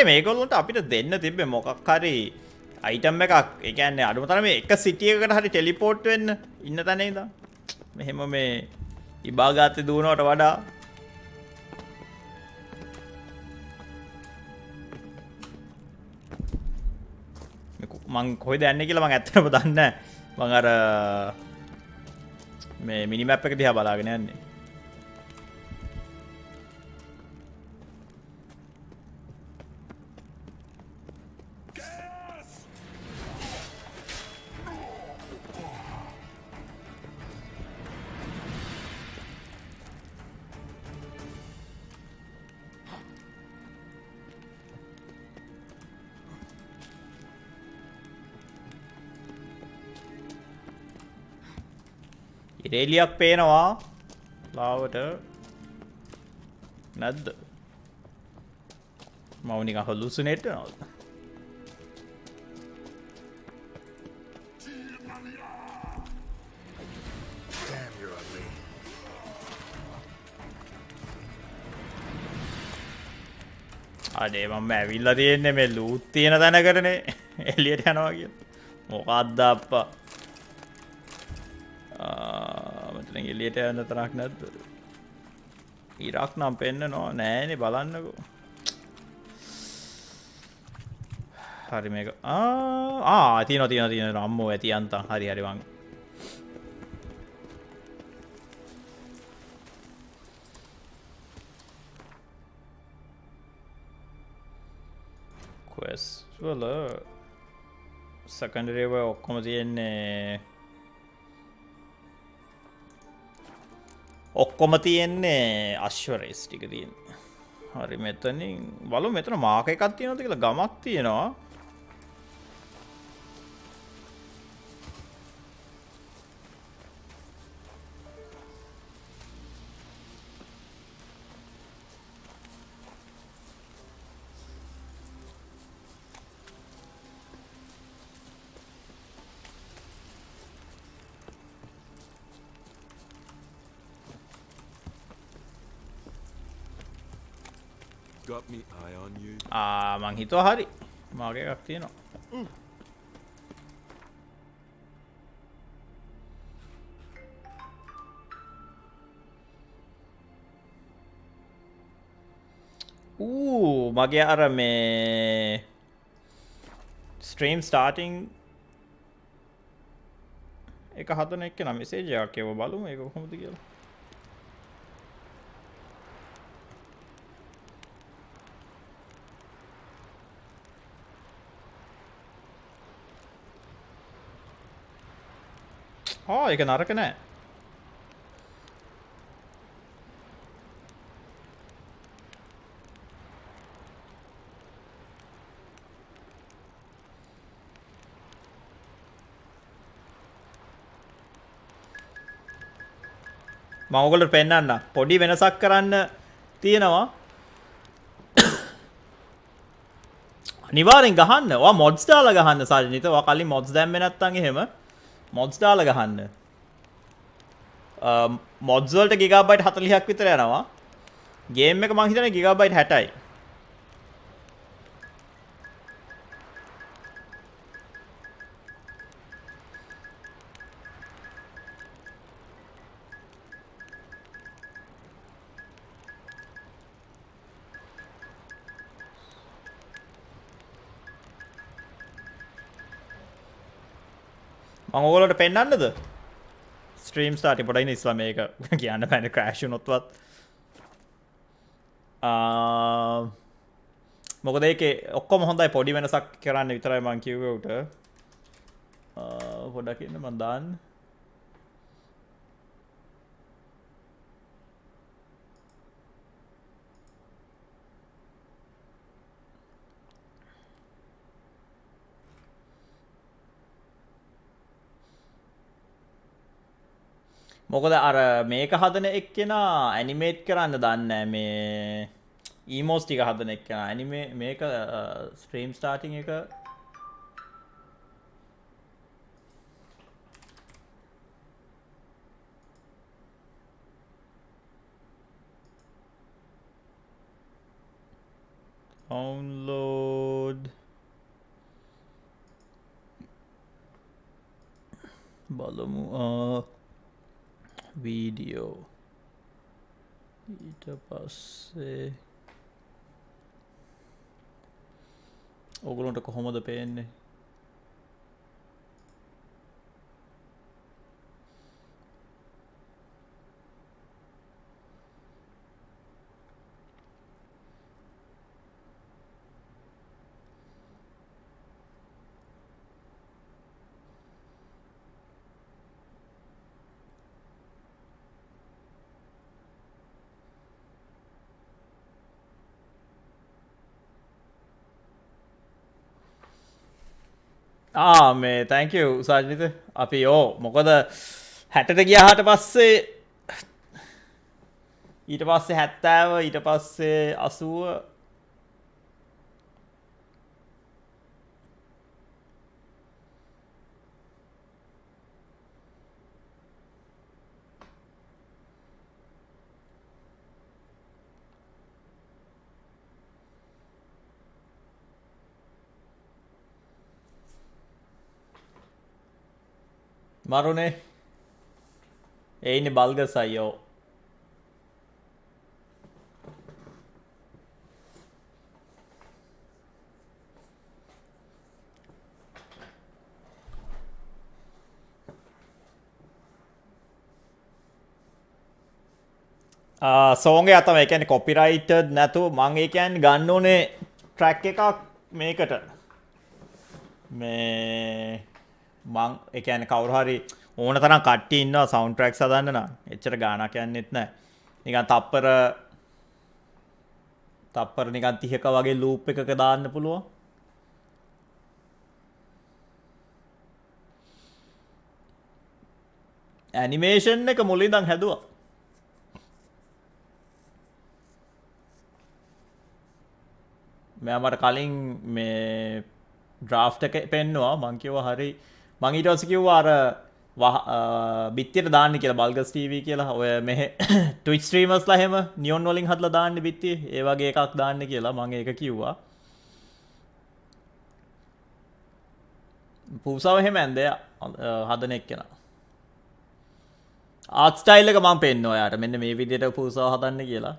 මේගොල්ලන්ට අපිට දෙන්න තිබ්බේ මොකක් හරි අයිටම් එකක්. ඒ කියන්නේ අඩුම තරමේ එක සිටි එකකට හරි ටෙලිපෝට් වෙන්න ඉන්න තැන ඉඳන්. මෙහෙම මේ ඉබාගාතේ දුවනවට වඩා මං කොහෙද යන්නේ කියලා මං ඇත්තටම දන්නේ නැහැ. මං අර මේ මිනි මැප් එක දිහා බලාගෙන යන්නේ. ඉරේලියක් පේනවා ලාවට නැද්ද? මම නිකන් හලුසිනේට් වෙනවද? අනේ මම ඇවිල්ලා තියෙන්නේ මේ ලූට් තියෙන තැනකටනේ එළියට යනවා කියලා. මොකක්ද අප්පා? මෙතන එළියට යන්න තරක් නැද්ද? ඉරක් නම් පෙන්නනවා නෑනේ බලන්නකෝ. හරි මේක තියෙනවා අම්මෝ ඇති අන්තම් හරි වං. quest වල secondary way ඔක්කොම තියෙන්නේ අශ්ව රේස් ටික තියෙන්නේ. හරි මෙතනින් බලමු මෙතන මාක එකක් තියෙනවද කියලා. ගමක් තියෙනවා. Got me eye on you. මං හිතුවා හරි මාක එකක් තියෙනවා. මගේ අර මේ stream starting එක හදන එක්ක නම් message එකක් එව බලමු ඒක කොහොමද කියලා. ඒක නරක නෑ. මම ඔයගොල්ලන්ට පෙන්නන්න පොඩි වෙනසක් කරන්න තියෙනවා. අනිවාර්යෙන් ගහන්න. ඔයා මොඩ්ස් දාලා ගහන්න සාජනිත. ඔයා කලින් මොඩ්ස් දැම්මේ නැත්නම් එහෙම මොඩ්ස් දාලා ගහන්න. මොඩ්ස් වලට ගිගාබයිට් 40ක් විතර යනවා. ගේම් එක මං හිතන්නේ ගිගාබයිට් 60යි. මම ඔයගොල්ලන්ට පෙන්නන්නද? ස්ට්‍රීම් ස්ටාර්ටින් පොඩ්ඩක් ඉන්න ඉස්සලා මේක කියන්න බෑනේ ක්‍රෑෂ් වුණොත්වත්. මොකද ඒකේ ඔක්කොම හොඳයි පොඩි වෙනසක් කරන්න විතරයි මම කිව්වේ උට. පොඩ්ඩක් ඉන්න මම දාන්න. මොකද අර මේක හදන එක්කෙනා ඇනිමේට් කරන්න දන්නේ මේ ඊමෝස් ටික හදන එක්කෙනා ඇනිමේ මේක ස්ට්‍රීම් ස්ටාර්ටින් එක download බලමු video ඊට පස්සේ ඔයගොල්ලන්ට කොහොමද පේන්නේ? මේ thank you සාජනිත. අපි මොකද 60ට ගියාට පස්සේ ඊට පස්සේ 70 ඊට පස්සේ 80 මරුනේ ඒ ඉන්නේ බල්ගස් අයියෝ. සෝංග එක තමයි. ඒ කියන්නේ කොපිරයිටඩ් නැතුව මම ඒ කියන්නේ ගන්න ඕනේ ට්‍රැක් එකක් මේකට. මේ මං ඒ කියන්නේ කවුරු හරි ඕන තරම් කට්ටිය ඉන්නවා සවුන්ඩ් ට්‍රැක්ස් හදන්න නම් එච්චර ගාණක් යන්නෙත් නැහැ. නිකන් තප්පර නිකන් 30ක වගේ ලූප් එකක දාන්න පුළුවන්. ඇනිමේෂන් එක මුලින් ඉඳන් හැදුවා. මම කලින් මේ ඩ්‍රාෆ්ට් එක පෙන්නවා. මං කිව්වා හරි මං ඊට පස්සේ කිව්වා අර බිත්තියට දාන්න කියලා බල්ගස් TV කියලා. ඔය මෙහෙ Twitch streamersලා එහෙම නියොන් වලින් හදලා දාන්න බිත්තියේ. ඒ වගේ එකක් දාන්න කියලා මං ඒක කිව්වා. පූසාව එහෙම ඇන්දේ හදන එක්කෙනා. ආර්ට් ස්ටයිල් එක මං පෙන්නවා ඔයාට. මෙන්න මේ විදිහට පූසාව හදන්න කියලා.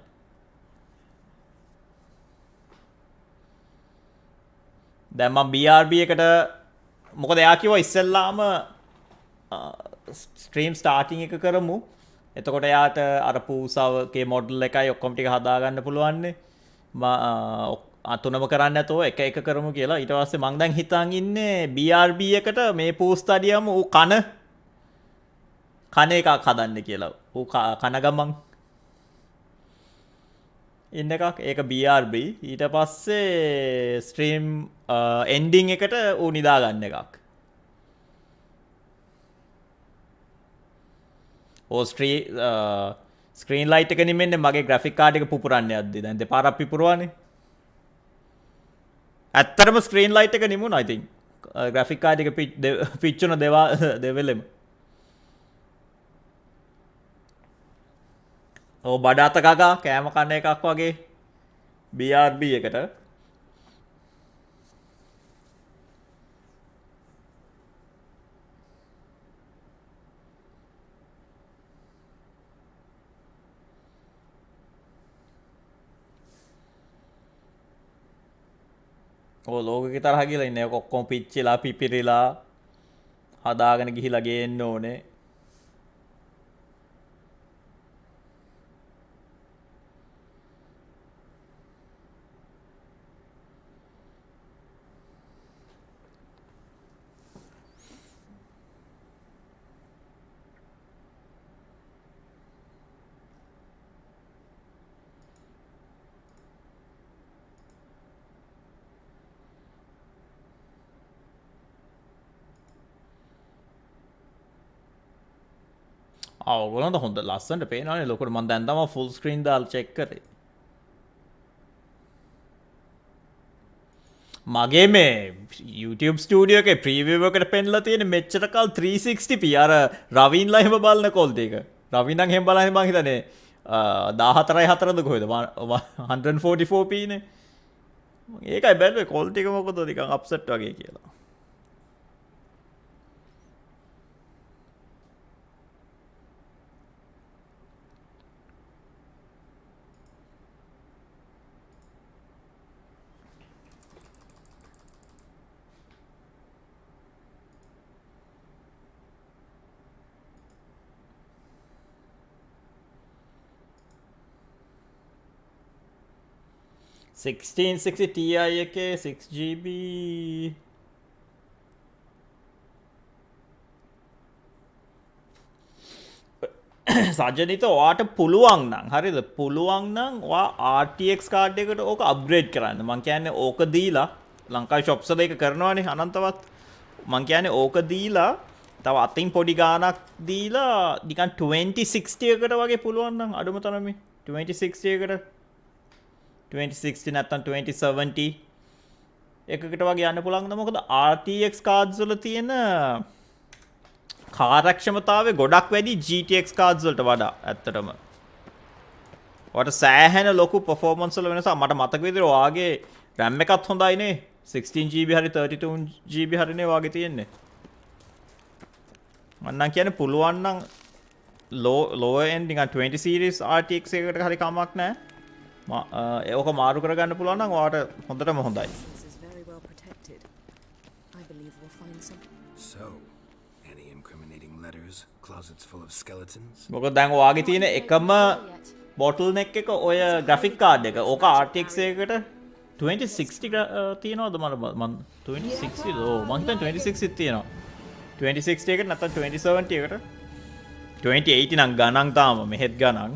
දැන් මම BRB එකට මොකද එයා කිව්වා ඉස්සෙල්ලාම ස්ට්‍රීම් ස්ටාර්ටින් එක කරමු. එතකොට එයාට අර පූසාවගේ මොඩල් එකයි ඔක්කොම ටික හදාගන්න පුළුවන්නේ. තුනම කරන්න නැතෝ එක එක කරමු කියලා. ඊට පස්සේ මං දැන් හිතන් ඉන්නේ BRB එකට මේ පූ ස්ටඩියම ඌ කන එකක් හදන්න කියලා. ඌ කන ගමන් ඉන්න එකක් ඒක BRB. ඊට පස්සේ ස්ට්‍රීම් එන්ඩිං එකට ඌ නිදා ගන්න එකක්. ඕ ස්ක්‍රීන් ලයිට් එක නිමෙන්නේ මගේ ග්‍රැෆික් කාඩ් එක පුපුරන්න යද්දි. දැන් දෙපාරක් පිපුරුවානේ. ඇත්තටම ස්ක්‍රීන් ලයිට් එක නිමුණා I think. ග්‍රැෆික් කාඩ් එක පිච්චුන දෙවෙලෙම. ඔව් බඩ අත ගගා කෑම කන්න එකක් වගේ BRB එකට. ලෝකෙ තරහ කියලා ඉන්නේ ඔක්කොම පිච්චිලා පිපිරිලා හදාගෙන ගිහිලා ගේන්න ඕනේ. ඔයගොල්ලන්ට හොඳ ලස්සනට පේනවනේ ලොකුට. මම දැන් තමයි ෆුල් ස්ක්‍රීන් දාලා චෙක් කරේ. මගේ මේ YouTube ස්ටුඩියෝ එකේ ප්‍රීවියු එකට පෙන්නලා තියෙන මෙච්චර කල් 360p අර රවින්ලා එහෙම බලන කොල්ටි එක. රවින් නම් එහෙම බලන්නේ මං හිතන්නේ 14යි 4ද කොහෙද 144p නේ. ඒකයි බැලුවේ කොල්ටි එක මොකද නිකන් අප්සෙට් වගේ කියලා. $1660 Ti එකේ 6GB සජනිත ඔයාට පුළුවන් නම් හරිද පුළුවන් නම් ඔයා RTX කාඩ් එකට ඕක අප්ග්‍රේඩ් කරන්න. මං කියන්නේ ඕක දීලා ලංකාවේ shops වල ඒක කරනවානේ අනන්තවත්. මං කියන්නේ ඕක දීලා තව අතින් පොඩි ගාණක් දීලා නිකන් 2060 එකට වගේ පුළුවන් නම් අඩුම තරමේ 2060 එකට 2060 නැත්තම් 2070 එකකට වගේ යන්න පුළුවන් නේද? මොකද RTX cards වල තියෙන කාර්යක්ෂමතාවය ගොඩක් වැඩි GTX cards වලට වඩා ඇත්තටම. ඔයාට සෑහෙන ලොකු performance වල වෙනසක් මට මතක විදිහට ඔයාගේ RAM එකත් හොඳයිනේ 16GB හරි 32GB හරිනේ ඔයාගේ තියෙන්නේ. මම නම් කියන්නේ පුළුවන් නම් lower end නිකන් 20 series RTX එකකට හරි කමක් නැහැ. ඒක මාරු කරගන්න පුළුවන් නම් ඔයාට හොඳටම හොඳයි. So, any incriminating letters, closets full of skeletons? මොකද දැන් ඔයාගේ තියෙන එකම bottleneck එක ඔය graphic card එක. ඕක RTX එකකට 2060 තියෙනවද මම 2060 ඕ මම හිතන්නේ 2060 තියෙනවා. 2060 එකට නැත්නම් 2070 එකට 2080 නම් ගණන් තාම මෙහෙත් ගණන්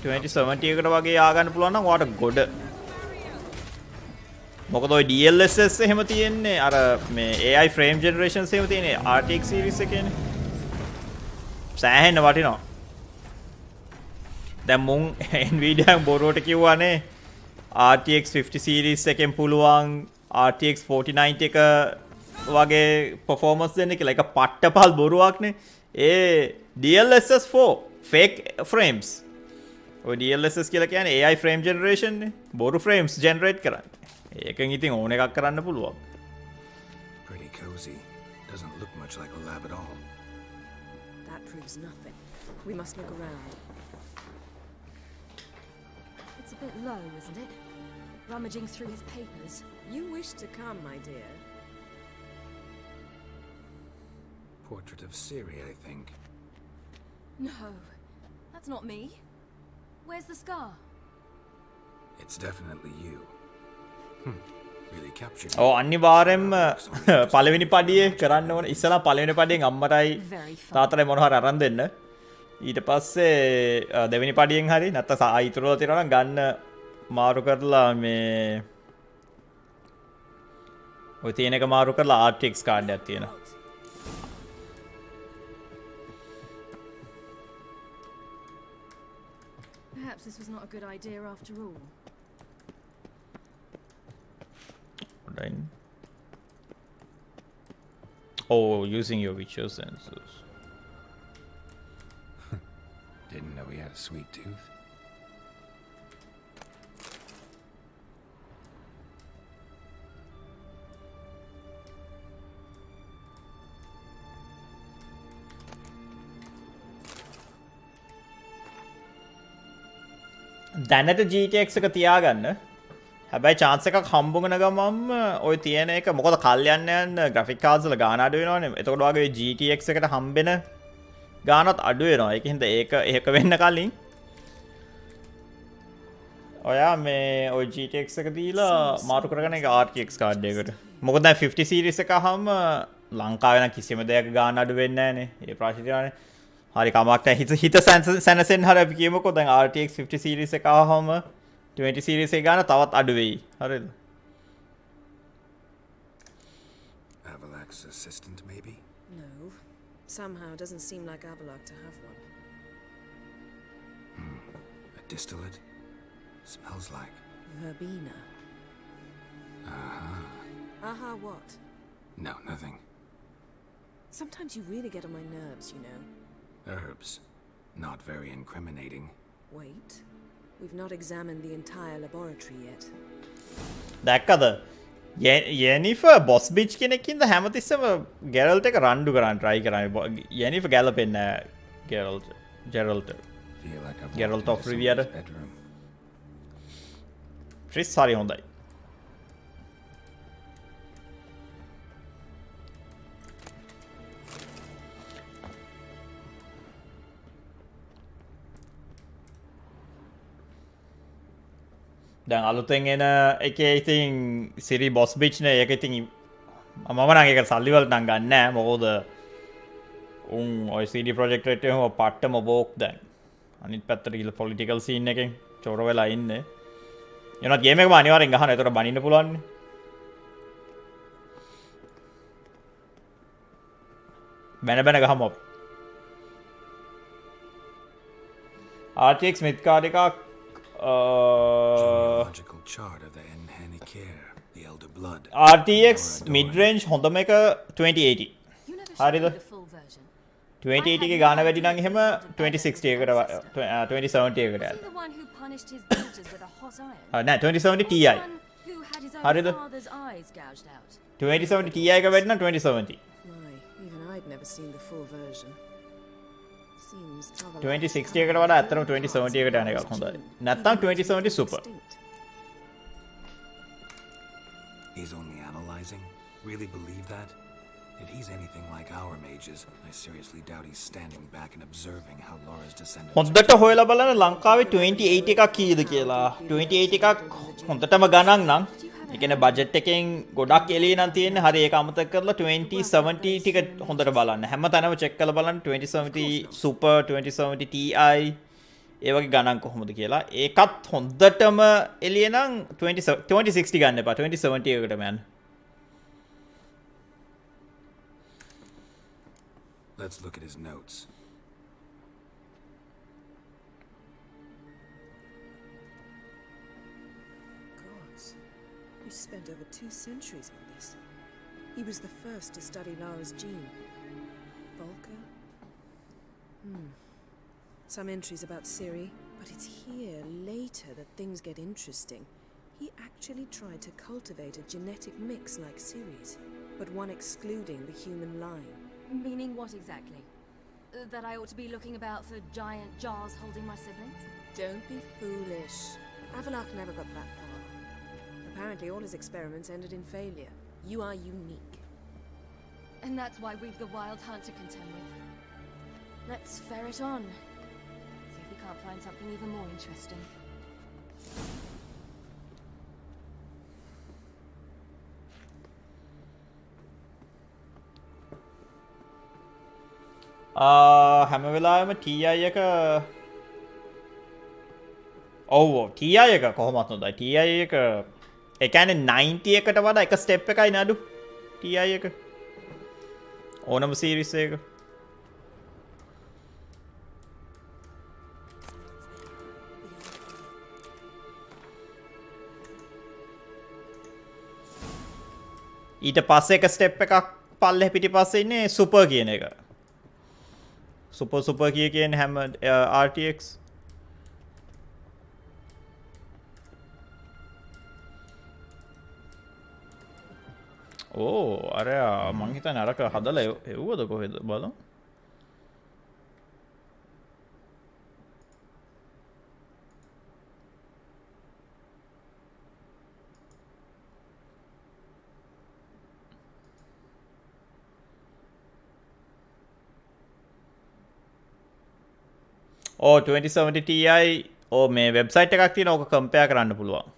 2070 එකට වගේ ආගන්න පුළුවන් නම් ඔයාට ගොඩ. මොකද ඔය DLSS එහෙම තියෙන්නේ අර මේ AI frame generations එහෙම තියෙන්නේ RTX series එකේනේ. සෑහෙන වටිනවා. දැන් මුන් Nvidia බොරුවට කිව්වානේ RTX 50 series එකෙන් පුළුවන් RTX 4090 එක වගේ performance දෙන්න කියලා. ඒක පට්ටපල් බොරුවක්නේ. ඒ DLSS 4 fake frames. ඔය DLSS කියලා කියන්නේ AI frame generation නේ. බොරු frames generate කරන්නේ. ඒකෙන් ඉතින් ඕන එකක් කරන්න පුළුවන්. Pretty cozy. Doesn't look much like a lab at all. That proves nothing. We must look around. It's a bit low, isn't it? rummaging through his papers. You wish to come, my dear. Portrait of Ciri, I think. No, that's not me. Where's the scar? It's definitely you. Really captured. ඔව් අනිවාර්යෙන්ම පළවෙනි පඩියේ කරන්න ඕන ඉස්සලා පළවෙනි පඩියෙන් අම්මටයි තාත්තටයි මොනවා හරි අරන් දෙන්න. ඊට පස්සේ දෙවෙනි පඩියෙන් හරි නැත්නම් ආයිතුරවල තියනවා නම් ගන්න මාරු කරලා මේ ඔය තියෙන එක මාරු කරලා RTX කාඩ් එකක් තියෙනවා. Perhaps this was not a good idea after all. Right. Oh, using your visual sensors. Didn't know he had a sweet tooth. දැනට GTX එක තියාගන්න. හැබැයි chance එකක් හම්බුගෙන ගමම්ම ඔය තියෙන එක මොකද කල් යන්න යන graphic cards වල ගාන අඩු වෙනවනේ. එතකොට වගේ GTX එකට හම්බෙන ගානත් අඩු වෙනවා. ඒකින්ද ඒක වෙන්න කලින් ඔයා මේ ඔය GTX එක දීලා මාරු කරගන්න එක RTX කාඩ් එකකට. මොකද දැන් 50 series එක අහම ලංකාවේ නම් කිසිම දෙයක ගාන අඩු වෙන්නේ නැහනේ. ඒ ප්‍රශ්නේ තියෙනවානේ. හරි කමක් නැහැ. හිත සැනසෙන්න හරි අපි කියමුකෝ දැන් RTX 50 series එක ආවම 20 series එක ගාන තවත් අඩු වෙයි. හරිද? Avalak's assistant maybe? No. Somehow it doesn't seem like Avalok to have one. A distillate? Smells like. Verbena. Aha, what? No, nothing. Sometimes you really get on my nerves, you know. Herbs. Not very incriminating. Wait. We've not examined the entire laboratory yet. දැක්කද? Yennefer boss bitch කෙනෙක්ින්ද හැමතිස්සෙම Geralt එක රණ්ඩු කරන්න try කරන්නේ. Yennefer ගැලපෙන්නේ නැහැ Geralt. Feel like I've Geralt of walked into Rivia. someone's bedroom. Triss හරි හොඳයි. දැන් අලුතෙන් එන එකේ ඉතින් සිරි බොස් බිච් නේ ඒක ඉතින් මම නම් ඒක සල්ලි වලට නම් ගන්න නෑ මොකද උන් ඔය CD Projekt Red එකම පට්ටම බෝක් දැන් අනිත් පැත්තට ගිහලා පොලිටිකල් සීන් එකෙන් චොර වෙලා ඉන්නේ එනවත් ගේම් එකම අනිවාර්යෙන් ගහනවා ඒතර බනින්න පුළුවන් නේ බැන ගහමු අපි RTX mid card එකක් Genealogical chart of the Enhanikare, the Elder Blood. RTX mid-range හොඳම එක 2080. හරිද? 2080 එකේ ගාන වැඩි නම් එහෙම 2060 එකට 2070 එකට යනවා. The one who punished his daughters with a hot iron. නෑ 2070 Ti. Who had his හරිද? own father's eyes gouged out. 2070 Ti එක වැඩි නම් 2070. My, even I'd never seen the full version. 2060 එකට වඩා ඇත්තටම 2070 එකට යන එකක් හොඳයි. නැත්තම් 2070 super. He's only analyzing? Really believe that? If he's anything like our mages, I seriously doubt he's standing back and observing how Laura's descendants. හොඳට හොයලා බලන්න ලංකාවේ 2080 එකක් කීයද කියලා. 2080 එකක් හොඳටම ගණන් නම් ඒ කියන්නේ බජට් එකෙන් ගොඩක් එළිය නම් තියෙන්නේ. හරි ඒක අමතක කරලා 2070 ටික හොඳට බලන්න. හැම තැනම චෙක් කරලා බලන්න 2070 Super 2070 Ti ඒ වගේ ගණන් කොහොමද කියලා. ඒකත් හොඳටම එළිය නම් 2060 ගන්න එපා. 2070 එකටම යන්න. Let's look at his notes. We spent over 2 centuries on this. He was the first to study Lara's gene. Volker? Some entries about Ciri, but it's here later that things get interesting. He actually tried to cultivate a genetic mix like Ciri's, but one excluding the human line. Meaning what exactly? That I ought to be looking about for giant jars holding my siblings? Don't be foolish. Avalok never got that far. Apparently all his experiments ended in failure. You are unique. And that's why we've the Wild Hunt to contend with. Let's ferret on. See if we can't find something even more interesting. හැම වෙලාවෙම TI එක ඔව් TI එක කොහොමත් හොඳයි TI එක ඒ කියන්නේ 90 එකට වඩා එක ස්ටෙප් එකයි නඩු TI එක ඕනම සීරීස් එක ඊට පස්සේ එක ස්ටෙප් එකක් පල්ලෙ පිටිපස්සේ ඉන්නේ සුපර් කියන එක Super කියන හැම RTX ඕ අර මං හිතන්නේ අරක හදලා එව්වද කොහෙද බලමු ඕ 2070 Ti ඕ මේ වෙබ්සයිට් එකක් තියෙනවා ඕක කම්පෙයාර් කරන්න පුළුවන්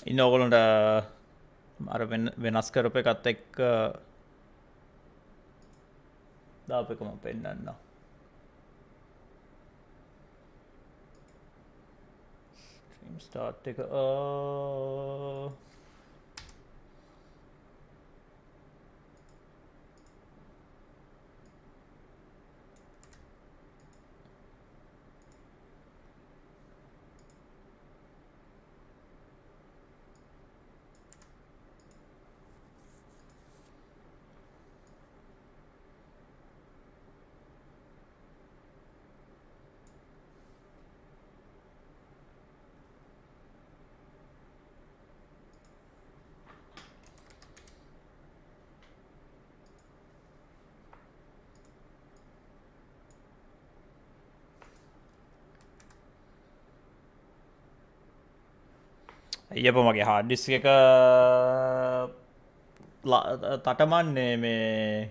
ඉන්න ඕගොල්ලන්ට අර වෙනස් කරපු එකත් එක්ක දාපු එක මම පෙන්නන්නම් ස්ට්‍රීම් ස්ටාර්ට් එක අයියප මගේ හાર્ඩ් ඩිස්ක් එක තටමන්නේ මේ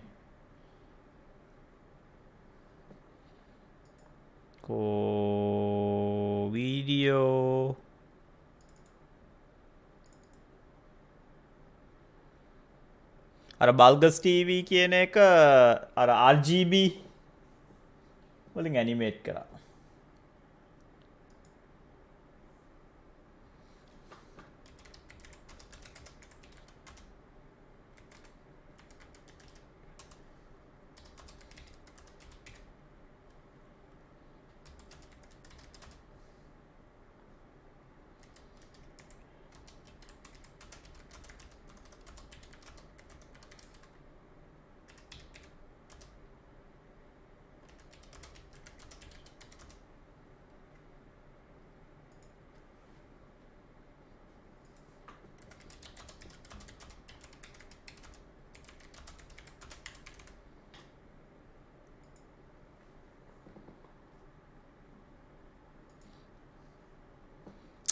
කෝ වීඩියෝ අර බල්ගස් TV කියන එක අර RGB වලින් ඇනිමේට් කරා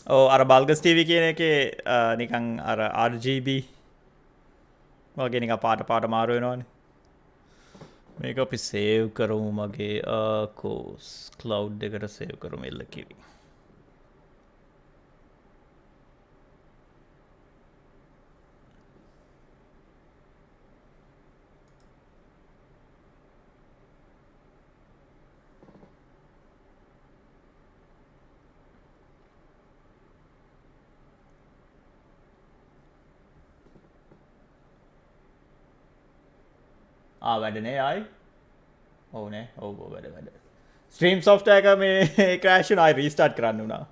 ඕ අර බල්ගස් TV කියන එකේ නිකන් අර RGB වගේ නිකන් පාට මාරු වෙනවනේ මේක අපි සේව් කරමු මගේ කෝස් ක්ලවුඩ් එකට සේව් කරමු එල්ල කිවි වැඩනේ ආයි ඔව් නේ. ඔව් වැඩ. ස්ට්‍රීම් software එක මේ crash වුණා. ආයි restart කරන්න වුණා.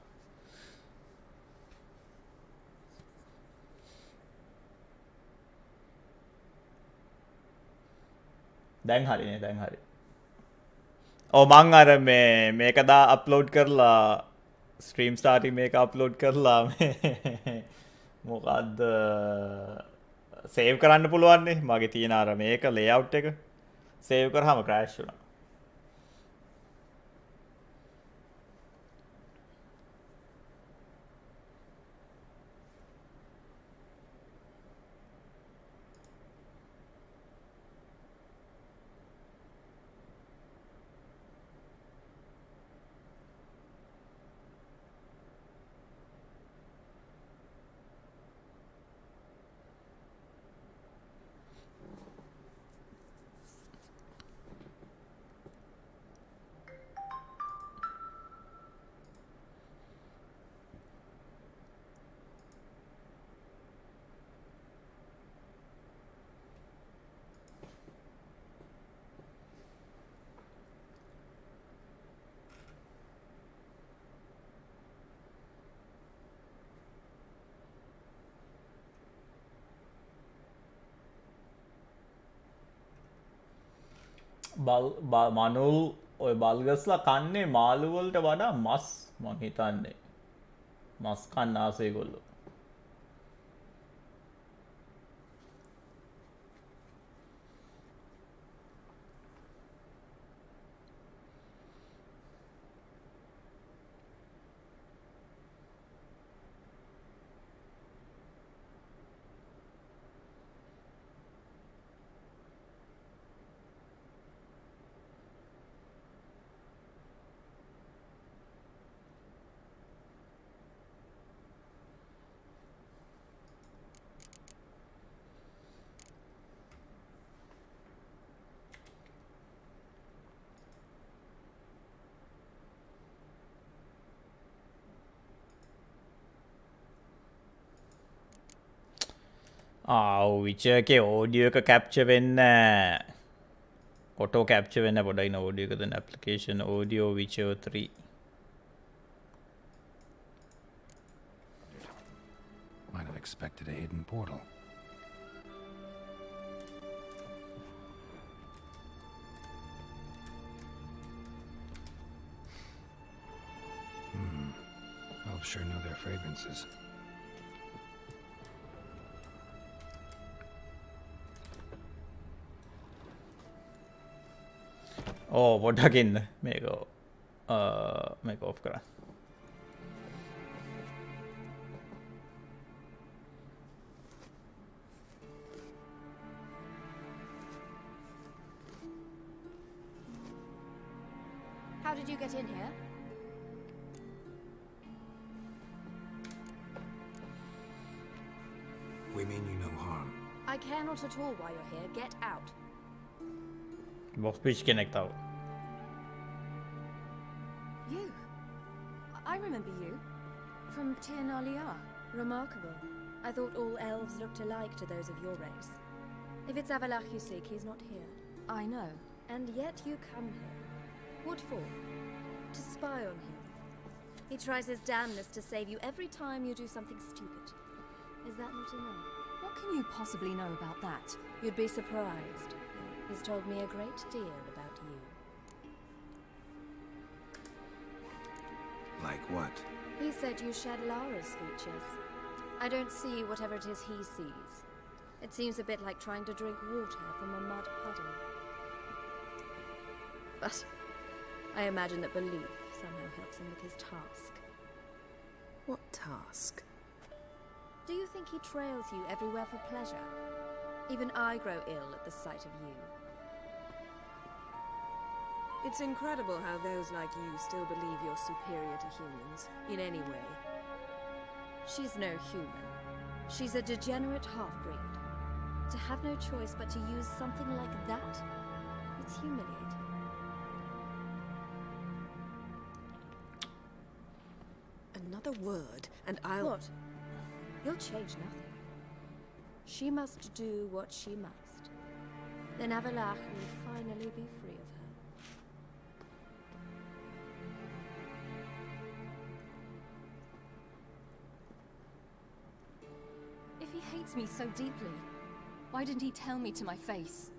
දැන් හරිනේ දැන් හරි. ඔව් මං අර මේක දා අප්ලෝඩ් කරලා ස්ට්‍රීම් ස්ටාර්ටින් මේක අප්ලෝඩ් කරලා මොකද්ද සේව් කරන්න පුළුවන් නේ මගේ තියෙන අර මේක ලේඅවුට් එක සේව් කරාම ක්‍රෑෂ් වුණා. මනුල් ඔය බල්ගස්ලා කන්නේ මාළු වලට වඩා මස් මං හිතන්නේ මස් කන්න ආසයි ඒගොල්ලෝ. විචර් එකේ ඕඩියෝ එක කැප්චර් වෙන්නේ ඔටෝ කැප්චර් වෙන්න පොඩ්ඩක් ඉන්න ඕඩියෝ එක දෙන application audio විචර් 3 Might have expected a hidden portal. Elves sure know their fragrances. පොඩ්ඩක් ඉන්න මේක ඔෆ් කරා. How did you get in here? We mean you no harm. I care not at all why you're here. Get out. Box pitch connect out. You? I remember you. From Tir Nalia. Remarkable. I thought all elves looked alike to those of your race. If it's Avalach you seek, he's not here. I know. And yet you come here. What for? To spy on him. He tries his damnedest to save you every time you do something stupid. Is that not enough? What can you possibly know about that? You'd be surprised. He's told me a great deal about you. Like what? He said you shed Lara's features. I don't see whatever it is he sees. It seems a bit like trying to drink water from a mud puddle. But I imagine that belief somehow helps him with his task. What task? Do you think he trails you everywhere for pleasure? Even I grow ill at the sight of you. It's incredible how those like you still believe you're superior to humans, in any way. She's no human. She's a degenerate half-breed. To have no choice but to use something like that, it's humiliating. Another word, and I'll... What? You'll change nothing. She must do what she must. Then Avalach will finally be free of her. he hates me so deeply, why didn't he tell me to my face?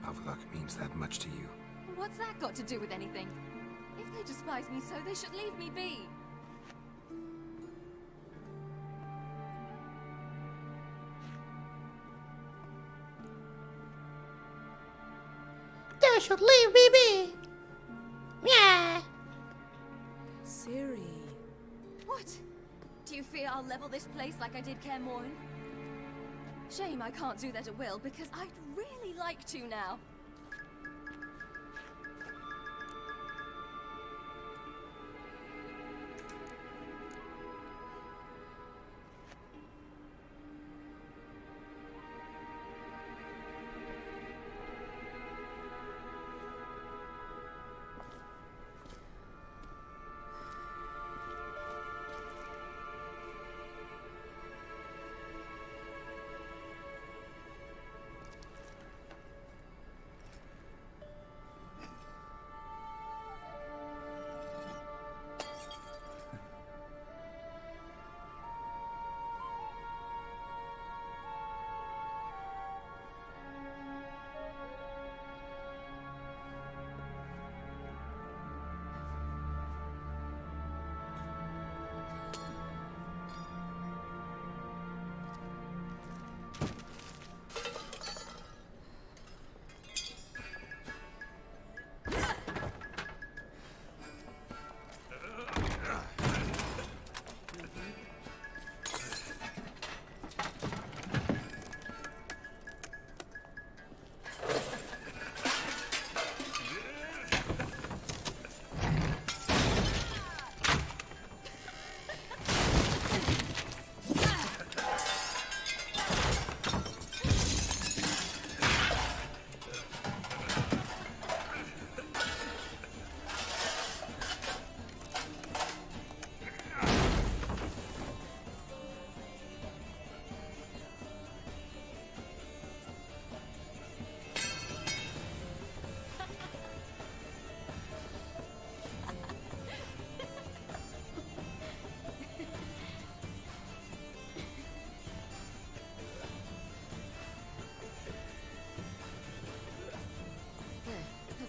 Avlok means that much to you. What's that got to do with anything? If they despise me so, they should leave me be. They should leave me be. Yeah. Ciri. What? Do you fear I'll level this place like I did Kaer Morhen? Shame I can't do that at will, because I'd really like to now.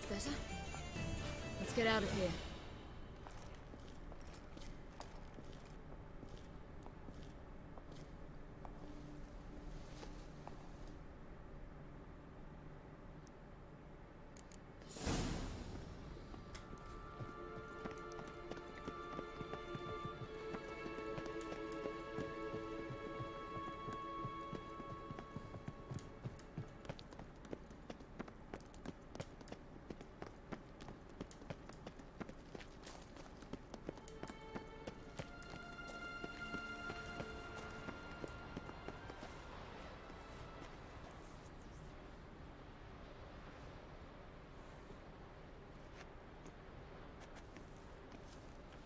Better. Let's get out of here.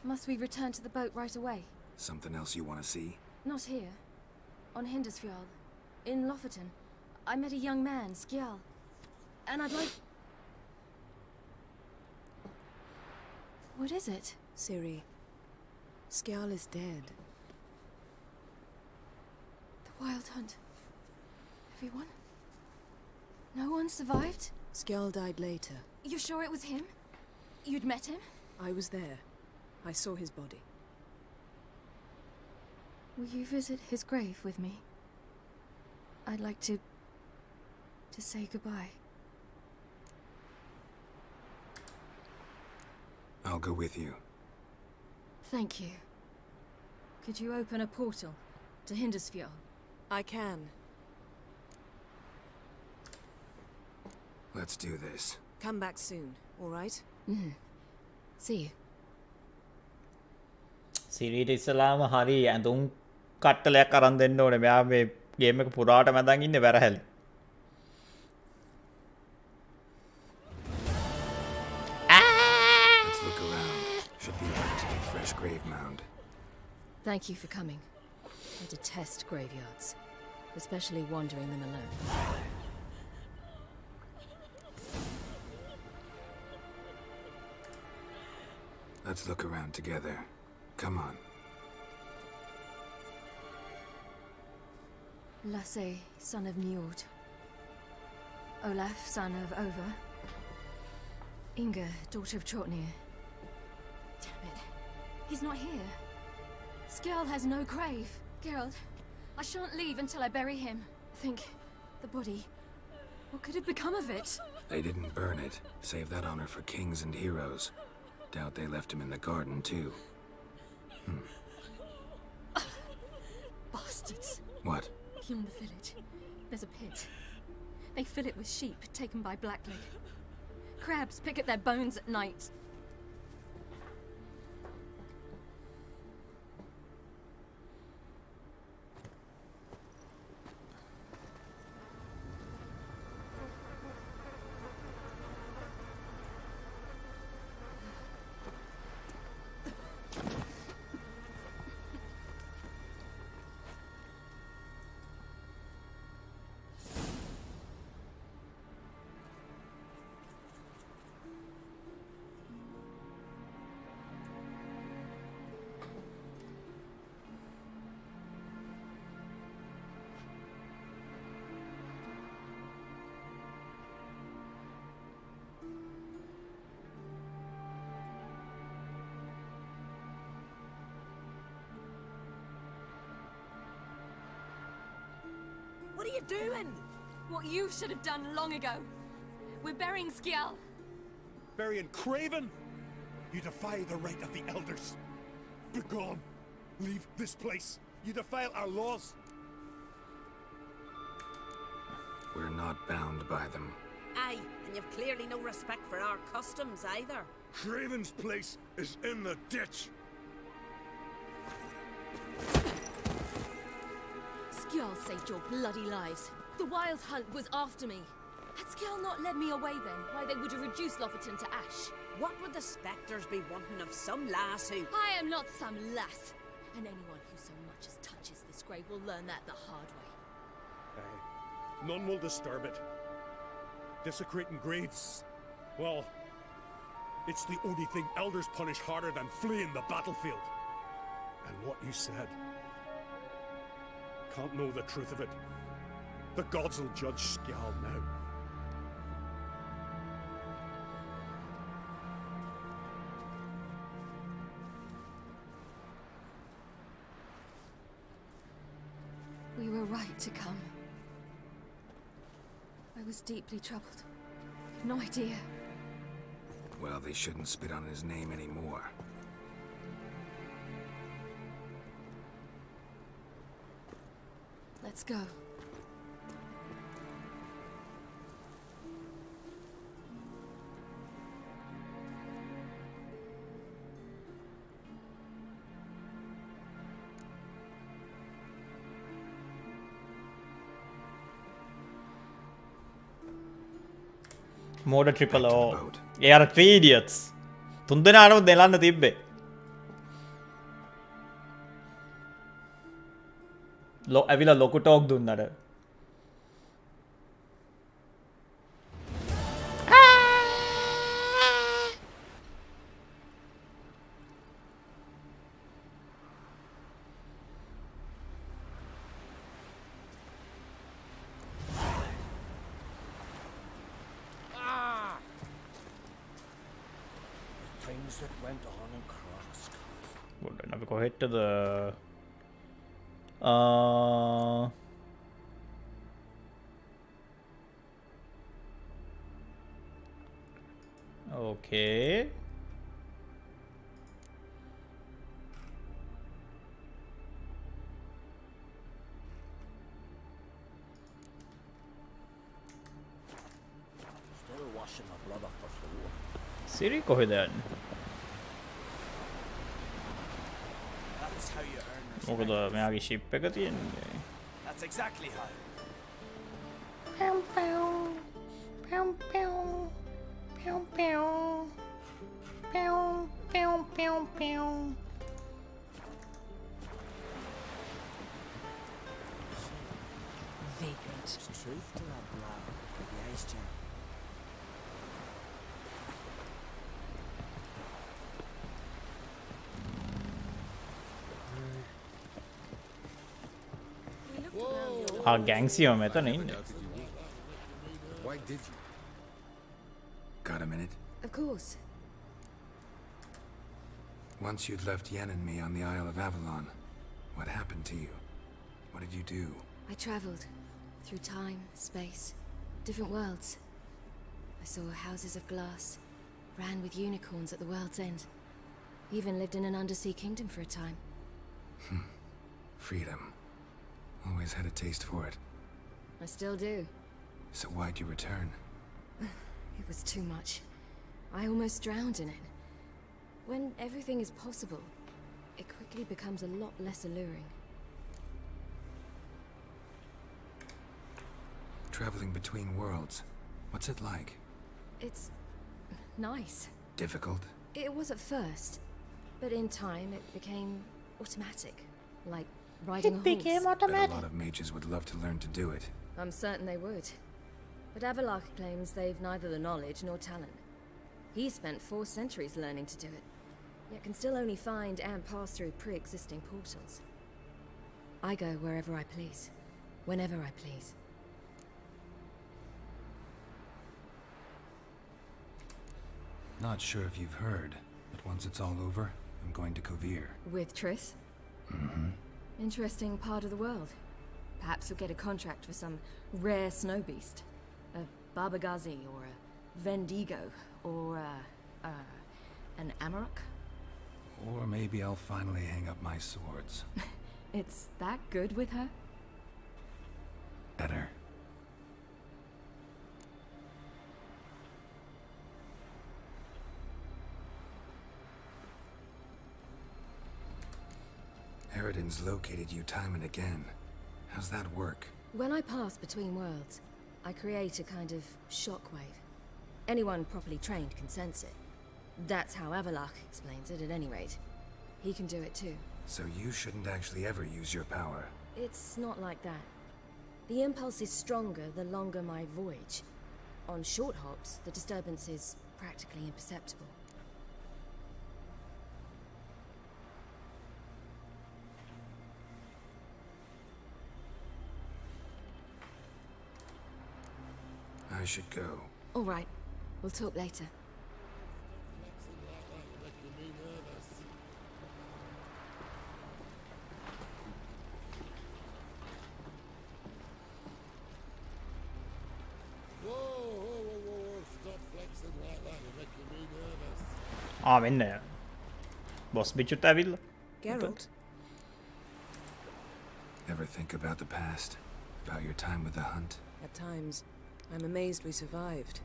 Must we return to the boat right away? Something else you want to see? Not here. On Hindarsfjall. In Lofoten. I met a young man, Skjal. And I'd like... What is it? Ciri. Skjal is dead. The Wild Hunt. Everyone? No one survived? Skjal died later. You're sure it was him? You'd met him? I was there. I saw his body. Will you visit his grave with me? I'd like to say goodbye. I'll go with you. Thank you. Could you open a portal to Hindarsfjall? I can. Let's do this. Come back soon, all right? See you. සිරීට ඉස්සලාම හරි ඇඳුම් කට්ටලයක් අරන් දෙන්න ඕනේ. මෙයා මේ game එක පුරාට මැදන් ඉන්නේ වැරහැලි. Let's look around. Should be a relatively fresh grave mound. Thank you for coming. I detest graveyards, especially wandering them alone. Let's look around together. Come on. Lasse, son of Njord. Olaf, son of Over. Inga, daughter of Trotnir. Damn it. He's not here. Skjarl has no grave. Geralt, I shan't leave until I bury him. Think, the body. What could have become of it? They didn't burn it. Save that honor for kings and heroes. Doubt they left him in the garden, too. Bastards. What? Beyond the village, there's a pit. They fill it with sheep taken by Blackleg. Crabs pick at their bones at night. What are you doing? What you should have done long ago. We're burying Skjarl. Burying Craven? You defy the right of the elders. Begone. Leave this place. You defile our laws. We're not bound by them. Aye, and you've clearly no respect for our customs either. Craven's place is in the ditch. Skjarl saved your bloody lives. The Wild Hunt was after me. Had Skjarl not led me away then, why they would have reduced Lofoten to ash. What would the spectres be wanting of some lass who... I am not some lass. And anyone who so much as touches this grave will learn that the hard way. Aye. None will disturb it. Desecrating graves, well, it's the only thing elders punish harder than fleeing the battlefield. And what you said, can't know the truth of it. The gods will judge Skjarl now. We were right to come. I was deeply troubled. You've no idea. Well, they shouldn't spit on his name anymore. Let's go. මෝඩ triple ඕ ඒ අර 3 idiots තුන්දෙනාටම දෙලන්න තිබ්බේ ඇවිල්ලා ලොකු talk දුන්නට Things that went on in Crosscut. Now we go ahead to the okay. Still washing my blood off the floor. Siri කොහෙද යන්නේ? That's how you earn respect. මොකද මෙයාගේ ship එක තියෙන්නේ? That's exactly how. Pew pew. Pew pew. Pew pew. Pew pew pew pew. Vagrant. Truth to that blow. Yes, Jim. ගැංසියෝ මෙතන ඉන්න. Why did you? Got a minute? Of course. Once you'd left Yen and me on the Isle of Avalon, what happened to you? What did you do? I traveled through time, space, different worlds. I saw houses of glass, ran with unicorns at the world's end. Even lived in an undersea kingdom for a time. Freedom. Always had a taste for it. I still do. So why'd you return? It was too much. I almost drowned in it. When everything is possible, it quickly becomes a lot less alluring. Traveling between worlds. What's it like? It's nice. Difficult? It was at first, but in time it became automatic, like riding a horse. Bet a lot of mages would love to learn to do it. I'm certain they would. But Avalok claims they've neither the knowledge nor talent. He spent 4 centuries learning to do it, yet can still only find and pass through pre-existing portals. I go wherever I please, whenever I please. Not sure if you've heard, but once it's all over, I'm going to Kovir. With Triss? Mm-hmm. Interesting part of the world. Perhaps you'll get a contract for some rare snow beast. A Barbagazi, or a Vendigo, or an Amarok. Or maybe I'll finally hang up my swords. It's that good with her? Better. Eridan's located you time and again. How's that work? When I pass between worlds, I create a kind of shockwave. Anyone properly trained can sense it. That's how Avalok explains it, at any rate. He can do it too. So you shouldn't actually ever use your power. It's not like that. The impulse is stronger the longer my voyage. On short hops, the disturbance is practically imperceptible. I should go. All right. We'll talk later. මෙන්න boss බිච්චුත් ඇවිල්ලා. Geralt? Ever think about the past? About your time with the hunt? At times, I'm amazed we survived.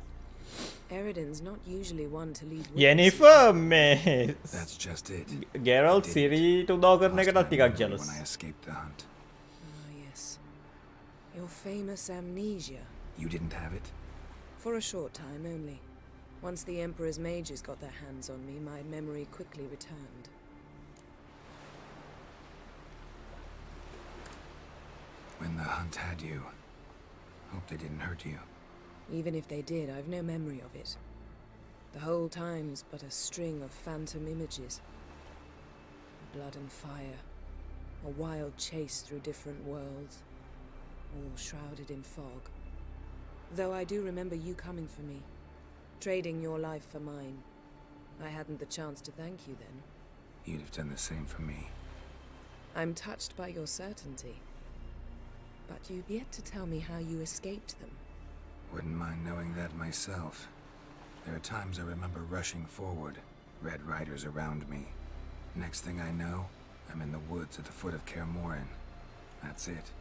Eridan's not usually one to lead Yennefer මේ That's just it. Geralt සිරිට උදව් කරන එකටත් ටිකක් jealous. When I escaped the hunt. Ah, yes. Your famous amnesia. You didn't have it? For a short time only. Once the Emperor's mages got their hands on me, my memory quickly returned. When the hunt had you, hope they didn't hurt you. Even if they did, I've no memory of it. The whole time's but a string of phantom images. Blood and fire. A wild chase through different worlds. All shrouded in fog. Though I do remember you coming for me. Trading your life for mine. I hadn't the chance to thank you then. You'd have done the same for me. I'm touched by your certainty. But you've yet to tell me how you escaped them. Wouldn't mind knowing that myself. There are times I remember rushing forward, Red Riders around me. Next thing I know, I'm in the woods at the foot of Kaer Morhen. That's it.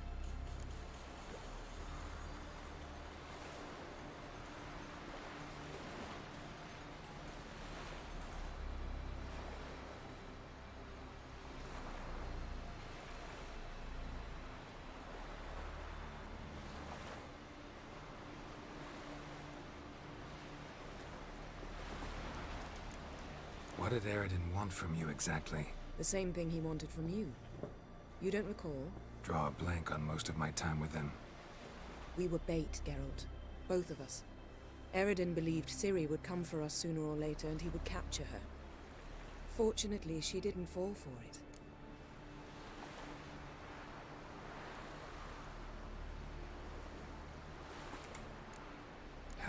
What did Eridan want from you exactly? The same thing he wanted from you. You don't recall? Draw a blank on most of my time with them. We were bait, Geralt. Both of us. Eridan believed Ciri would come for us sooner or later and he would capture her. Fortunately, she didn't fall for it.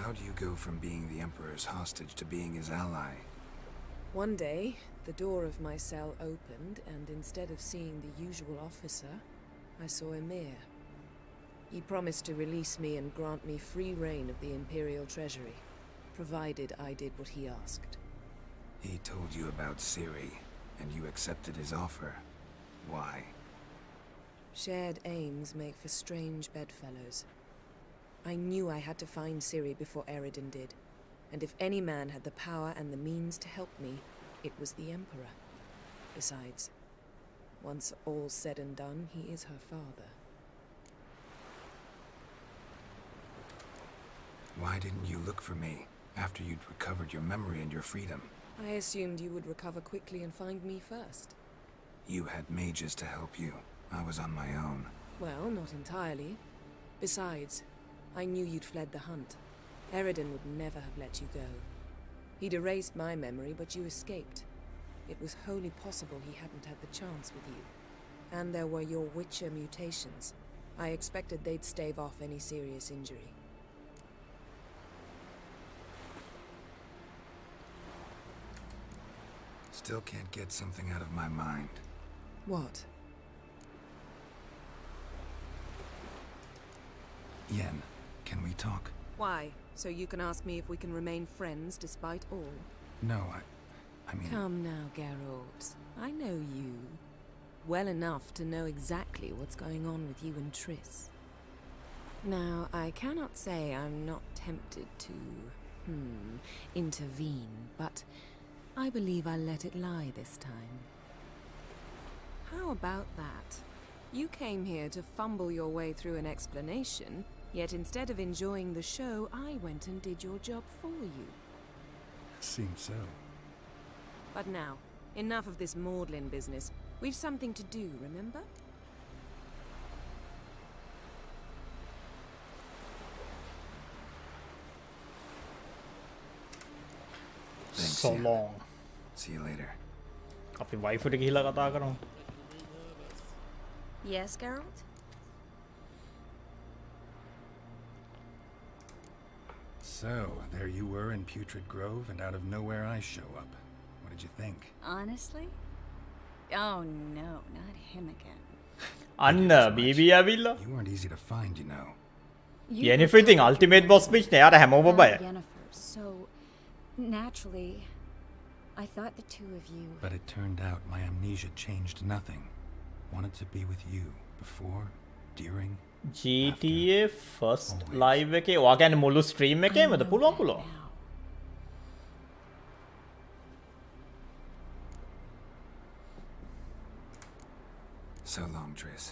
How do you go from being the Emperor's hostage to being his ally? One day, the door of my cell opened, and instead of seeing the usual officer, I saw Emir. He promised to release me and grant me free reign of the Imperial Treasury, provided I did what he asked. He told you about Ciri, and you accepted his offer. Why? Shared aims make for strange bedfellows. I knew I had to find Ciri before Eredin did, and if any man had the power and the means to help me, it was the Emperor. Besides, once all's said and done, he is her father. Why didn't you look for me after you'd recovered your memory and your freedom? I assumed you would recover quickly and find me first. You had mages to help you. I was on my own. Well, not entirely. Besides, I knew you'd fled the hunt. Eredin would never have let you go. He'd erased my memory, but you escaped. It was wholly possible he hadn't had the chance with you. And there were your Witcher mutations. I expected they'd stave off any serious injury. Still can't get something out of my mind. What? Yen, can we talk? Why? So you can ask me if we can remain friends despite all? No, I mean... Come now, Geralt. I know you. Well enough to know exactly what's going on with you and Triss. Now, I cannot say I'm not tempted to... intervene, but I believe I'll let it lie this time. How about that? You came here to fumble your way through an explanation, yet instead of enjoying the show, I went and did your job for you. Seems so. But now, enough of this maudlin business. We've something to do, remember? Thanks, So Yen. long. See you later. අපි වයිෆට ගිහිලා කතා කරමු. Yes, Geralt? So, there you were in Putrid Grove, and out of nowhere I show up. What did you think? Honestly? Oh no, not him again. අන්න බීබී ඇවිල්ලා. You weren't easy to find, you know. Yennefer ඉතින් ultimate boss bitch නේ. යාට හැමෝම බය. Yennefer, so naturally, I thought the two of you. But it turned out my amnesia changed nothing. Wanted to be with you before, during. GTA first live එකේ ඔයා කියන්නේ මුළු stream එකේමද පුළුවන්. So long, Triss.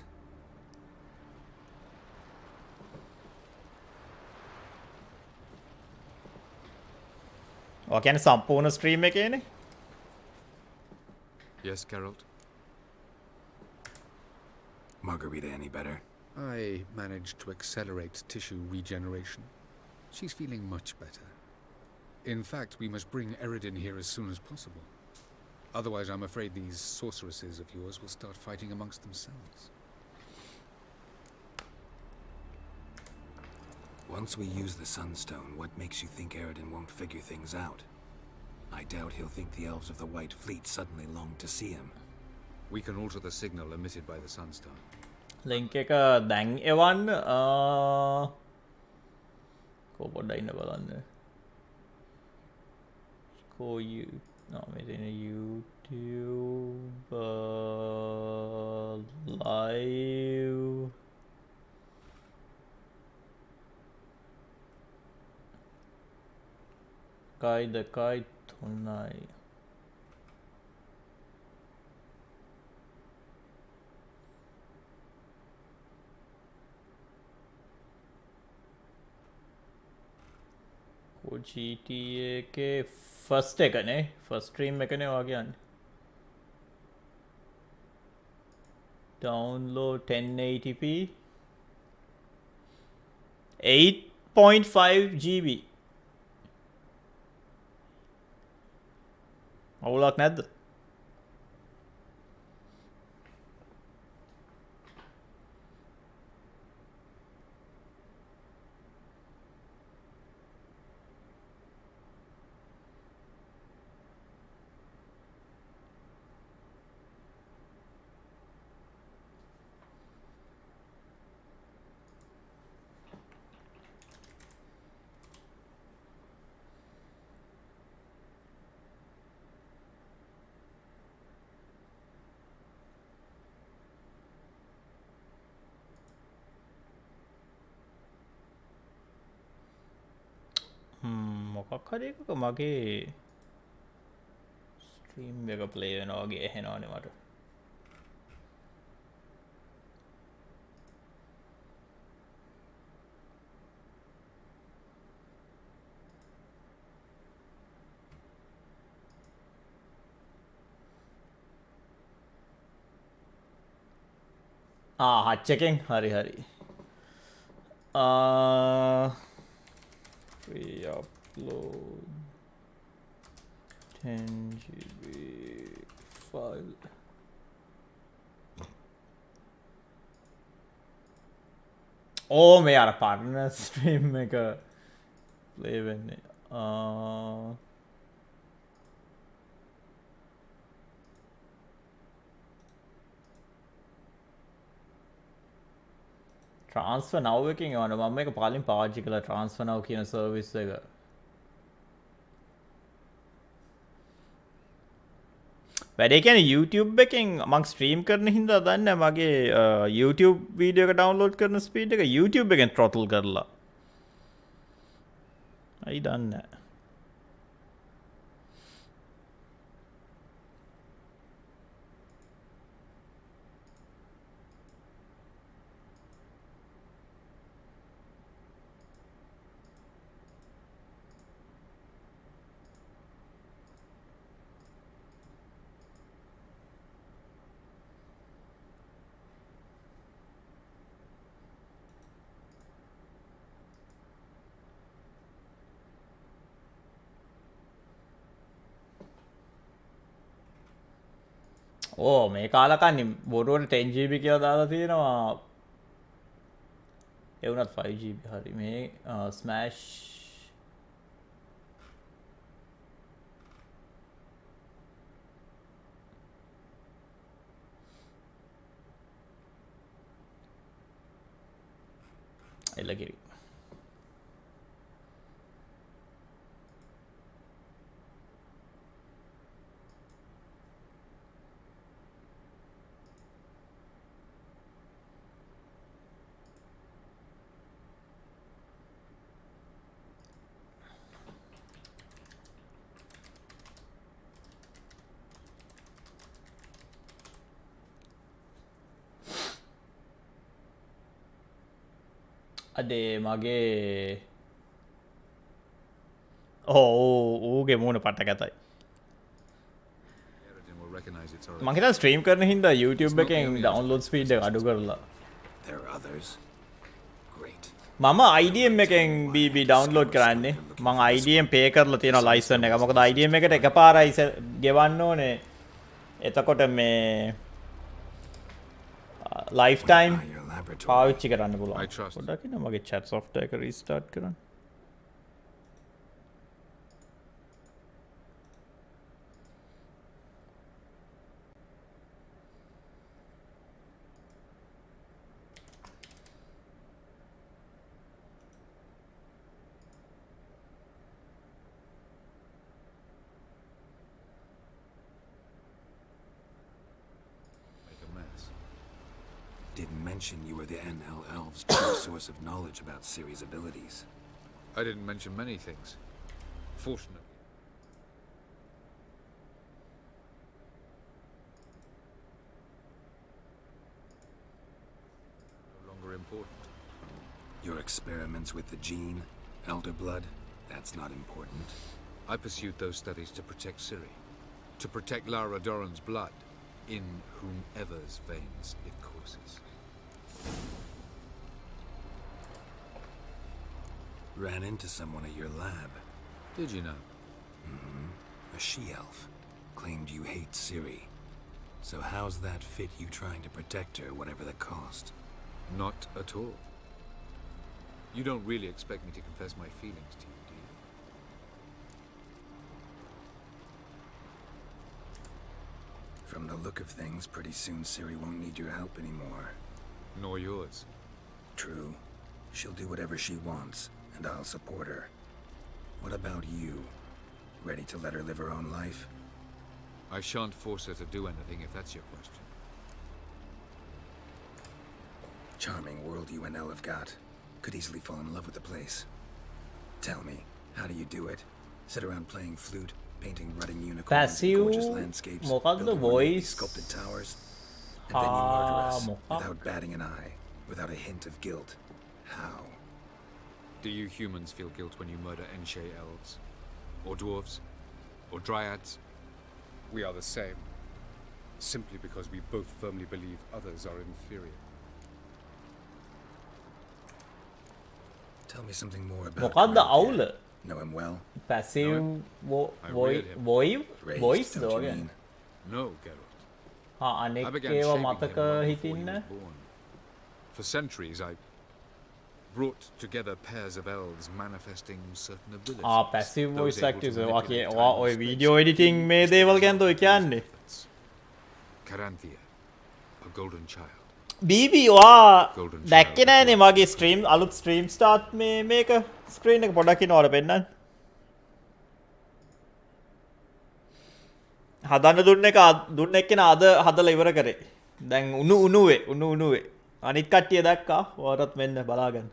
ඔයා කියන්නේ සම්පූර්ණ stream එකේනේ. Yes, Geralt? Margarita any better? I managed to accelerate tissue regeneration. She's feeling much better. In fact, we must bring Eredin here as soon as possible. Otherwise, I'm afraid these sorceresses of yours will start fighting amongst themselves. Once we use the Sunstone, what makes you think Eredin won't figure things out? I doubt he'll think the elves of the White Fleet suddenly long to see him. We can alter the signal emitted by the Sunstone. Link එක දැන් එවන්න කෝ පොඩ්ඩක් ඉන්න බලන්න. Call you in a YouTube live. Kai තුනයි. GTA එකේ first එකනේ first stream එකනේ ඔයා කියන්නේ. Download 1080p 8.5 GB. අවුලක් නැද්ද? මොකක් හරි එකක මගේ ස්ට්‍රීම් එක ප්ලේ වෙනවා වගේ ඇහෙනවනේ මට. හච් එකෙන් හරි හරි. free upload 10 GB file. මේ අර partner stream එක play වෙන්නේ. Transfer Now එකකින් යවන්න මම මේක පාලින් පාවිච්චි කළා Transfer Now කියන සර්විස් එක. වැඩේ කියන්නේ YouTube එකෙන් මම ස්ට්‍රීම් කරන හින්දා දන්නේ මගේ YouTube වීඩියෝ එක ඩවුන්ලෝඩ් කරන ස්පීඩ් එක YouTube එකෙන් throttle කරලා. අයි දන්නේ නැහැ. මේ කාලකන්නේ බොරුවට 10 GB කියලා දාලා තියෙනවා. ඒ වුණත් 5 GB හරි. මේ ස්මෑෂ් එළකිරි. අදේ මගේ ඌගේ මූණ පට්ට කැතයි. මං හිතා ස්ට්‍රීම් කරන හින්දා YouTube එකෙන් ඩවුන්ලෝඩ් ස්පීඩ් එක අඩු කරලා. මම IDM එකෙන් BB ඩවුන්ලෝඩ් කරන්නේ. මං IDM පේ කරලා තියෙනවා ලයිසන් එක. මොකද IDM එකට එකපාරයි ගෙවන්න ඕනේ. එතකොට මේ ලයිෆ් ටයිම් පාවිච්චි කරන්න පුළුවන්. පොඩ්ඩක් ඉන්න මගේ chat software එක restart කරන්න. Didn't mention you were the NL Elves' chief source of knowledge about Ciri's abilities. I didn't mention many things. Fortunately. No longer important. Your experiments with the gene, Elder Blood, that's not important. I pursued those studies to protect Ciri. To protect Lara Doran's blood, in whomever's veins it courses. Ran into someone at your lab. Did you know? Mm-hmm. A she-elf. Claimed you hate Ciri. So how's that fit you trying to protect her, whatever the cost? Not at all. You don't really expect me to confess my feelings to you, do you? From the look of things, pretty soon Ciri won't need your help anymore. Nor yours. True. She'll do whatever she wants, and I'll support her. What about you? Ready to let her live her own life? I shan't force her to do anything if that's your question. Charming world you and Elle have got. Could easily fall in love with the place. Tell me, how do you do it? Sit around playing flute, painting rutting unicorns, Passive gorgeous landscapes, මොකක්ද building ornately voice sculpted towers, and then you murder us මොකක් without batting an eye, without a hint of guilt. How? Do you humans feel guilt when you murder Enshe elves? Or dwarves? Or dryads? We are the same. Simply because we both firmly believe others are inferior. Tell me something more about මොකක්ද අවුල Know him well? passive I read him. voice don't you වගේ mean? No, Geralt. හා I අනෙක් began ඒවා shaping him මතක long before he හිටින්න was born. For centuries, I brought together pairs of elves manifesting certain abilities. passive Those voice able to actors manipulate ඔයා time ඔය and video space. editing මේ දේවල් ගැන ඔය කියන්නේ Caranthea, a golden child. BB ඔයා Golden දැක්කේ නෑනේ මගේ stream අලුත් stream start මේක screen එක පොඩක් ඉන්නවර පෙන්නන්න හදන්න දුන්න එක දුන්න එක්කෙනා අද හදලා ඉවර කරේ දැන් උණුවේ අනිත් කට්ටිය දැක්කා ඔයාටත් මෙන්න බලාගන්න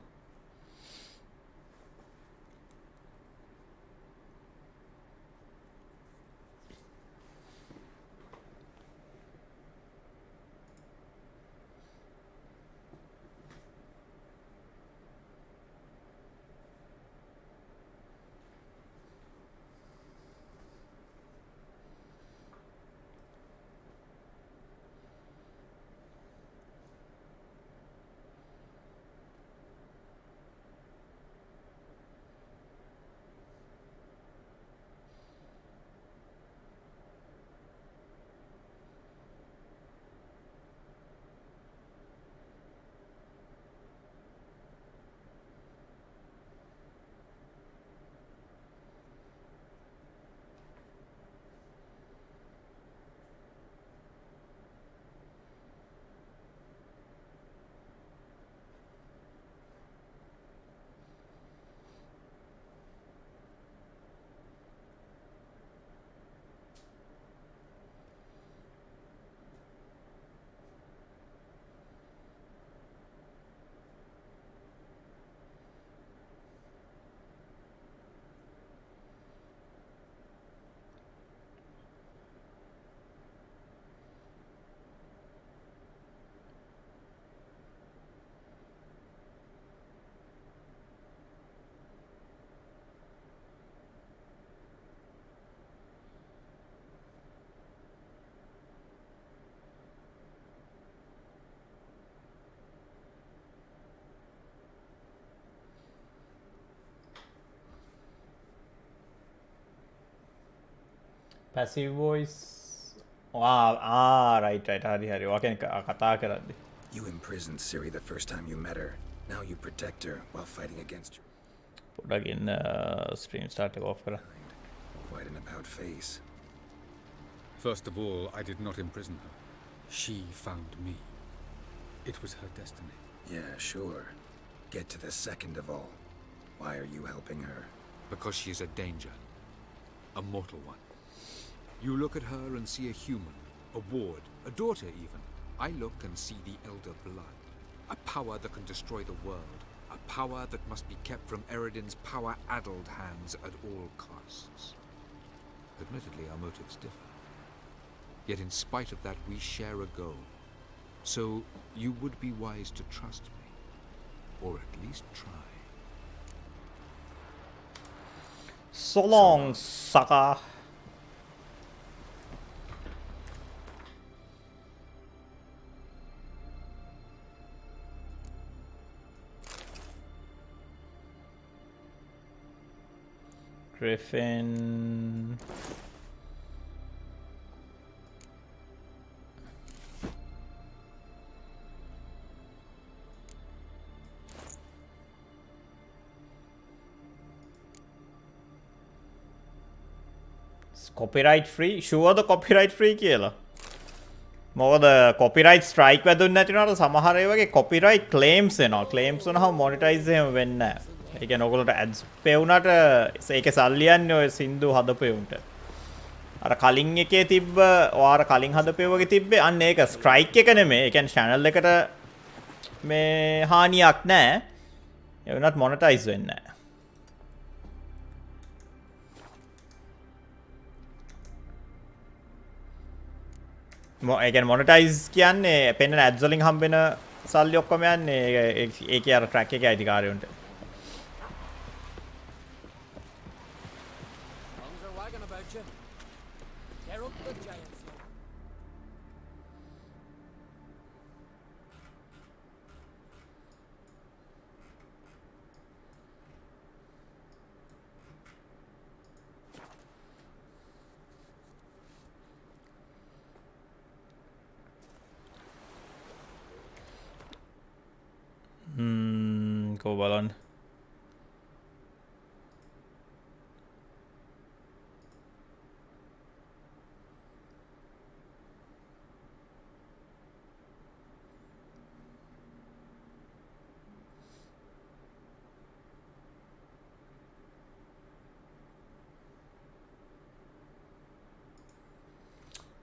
passive voice right හරි ඔයා කියන්නේ කතා කරද්දි You imprisoned Ciri the first time you met her. Now you protect her while fighting against her. පොඩ්ඩක් ඉන්න stream start එක off කරා Quite an about face. First of all, I did not imprison her. She found me. It was her destiny. Yeah, sure. Get to the second of all. Why are you helping her? Because she is a danger. A mortal one. You look at her and see a human, a ward, a daughter even. I look and see the elder blood. A power that can destroy the world. A power that must be kept from Eredin's power-addled hands at all costs. Admittedly, our motives differ. Yet in spite of that, we share a goal. So, you would be wise to trust me. Or at least try. So long, sucker. Griffin. Copyright free? Sure the copyright free කියලා. මොකද copyright strike වැදුන්නේ නැති වුණාට සමහර ඒවාගේ copyright claims එනවා. claims වුණාම monetize එහෙම වෙන්නේ නැහැ. ඒ කියන්නේ ඔයගොල්ලන්ට ads pay වුණාට ඒකේ සල්ලි යන්නේ ඔය සින්දු හදපු උන්ට. අර කලින් එකේ තිබ්බ ඔයාර කලින් හදපු වගේ තිබ්බේ අන්න ඒක strike එක නෙමෙයි. ඒ කියන්නේ channel එකට මේ හානියක් නැහැ. ඒ වුණත් monetize වෙන්නේ නැහැ. ඒ කියන්නේ මොනටයිස් කියන්නේ පෙන්නන ඇඩ්ස් වලින් හම්බෙන සල්ලි ඔක්කොම යන්නේ ඒකේ අර ට්‍රැක් එකේ අයිතිකාරයන්ට. Go බලන්න.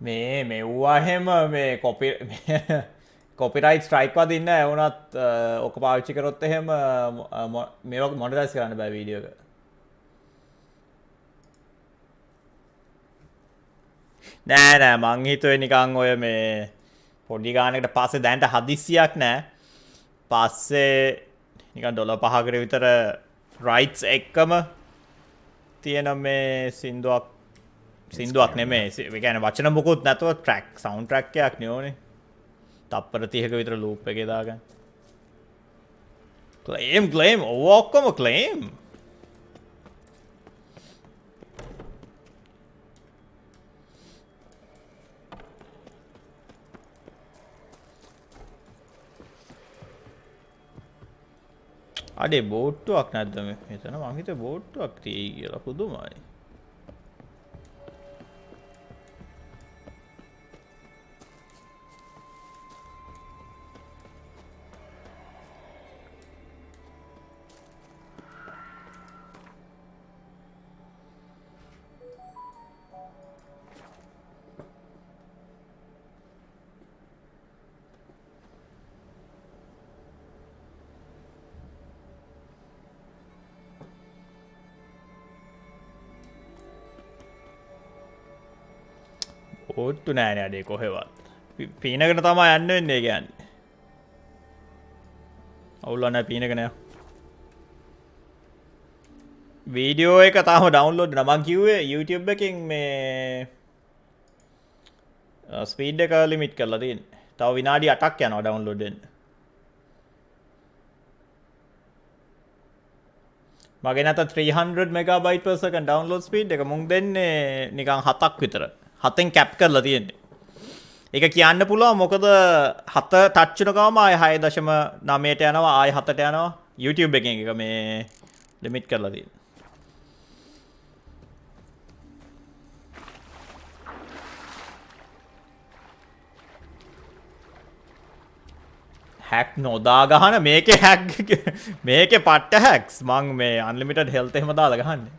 මේ මෙව්වා එහෙම මේ කොපිරයිට් ස්ට්‍රයික් වදින්න වුණත් ඔක පාවිච්චි කරොත් එහෙම මේක මොනිටයිස් කරන්න බෑ වීඩියෝ එක. නෑ මං හිතුවේ නිකන් ඔය මේ පොඩි ගානකට පස්සේ දැන්ට හදිස්සියක් නෑ. පස්සේ නිකන් $5කට විතර රයිට්ස් එක්කම තියෙන මේ සින්දුවක් නෙමේ. ඒ කියන්නේ වචන මොකුත් නැතුව ට්‍රැක් සවුන්ඩ් ට්‍රැක් එකක් නේ. තප්පර 30ක විතර ලූප් එකේ දාගන්න. ක්ලේම් ඔක්කොම ක්ලේම්. අඩේ බෝට්ටුවක් නැද්ද මෙතන? මං හිතුවේ බෝට්ටුවක් තියෙයි කියලා. පුදුමයි. ඕට්ටු නෑනේ අඩේ කොහෙවත්. පීනකට තමයි යන්න වෙන්නේ කියන්නේ. අවුල නැහැ පීනක නෑ. වීඩියෝ එක තාම ඩවුන්ලෝඩ් නෑ. මං කිව්වේ YouTube එකෙන් මේ ස්පීඩ් එක ලිමිට් කරලා තියෙන්නේ. තව විනාඩි 8ක් යනවා ඩවුන්ලෝඩ් වෙන්න. මගේ නැත 300 MB per second download speed එක මුන් දෙන්නේ නිකන් 7ක් විතර. 7න් කැප් කරලා තියෙන්නේ. ඒක කියන්න පුළුවන් මොකද 7 ටච් වෙන ගාම ආය 6.9ට යනවා ආය 7ට යනවා YouTube එකෙන් එක මේ ලිමිට් කරලා තියෙන්නේ. හැක් නොදා ගහන මේකේ හැක් මේකේ පට්ට හැක්ස් මං මේ අන්ලිමිටඩ් හෙල්ත් එහෙම දාලා ගහන්නේ.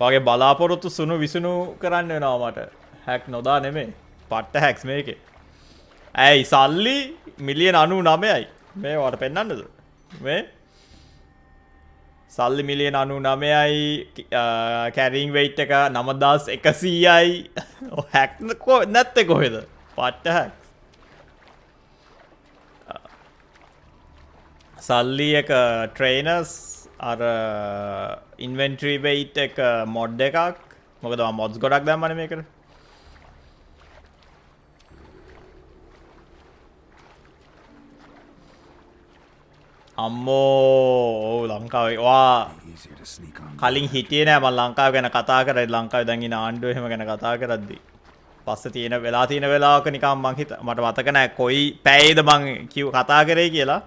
වගේ බලාපොරොත්තු සුණු විසුණු කරන්න වෙනවා මට. හැක් නොදා නෙමෙයි. පට්ට හැක්ස් මේකේ. ඇයි සල්ලි මිලියන 99යි. මේ වට පෙන්නන්නද? මේ සල්ලි මිලියන 99යි කැරිං වෙයිට් එක 9100යි. හැක් නැත්තේ කොහෙද? පට්ට හැක්ස්. සල්ලි එක ට්‍රේනර්ස් අර ඉන්වෙන්ටරි වෙයිට් එක මොඩ් එකක්. මොකද මම මොඩ්ස් ගොඩක් දැම්මනේ මේකට. අම්මෝ ලංකාවේ වා කලින් හිටියේ නෑ මම ලංකාව ගැන කතා කරේ. ලංකාවේ දැන් ඉන්න ආණ්ඩුව එහෙම ගැන කතා කරද්දි පස්සේ තියෙන වෙලාවක නිකන් මං මට මතක නෑ කොයි පැයේද මං කතා කරේ කියලා.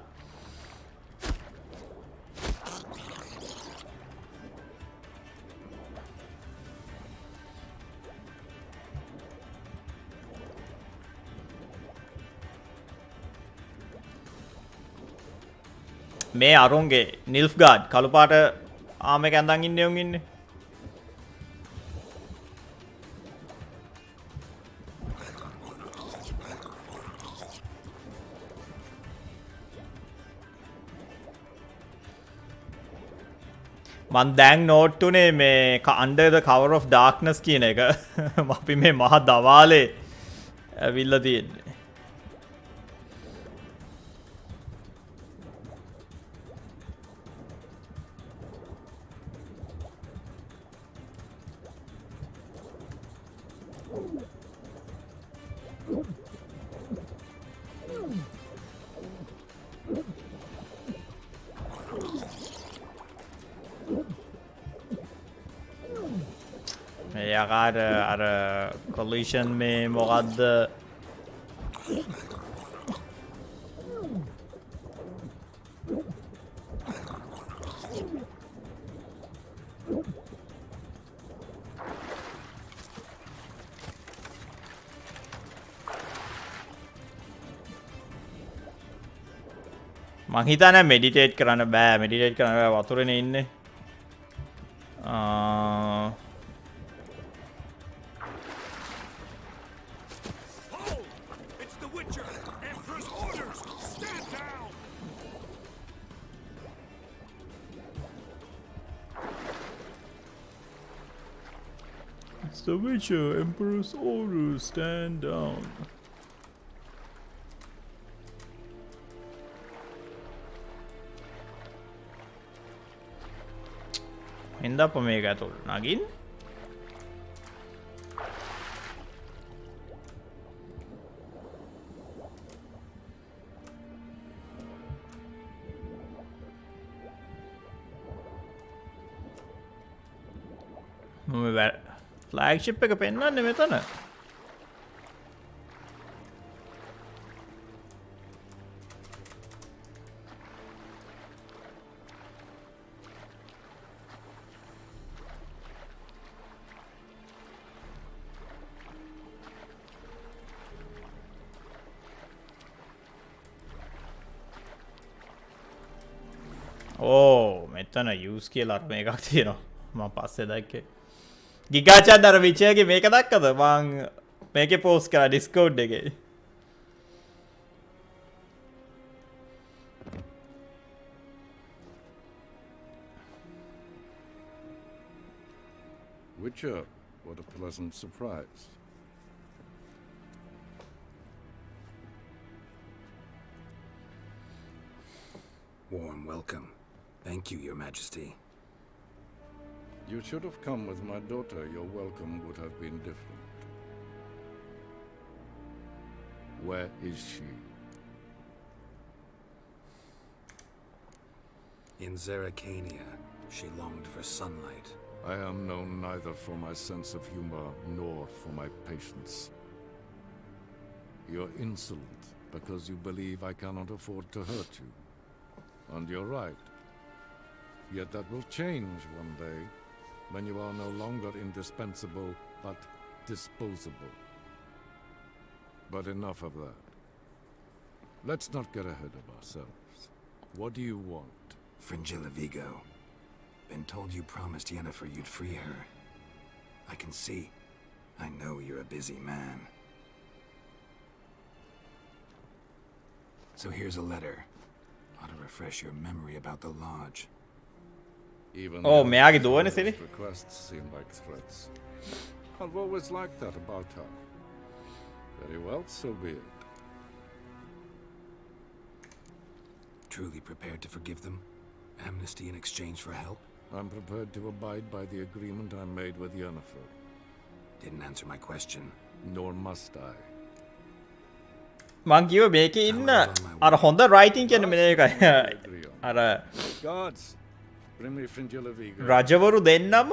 මේ අරුන්ගේ නිල්ෆ්ගාඩ් කළු පාට ආම එක ඇඳන් ඉන්නේ උන් ඉන්නේ. මන් දැන් නෝට් උනේ මේ under the cover of darkness කියන එක. අපි මේ මහ දවාලේ ඇවිල්ලා තියෙන්නේ. යකාට අර collision මේ මොකද්ද මං හිතන්නේ මෙඩිටේට් කරන්න බෑ මෙඩිටේට් කරන්න බෑ වතුරේනේ ඉන්නේ It's the Witcher, Emperor's orders, stand down. Hinda pa මේක ඇතුළ නගින් මම ෆ්ලෑග්ෂිප් එක පෙන්වන්නේ මෙතන මෙතන යූස් කියලා අර මේකක් තියෙනවා මම පස්සේ දැක්කේ ගිගාචාන් අර විචයගේ මේක දැක්කද මං මේකේ පෝස්ට් කරා ඩිස්කෝඩ් එකේ Witcher, what a pleasant surprise. Warm welcome. Thank you, Your Majesty. You should have come with my daughter. Your welcome would have been different. Where is she? In Zerrikania, she longed for sunlight. I am known neither for my sense of humor nor for my patience. You're insolent because you believe I cannot afford to hurt you. And you're right. Yet that will change one day, when you are no longer indispensable, but disposable. But enough of that. Let's not get ahead of ourselves. What do you want? Fringilla Vigo. Been told you promised Yennefer you'd free her. I can see. I know you're a busy man. So here's a letter. Ought to refresh your memory about the lodge. Even මෙයාගේ දුවනේ සිරි. Requests seem like threats. I've always liked that about her. Very well, so be it. Truly prepared to forgive them? Amnesty in exchange for help? I'm prepared to abide by the agreement I made with Yennefer. Didn't answer my question. Nor must I. මං කිව්ව මේකේ ඉන්න අර හොඳ writing කියන මේකයි අර Gods, bring me Fringilla Vigo. රජවරු දෙන්නම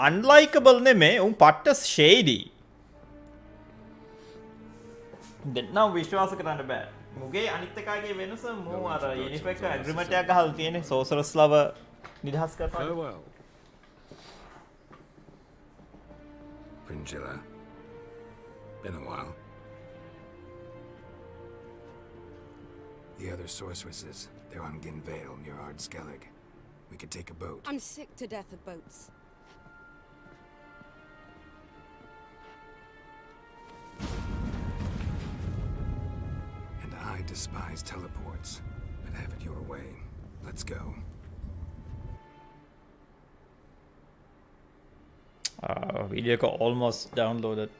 අන්ලයිකබල් නෙමේ උන් පට්ට ෂේඩි දෙන්නම් විශ්වාස කරන්න බෑ මුගේ අනිත් එකාගේ වෙනස මූ අර යනිෆර් එක ඇග්‍රීමන්ට් එකක් ගහලා තියෙන්නේ සෝසරස් ලව නිදහස් කරපන් Fringilla. Been a while. The other sorceresses, they're on Ginvale near Ardskellig. We could take a boat. I'm sick to death of boats. And I despise teleports, but have it your way. Let's go. Video call almost downloaded.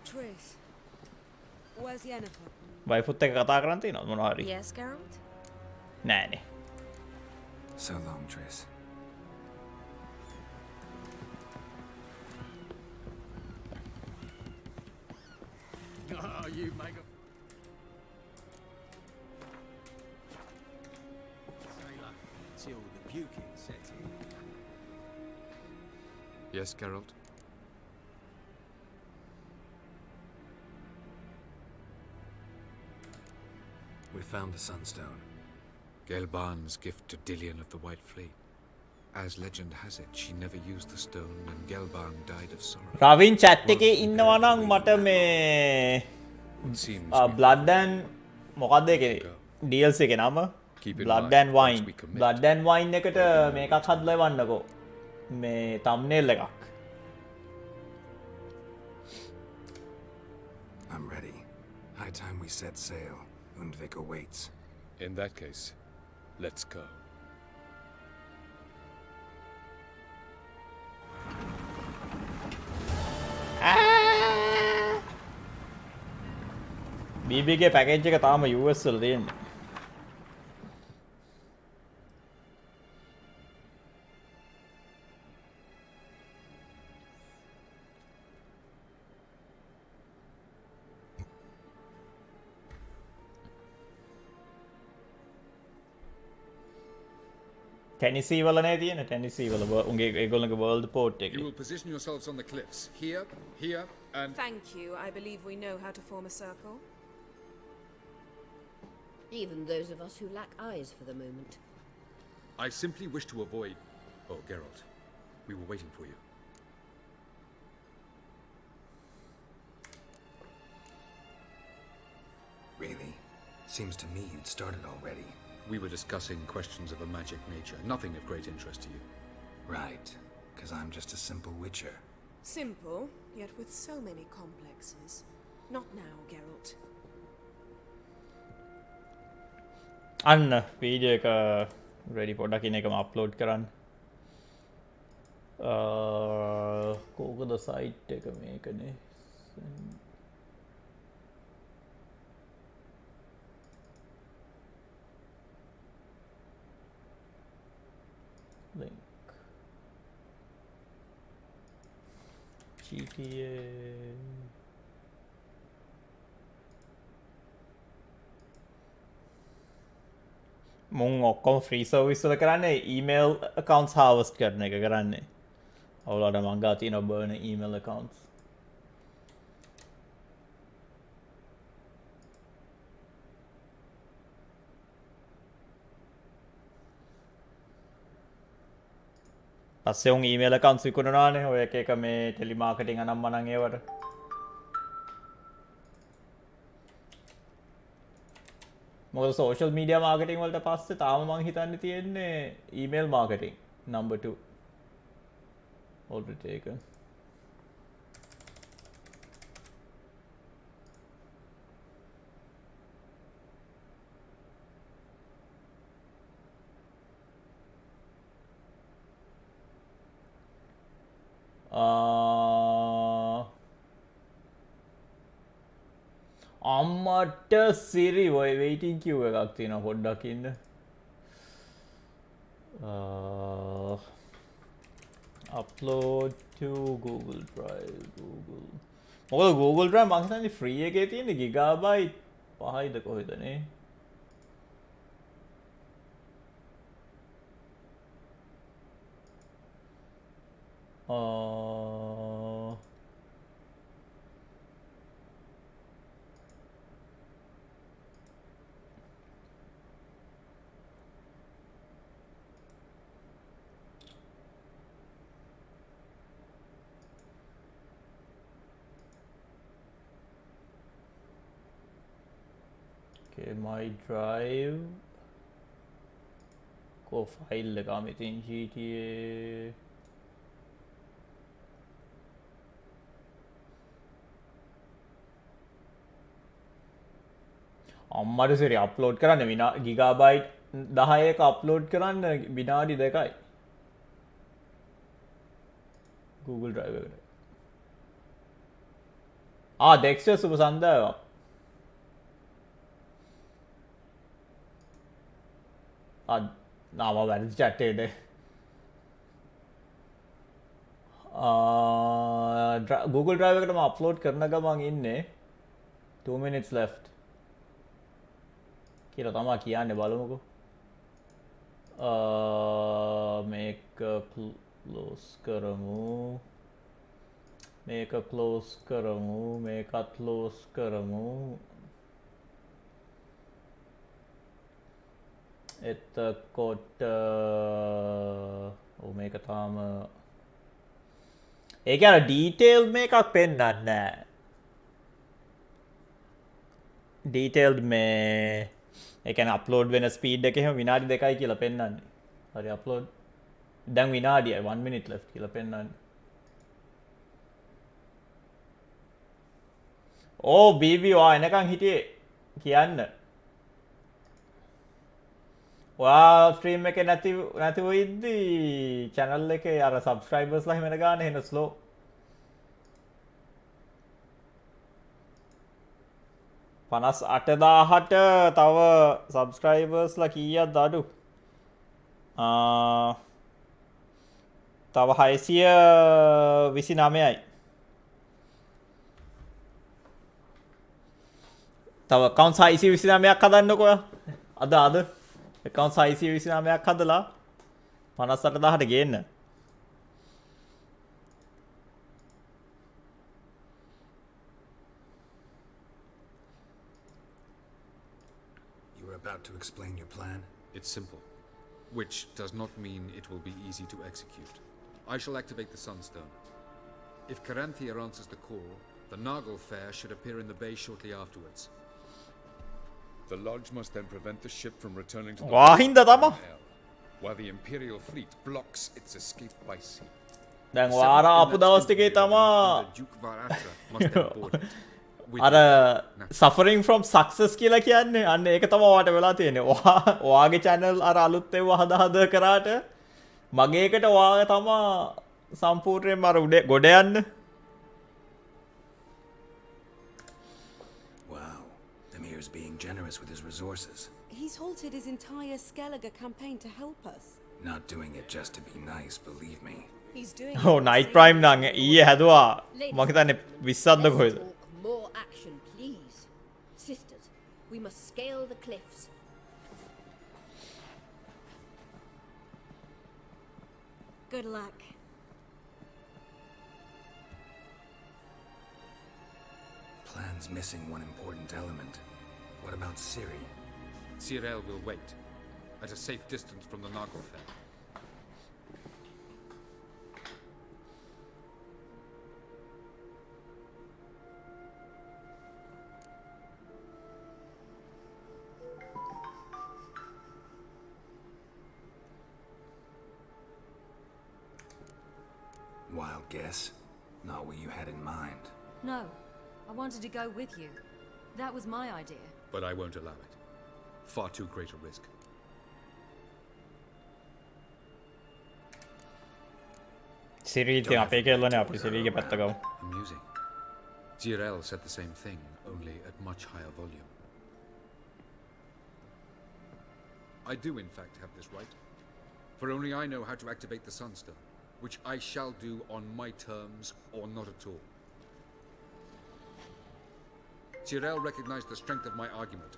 Triss, where's Yennefer? වයිෆුත් එක කතා කරන්න තියෙනවද මොනවා හරි? Yes, Geralt? නෑනේ. So long, Triss. Oh, you make a... Sailor, till the puking set in. Yes, Geralt? We found the Sunstone. Gelban's gift to Dillion of the White Fleet. As legend has it, she never used the stone and Gelban died of sorrow. රවින් chat එකේ ඉන්නවා නම් මට මේ blood and මොකක්ද ඒකේ DLC එකේ නම blood and wine එකට මේකක් හදලා එවන්නකෝ මේ thumbnail එකක්. I'm ready. High time we set sail. Undvik awaits. In that case, let's go. BBගේ පැකේජ් එක තාම US වල තියෙන්නේ. Tennessee වල නේ තියෙන්නේ. Tennessee වල උගේ ඒගොල්ලන්ගේ world port එක. You will position yourselves on the cliffs. Here, here, and... Thank you. I believe we know how to form a circle. Even those of us who lack eyes for the moment. I simply wish to avoid... Oh, Geralt. We were waiting for you. Really? Seems to me you'd started already. We were discussing questions of a magic nature, nothing of great interest to you. Right, because I'm just a simple witcher. Simple, yet with so many complexes. Not now, Geralt. අන්න video එක ready පොඩ්ඩක් ඉන්න එකම upload කරන්න. කෝකද site එක මේකනේ. Link. GTA. මුං ඔක්කොම free service වල කරන්නේ ඊමේල් accounts harvest කරන එක කරන්නේ. ඔයාලට මං ගා තියෙන burn email accounts. පස්සේ උන් ඊමේල් accounts විකුණනවානේ ඔය එක එක මේ ටෙලි මාකටිං අනම්මනම් ඒවට. මොකද social media marketing වලට පස්සේ තාම මං හිතන්නේ තියෙන්නේ email marketing number 2 already taken. අම්මට සිරි ඔය waiting queue එකක් තියෙනවා පොඩ්ඩක් ඉන්න. Upload to Google Drive. මොකද Google Drive මං හිතන්නේ free එකේ තියෙන්නේ gigabyte 5යිද කොහෙද නේ? Okay, my drive. Go file लगा में तीन GTA. අම්මට සිරි අප්ලෝඩ් කරන්න ගිගාබයිට් 10ක අප්ලෝඩ් කරන්න විනාඩි 2යි Google Drive එකට. Dexter සුබ සන්ධාවක්. නාම වැරදි chat එකේද. Google Drive එකට මම අප්ලෝඩ් කරන ගමන් ඉන්නේ 2 minutes left කියලා තමයි කියන්නේ බලමුකෝ. මේක close කරමු. මේක close කරමු. මේකත් close කරමු. එතකොට මේක තාම ඒක අර ඩීටේල් මේකක් පෙන්වන්නේ නැහැ. ඩීටේල්ඩ් මේ ඒ කියන්නේ අප්ලෝඩ් වෙන ස්පීඩ් එක එහෙම විනාඩි 2යි කියලා පෙන්වන්නේ. හරි අප්ලෝඩ් දැන් විනාඩියයි 1 minute left කියලා පෙන්වන්නේ. BB ඔයා එනකන් හිටියේ කියන්න. ඔයා ස්ට්‍රීම් එකේ නැති වෙයිද්දි channel එකේ අර subscribers ලා හැමන ගන්න එන slow. පනස් 8,000ට තව subscribers ලා කීයක්ද අඩු? තව 629යි. තව account 629ක් හදන්නකෝ ඔයා. අද account 629ක් හදලා 58,000ට ගේන්න. You were about to explain your plan? It's simple, which does not mean it will be easy to execute. I shall activate the Sunstone. If Caranthia answers the call, the Nagel Fair should appear in the bay shortly afterwards. The Lodge must then prevent the ship from returning to the Wahinda tama while the Imperial fleet blocks its escape by sea. දැන් වාර ආපු දවස් ටිකේ තමා අර suffering from success කියලා කියන්නේ අන්න ඒක තමයි ඔයාට වෙලා තියෙන්නේ. ඔයාගේ channel අර අලුත් ඒවා හදා කරාට මගේ එකට ඔයා තමා සම්පූර්ණයෙන්ම අර උඩ ගොඩ යන්න. Being generous with his resources. He's halted his entire Skellige campaign to help us. Not doing it just to be nice, believe me. He's doing Night Prime නං ඊයේ හැදුවා මම හිතන්නේ 20ක්ද කොහෙද? More action, please. Sisters, we must scale the cliffs. Good luck. Plan's missing one important element. What about Ciri? Cyril will wait, at a safe distance from the Nagel Fair. Wild guess? Not what you had in mind. No, I wanted to go with you. That was my idea. But I won't allow it. Far too great a risk. Ciri ඉතින් අපේ කෙල්ලනේ අපි Ciriගේ පැත්ත ගමු. Amusing. Cyril said the same thing, only at much higher volume. I do in fact have this right, for only I know how to activate the Sunstone, which I shall do on my terms or not at all. Cyril recognized the strength of my argument.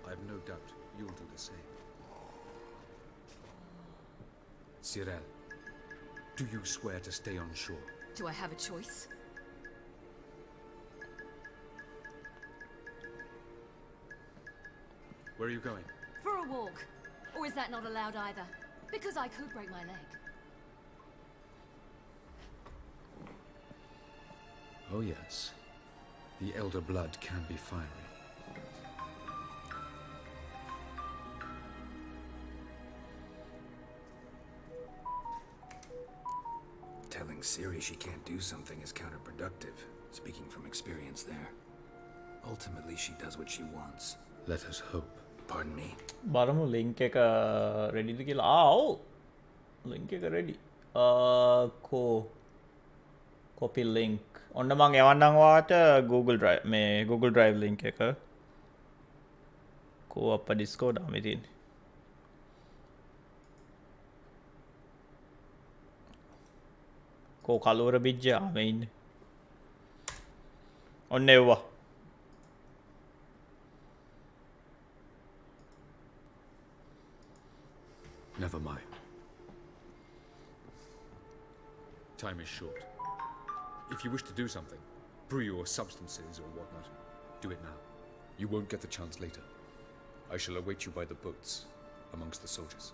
I have no doubt you'll do the same. Cyril, do you swear to stay on shore? Do I have a choice? Where are you going? For a walk. Or is that not allowed either? Because I could break my leg. Oh yes. The elder blood can be fiery. Telling Ciri she can't do something is counterproductive, speaking from experience there. Ultimately, she does what she wants. Let us hope. Pardon me? බලමු link එක රෙඩිද කියලා. ඔව්. Link එක ready. කෝ copy link. ඔන්න මං එවන්නම් ඔයාට Google Drive මේ Google Drive link එක. කෝ අප්ප Discord ආමේ තියෙන්නේ. කෝ කලවර බිජ්ජ ආමේ ඉන්නේ. ඔන්න එව්වා. Never mind. Time is short. If you wish to do something, brew your substances or whatnot, do it now. You won't get the chance later. I shall await you by the boats, amongst the soldiers.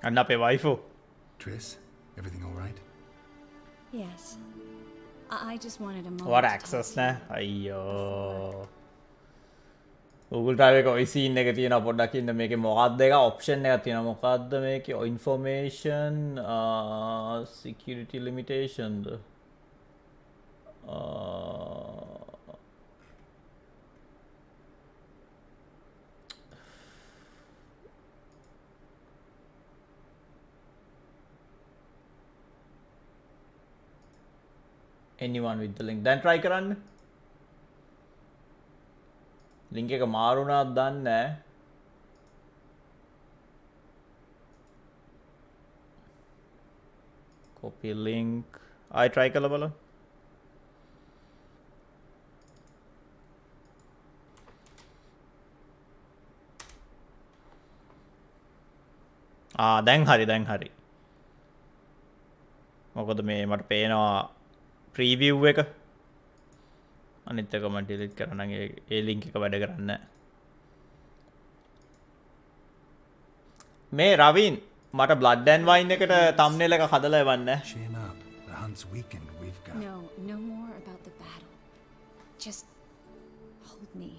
අන්න අපේ වයිෆෝ. Triss, everything all right? Yes. I just wanted a moment. What to access talk to නෑ අයියෝ. Google Drive එක ඔය scene එක තියෙනවා පොඩ්ඩක් ඉන්න මේකේ මොකක්ද එක option එකක් තියෙනවා මොකක්ද මේකේ information security limitation the anyone with the link දැන් try කරන්න link එක මාරුණාද දන්නේ නැහැ copy link I try කරලා බලන්න දැන් හරි මොකද මේ මට පේනවා preview එක අනිත් එක මම delete කරා නම් ඒ link එක වැඩ කරන්නේ නැහැ මේ රවින් මට blood and wine එකට thumbnail එක හදලා එවන්න Chin up. The hunt's weakened. We've got... No more about the battle. Just hold me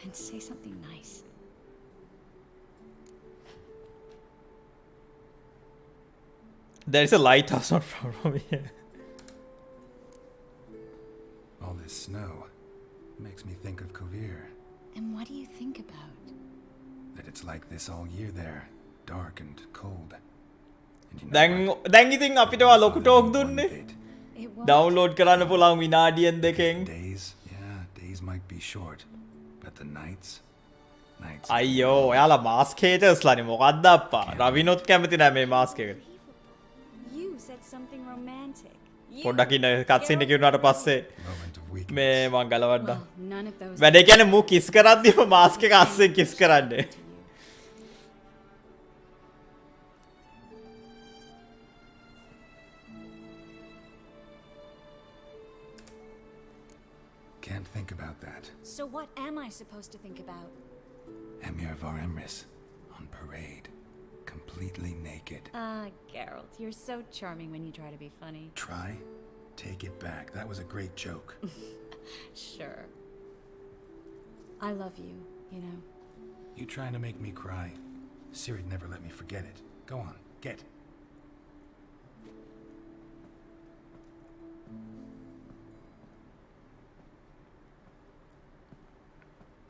and say something nice. There is a lighthouse not far from here. All this snow makes me think of Kovir. And what do you think about? That it's like this all year there. Dark and cold. දැන් ඉතින් අපිට ලොකු talk දුන්නේ. Download කරන්න පුළුවන් විනාඩියෙන් දෙකෙන්. Days might be short, but the nights. අයියෝ ඔයාලා මාස්ක් හේටර්ස්ලානේ මොකද්ද අප්පා. රවිනොත් කැමති නෑ මේ මාස්ක් එකට. You said something romantic. පොඩ්ඩක් ඉන්න කට්සින් එක ඉරුණාට පස්සේ මේ මං ගලවන්න. None of those. වැඩේ කියන්නේ මූ කිස් කරද්දිම මාස්ක් එක අස්සෙන් කිස් කරන්නේ. Can't think about that. So what am I supposed to think about? Emir Var Emrys on parade, completely naked. Geralt, you're so charming when you try to be funny. Try? Take it back. That was a great joke. Sure. I love you, you know. You trying to make me cry? Ciri'd never let me forget it. Go on, get.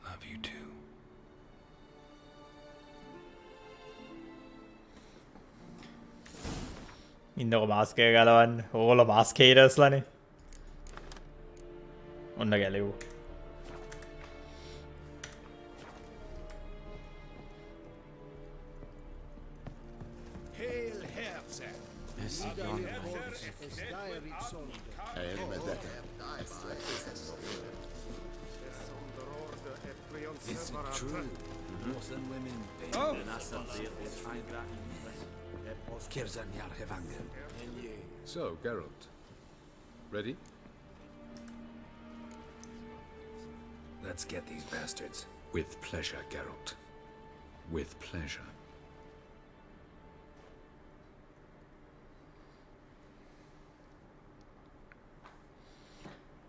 Love you too. ඉන්නකො mask එක ගලවන්න. ඕගොල්ලෝ mask හේටර්ස්ලානේ. ඔන්න ගැලෙව්වා. Hail Herzog! Is it true? Some women So, Geralt. Ready? Let's get these bastards. With pleasure, Geralt. With pleasure.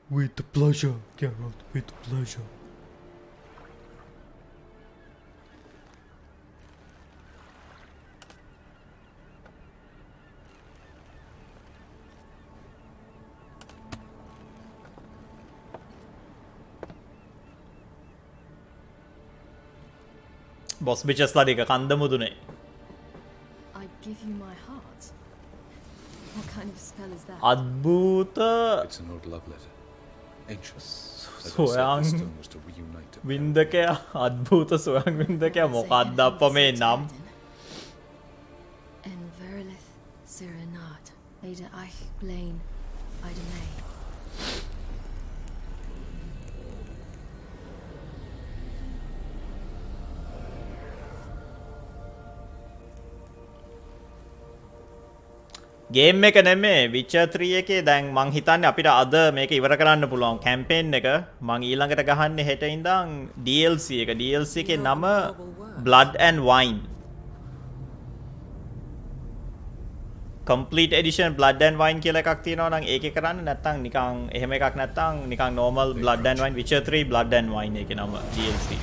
With pleasure, Geralt, with pleasure. Boss බිචස්ලා ටික කන්ද මුදුනේ. I give you my heart. What kind of spell is that? අද්භූත It's an old love letter. Ancient. සොයන් වින්දකයා අද්භූත සොයන් වින්දකයා මොකක්ද අප මේ නම් En verlith Serenade. Leda Eich Blaine. Idemay. Game එක නෙමේ Witcher 3 එකේ දැන් මං හිතන්නේ අපිට අද මේක ඉවර කරන්න පුළුවන් කැම්පේන් එක. මං ඊළඟට ගහන්නේ හෙට ඉඳන් DLC එක. DLC එකේ නම Blood and Wine. Complete Edition Blood and Wine කියලා එකක් තියෙනවා නම් ඒකේ කරන්න නැත්නම් නිකන් එහෙම එකක් නැත්නම් නිකන් normal Blood and Wine Witcher 3 Blood and Wine එකේ නම DLC.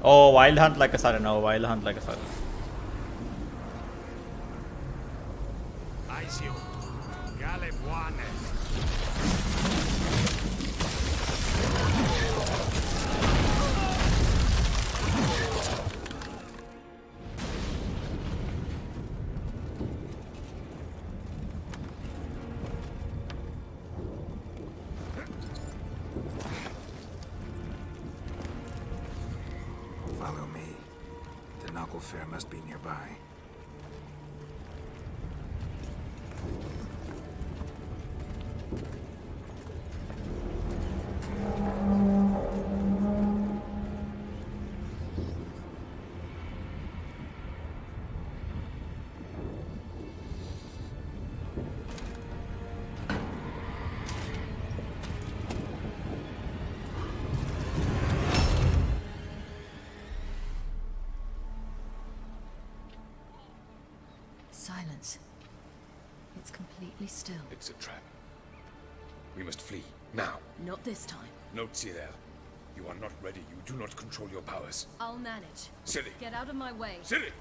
Oh, Wild Hunt like a sudden. Oh, Wild Hunt like a sudden. Aizio. Galebuane. Follow me. The Knuckle Fair must be nearby. Silence. It's completely still. It's a trap. We must flee, now. Not this time. Note, Cyril. You are not ready. You do not control your powers. I'll manage. Ciri! Get out of my way. Ciri!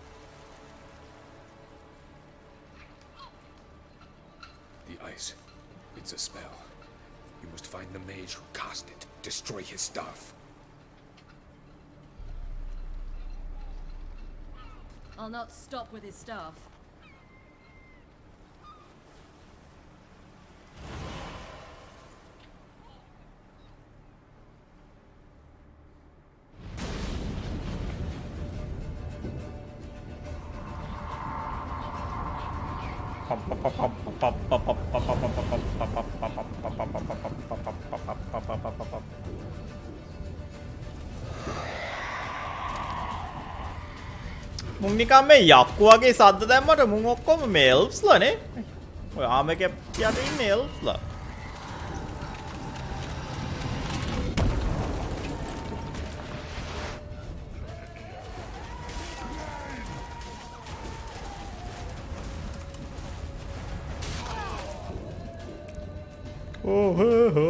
The ice. It's a spell. You must find the mage who cast it. Destroy his staff. I'll not stop with his staff. මුන් නිකන් මේ යක්කු වගේ සද්ද දැම්මට මුන් ඔක්කොම මේ එල්ෆ්ස්ලානේ. ඔය ආම එක යට ඉන්නේ එල්ෆ්ස්ලා. Oh ho ho.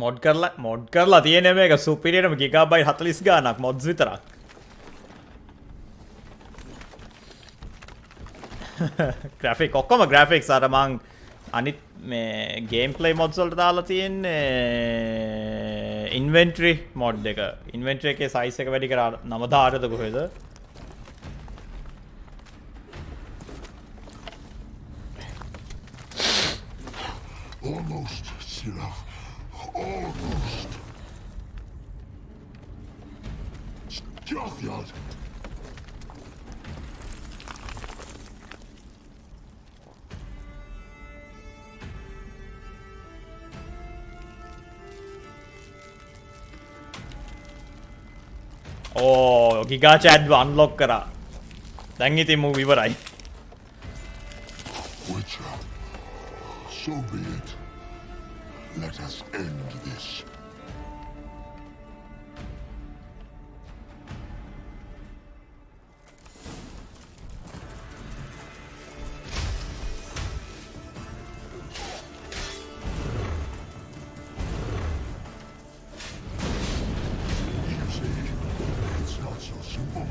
මොඩ් කරලා තියෙන මේක සුපිරියටම ගිගාබයිට් 40 ගානක් මොඩ්ස් විතරක්. ග්‍රැෆික් ඔක්කොම ග්‍රැෆික්ස් අර මං අනිත් මේ ගේම් ප්ලේ මොඩ්ස් වලට දාලා තියෙන්නේ ඉන්වෙන්ටරි මොඩ් එක. ඉන්වෙන්ටරි එකේ සයිස් එක වැඩි කරා 98ද කොහෙද? Almost, Sirach. Almost. Jothyard. ඕ ගිගා චැට් අන්ලොක් කරා. දැන් ඉතින් මූ ඉවරයි. Witcher. So be it. Let us end this. It's not so simple.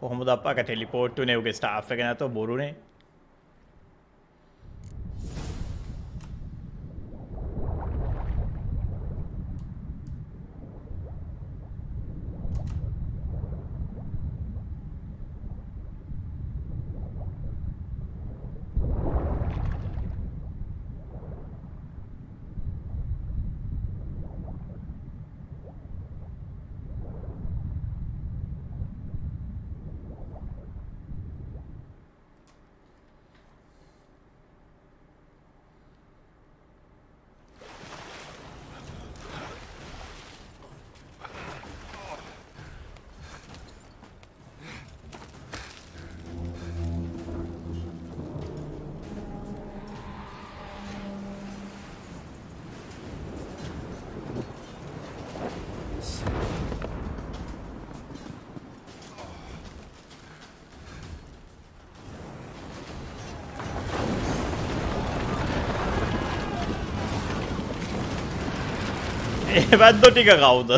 කොහොමද අප්පා ටෙලිපෝට් උනේ උගේ ස්ටාෆ් එක නැතෝ බොරුනේ. ඒ වැද්දෝ ටික කවුද?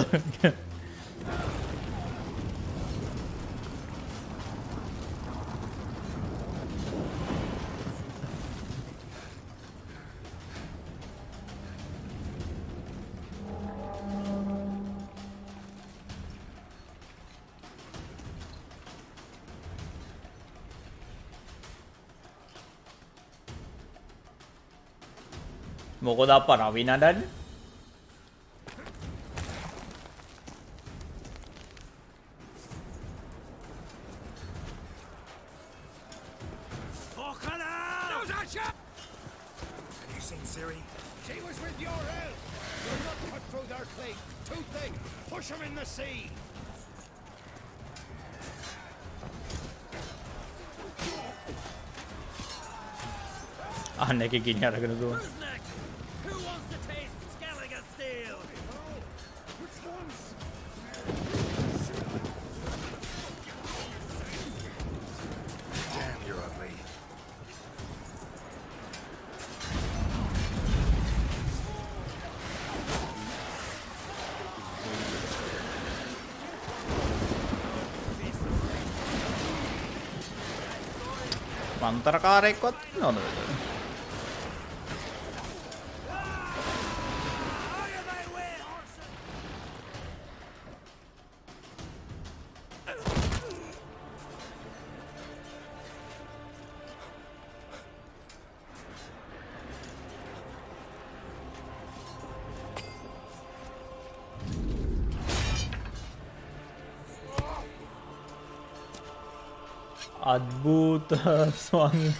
මොකද අප්පා රවි නඩන්නේ? අන්න එකේ ගිනි අරගෙන දුවන. මන්තරකාරයෙක්වත් ඉන්නවද? අද්භූත ස්වාමී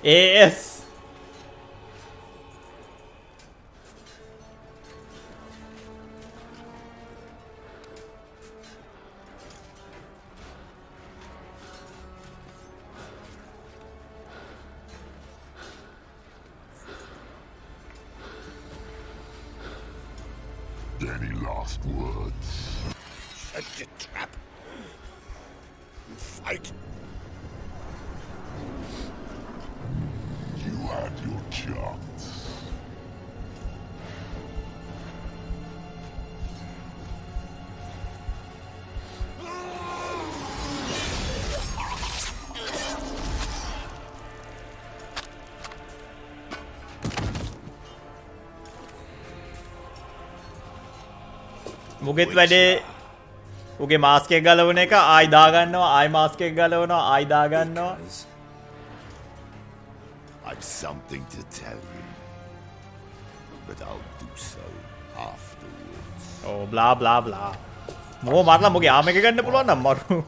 AS Any last words? Set your trap. Fight. You had your chance. මුගෙත් වැඩේ උගේ මාස්ක් එක ගලවන එක ආයි දාගන්නවා ආයි මාස්ක් එක ගලවනවා ආයි දාගන්නවා I've something to tell you, but I'll do so afterwards. Oh blah blah blah මෝ මරලා මුගේ ආම එක ගන්න පුළුවන් නම් මරු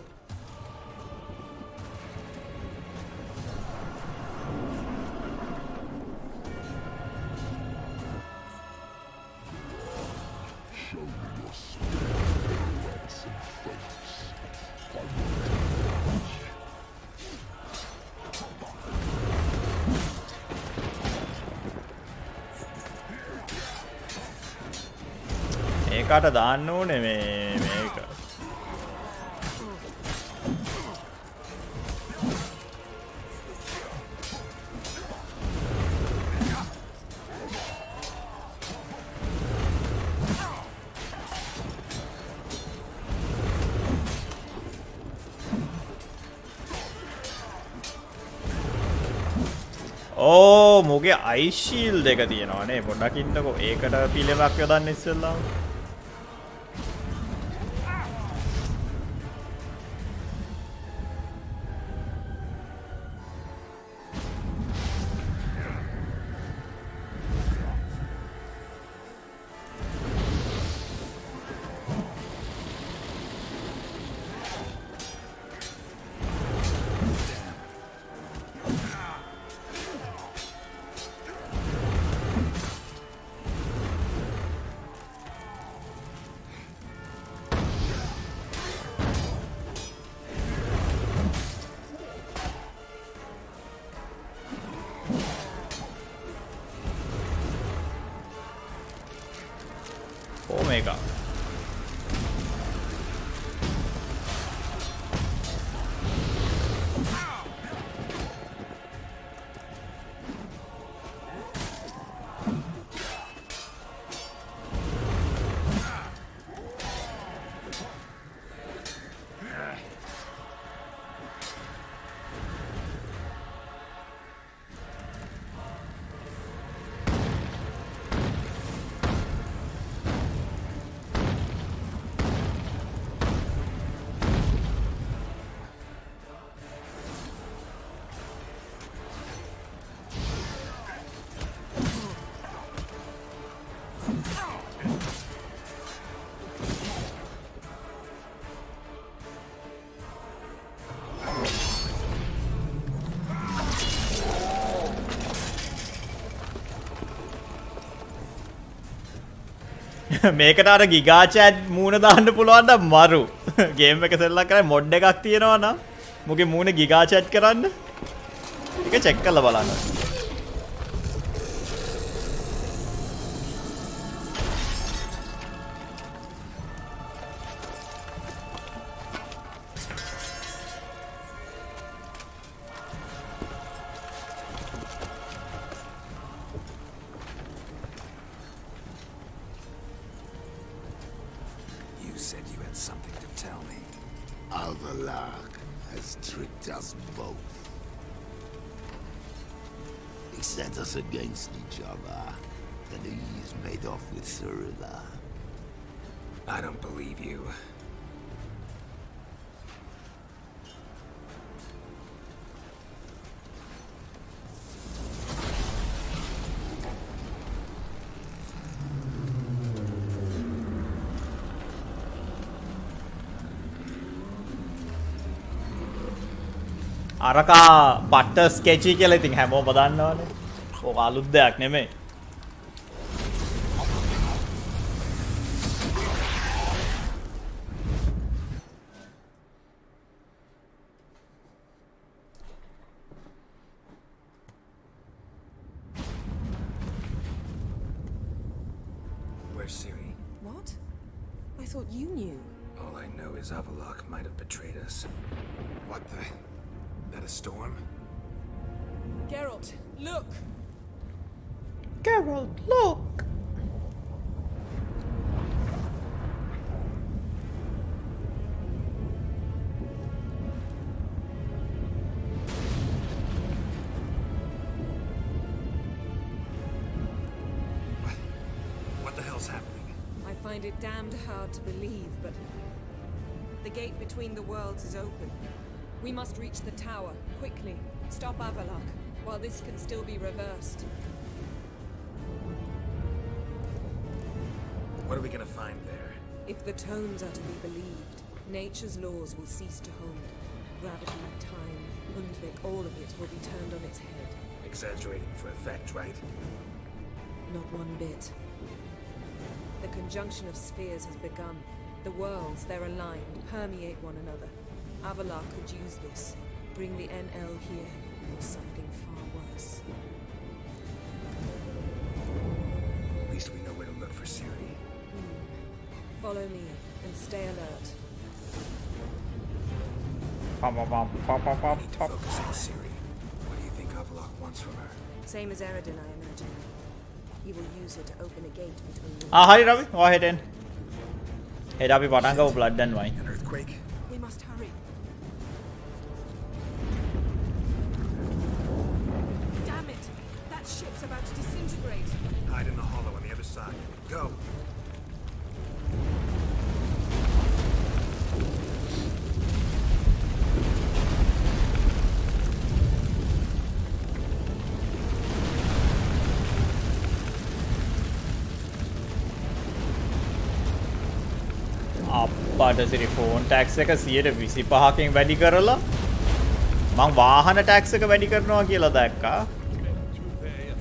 ඒකට දාන්න ඕනේ මේක ඕ මොගේ අයිස් ෂීල්ඩ් එක තියෙනවා නේ පොඩ්ඩක් ඉන්නකෝ ඒකට පිළිවෙලක් යොදන්න ඉස්සෙල්ලා Omega. මේකට අර ගිගා චැට් මූණ දාන්න පුළුවන් නම් මරු ගේම් එක සෙල්ලම් කරලා මොඩ් එකක් තියෙනවා නම් මුගේ මූණ ගිගා චැට් කරන්න ඒක චෙක් කරලා බලන්න Said you had something to tell me. Alvalark has tricked us both. He set us against each other, and he's made off with Cyrilla. I don't believe you. අරකා butter sketchy කියලා ඉතින් හැමෝම දන්නවනේ. ඕක අලුත් දෙයක් නෙමෙයි. Where's Ciri? What? I thought you knew. All I know is Avallac'h might have betrayed us. What the? That a storm? Geralt, look! Geralt, look! What the hell's happening? I find it damned hard to believe, but the gate between the worlds is open. We must reach the tower, quickly. Stop Avallac'h, while this can still be reversed. What are we gonna find there? If the tomes are to be believed, nature's laws will cease to hold. Gravity, time, Undvik, all of it will be turned on its head. Exaggerating for effect, right? Not one bit. The conjunction of spheres has begun. The worlds, they're aligned, permeate one another. Avallac'h could use this. Bring the NL here, or something far worse. At least we know where to look for Ciri. Follow me, and stay alert. We need to focus on Ciri. What do you think Avallac'h wants from her? Same as Eredin, I imagine. He will use it to open a gate between the හරි රවි ඔයා හෙට එන්න. හෙට අපි පටන් ගමු blood and wine. An earthquake? We must hurry. Damn it! That ship's about to disintegrate. Hide in the hollow on the other side. Go! අප්පට සිරි ෆෝන් ටැක්ස් එක 125කින් වැඩි කරලා මං වාහන ටැක්ස් එක වැඩි කරනවා කියලා දැක්කා.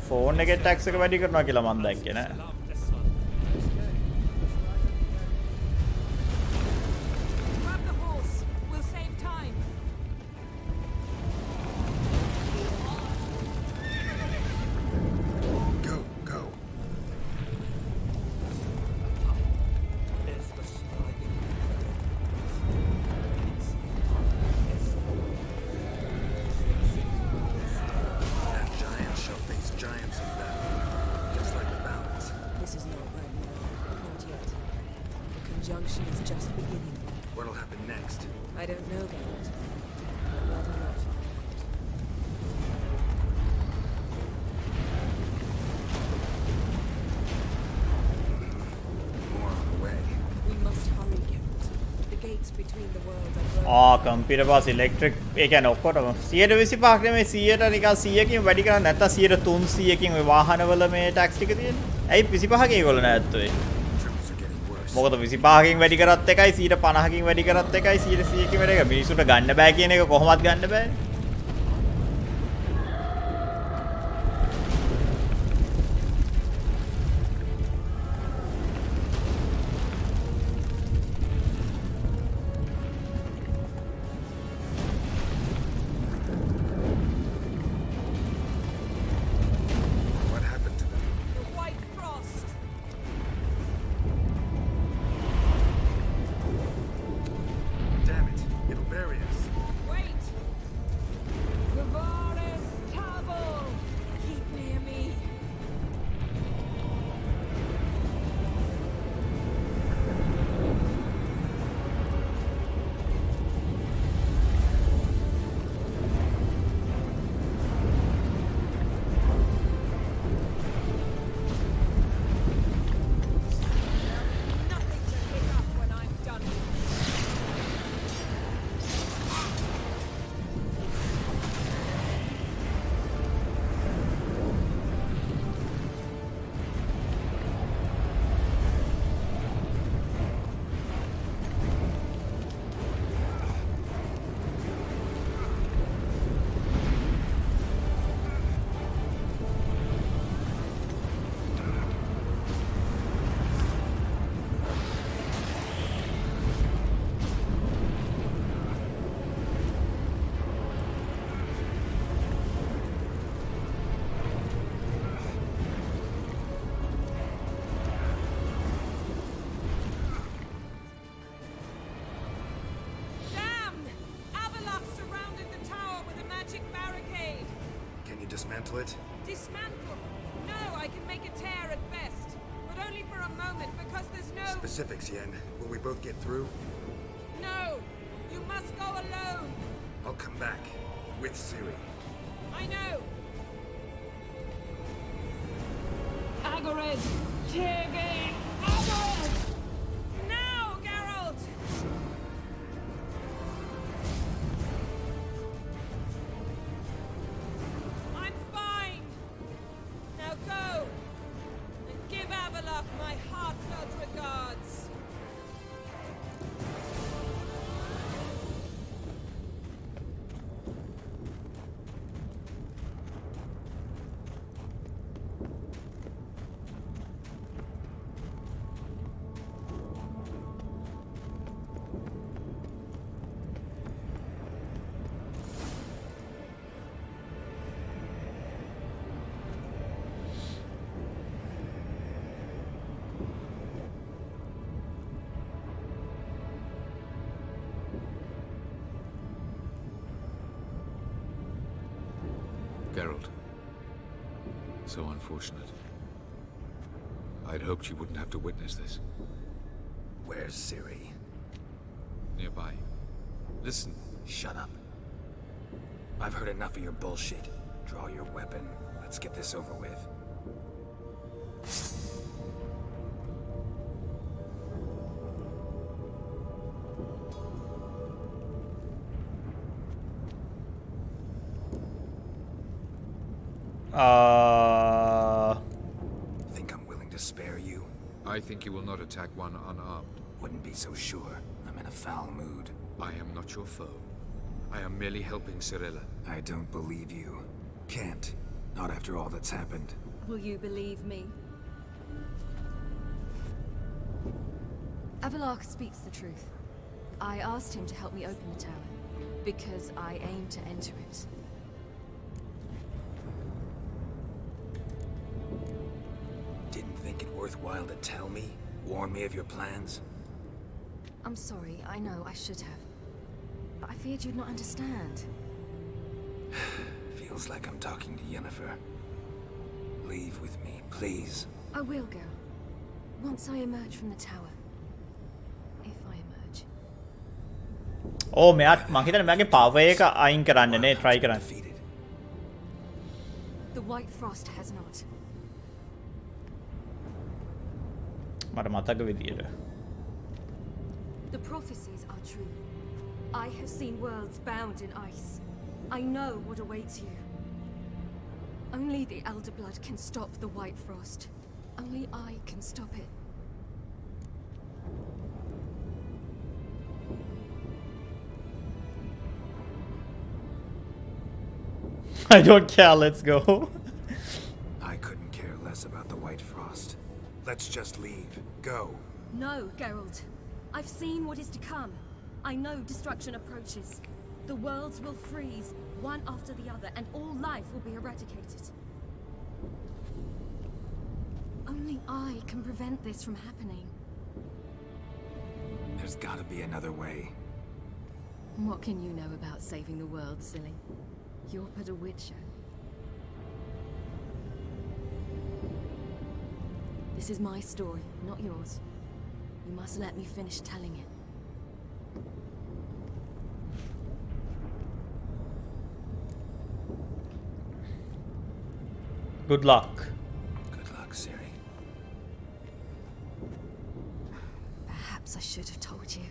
ෆෝන් එකේ ටැක්ස් එක වැඩි කරනවා කියලා මං දැක්කේ නෑ. Grab the horse. We'll save time. Go, go. That giant shall face giants in battle. Just like the balance. This is not right now. Not yet. The conjunction is just beginning. What'll happen next? I don't know, Geralt. I'd rather not find out. More on the way. We must hurry, Geralt. The gates between the worlds are growing. Computer pass electric ඒ කියන්නේ ඔක්කොටම 125ක් නෙමෙයි 100ට නිකන් 100කින් වැඩි කරන්නේ නැත්නම් 300කින් ඔය වාහනවල මේ ටැක්ස් ටික තියෙන්නේ. ඇයි 25කින් ඒගොල්ලෝ නැත්තේ? මොකද 25කින් වැඩි කරත් එකයි 150කින් වැඩි කරත් එකයි 100කින් වැඩි කරා මිනිස්සුන්ට ගන්න බෑ කියන එක කොහොමවත් ගන්න බෑනේ. What happened to them? The White Frost! Damn it. It'll bury us. Wait! dismantle it? Dismantle? No, I can make a tear at best. But only for a moment, because there's no... Specifics, Yen. Will we both get through? No! You must go alone! I'll come back. With Ciri. I know! Agored! Tyrgain! Agored! Now, Geralt! I'm fine! Now go! And give Avallac'h my heartfelt regards! Geralt. So unfortunate. I'd hoped you wouldn't have to witness this. Where's Ciri? Nearby. Listen. Shut up. I've heard enough of your bullshit. Draw your weapon. Let's get this over with. Think I'm willing to spare you? I think you will not attack one unarmed. Wouldn't be so sure. I'm in a foul mood. I am not your foe. I am merely helping Cirilla. I don't believe you. Can't. Not after all that's happened. Will you believe me? Avallac'h speaks the truth. I asked him to help me open the tower, because I aim to enter it. Didn't think it worthwhile to tell me? Warn me of your plans? I'm sorry, I know, I should have. But I feared you'd not understand. Feels like I'm talking to Yennefer. Leave with me, please. I will go. Once I emerge from the tower. If I emerge. ඕ මෙයාට මං හිතන්නේ මගේ power එක අයින් කරන්න නේ try කරන්න. The White Frost has not. මට මතක විදියට. The prophecies are true. I have seen worlds bound in ice. I know what awaits you. Only the Elder Blood can stop the White Frost. Only I can stop it. I don't care, let's go. I couldn't care less about the White Frost. Let's just leave. Go. No, Geralt. I've seen what is to come. I know destruction approaches. The worlds will freeze, one after the other, and all life will be eradicated. Only I can prevent this from happening. There's gotta be another way. What can you know about saving the world, silly? You're but a witcher. This is my story, not yours. You must let me finish telling it. Good luck. Good luck, Ciri. Perhaps I should have told you.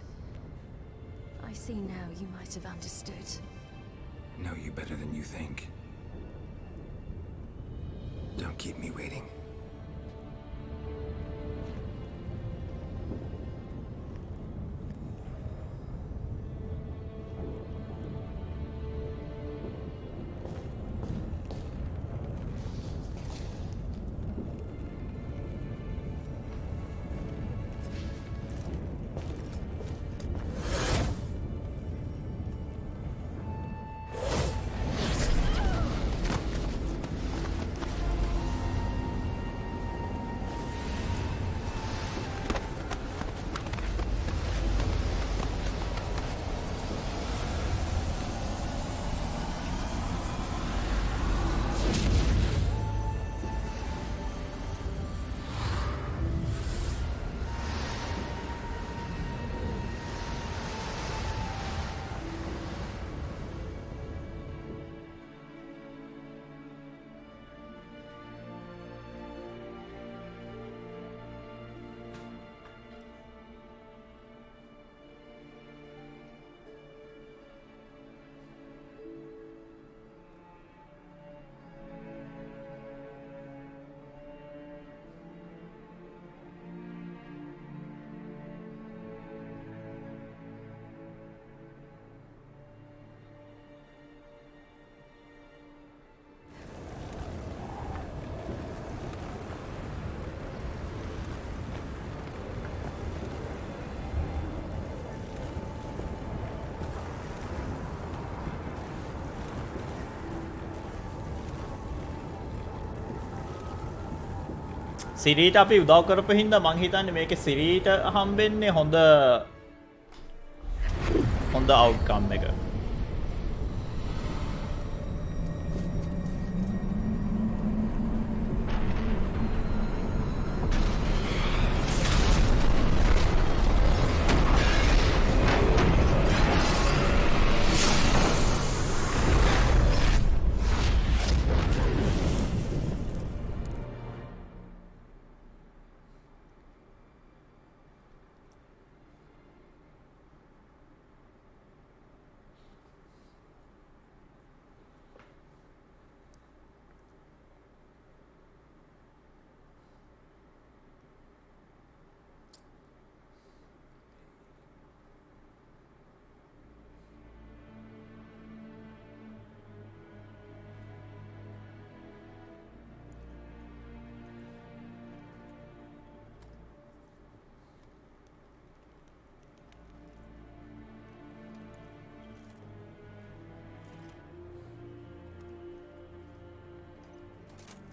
I see now you might have understood. Know you better than you think. Don't keep me waiting. සිරීට අපි උදව් කරපු හින්දා මං හිතන්නේ මේකේ සිරීට හම්බෙන්නේ හොඳ අවුට්කම් එක.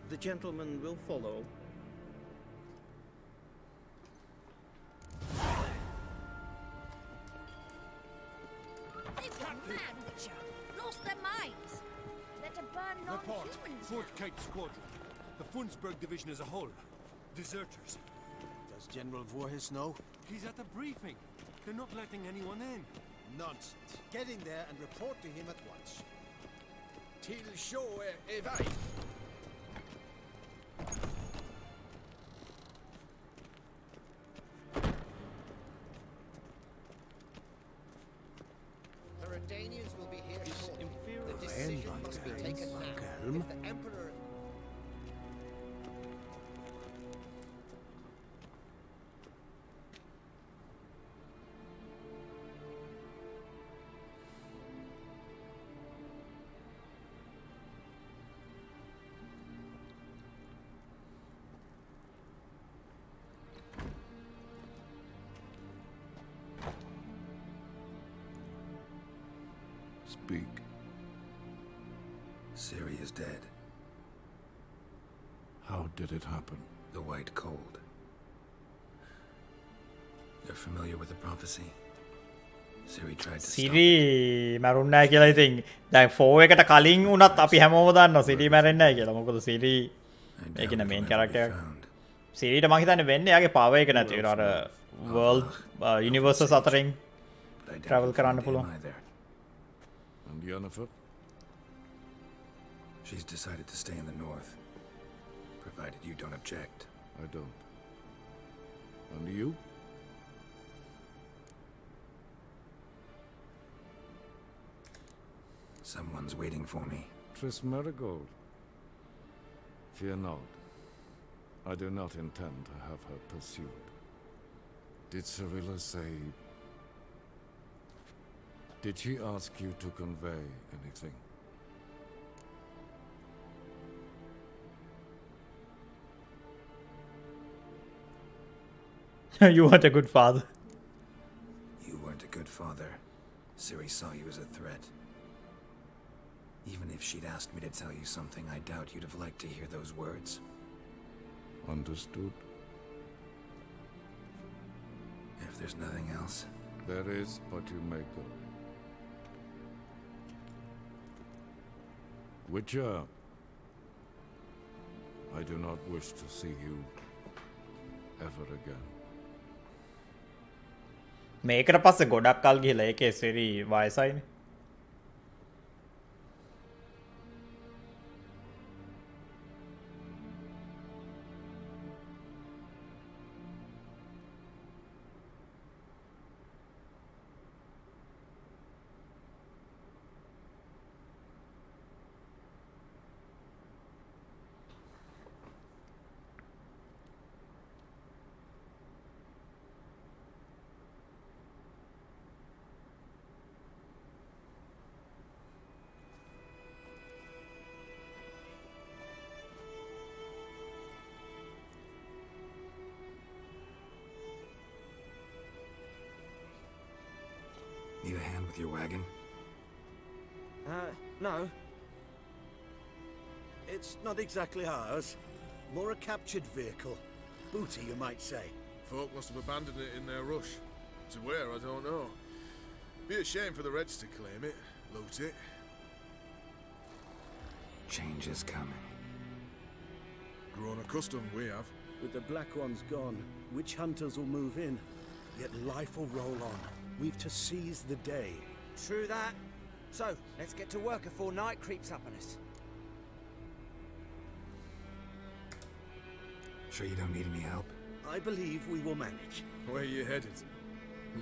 The gentleman will follow. They've gone mad, Witcher. Lost their minds. They're to burn Report. non-humans. Fourth Kite Squadron. The Funsberg Division as a whole. Deserters. Does General Voorhis know? He's at the briefing. They're not letting anyone in. Nonsense. Get in there and report to him at once. Till show evade. The Redanians will be here shortly. The decision must be taken now. If the Emperor... Speak. Ciri is dead. How did it happen? The White Cold. You're familiar with the prophecy? Ciri tried to සිරි මැරුන්නෑ කියලා ඉතින් දැන් 4 එකට කලින් වුණත් අපි හැමෝම දන්නවා සිරි මැරෙන්නේ නැහැ කියලා. මොකද සිරි ඒකේ නේ මේන් කැරක්ටර් එක. සිරිට මං හිතන්නේ වෙන්නේ එයාගේ පවර් එක නැති වෙනවා. අර වර්ල්ඩ් යුනිවර්සස් අතරින් ට්‍රැවල් කරන්න පුළුවන්. And Yennefer? She's decided to stay in the north, provided you don't object. I don't. And you? Someone's waiting for me. Triss Merigold. Fear not. I do not intend to have her pursued. Did Cirilla say... Did she ask you to convey anything? You weren't a good father. You weren't a good father. Ciri saw you as a threat. Even if she'd asked me to tell you something, I doubt you'd have liked to hear those words. Understood. If there's nothing else... There is, but you may go. Witcher, I do not wish to see you ever again. මේකට පස්සේ ගොඩක් කල් ගිහලා ඒකේ සිරි වයසයිනේ. Need a hand with your wagon? No. It's not exactly ours. More a captured vehicle. booty, you might say. Folk must have abandoned it in their rush. To where, I don't know. Be a shame for the Reds to claim it, loot it. Change is coming. Grown accustomed, we have. With the Black Ones gone, witch hunters will move in. Yet life will roll on. We've to seize the day. True that. So, let's get to work before night creeps up on us. Sure you don't need any help? I believe we will manage. Where you headed?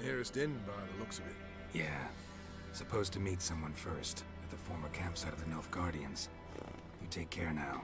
Nearest inn, by the looks of it. Yeah. Supposed to meet someone first, at the former campsite of the Nilfgaardians. You take care now.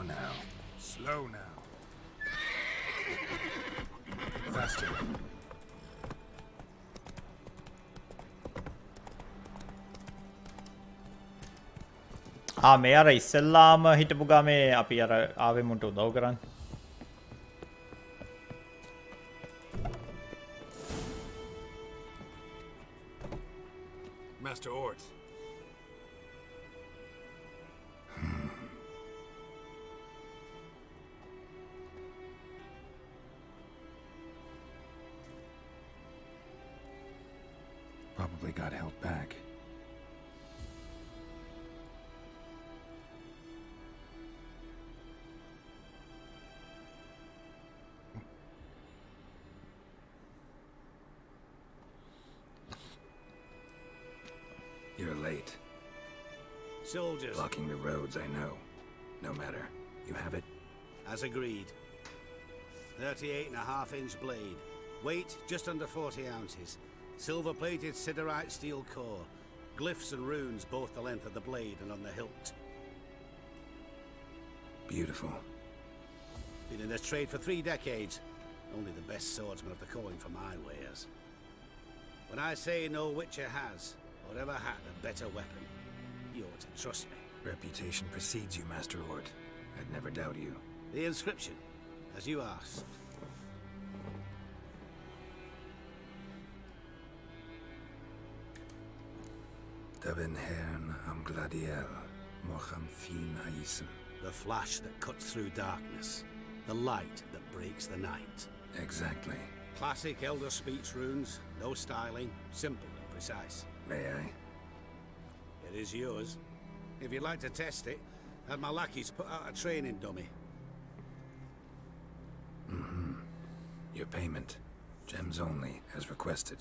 Now. Slow now. Faster. මේ අර ඉස්සෙල්ලාම හිටපු ගමේ අපි අර ආවේ මුන්ට උදව් කරන්න. Master Ort. Probably got held back. You're late. Soldiers. Blocking the roads, I know. No matter. You have it? As agreed. 38.5-inch blade. Weight just under 40 ounces. Silver-plated siderite steel core. Glyphs and runes both the length of the blade and on the hilt. Beautiful. Been in this trade for 3 decades. Only the best swordsmen of the calling for my wares. When I say no witcher has, or ever had, a better weapon, you ought to trust me. Reputation precedes you, Master Ort. I'd never doubt you. The inscription, as you asked. Davin Hern am Gladiel, Mocham Fin Aisem. The flash that cuts through darkness. The light that breaks the night. Exactly. Classic Elder Speech runes, no styling, simple and precise. May I? It is yours. If you'd like to test it, have my lackeys put out a training dummy. Mm-hmm. Your payment. Gems only, as requested.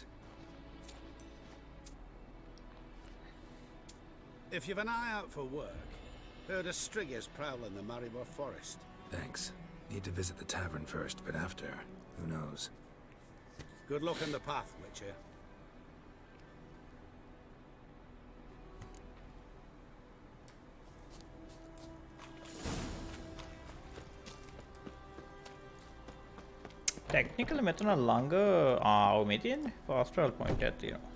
If you've an eye out for work, heard of Striggers prowling the Maribor Forest. Thanks. Need to visit the tavern first, but after, who knows? Good luck on the path, Witcher. Technically මෙතන ළඟ මේ තියෙන්නේ fast travel point එකක් තියෙනවා.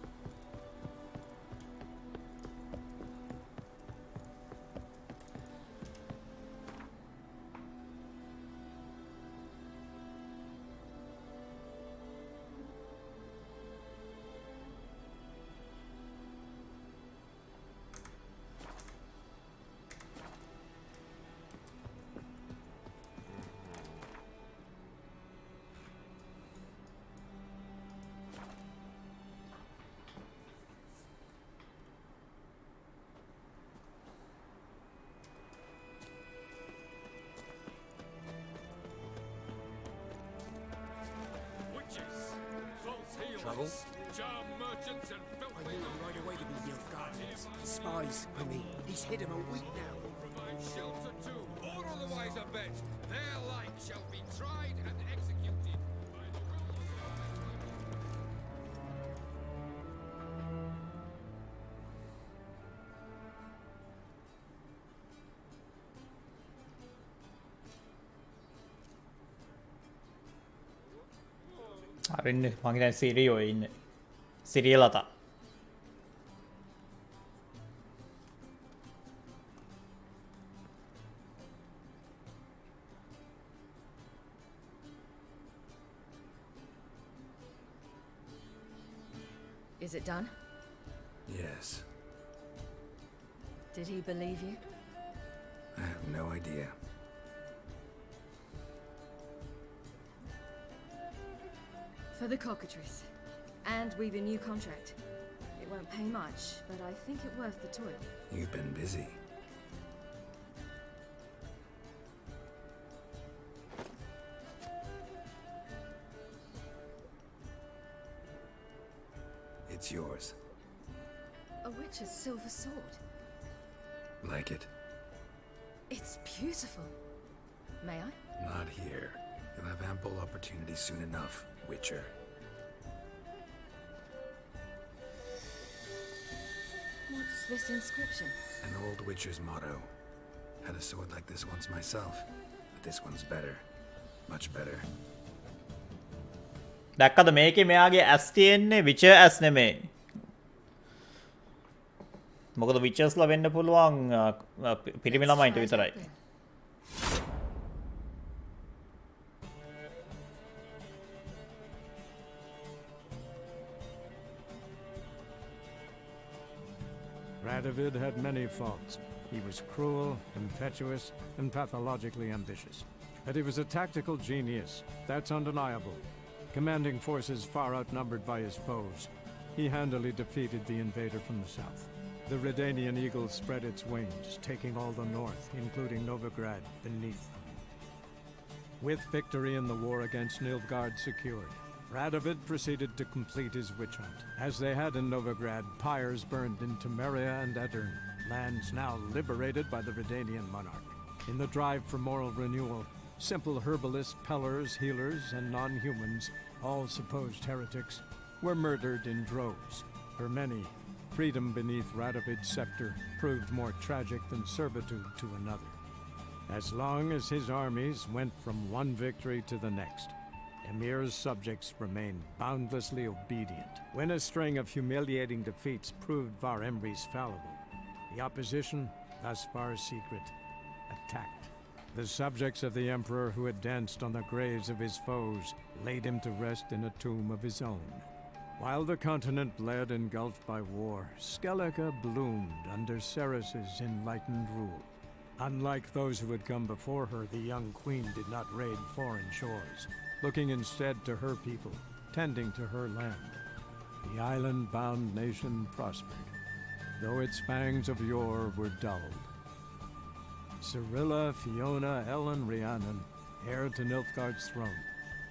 trouble? Charm merchants and I filthy knew him right away to be Nilfgaardians. Spies, I mean. He's hid him a week now. provide shelter too, or otherwise a bet. Their like shall be tried and executed by the අරන්න මංගිතන් සිරියෝ ඉන්න සිරියලතා Is it done? Yes. Did he believe you? I have no idea. For the cockatrice. And we've a new contract. It won't pay much, but I think it worth the toil. You've been busy. It's yours. A witch's silver sword. Like it? It's beautiful. May I? Not here. You'll have ample opportunity soon enough, Witcher. What's this inscription? An old Witcher's motto. Had a sword like this once myself, but this one's better. Much better. දැක්කද මේකේ මෙයාගේ ඇස් තියෙන්නේ විචර් ඇස් නෙමෙයි. මොකද විචර්ස්ලා වෙන්න පුළුවන් පිරිමි ළමයින්ට විතරයි. Radovid had many faults. He was cruel, impetuous, and pathologically ambitious. But he was a tactical genius, that's undeniable. Commanding forces far outnumbered by his foes, he handily defeated the invader from the south. The Redanian eagle spread its wings, taking all the north, including Novigrad, beneath them. With victory in the war against Nilfgaard secured, Radovid proceeded to complete his witch hunt. As they had in Novigrad, pyres burned in Temeria and Aedirn, lands now liberated by the Redanian monarch. In the drive for moral renewal, simple herbalists, pellers, healers, and non-humans, all supposed heretics, were murdered in droves. For many, freedom beneath Radovid's scepter proved more tragic than servitude to another. As long as his armies went from one victory to the next, Emir's subjects remained boundlessly obedient. When a string of humiliating defeats proved Var Emreis fallible, the opposition, thus far secret, attacked. The subjects of the Emperor who had danced on the graves of his foes laid him to rest in a tomb of his own. While the continent bled engulfed by war, Skellige bloomed under Ceres's enlightened rule. Unlike those who had come before her, the young queen did not raid foreign shores, looking instead to her people, tending to her land. The island-bound nation prospered, though its fangs of yore were dulled. Cirilla, Fiona, Ellen, Rhiannon, heir to Nilfgaard's throne,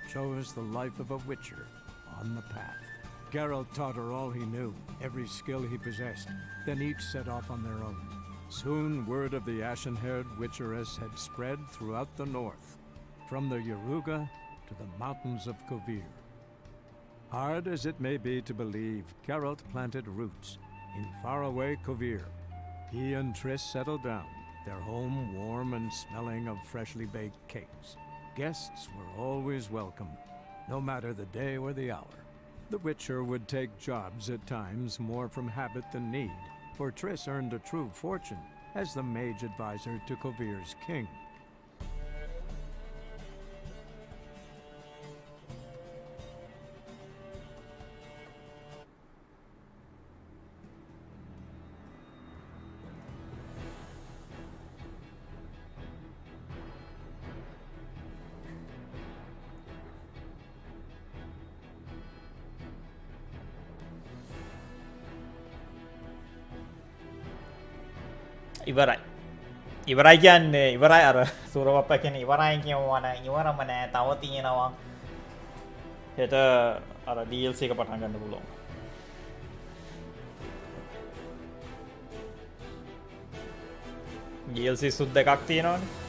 chose the life of a witcher on the path. Geralt taught her all he knew, every skill he possessed, then each set off on their own. Soon word of the ashen-haired witcheress had spread throughout the north, from the Yaruga to the mountains of Kovir. Hard as it may be to believe, Geralt planted roots in faraway Kovir. He and Triss settled down, their home warm and smelling of freshly baked cakes. Guests were always welcome, no matter the day or the hour. The Witcher would take jobs at times more from habit than need, for Triss earned a true fortune as the mage advisor to Kovir's king. ඉවරයි ඉවරයි කියන්නේ ඉවරයි අර සූරවප්ප කියන්නේ ඉවරයි කියවන ඉවරම නෑ තව තියෙනවා හෙට අර DLC එක පටන් ගන්න පුළුවන්. DLC සුත් දෙකක් තියෙනවනේ.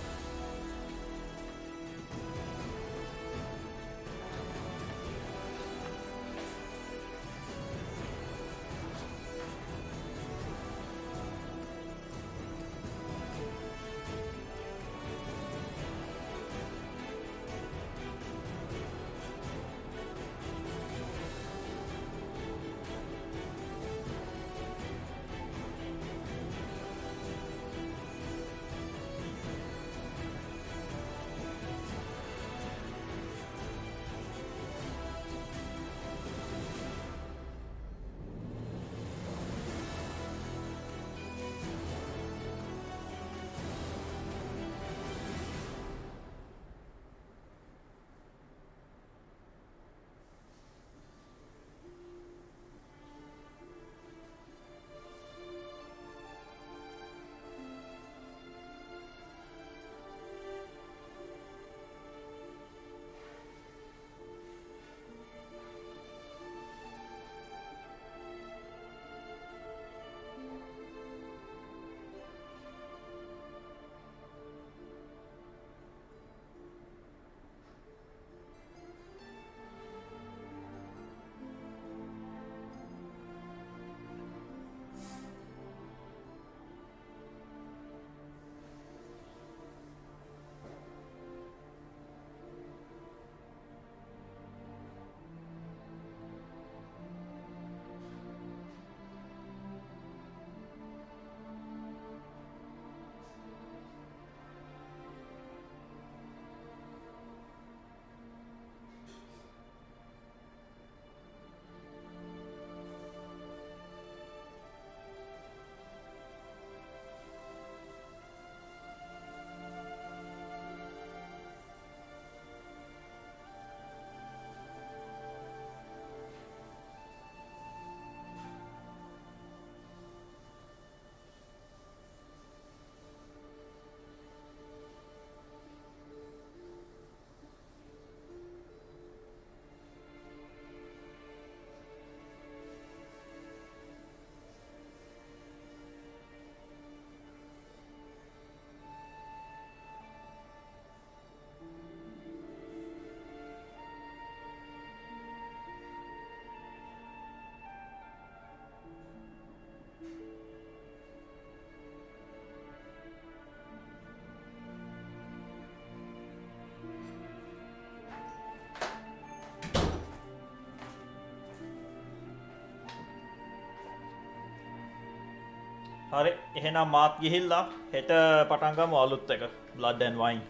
හරි එහෙනම් මාත් ගිහිල්ලා හෙට පටන් ගමු අලුත් එක Blood and Wine.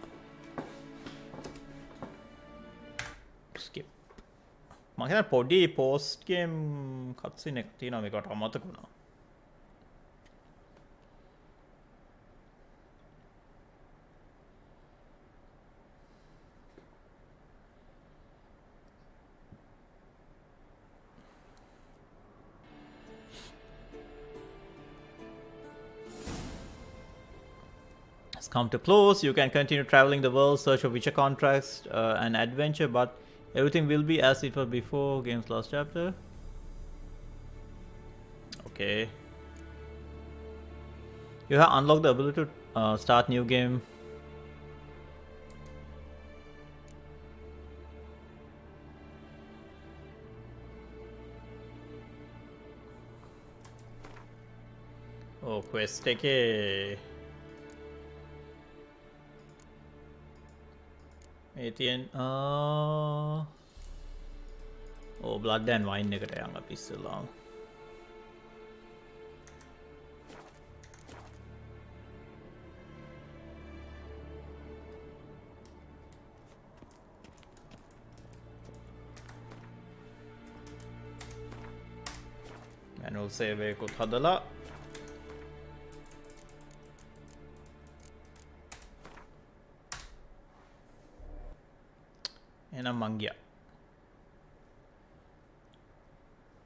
skip. මම හිතන්නේ පොඩි post game cutscene එකක් තියෙනවා මේකට අමතක වුණා. Come to close. You can continue traveling the world, search for Witcher contracts and adventure, but everything will be as it was before game's last chapter. Okay. You have unlocked the ability to start new game. Oh, quest එකේ ATN Blood and Wine එකට යන්න අපි ඉස්සෙල්ලා. manual save එකකුත් හදලා එහෙනම් මං ගියා.